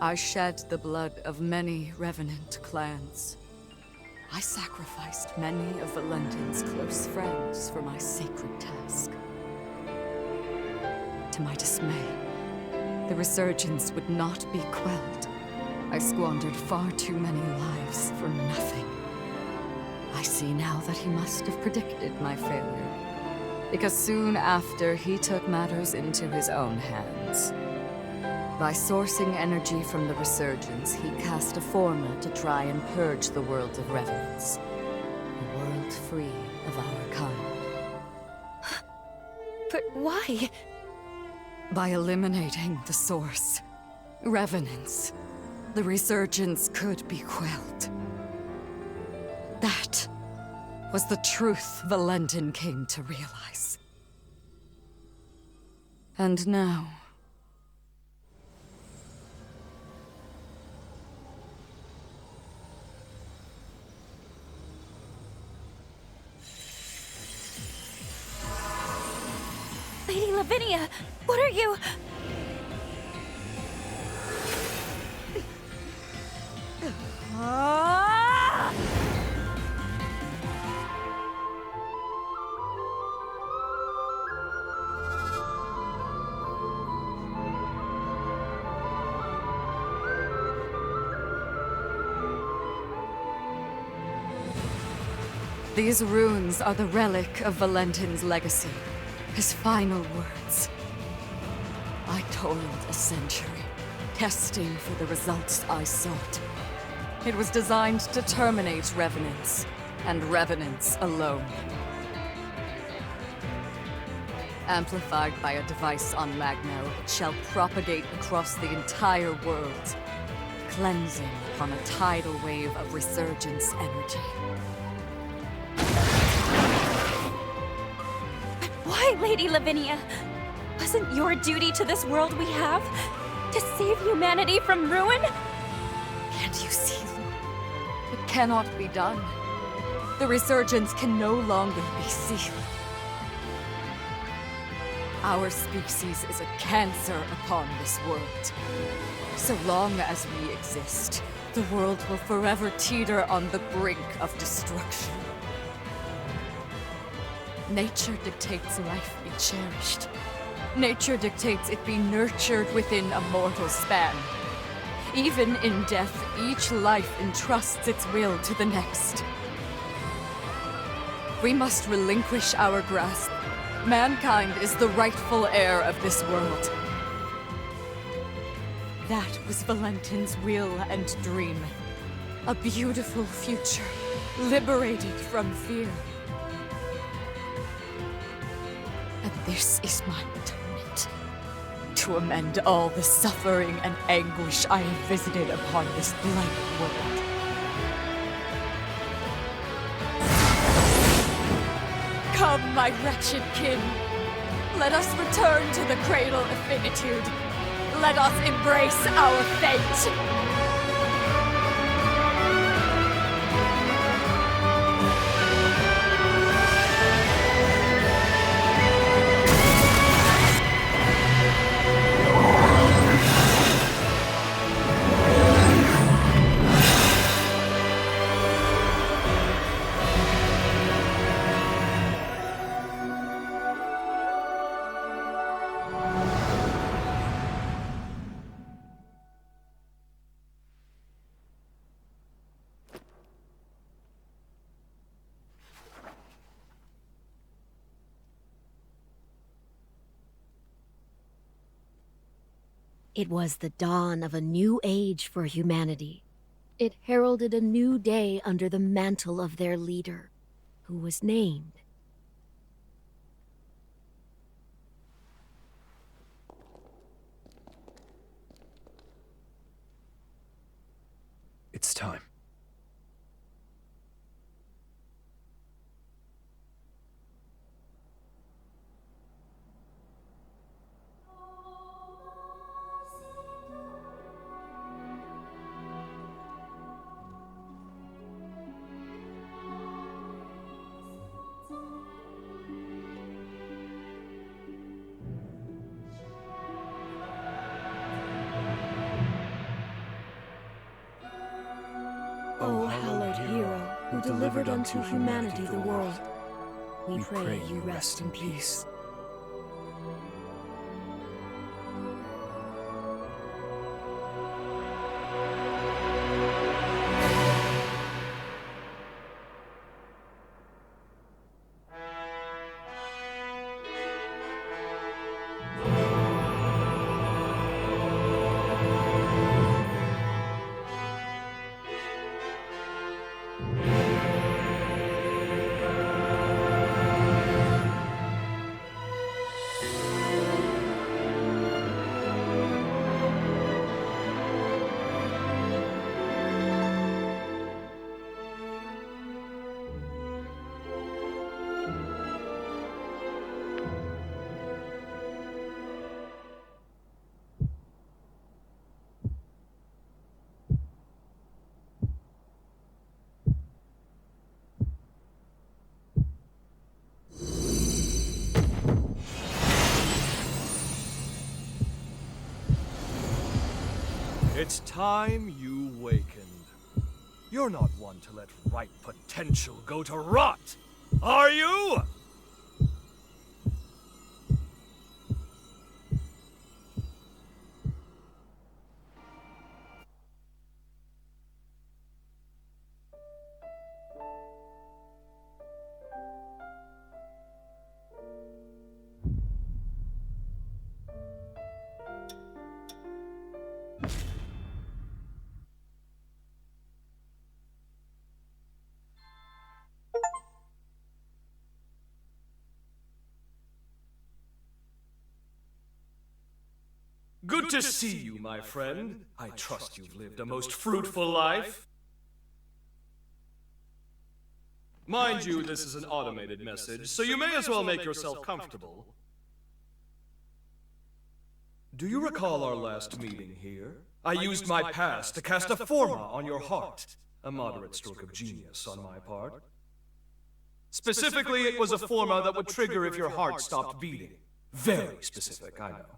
I shed the blood of many Revenant clans. I sacrificed many of Valentin's close friends for my sacred task. To my dismay, the resurgence would not be quelled. I squandered far too many lives for nothing. I see now that he must have predicted my failure, because soon after he took matters into his own hands. By sourcing energy from the resurgence, he cast a formula to try and purge the world of revenants. A world free of our kind. But why? By eliminating the source, revenants, the resurgence could be quelled. That was the truth Valentin came to realize. And now... Lady Lavinia, what are you? These runes are the relic of Valentin's legacy. His final words. I toiled a century, testing for the results I sought. It was designed to terminate revenants, and revenants alone. Amplified by a device on Magno, it shall propagate across the entire world, cleansing upon a tidal wave of resurgence energy. Why, Lady Lavinia? Wasn't your duty to this world we have to save humanity from ruin? Can't you see? It cannot be done. The resurgence can no longer be sealed. Our species is a cancer upon this world. So long as we exist, the world will forever teeter on the brink of destruction. Nature dictates life be cherished. Nature dictates it be nurtured within a mortal span. Even in death, each life entrusts its will to the next. We must relinquish our grasp. Mankind is the rightful heir of this world. That was Valentin's will and dream. A beautiful future, liberated from fear. And this is my atonement. To amend all the suffering and anguish I have visited upon this blighted world. Come, my wretched kin. Let us return to the cradle of finitude. Let us embrace our fate. It was the dawn of a new age for humanity. It heralded a new day under the mantle of their leader, who was named. It's time. O hallowed hero, who delivered unto humanity the world, we pray you rest in peace. It's time you wakened. You're not one to let ripe potential go to rot, are you? Good to see you, my friend. I trust you've lived a most fruitful life. Mind you, this is an automated message, so you may as well make yourself comfortable. Do you recall our last meeting here? I used my past to cast a forma on your heart. A moderate stroke of genius on my part. Specifically, it was a forma that would trigger if your heart stopped beating. Very specific, I know.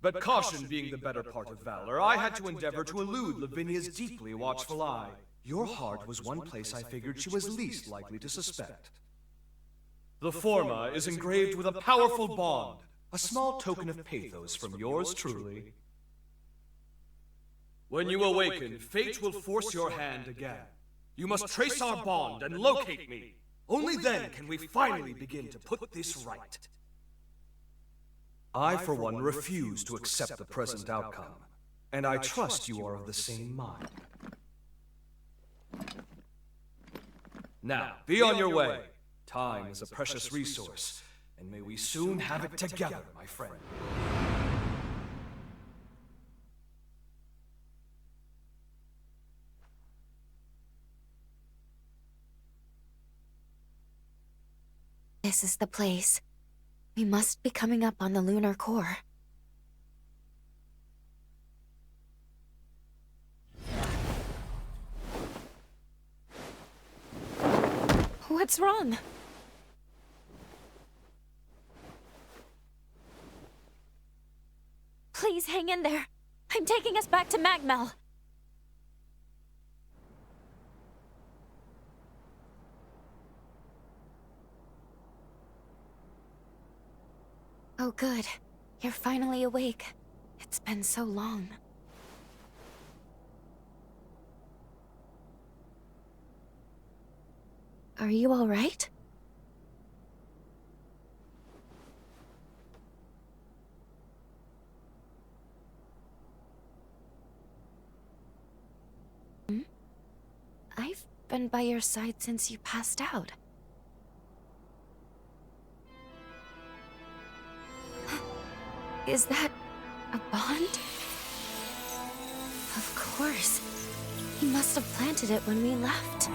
But caution being the better part of valor, I had to endeavor to elude Lavinia's deeply watchful eye. Your heart was one place I figured she was least likely to suspect. The forma is engraved with a powerful bond, a small token of pathos from yours truly. When you awaken, fate will force your hand again. You must trace our bond and locate me. Only then can we finally begin to put this right. I, for one, refuse to accept the present outcome, and I trust you are of the same mind. Now, be on your way. Time is a precious resource, and may we soon have it together, my friend. This is the place. We must be coming up on the lunar core. What's wrong? Please hang in there. I'm taking us back to Magmel. Oh, good. You're finally awake. It's been so long. Are you all right? been by your side since you passed out. Is that a bond? Of course. He must have planted it when we left.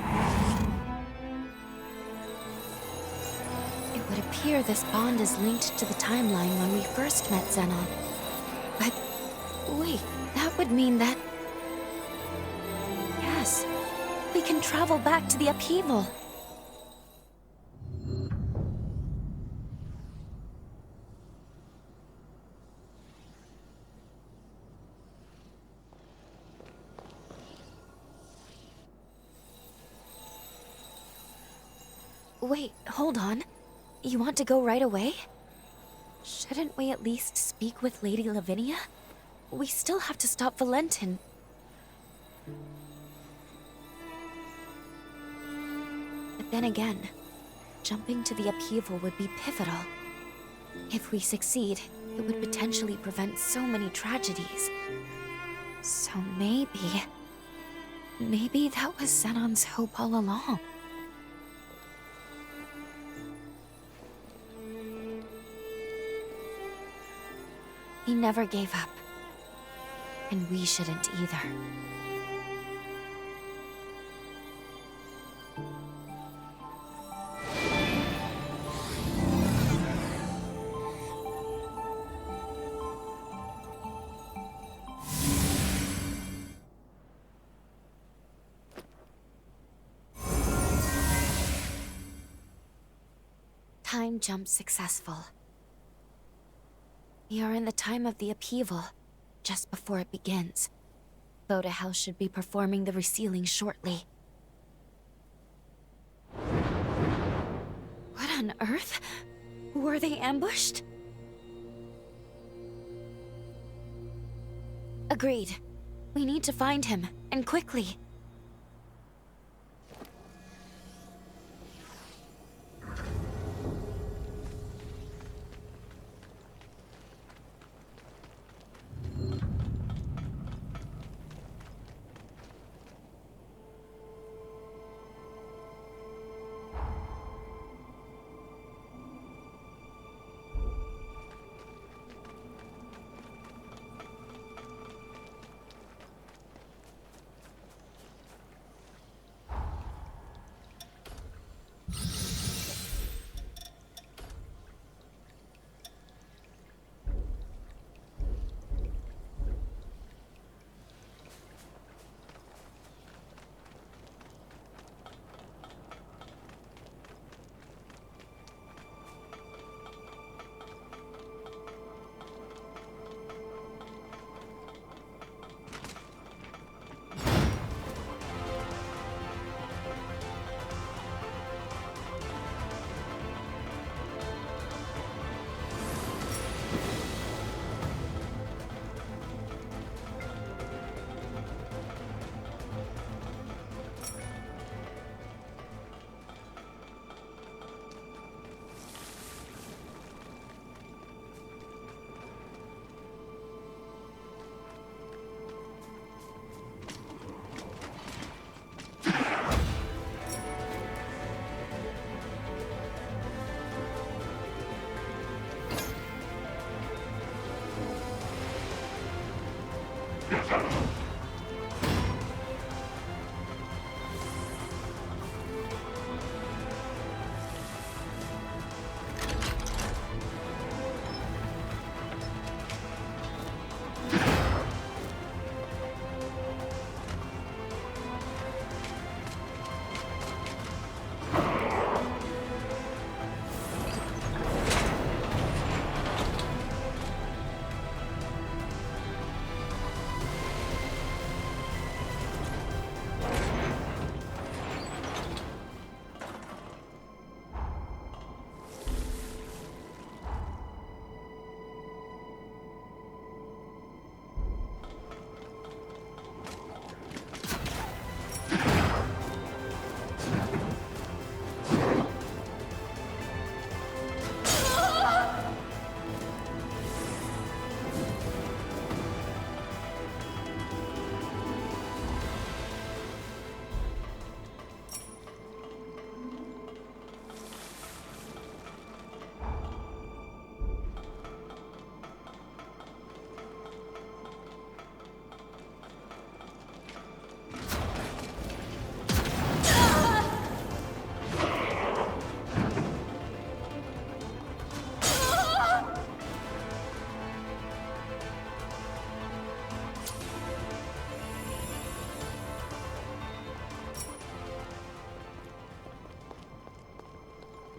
It would appear this bond is linked to the timeline when we first met Zenon. But wait, that would mean that... Yes, we can travel back to the upheaval. Wait, hold on. You want to go right away? Shouldn't we at least speak with Lady Lavinia? We still have to stop Valentin. But then again, jumping to the upheaval would be pivotal. If we succeed, it would potentially prevent so many tragedies. So maybe that was Zenon's hope all along. He never gave up. And we shouldn't either. Time jump successful. We are in the time of the upheaval, just before it begins. Voda House should be performing the resealing shortly. What on earth? Were they ambushed? Agreed. We need to find him, and quickly.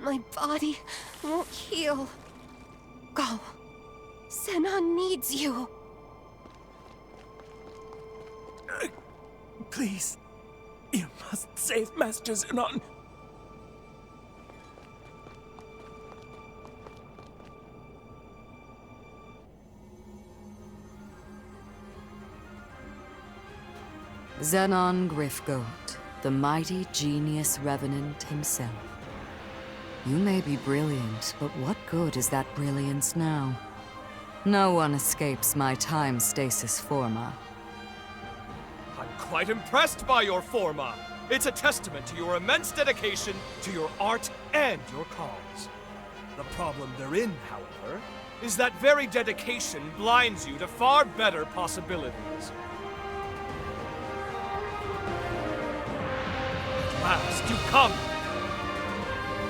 My body won't heal. Go. Zenon needs you. Please. You must save Master Zenon. Zenon Grifgoat, the mighty genius revenant himself. You may be brilliant, but what good is that brilliance now? No one escapes my time stasis forma. I'm quite impressed by your forma. It's a testament to your immense dedication to your art and your cause. The problem therein, however, is that very dedication blinds you to far better possibilities. At last, you come!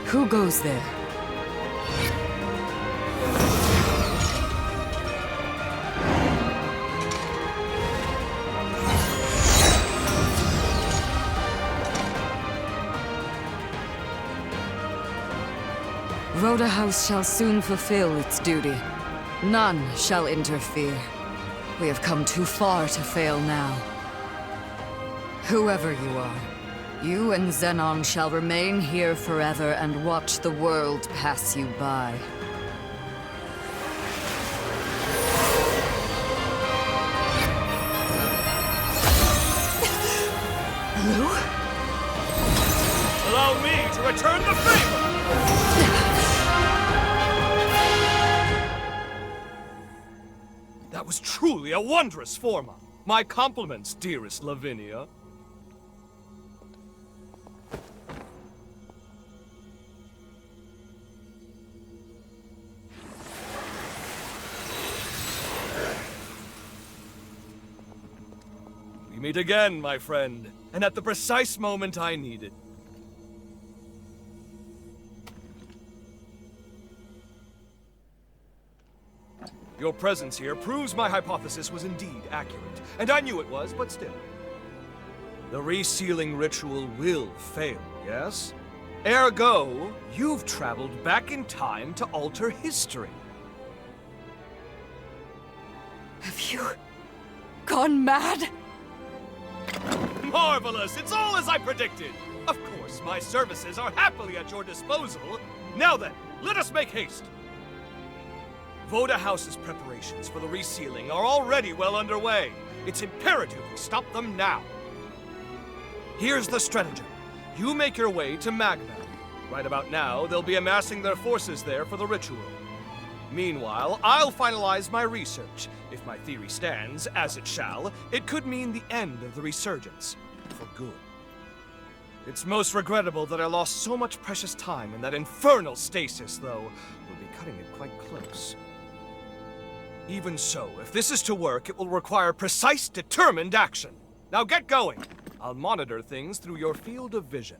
Who goes there? Rhoda House shall soon fulfill its duty. None shall interfere. We have come too far to fail now. Whoever you are, you and Zenon shall remain here forever and watch the world pass you by. Lou? Allow me to return the favor! That was truly a wondrous forma. My compliments, dearest Lavinia. We meet again, my friend, and at the precise moment I needed. Your presence here proves my hypothesis was indeed accurate, and I knew it was, but still. The resealing ritual will fail, yes? Ergo, you've traveled back in time to alter history. Have you gone mad? Marvelous! It's all as I predicted! Of course, my services are happily at your disposal. Now then, let us make haste! Voda House's preparations for the resealing are already well underway. It's imperative we stop them now. Here's the stratagem. You make your way to Magna. Right about now, they'll be amassing their forces there for the ritual. Meanwhile, I'll finalize my research. If my theory stands, as it shall, it could mean the end of the resurgence. For good. It's most regrettable that I lost so much precious time in that infernal stasis, though. We'll be cutting it quite close. Even so, if this is to work, it will require precise, determined action. Now get going! I'll monitor things through your field of vision.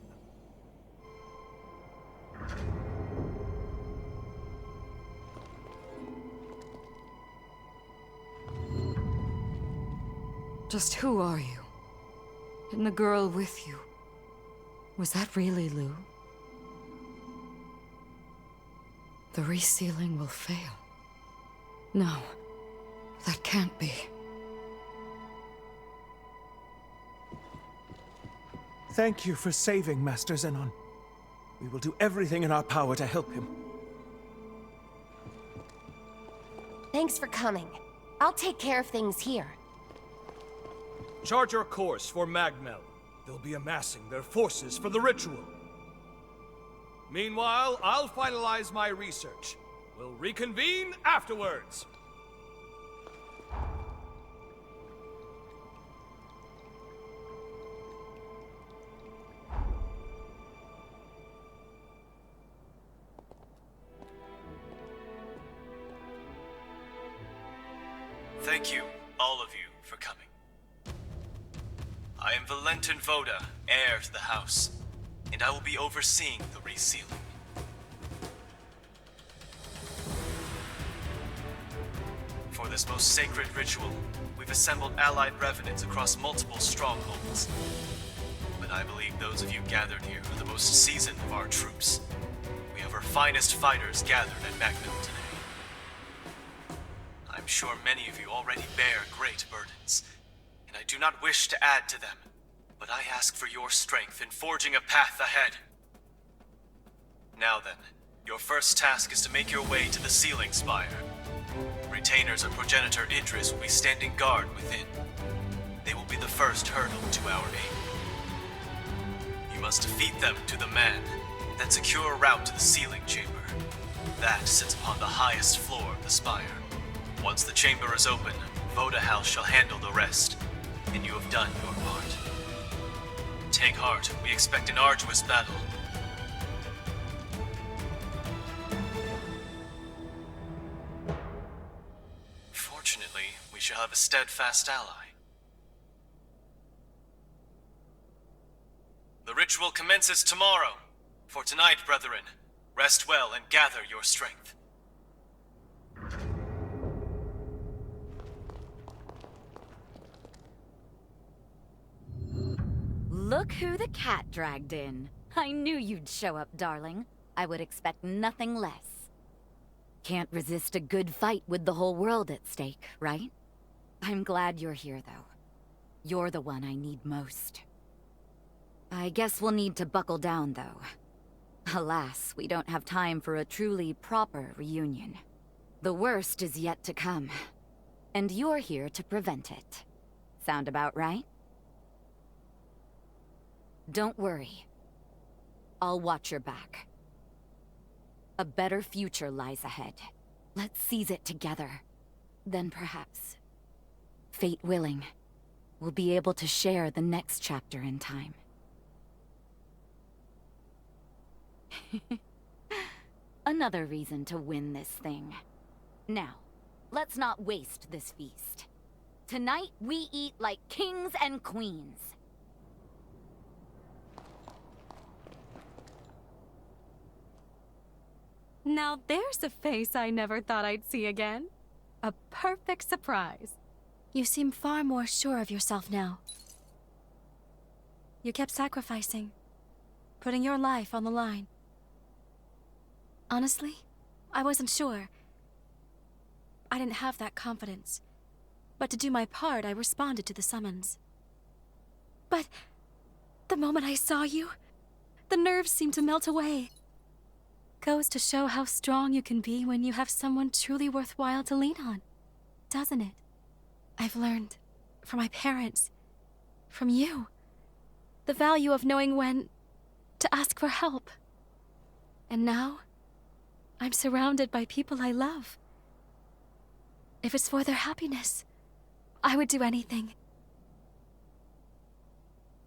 Just who are you? And the girl with you? Was that really Lou? The resealing will fail. No, that can't be. Thank you for saving Master Zenon. We will do everything in our power to help him. Thanks for coming. I'll take care of things here. Chart your course for Magmel. They'll be amassing their forces for the ritual. Meanwhile, I'll finalize my research. We'll reconvene afterwards. Thank you, all of you, for coming. I am Valentin Voda, heir to the house, and I will be overseeing the resealing. For this most sacred ritual, we've assembled allied revenants across multiple strongholds. But I believe those of you gathered here are the most seasoned of our troops. We have ever finest fighters gathered at Magna today. I'm sure many of you already bear great burdens, and I do not wish to add to them, but I ask for your strength in forging a path ahead. Now then, your first task is to make your way to the Sealing Spire. Retainers of Progenitor Idris will be standing guard within. They will be the first hurdle to our aim. You must defeat them to the man, then secure a route to the Sealing Chamber. That sits upon the highest floor of the spire. Once the chamber is open, Voda House shall handle the rest, and you have done your part. Take heart, we expect an arduous battle. Fortunately, we shall have a steadfast ally. The ritual commences tomorrow. For tonight, brethren, rest well and gather your strength. Look who the cat dragged in. I knew you'd show up, darling. I would expect nothing less. Can't resist a good fight with the whole world at stake, right? I'm glad you're here, though. You're the one I need most. I guess we'll need to buckle down, though. Alas, we don't have time for a truly proper reunion. The worst is yet to come, and you're here to prevent it. Sound about right? Don't worry. I'll watch your back. A better future lies ahead. Let's seize it together. Then perhaps, fate willing, we'll be able to share the next chapter in time. Another reason to win this thing. Now, let's not waste this feast. Tonight, we eat like kings and queens. Now there's a face I never thought I'd see again. A perfect surprise. You seem far more sure of yourself now. You kept sacrificing, putting your life on the line. Honestly, I wasn't sure. I didn't have that confidence. But to do my part, I responded to the summons. But the moment I saw you, the nerves seemed to melt away. Goes to show how strong you can be when you have someone truly worthwhile to lean on, doesn't it? I've learned from my parents, from you, the value of knowing when to ask for help. And now, I'm surrounded by people I love. If it's for their happiness, I would do anything.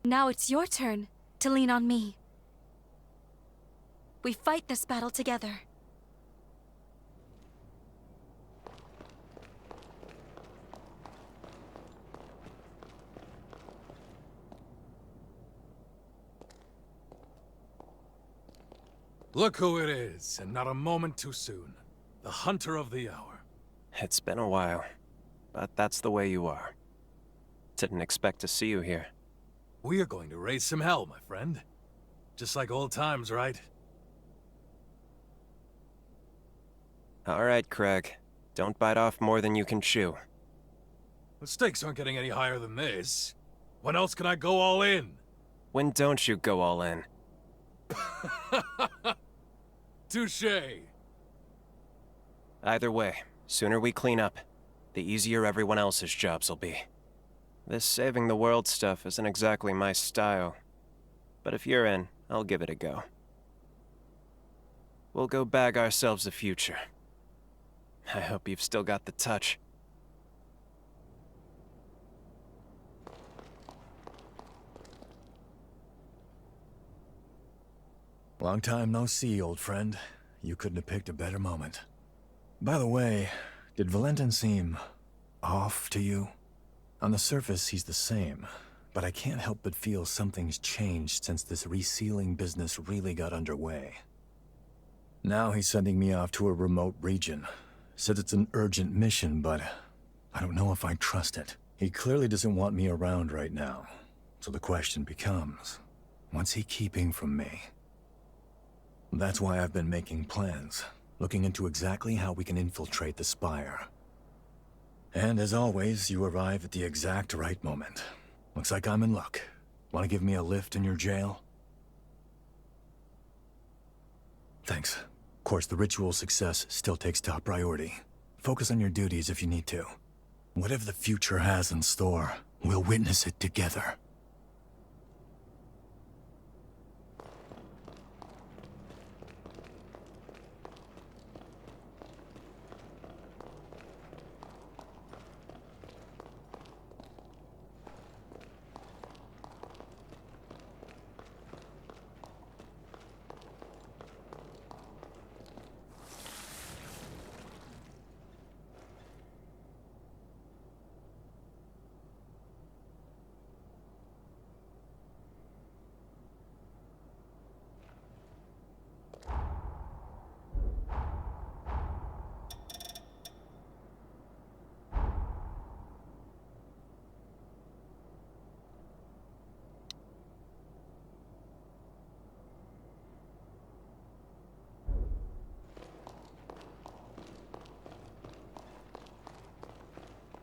Now it's your turn to lean on me. We fight this battle together. Look who it is, and not a moment too soon. The Hunter of the Hour. It's been a while, but that's the way you are. Didn't expect to see you here. We are going to raise some hell, my friend. Just like old times, right? All right, Craig. Don't bite off more than you can chew. The stakes aren't getting any higher than this. When else can I go all in? When don't you go all in? Touché. Either way, sooner we clean up, the easier everyone else's jobs will be. This saving the world stuff isn't exactly my style. But if you're in, I'll give it a go. We'll go bag ourselves a future. I hope you've still got the touch. Long time no see, old friend. You couldn't have picked a better moment. By the way, did Valentin seem off to you? On the surface, he's the same, but I can't help but feel something's changed since this resealing business really got underway. Now he's sending me off to a remote region. Said it's an urgent mission, but I don't know if I trust it. He clearly doesn't want me around right now. So the question becomes, what's he keeping from me? That's why I've been making plans, looking into exactly how we can infiltrate the Spire. And as always, you arrive at the exact right moment. Looks like I'm in luck. Want to give me a lift in your jail? Thanks. Of course, the ritual's success still takes top priority. Focus on your duties if you need to. Whatever the future has in store, we'll witness it together.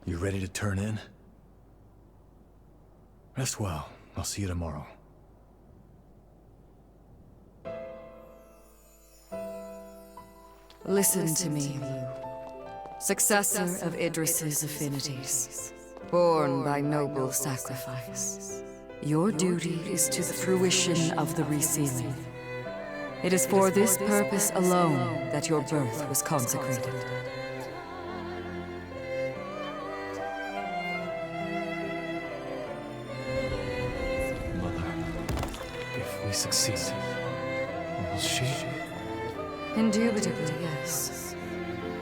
You ready to turn in? Rest well. I'll see you tomorrow. Listen to me, you. Successor of Idris's affinities, born by noble sacrifice. Your duty is to the fruition of the resealing. It is for this purpose alone that your birth was consecrated. We succeed. Will she? Indubitably, yes.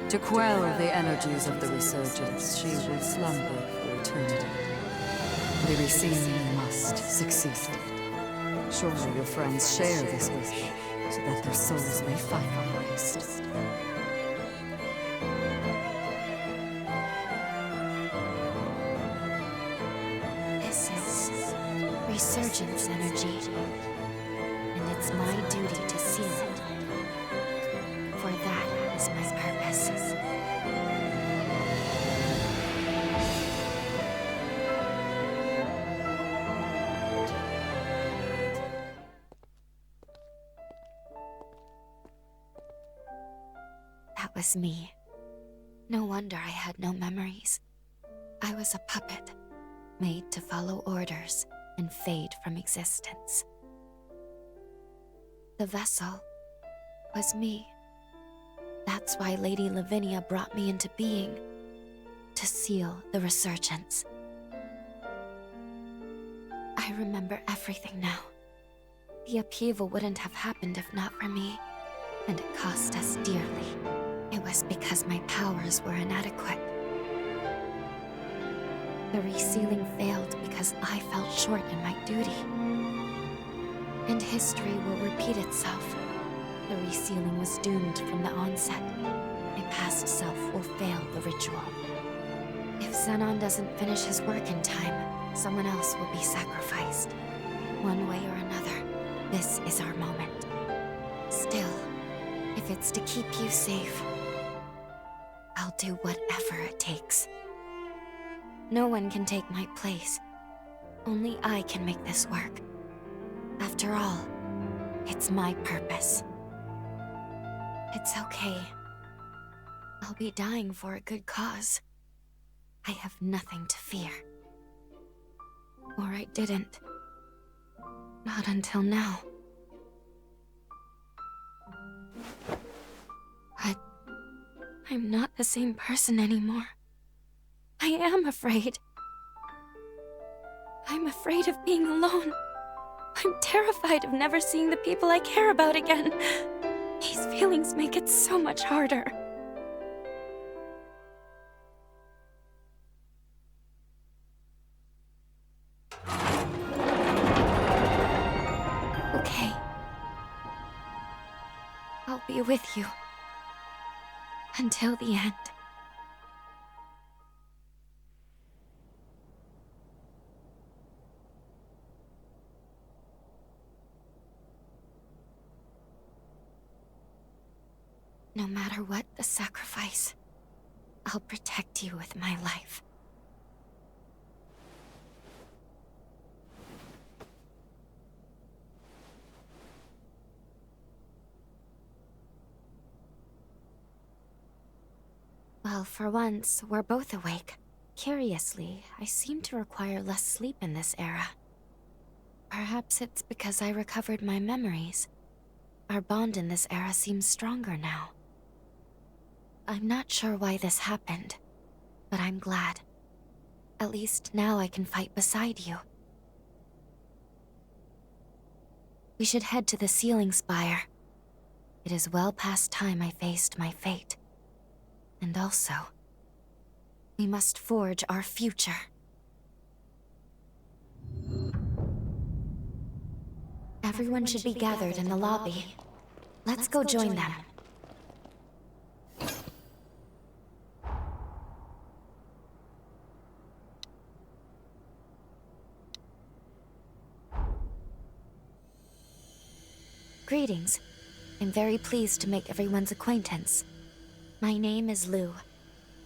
To quell the energies of the resurgence, she will slumber for eternity. The resealing must succeed. Surely your friends share this wish, so that their souls may find rest. This is resurgence energy. It's my duty to seal it. For that is my purpose. That was me. No wonder I had no memories. I was a puppet, made to follow orders and fade from existence. The vessel was me. That's why Lady Lavinia brought me into being, to seal the resurgence. I remember everything now. The upheaval wouldn't have happened if not for me, and it cost us dearly. It was because my powers were inadequate. The resealing failed because I fell short in my duty. And history will repeat itself. The resealing was doomed from the onset. My past self will fail the ritual. If Xenon doesn't finish his work in time, someone else will be sacrificed. One way or another, this is our moment. Still, if it's to keep you safe, I'll do whatever it takes. No one can take my place. Only I can make this work. After all, it's my purpose. It's okay. I'll be dying for a good cause. I have nothing to fear. Or I didn't. Not until now. But I'm not the same person anymore. I am afraid. I'm afraid of being alone. I'm terrified of never seeing the people I care about again. These feelings make it so much harder. Okay. I'll be with you. Until the end. No matter what the sacrifice, I'll protect you with my life. Well, for once, we're both awake. Curiously, I seem to require less sleep in this era. Perhaps it's because I recovered my memories. Our bond in this era seems stronger now. I'm not sure why this happened, but I'm glad. At least now I can fight beside you. We should head to the ceiling spire. It is well past time I faced my fate. And also, we must forge our future. Everyone should be gathered in the lobby. Let's go join them. Greetings. I'm very pleased to make everyone's acquaintance. My name is Lou.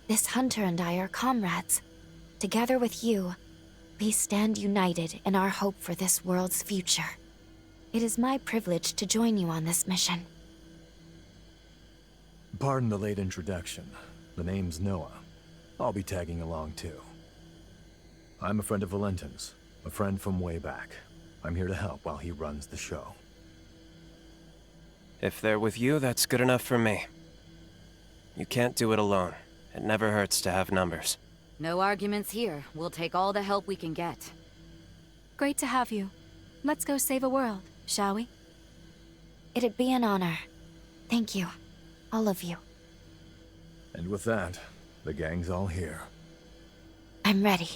This hunter and I are comrades. Together with you, we stand united in our hope for this world's future. It is my privilege to join you on this mission. Pardon the late introduction. The name's Noah. I'll be tagging along too. I'm a friend of Valentin's, a friend from way back. I'm here to help while he runs the show. If they're with you, that's good enough for me. You can't do it alone. It never hurts to have numbers. No arguments here. We'll take all the help we can get. Great to have you. Let's go save a world, shall we? It'd be an honor. Thank you. All of you. And with that, the gang's all here. I'm ready.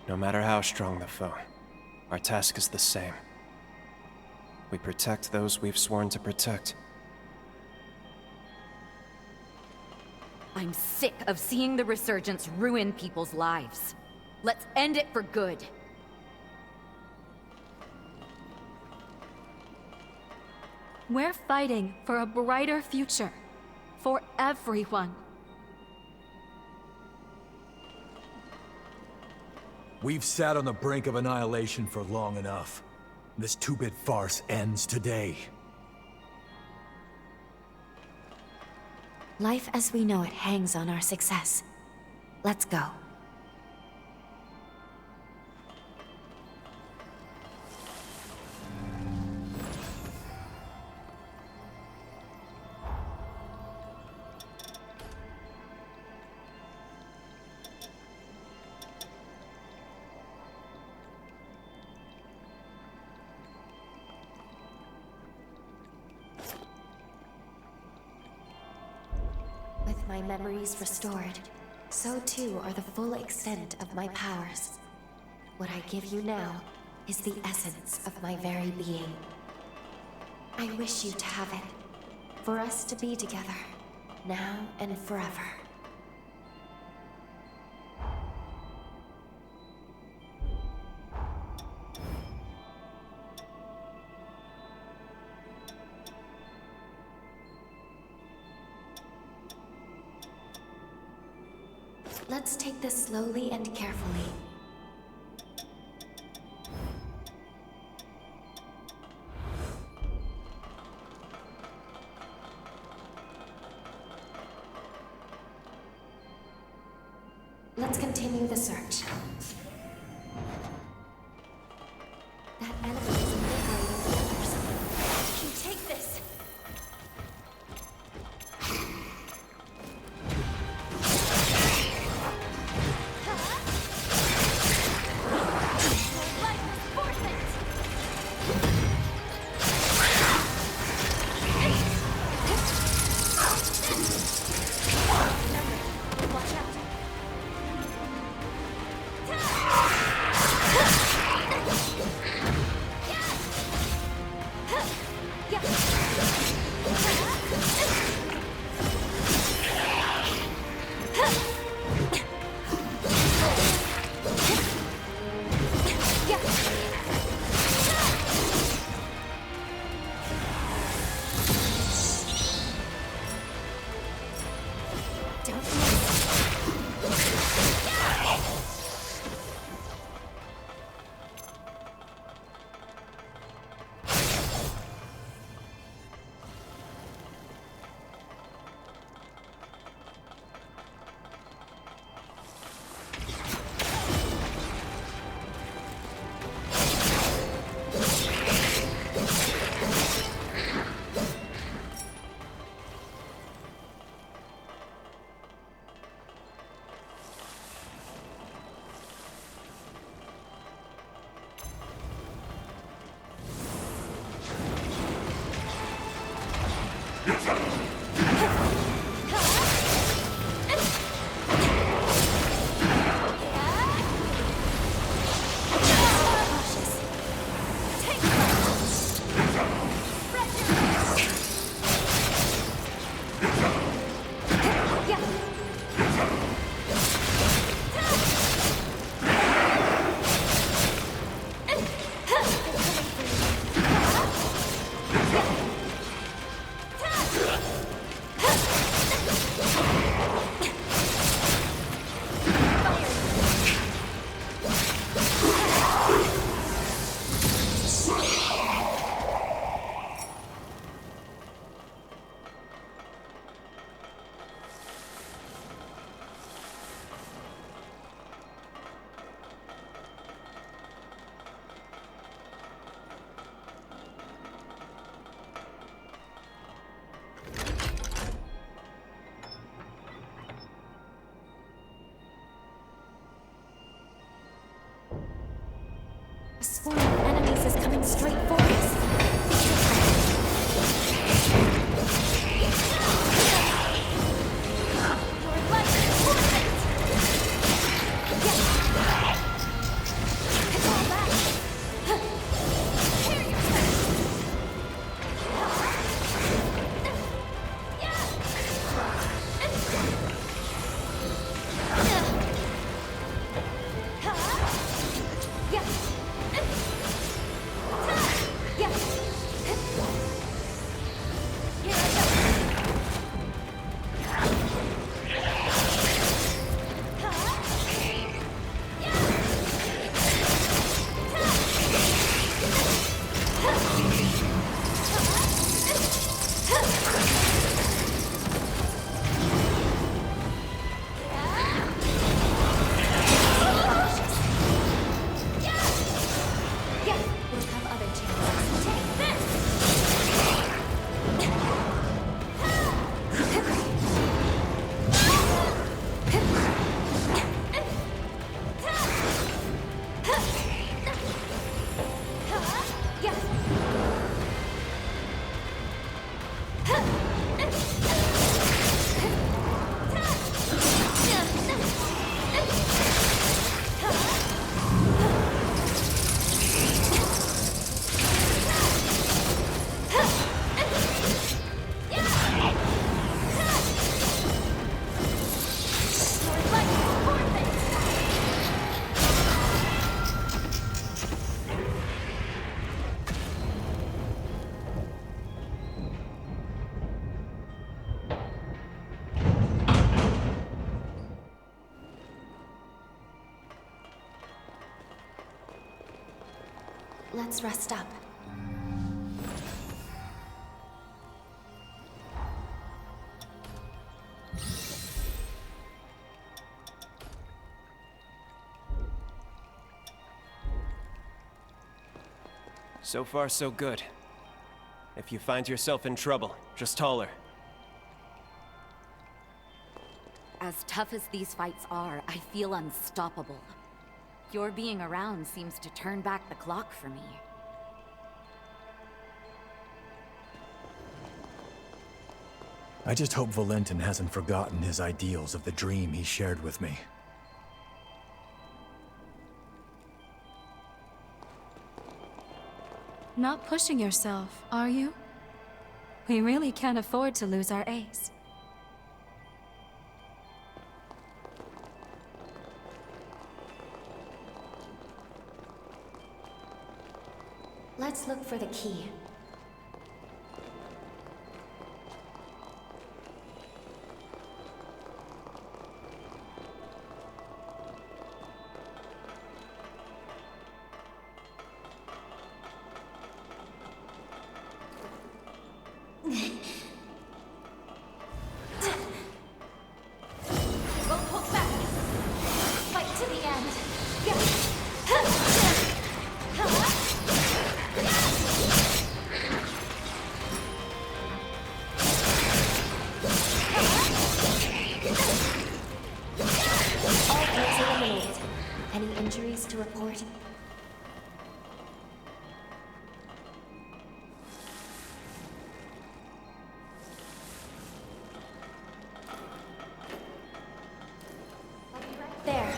No matter how strong the foe, our task is the same. We protect those we've sworn to protect. I'm sick of seeing the Resurgence ruin people's lives. Let's end it for good. We're fighting for a brighter future. For everyone. We've sat on the brink of annihilation for long enough. This two-bit farce ends today. Life as we know it hangs on our success. Let's go. With my memories restored, so too are the full extent of my powers. What I give you now is the essence of my very being. I wish you to have it, for us to be together, now and forever. Let's take this slowly and carefully. Let's continue the search. That enemy is liberating the others. You take this! swarm of enemies is coming straight for us. Let's rest up. So far, so good. If you find yourself in trouble, just holler. As tough as these fights are, I feel unstoppable. Your being around seems to turn back the clock for me. I just hope Valentin hasn't forgotten his ideals of the dream he shared with me. Not pushing yourself, are you? We really can't afford to lose our ace. Let's look for the key. Won't hold back. Fight to the end. All foes eliminated. Any injuries to report? There.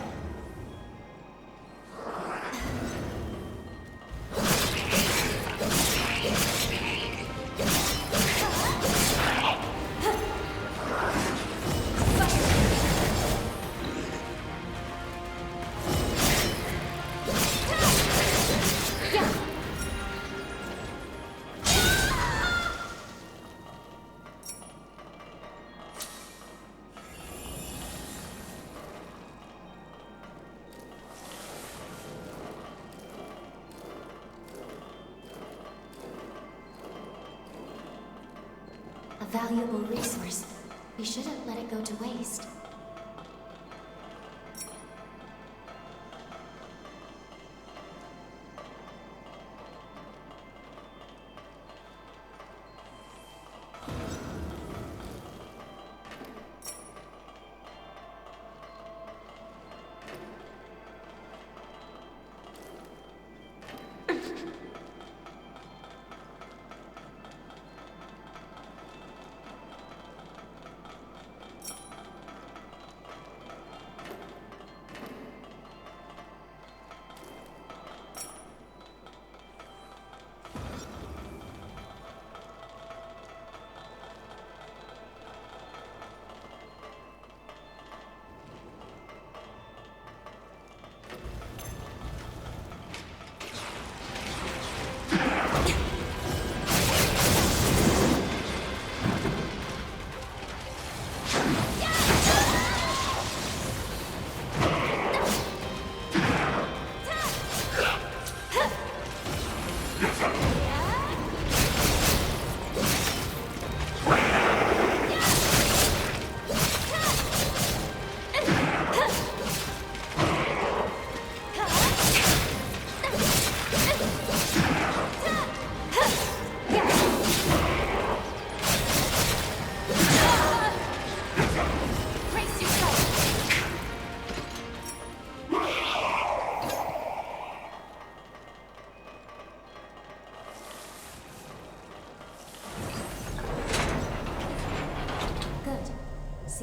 A valuable resource. We shouldn't let it go to waste.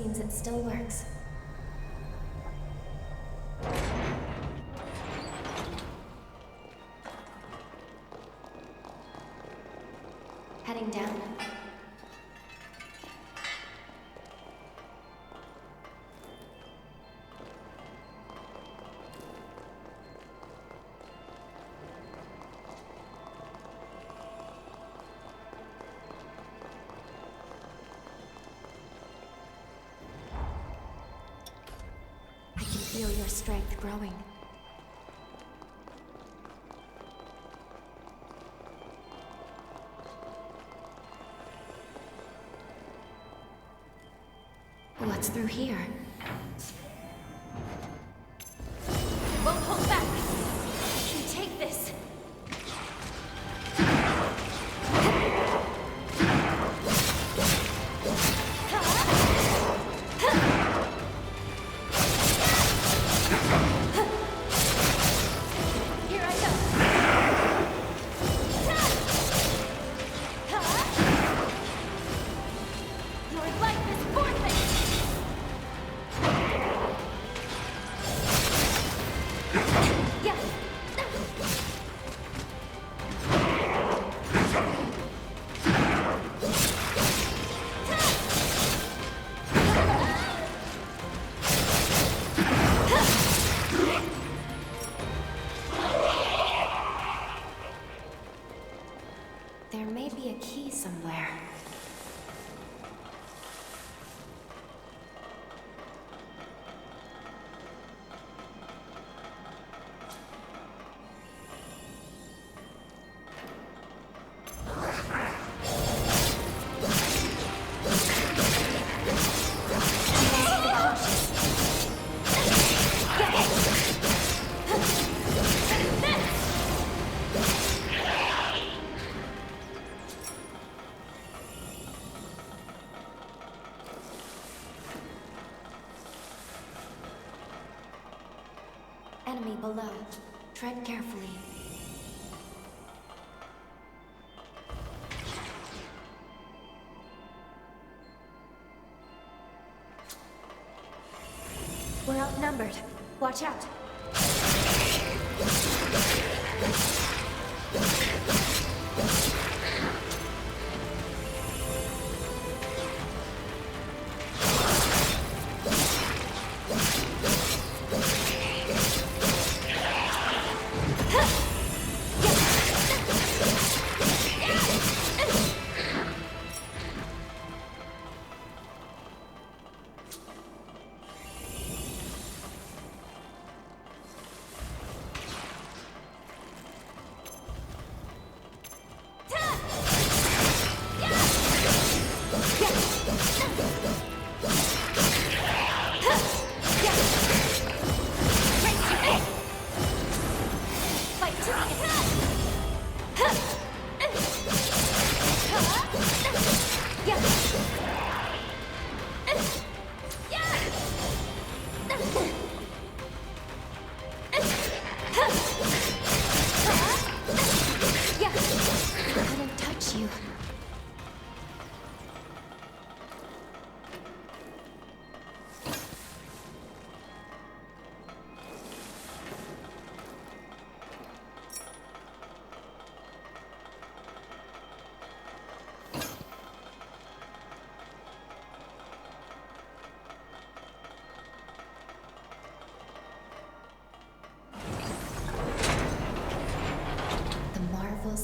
Seems it still works. Heading down. I can feel your strength growing. What's through here? Won't hold back! I can take this! Here I go! Your life is forfeit! There may be a key somewhere. Enemy below. Tread carefully. We're outnumbered. Watch out.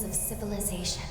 Of civilization.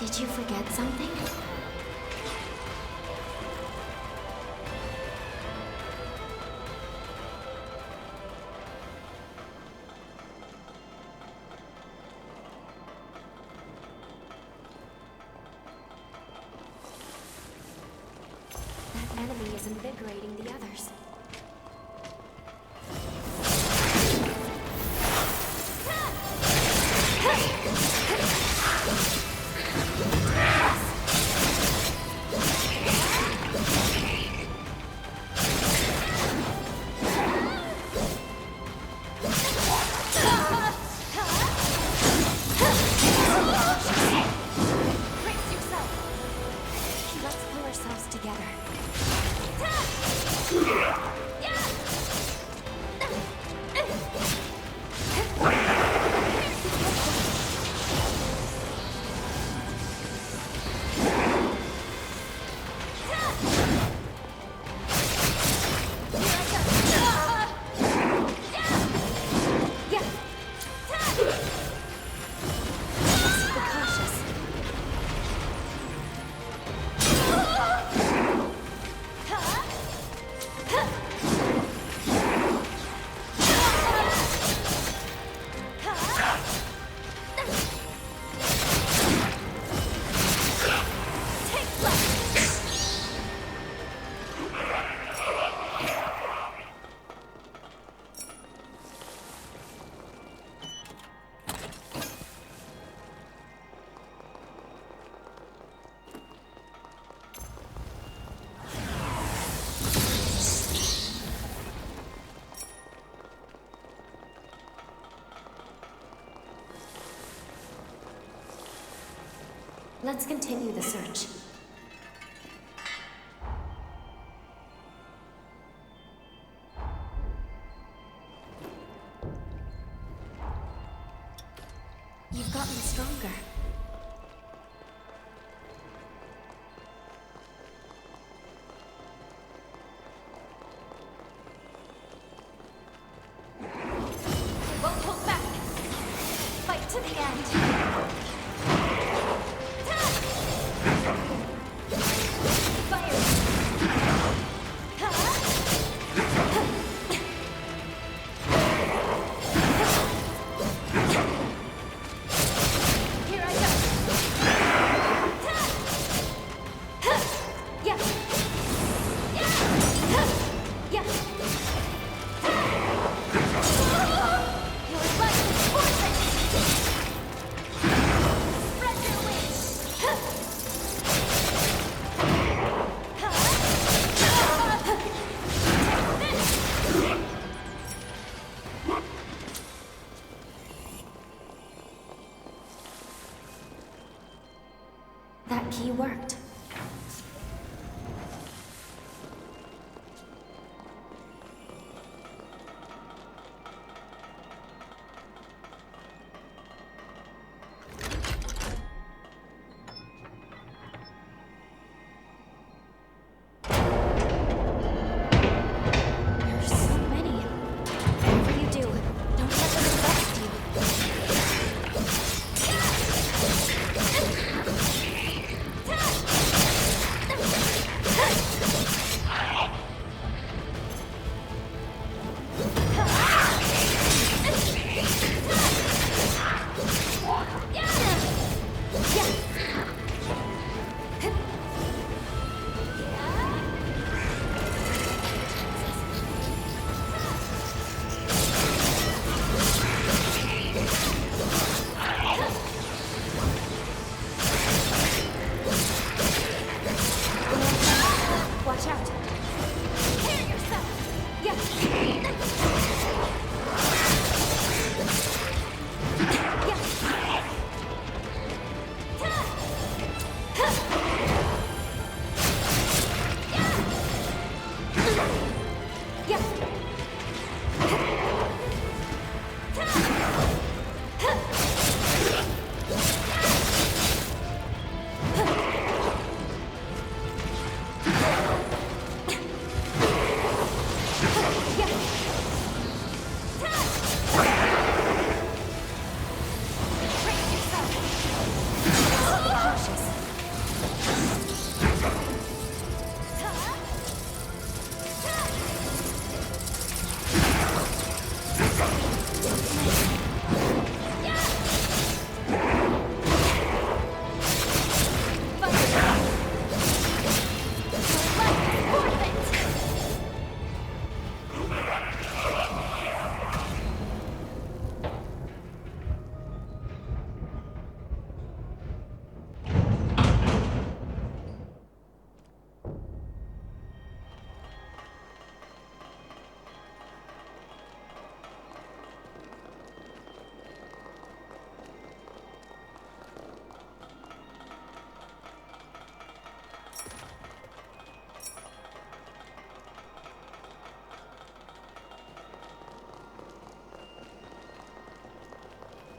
Did you forget something? That enemy is invigorating the others. Let's continue the search. You've gotten stronger. Won't hold back. Fight to the end. That key worked. There's so many. Whatever you do, don't let them exhaust you.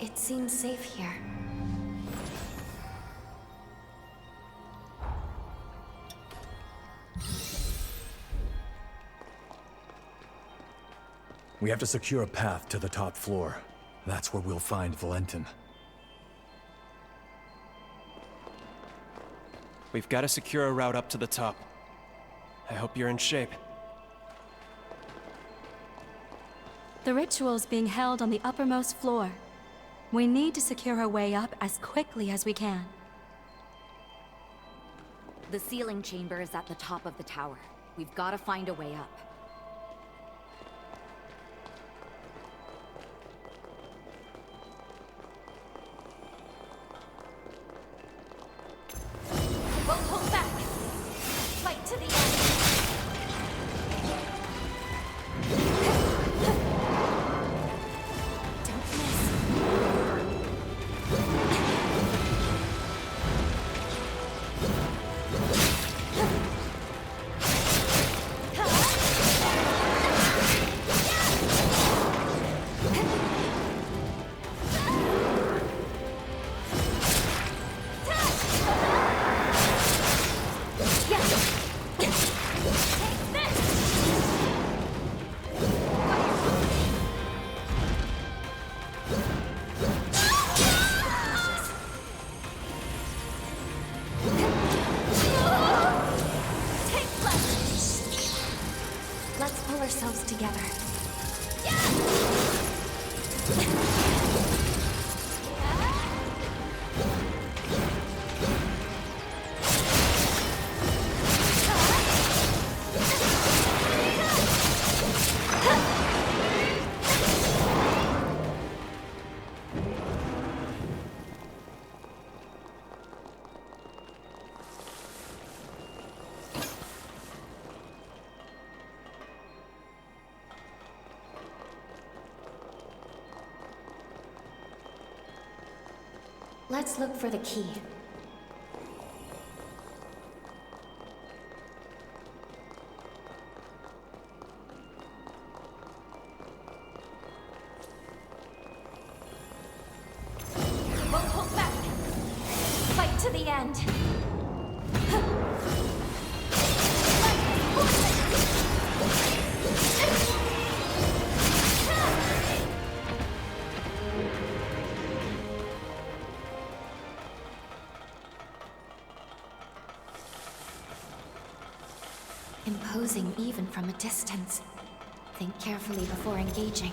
It seems safe here. We have to secure a path to the top floor. That's where we'll find Valentin. We've got to secure a route up to the top. I hope you're in shape. The ritual's being held on the uppermost floor. We need to secure our way up as quickly as we can. The sealing chamber is at the top of the tower. We've got to find a way up. Won't hold back. Fight to the end. Don't miss. Let's pull ourselves together. Let's look for the key. Won't hold back. Fight to the end. Imposing even from a distance. Think carefully before engaging.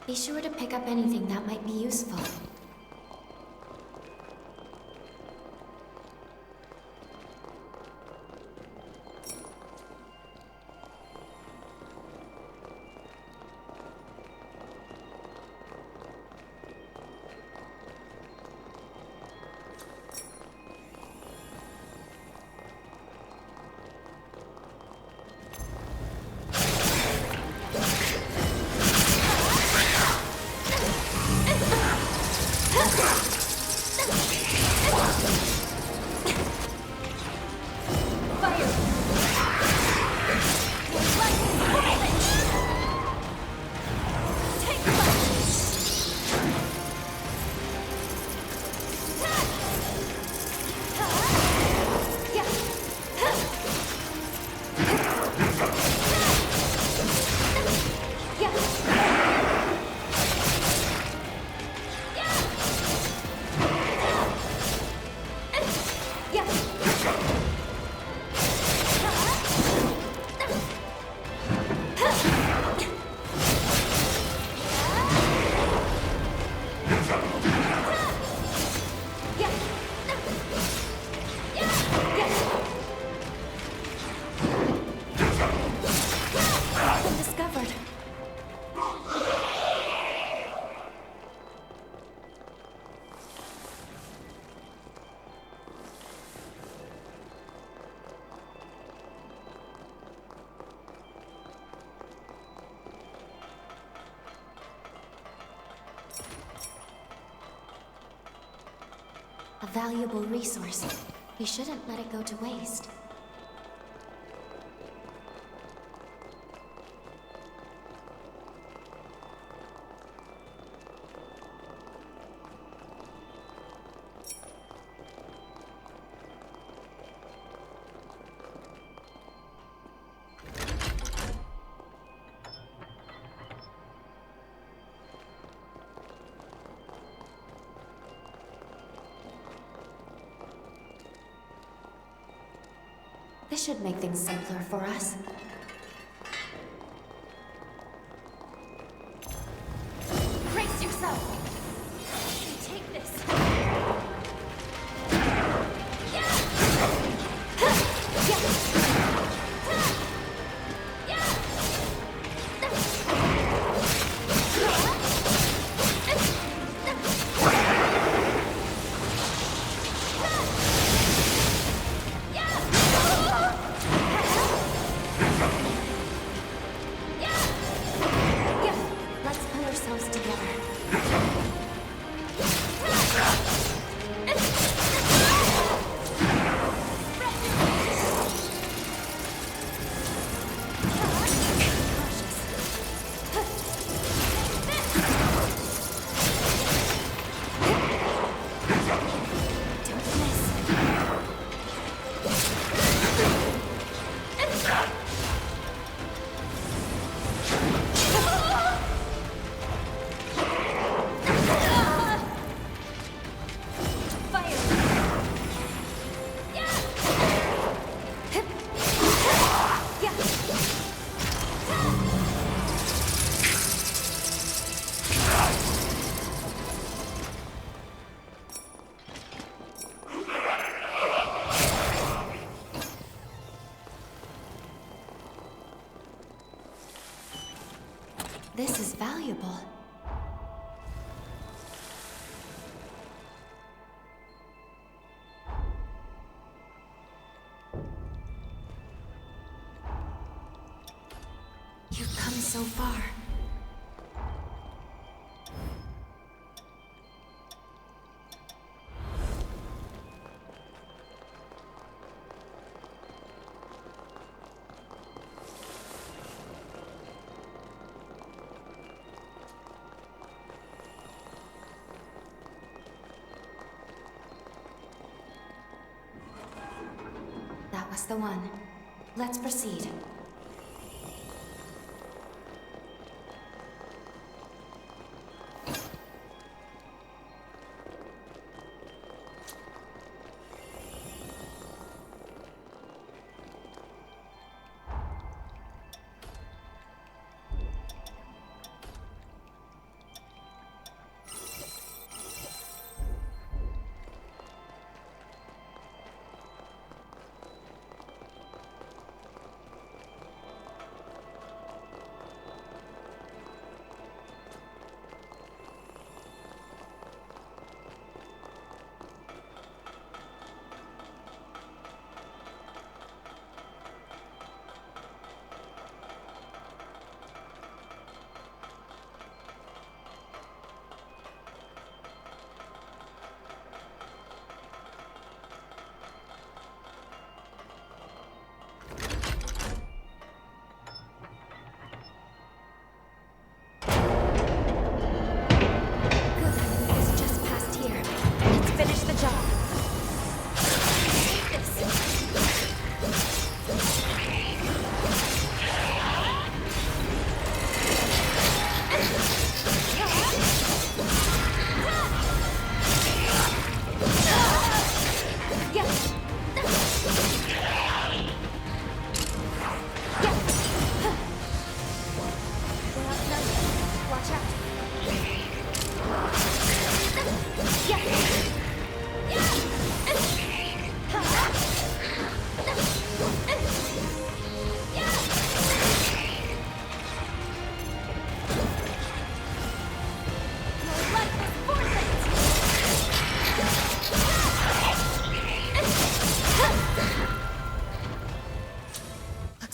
Be sure to pick up anything that might be useful. A valuable resource. We shouldn't let it go to waste. This should make things simpler for us. Brace yourself! Take this! This is valuable. You've come so far. That was the one. Let's proceed.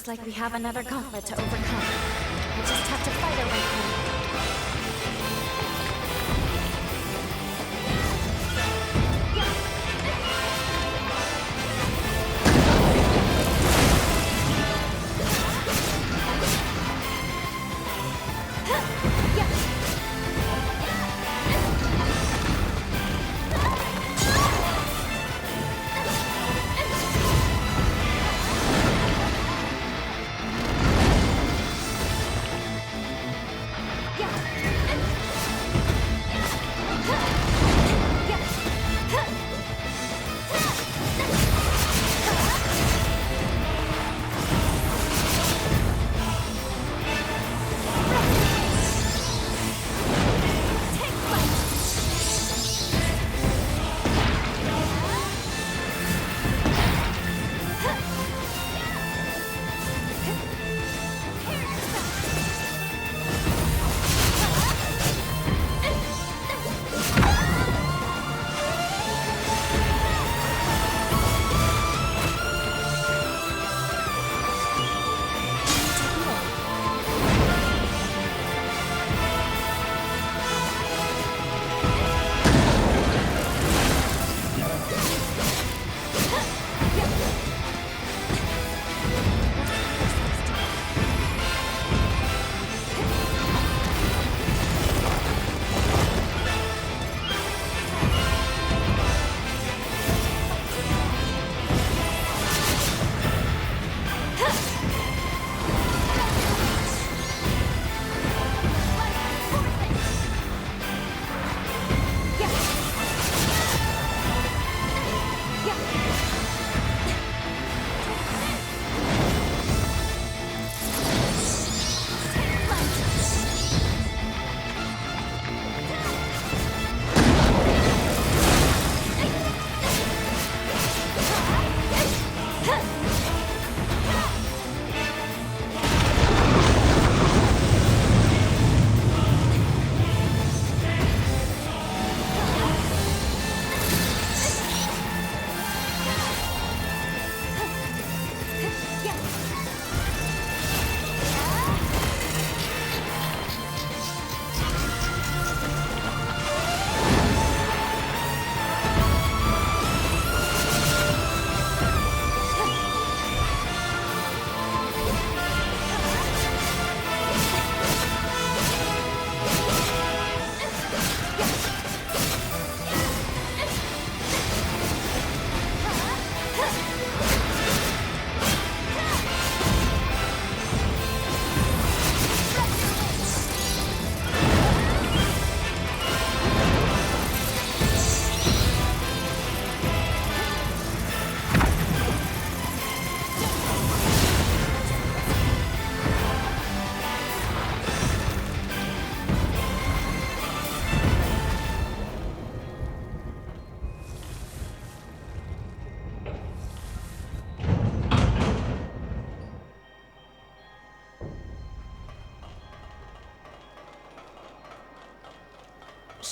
Like we have another gauntlet to overcome. We just have to fight our way through.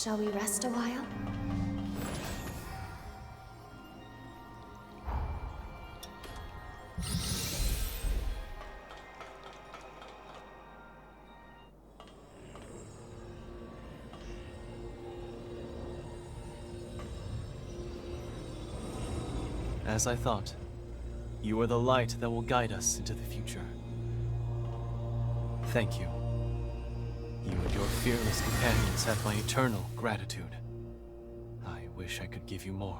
Shall we rest a while? As I thought, you are the light that will guide us into the future. Thank you. You and your fearless companions have my eternal gratitude. I wish I could give you more.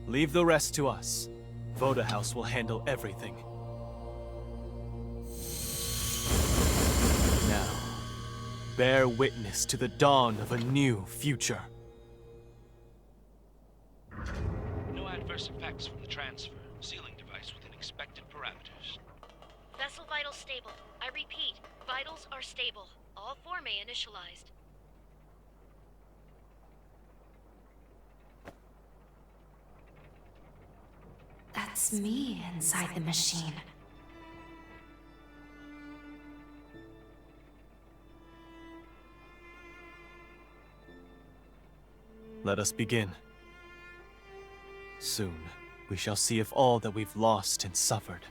Leave the rest to us. Voda House will handle everything. Now, bear witness to the dawn of a new future. No adverse effects from the transfer. Sealing device within expected parameters. Vessel vitals stable. I repeat, vitals are stable. All 4 may initialized. That's me inside the machine. Let us begin. Soon, we shall see if all that we've lost and suffered,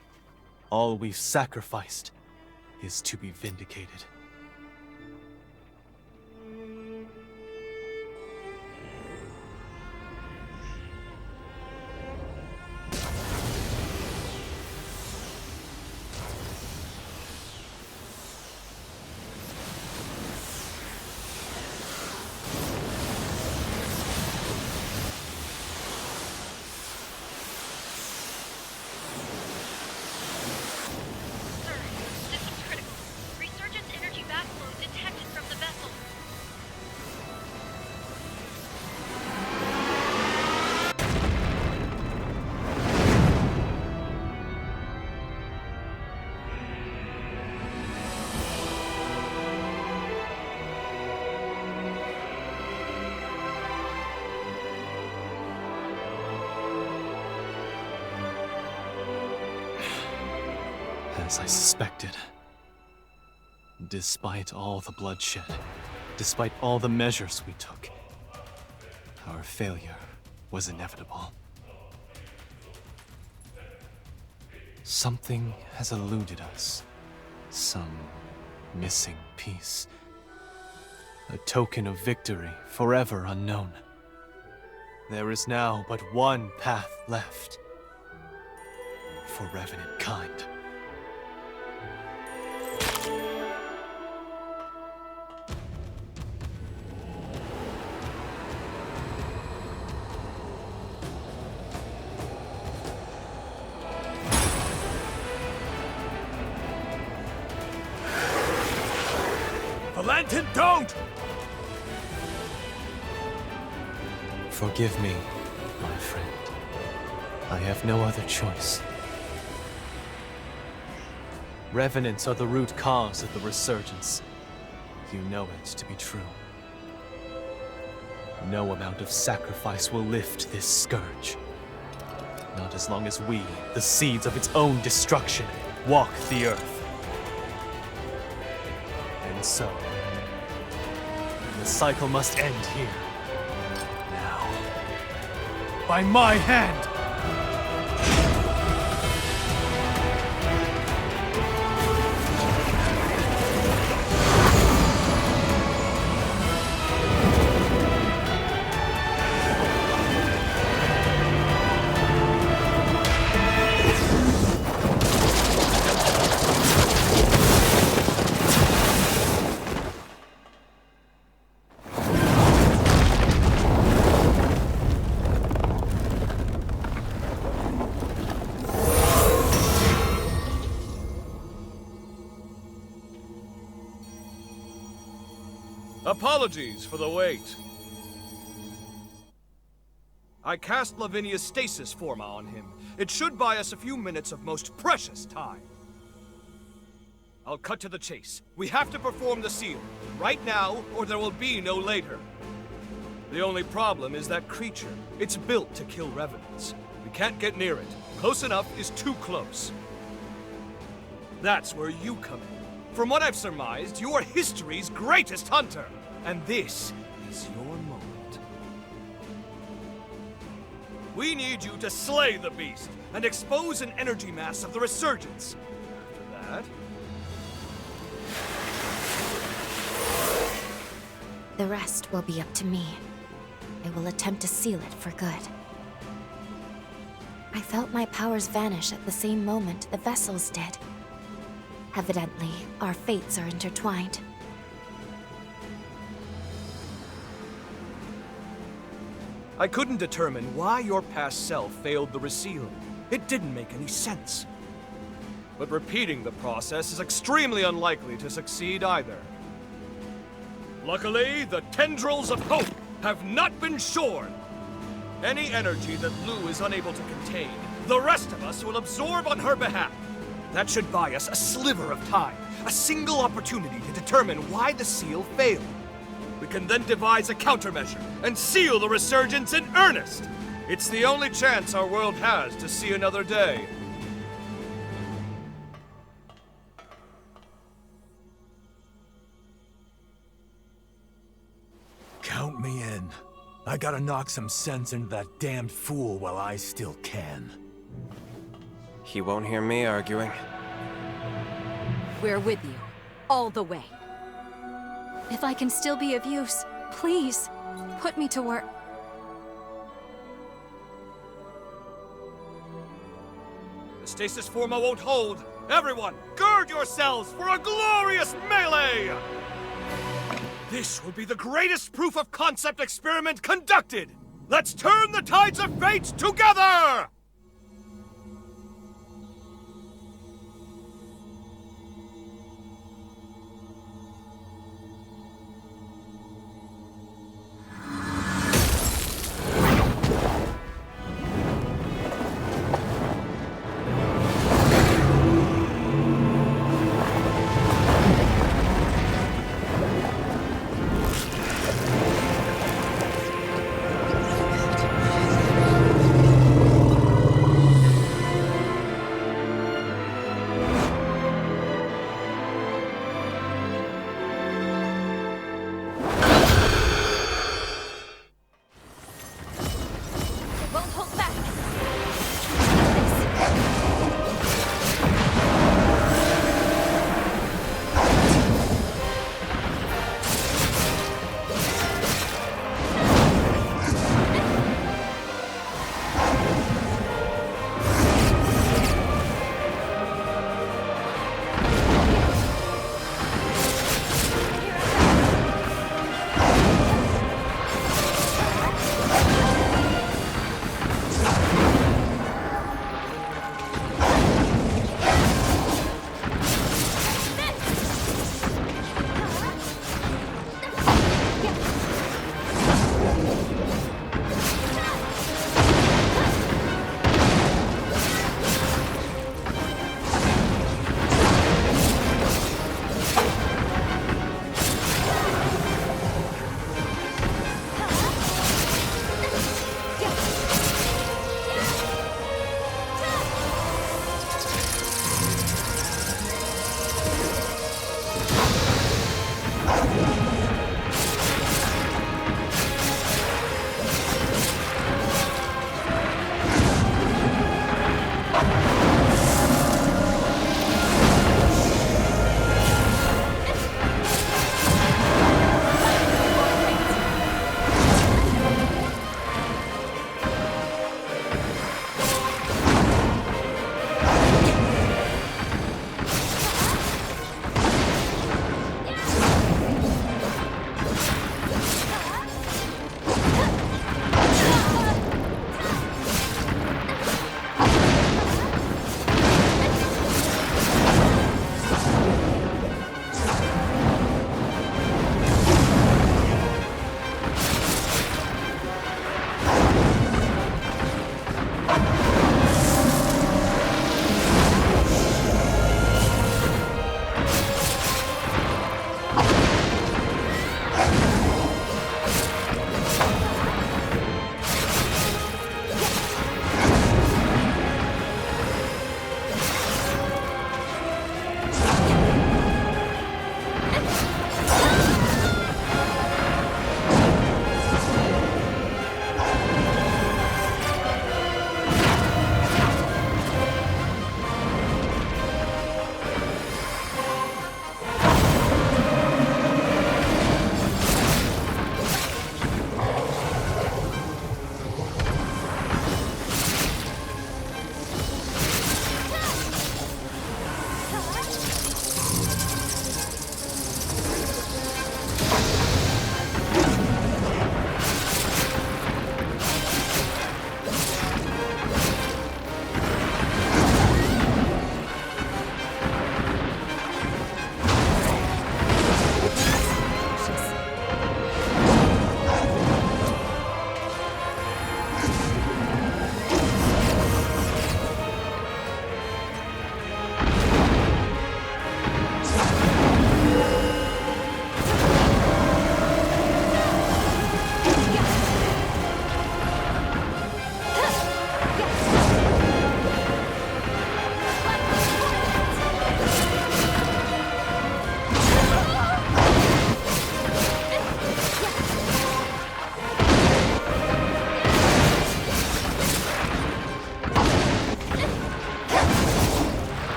all we've sacrificed, is to be vindicated. As I suspected. Despite all the bloodshed, despite all the measures we took, our failure was inevitable. Something has eluded us. Some missing piece. A token of victory forever unknown. There is now but one path left for revenant kind. Valentin, don't! Forgive me, my friend. I have no other choice. Revenants are the root cause of the resurgence. You know it to be true. No amount of sacrifice will lift this scourge. Not as long as we, the seeds of its own destruction, walk the earth. And so, the cycle must end here. Now. By my hand! Apologies for the wait. I cast Lavinia's stasis forma on him. It should buy us a few minutes of most precious time. I'll cut to the chase. We have to perform the seal, right now, or there will be no later. The only problem is that creature. It's built to kill revenants. We can't get near it. Close enough is too close. That's where you come in. From what I've surmised, you are history's greatest hunter. And this is your moment. We need you to slay the beast and expose an energy mass of the resurgence. After that, the rest will be up to me. I will attempt to seal it for good. I felt my powers vanish at the same moment the vessels did. Evidently, our fates are intertwined. I couldn't determine why your past self failed the resealing. It didn't make any sense. But repeating the process is extremely unlikely to succeed either. Luckily, the tendrils of hope have not been shorn. Any energy that Lou is unable to contain, the rest of us will absorb on her behalf. That should buy us a sliver of time, a single opportunity to determine why the seal failed. We can then devise a countermeasure and seal the resurgence in earnest. It's the only chance our world has to see another day. Count me in. I gotta knock some sense into that damned fool while I still can. He won't hear me arguing. We're with you, all the way. If I can still be of use, please, put me to work. The stasis forma won't hold. Everyone, gird yourselves for a glorious melee! This will be the greatest proof of concept experiment conducted! Let's turn the tides of fate together!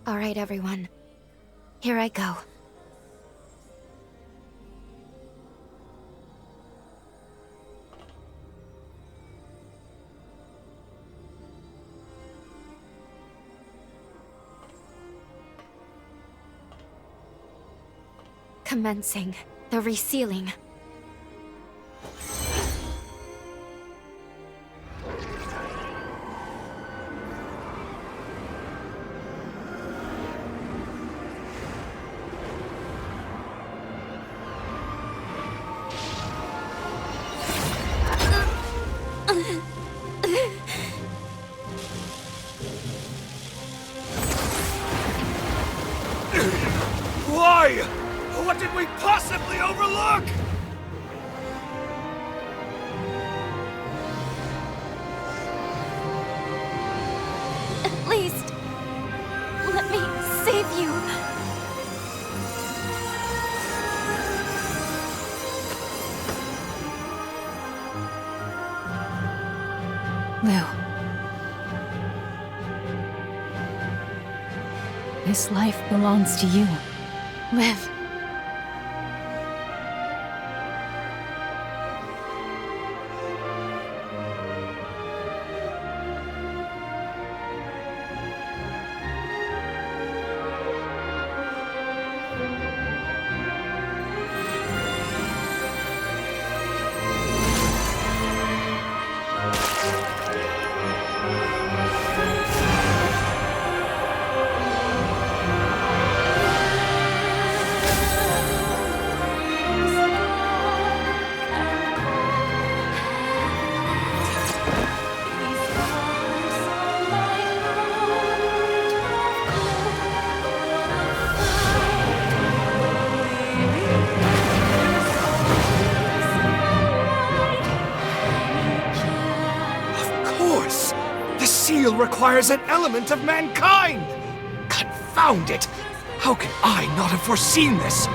All right, everyone. Here I go. Commencing the resealing. Why? What did we possibly overlook? At least, let me save you. Lou. This life belongs to you. Live. Requires an element of mankind! Confound it! How can I not have foreseen this?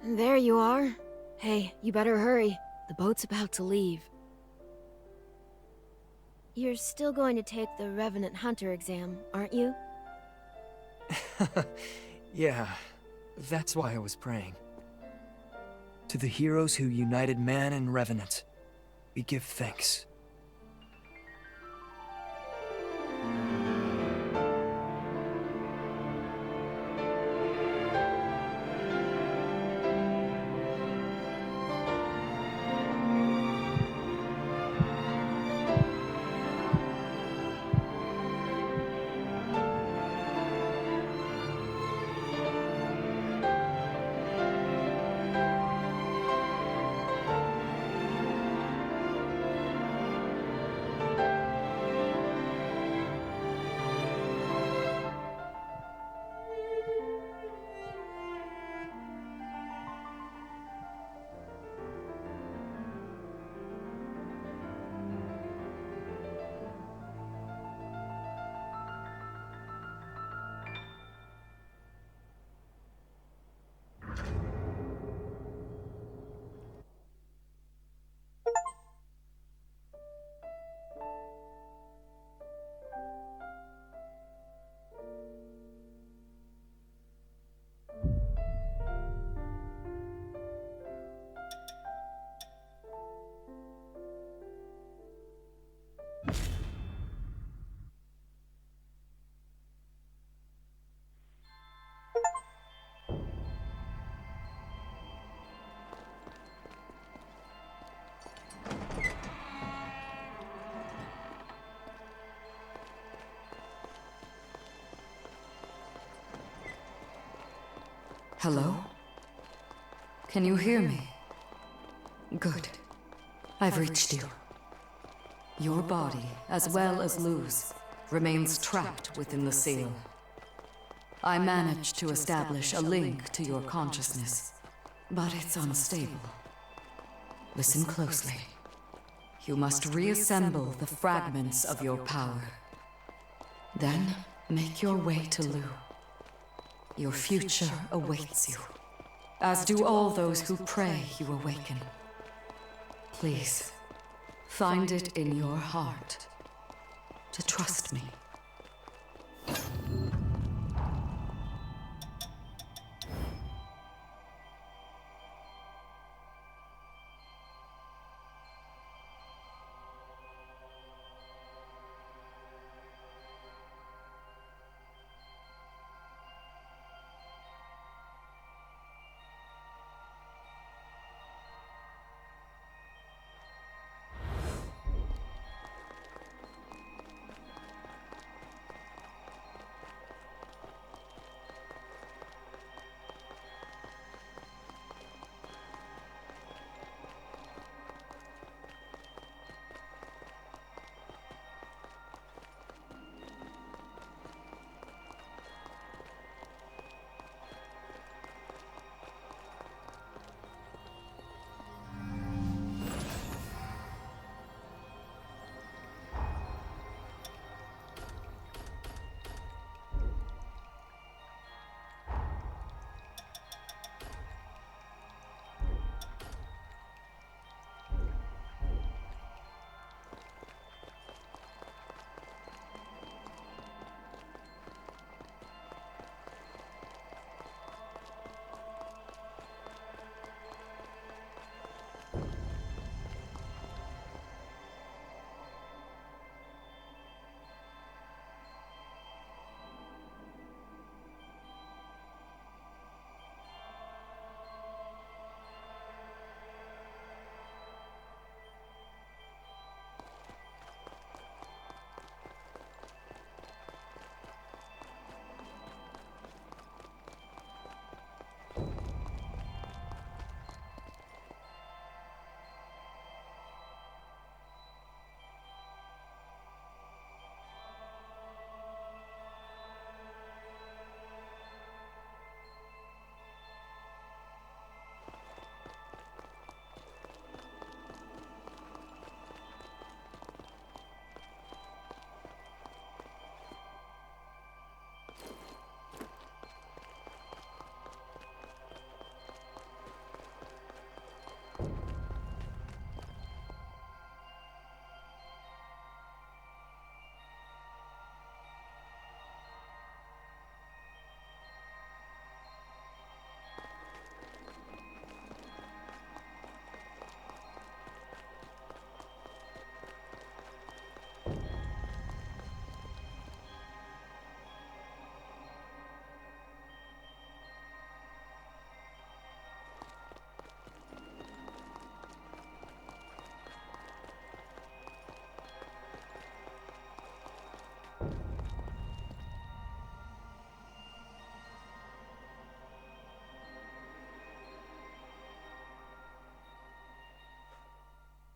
There you are. Hey, you better hurry. The boat's about to leave. You're still going to take the Revenant Hunter exam, aren't you? Yeah, that's why I was praying. To the heroes who united man and Revenant, we give thanks. Hello? Can you hear me? Good. I've reached you. Your body, as well as Lou's, remains trapped within the seal. I managed to establish a link to your consciousness, but it's unstable. Listen closely. You must reassemble the fragments of your power. Then, make your way to Lou. Your future awaits you, as do all those who pray you awaken. Please, find it in your heart to trust me.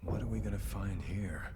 What are we gonna find here?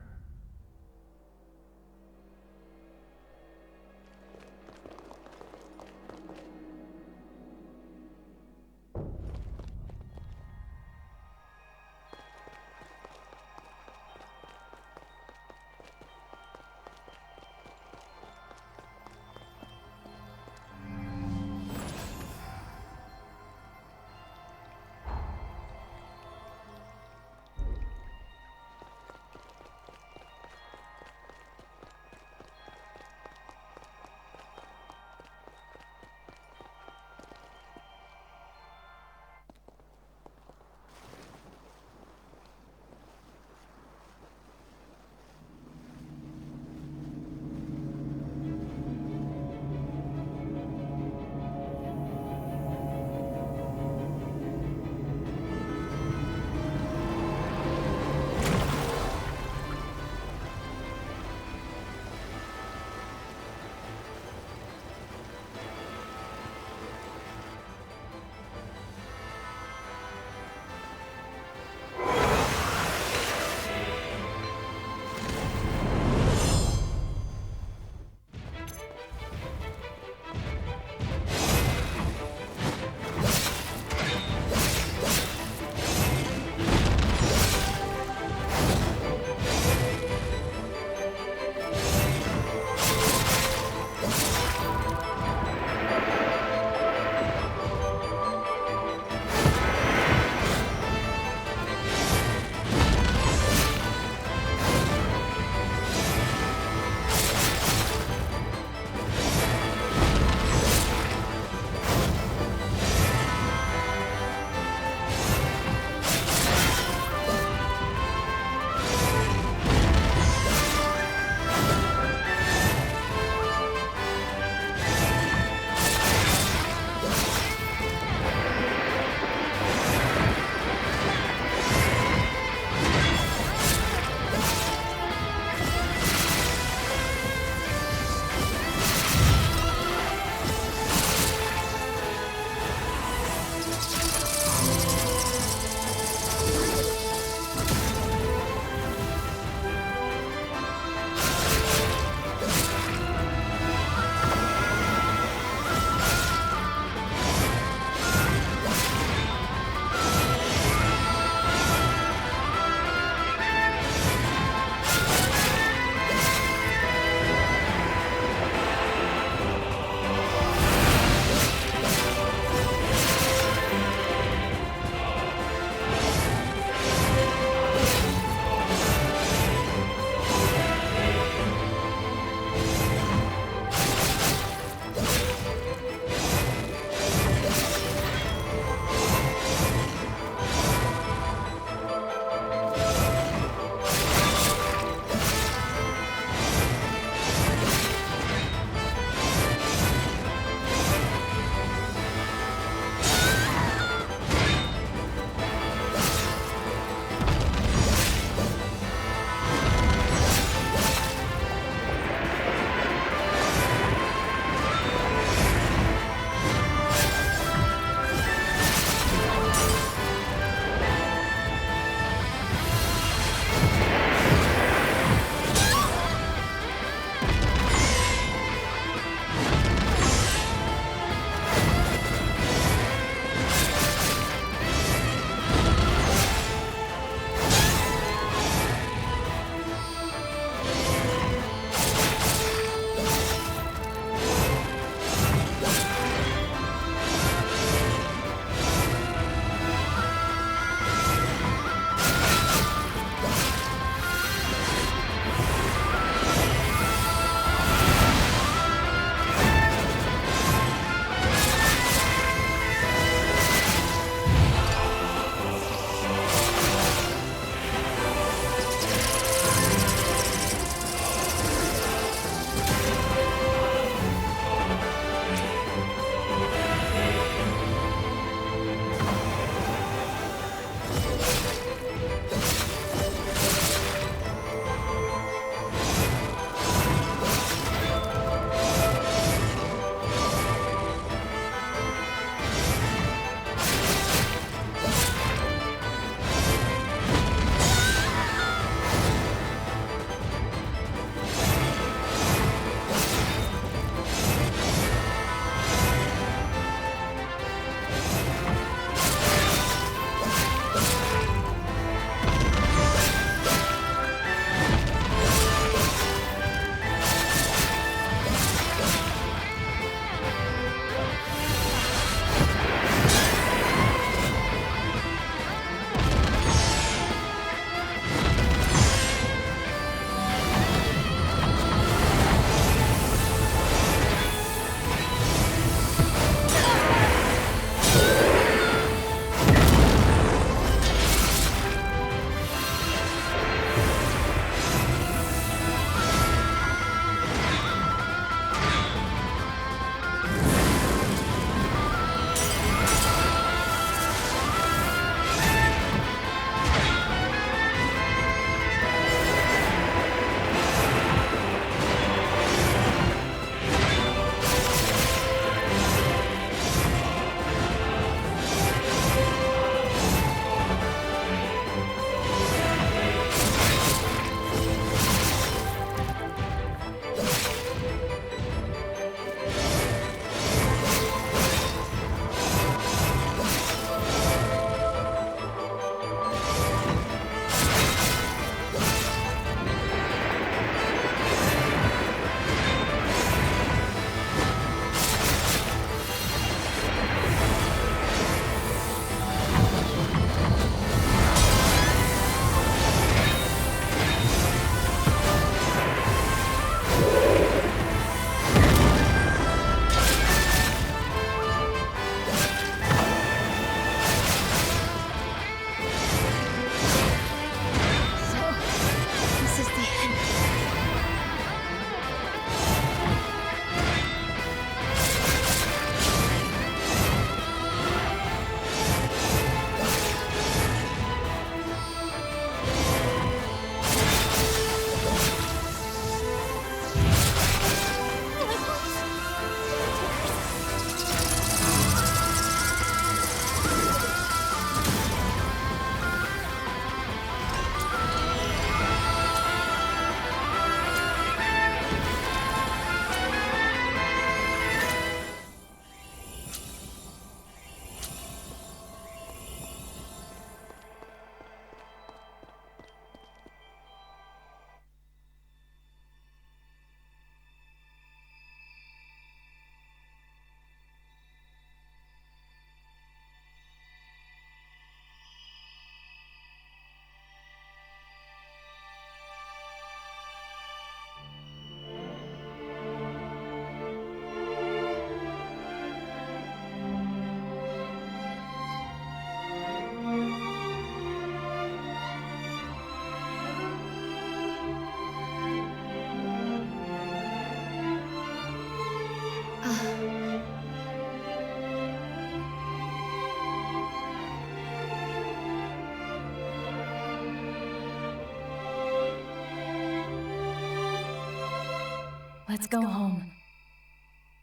Let's go home.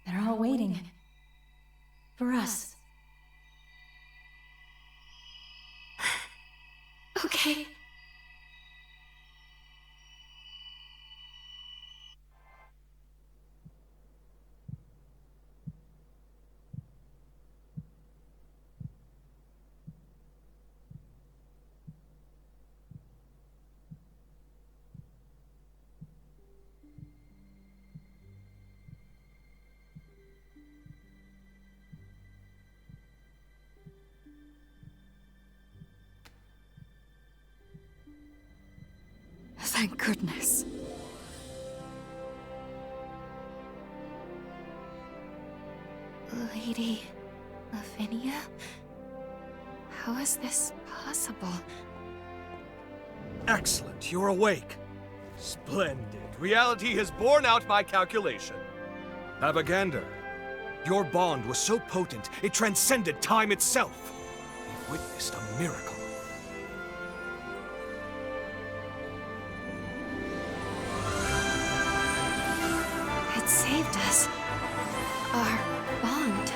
They're all waiting. For us. Okay. Thank goodness. Lady Lavinia? How is this possible? Excellent, you're awake. Splendid. Reality has borne out my calculation. Abagander, your bond was so potent, it transcended time itself. We've witnessed a miracle. It saved us. Our bond.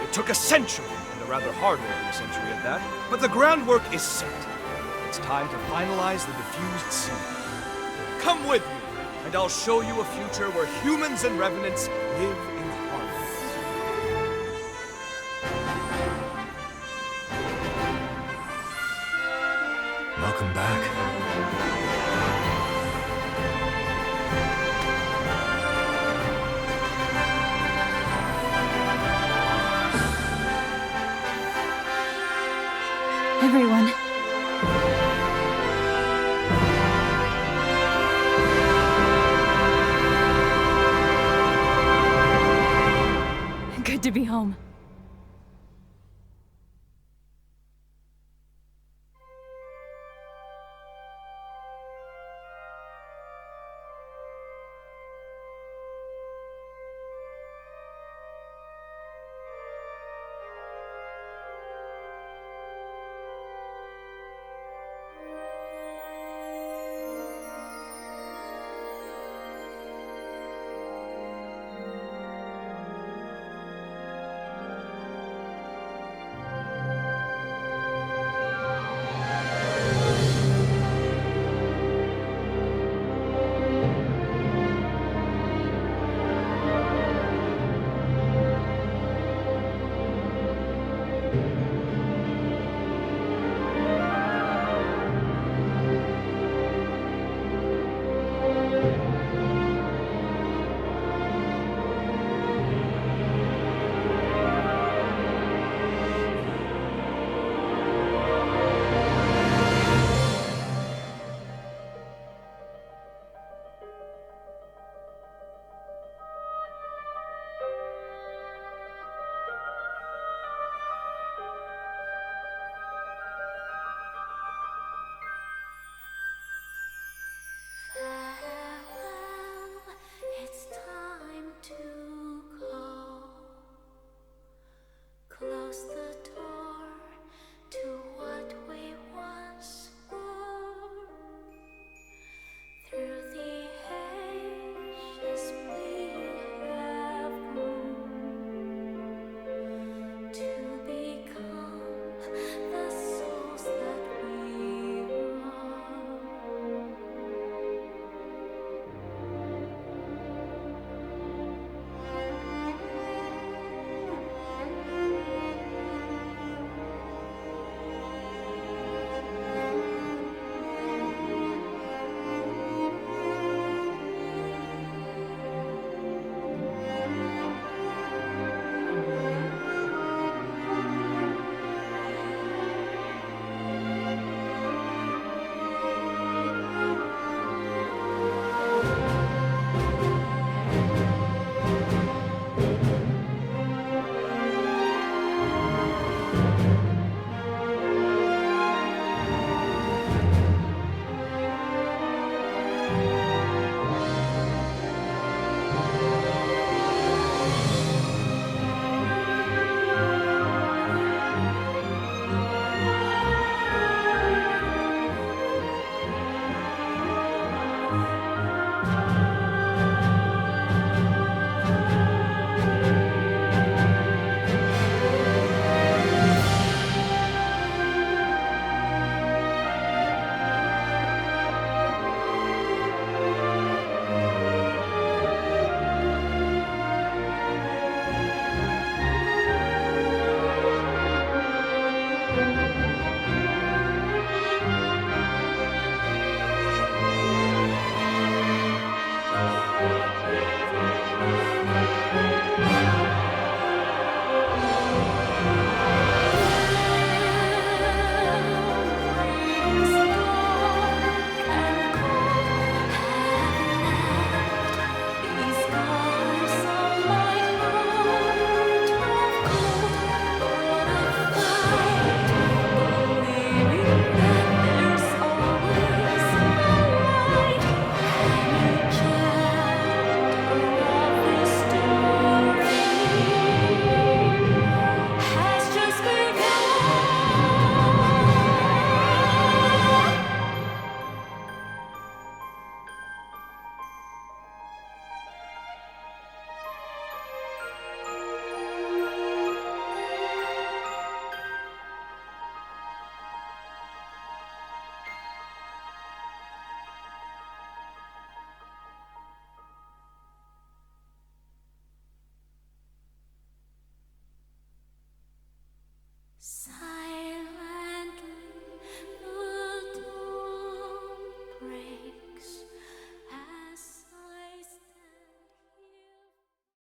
It took a century, and a rather hard-working century at that, but the groundwork is set. It's time to finalize the diffused seed. Come with me, and I'll show you a future where humans and revenants live in harmony. Welcome back. Everyone. Good to be home.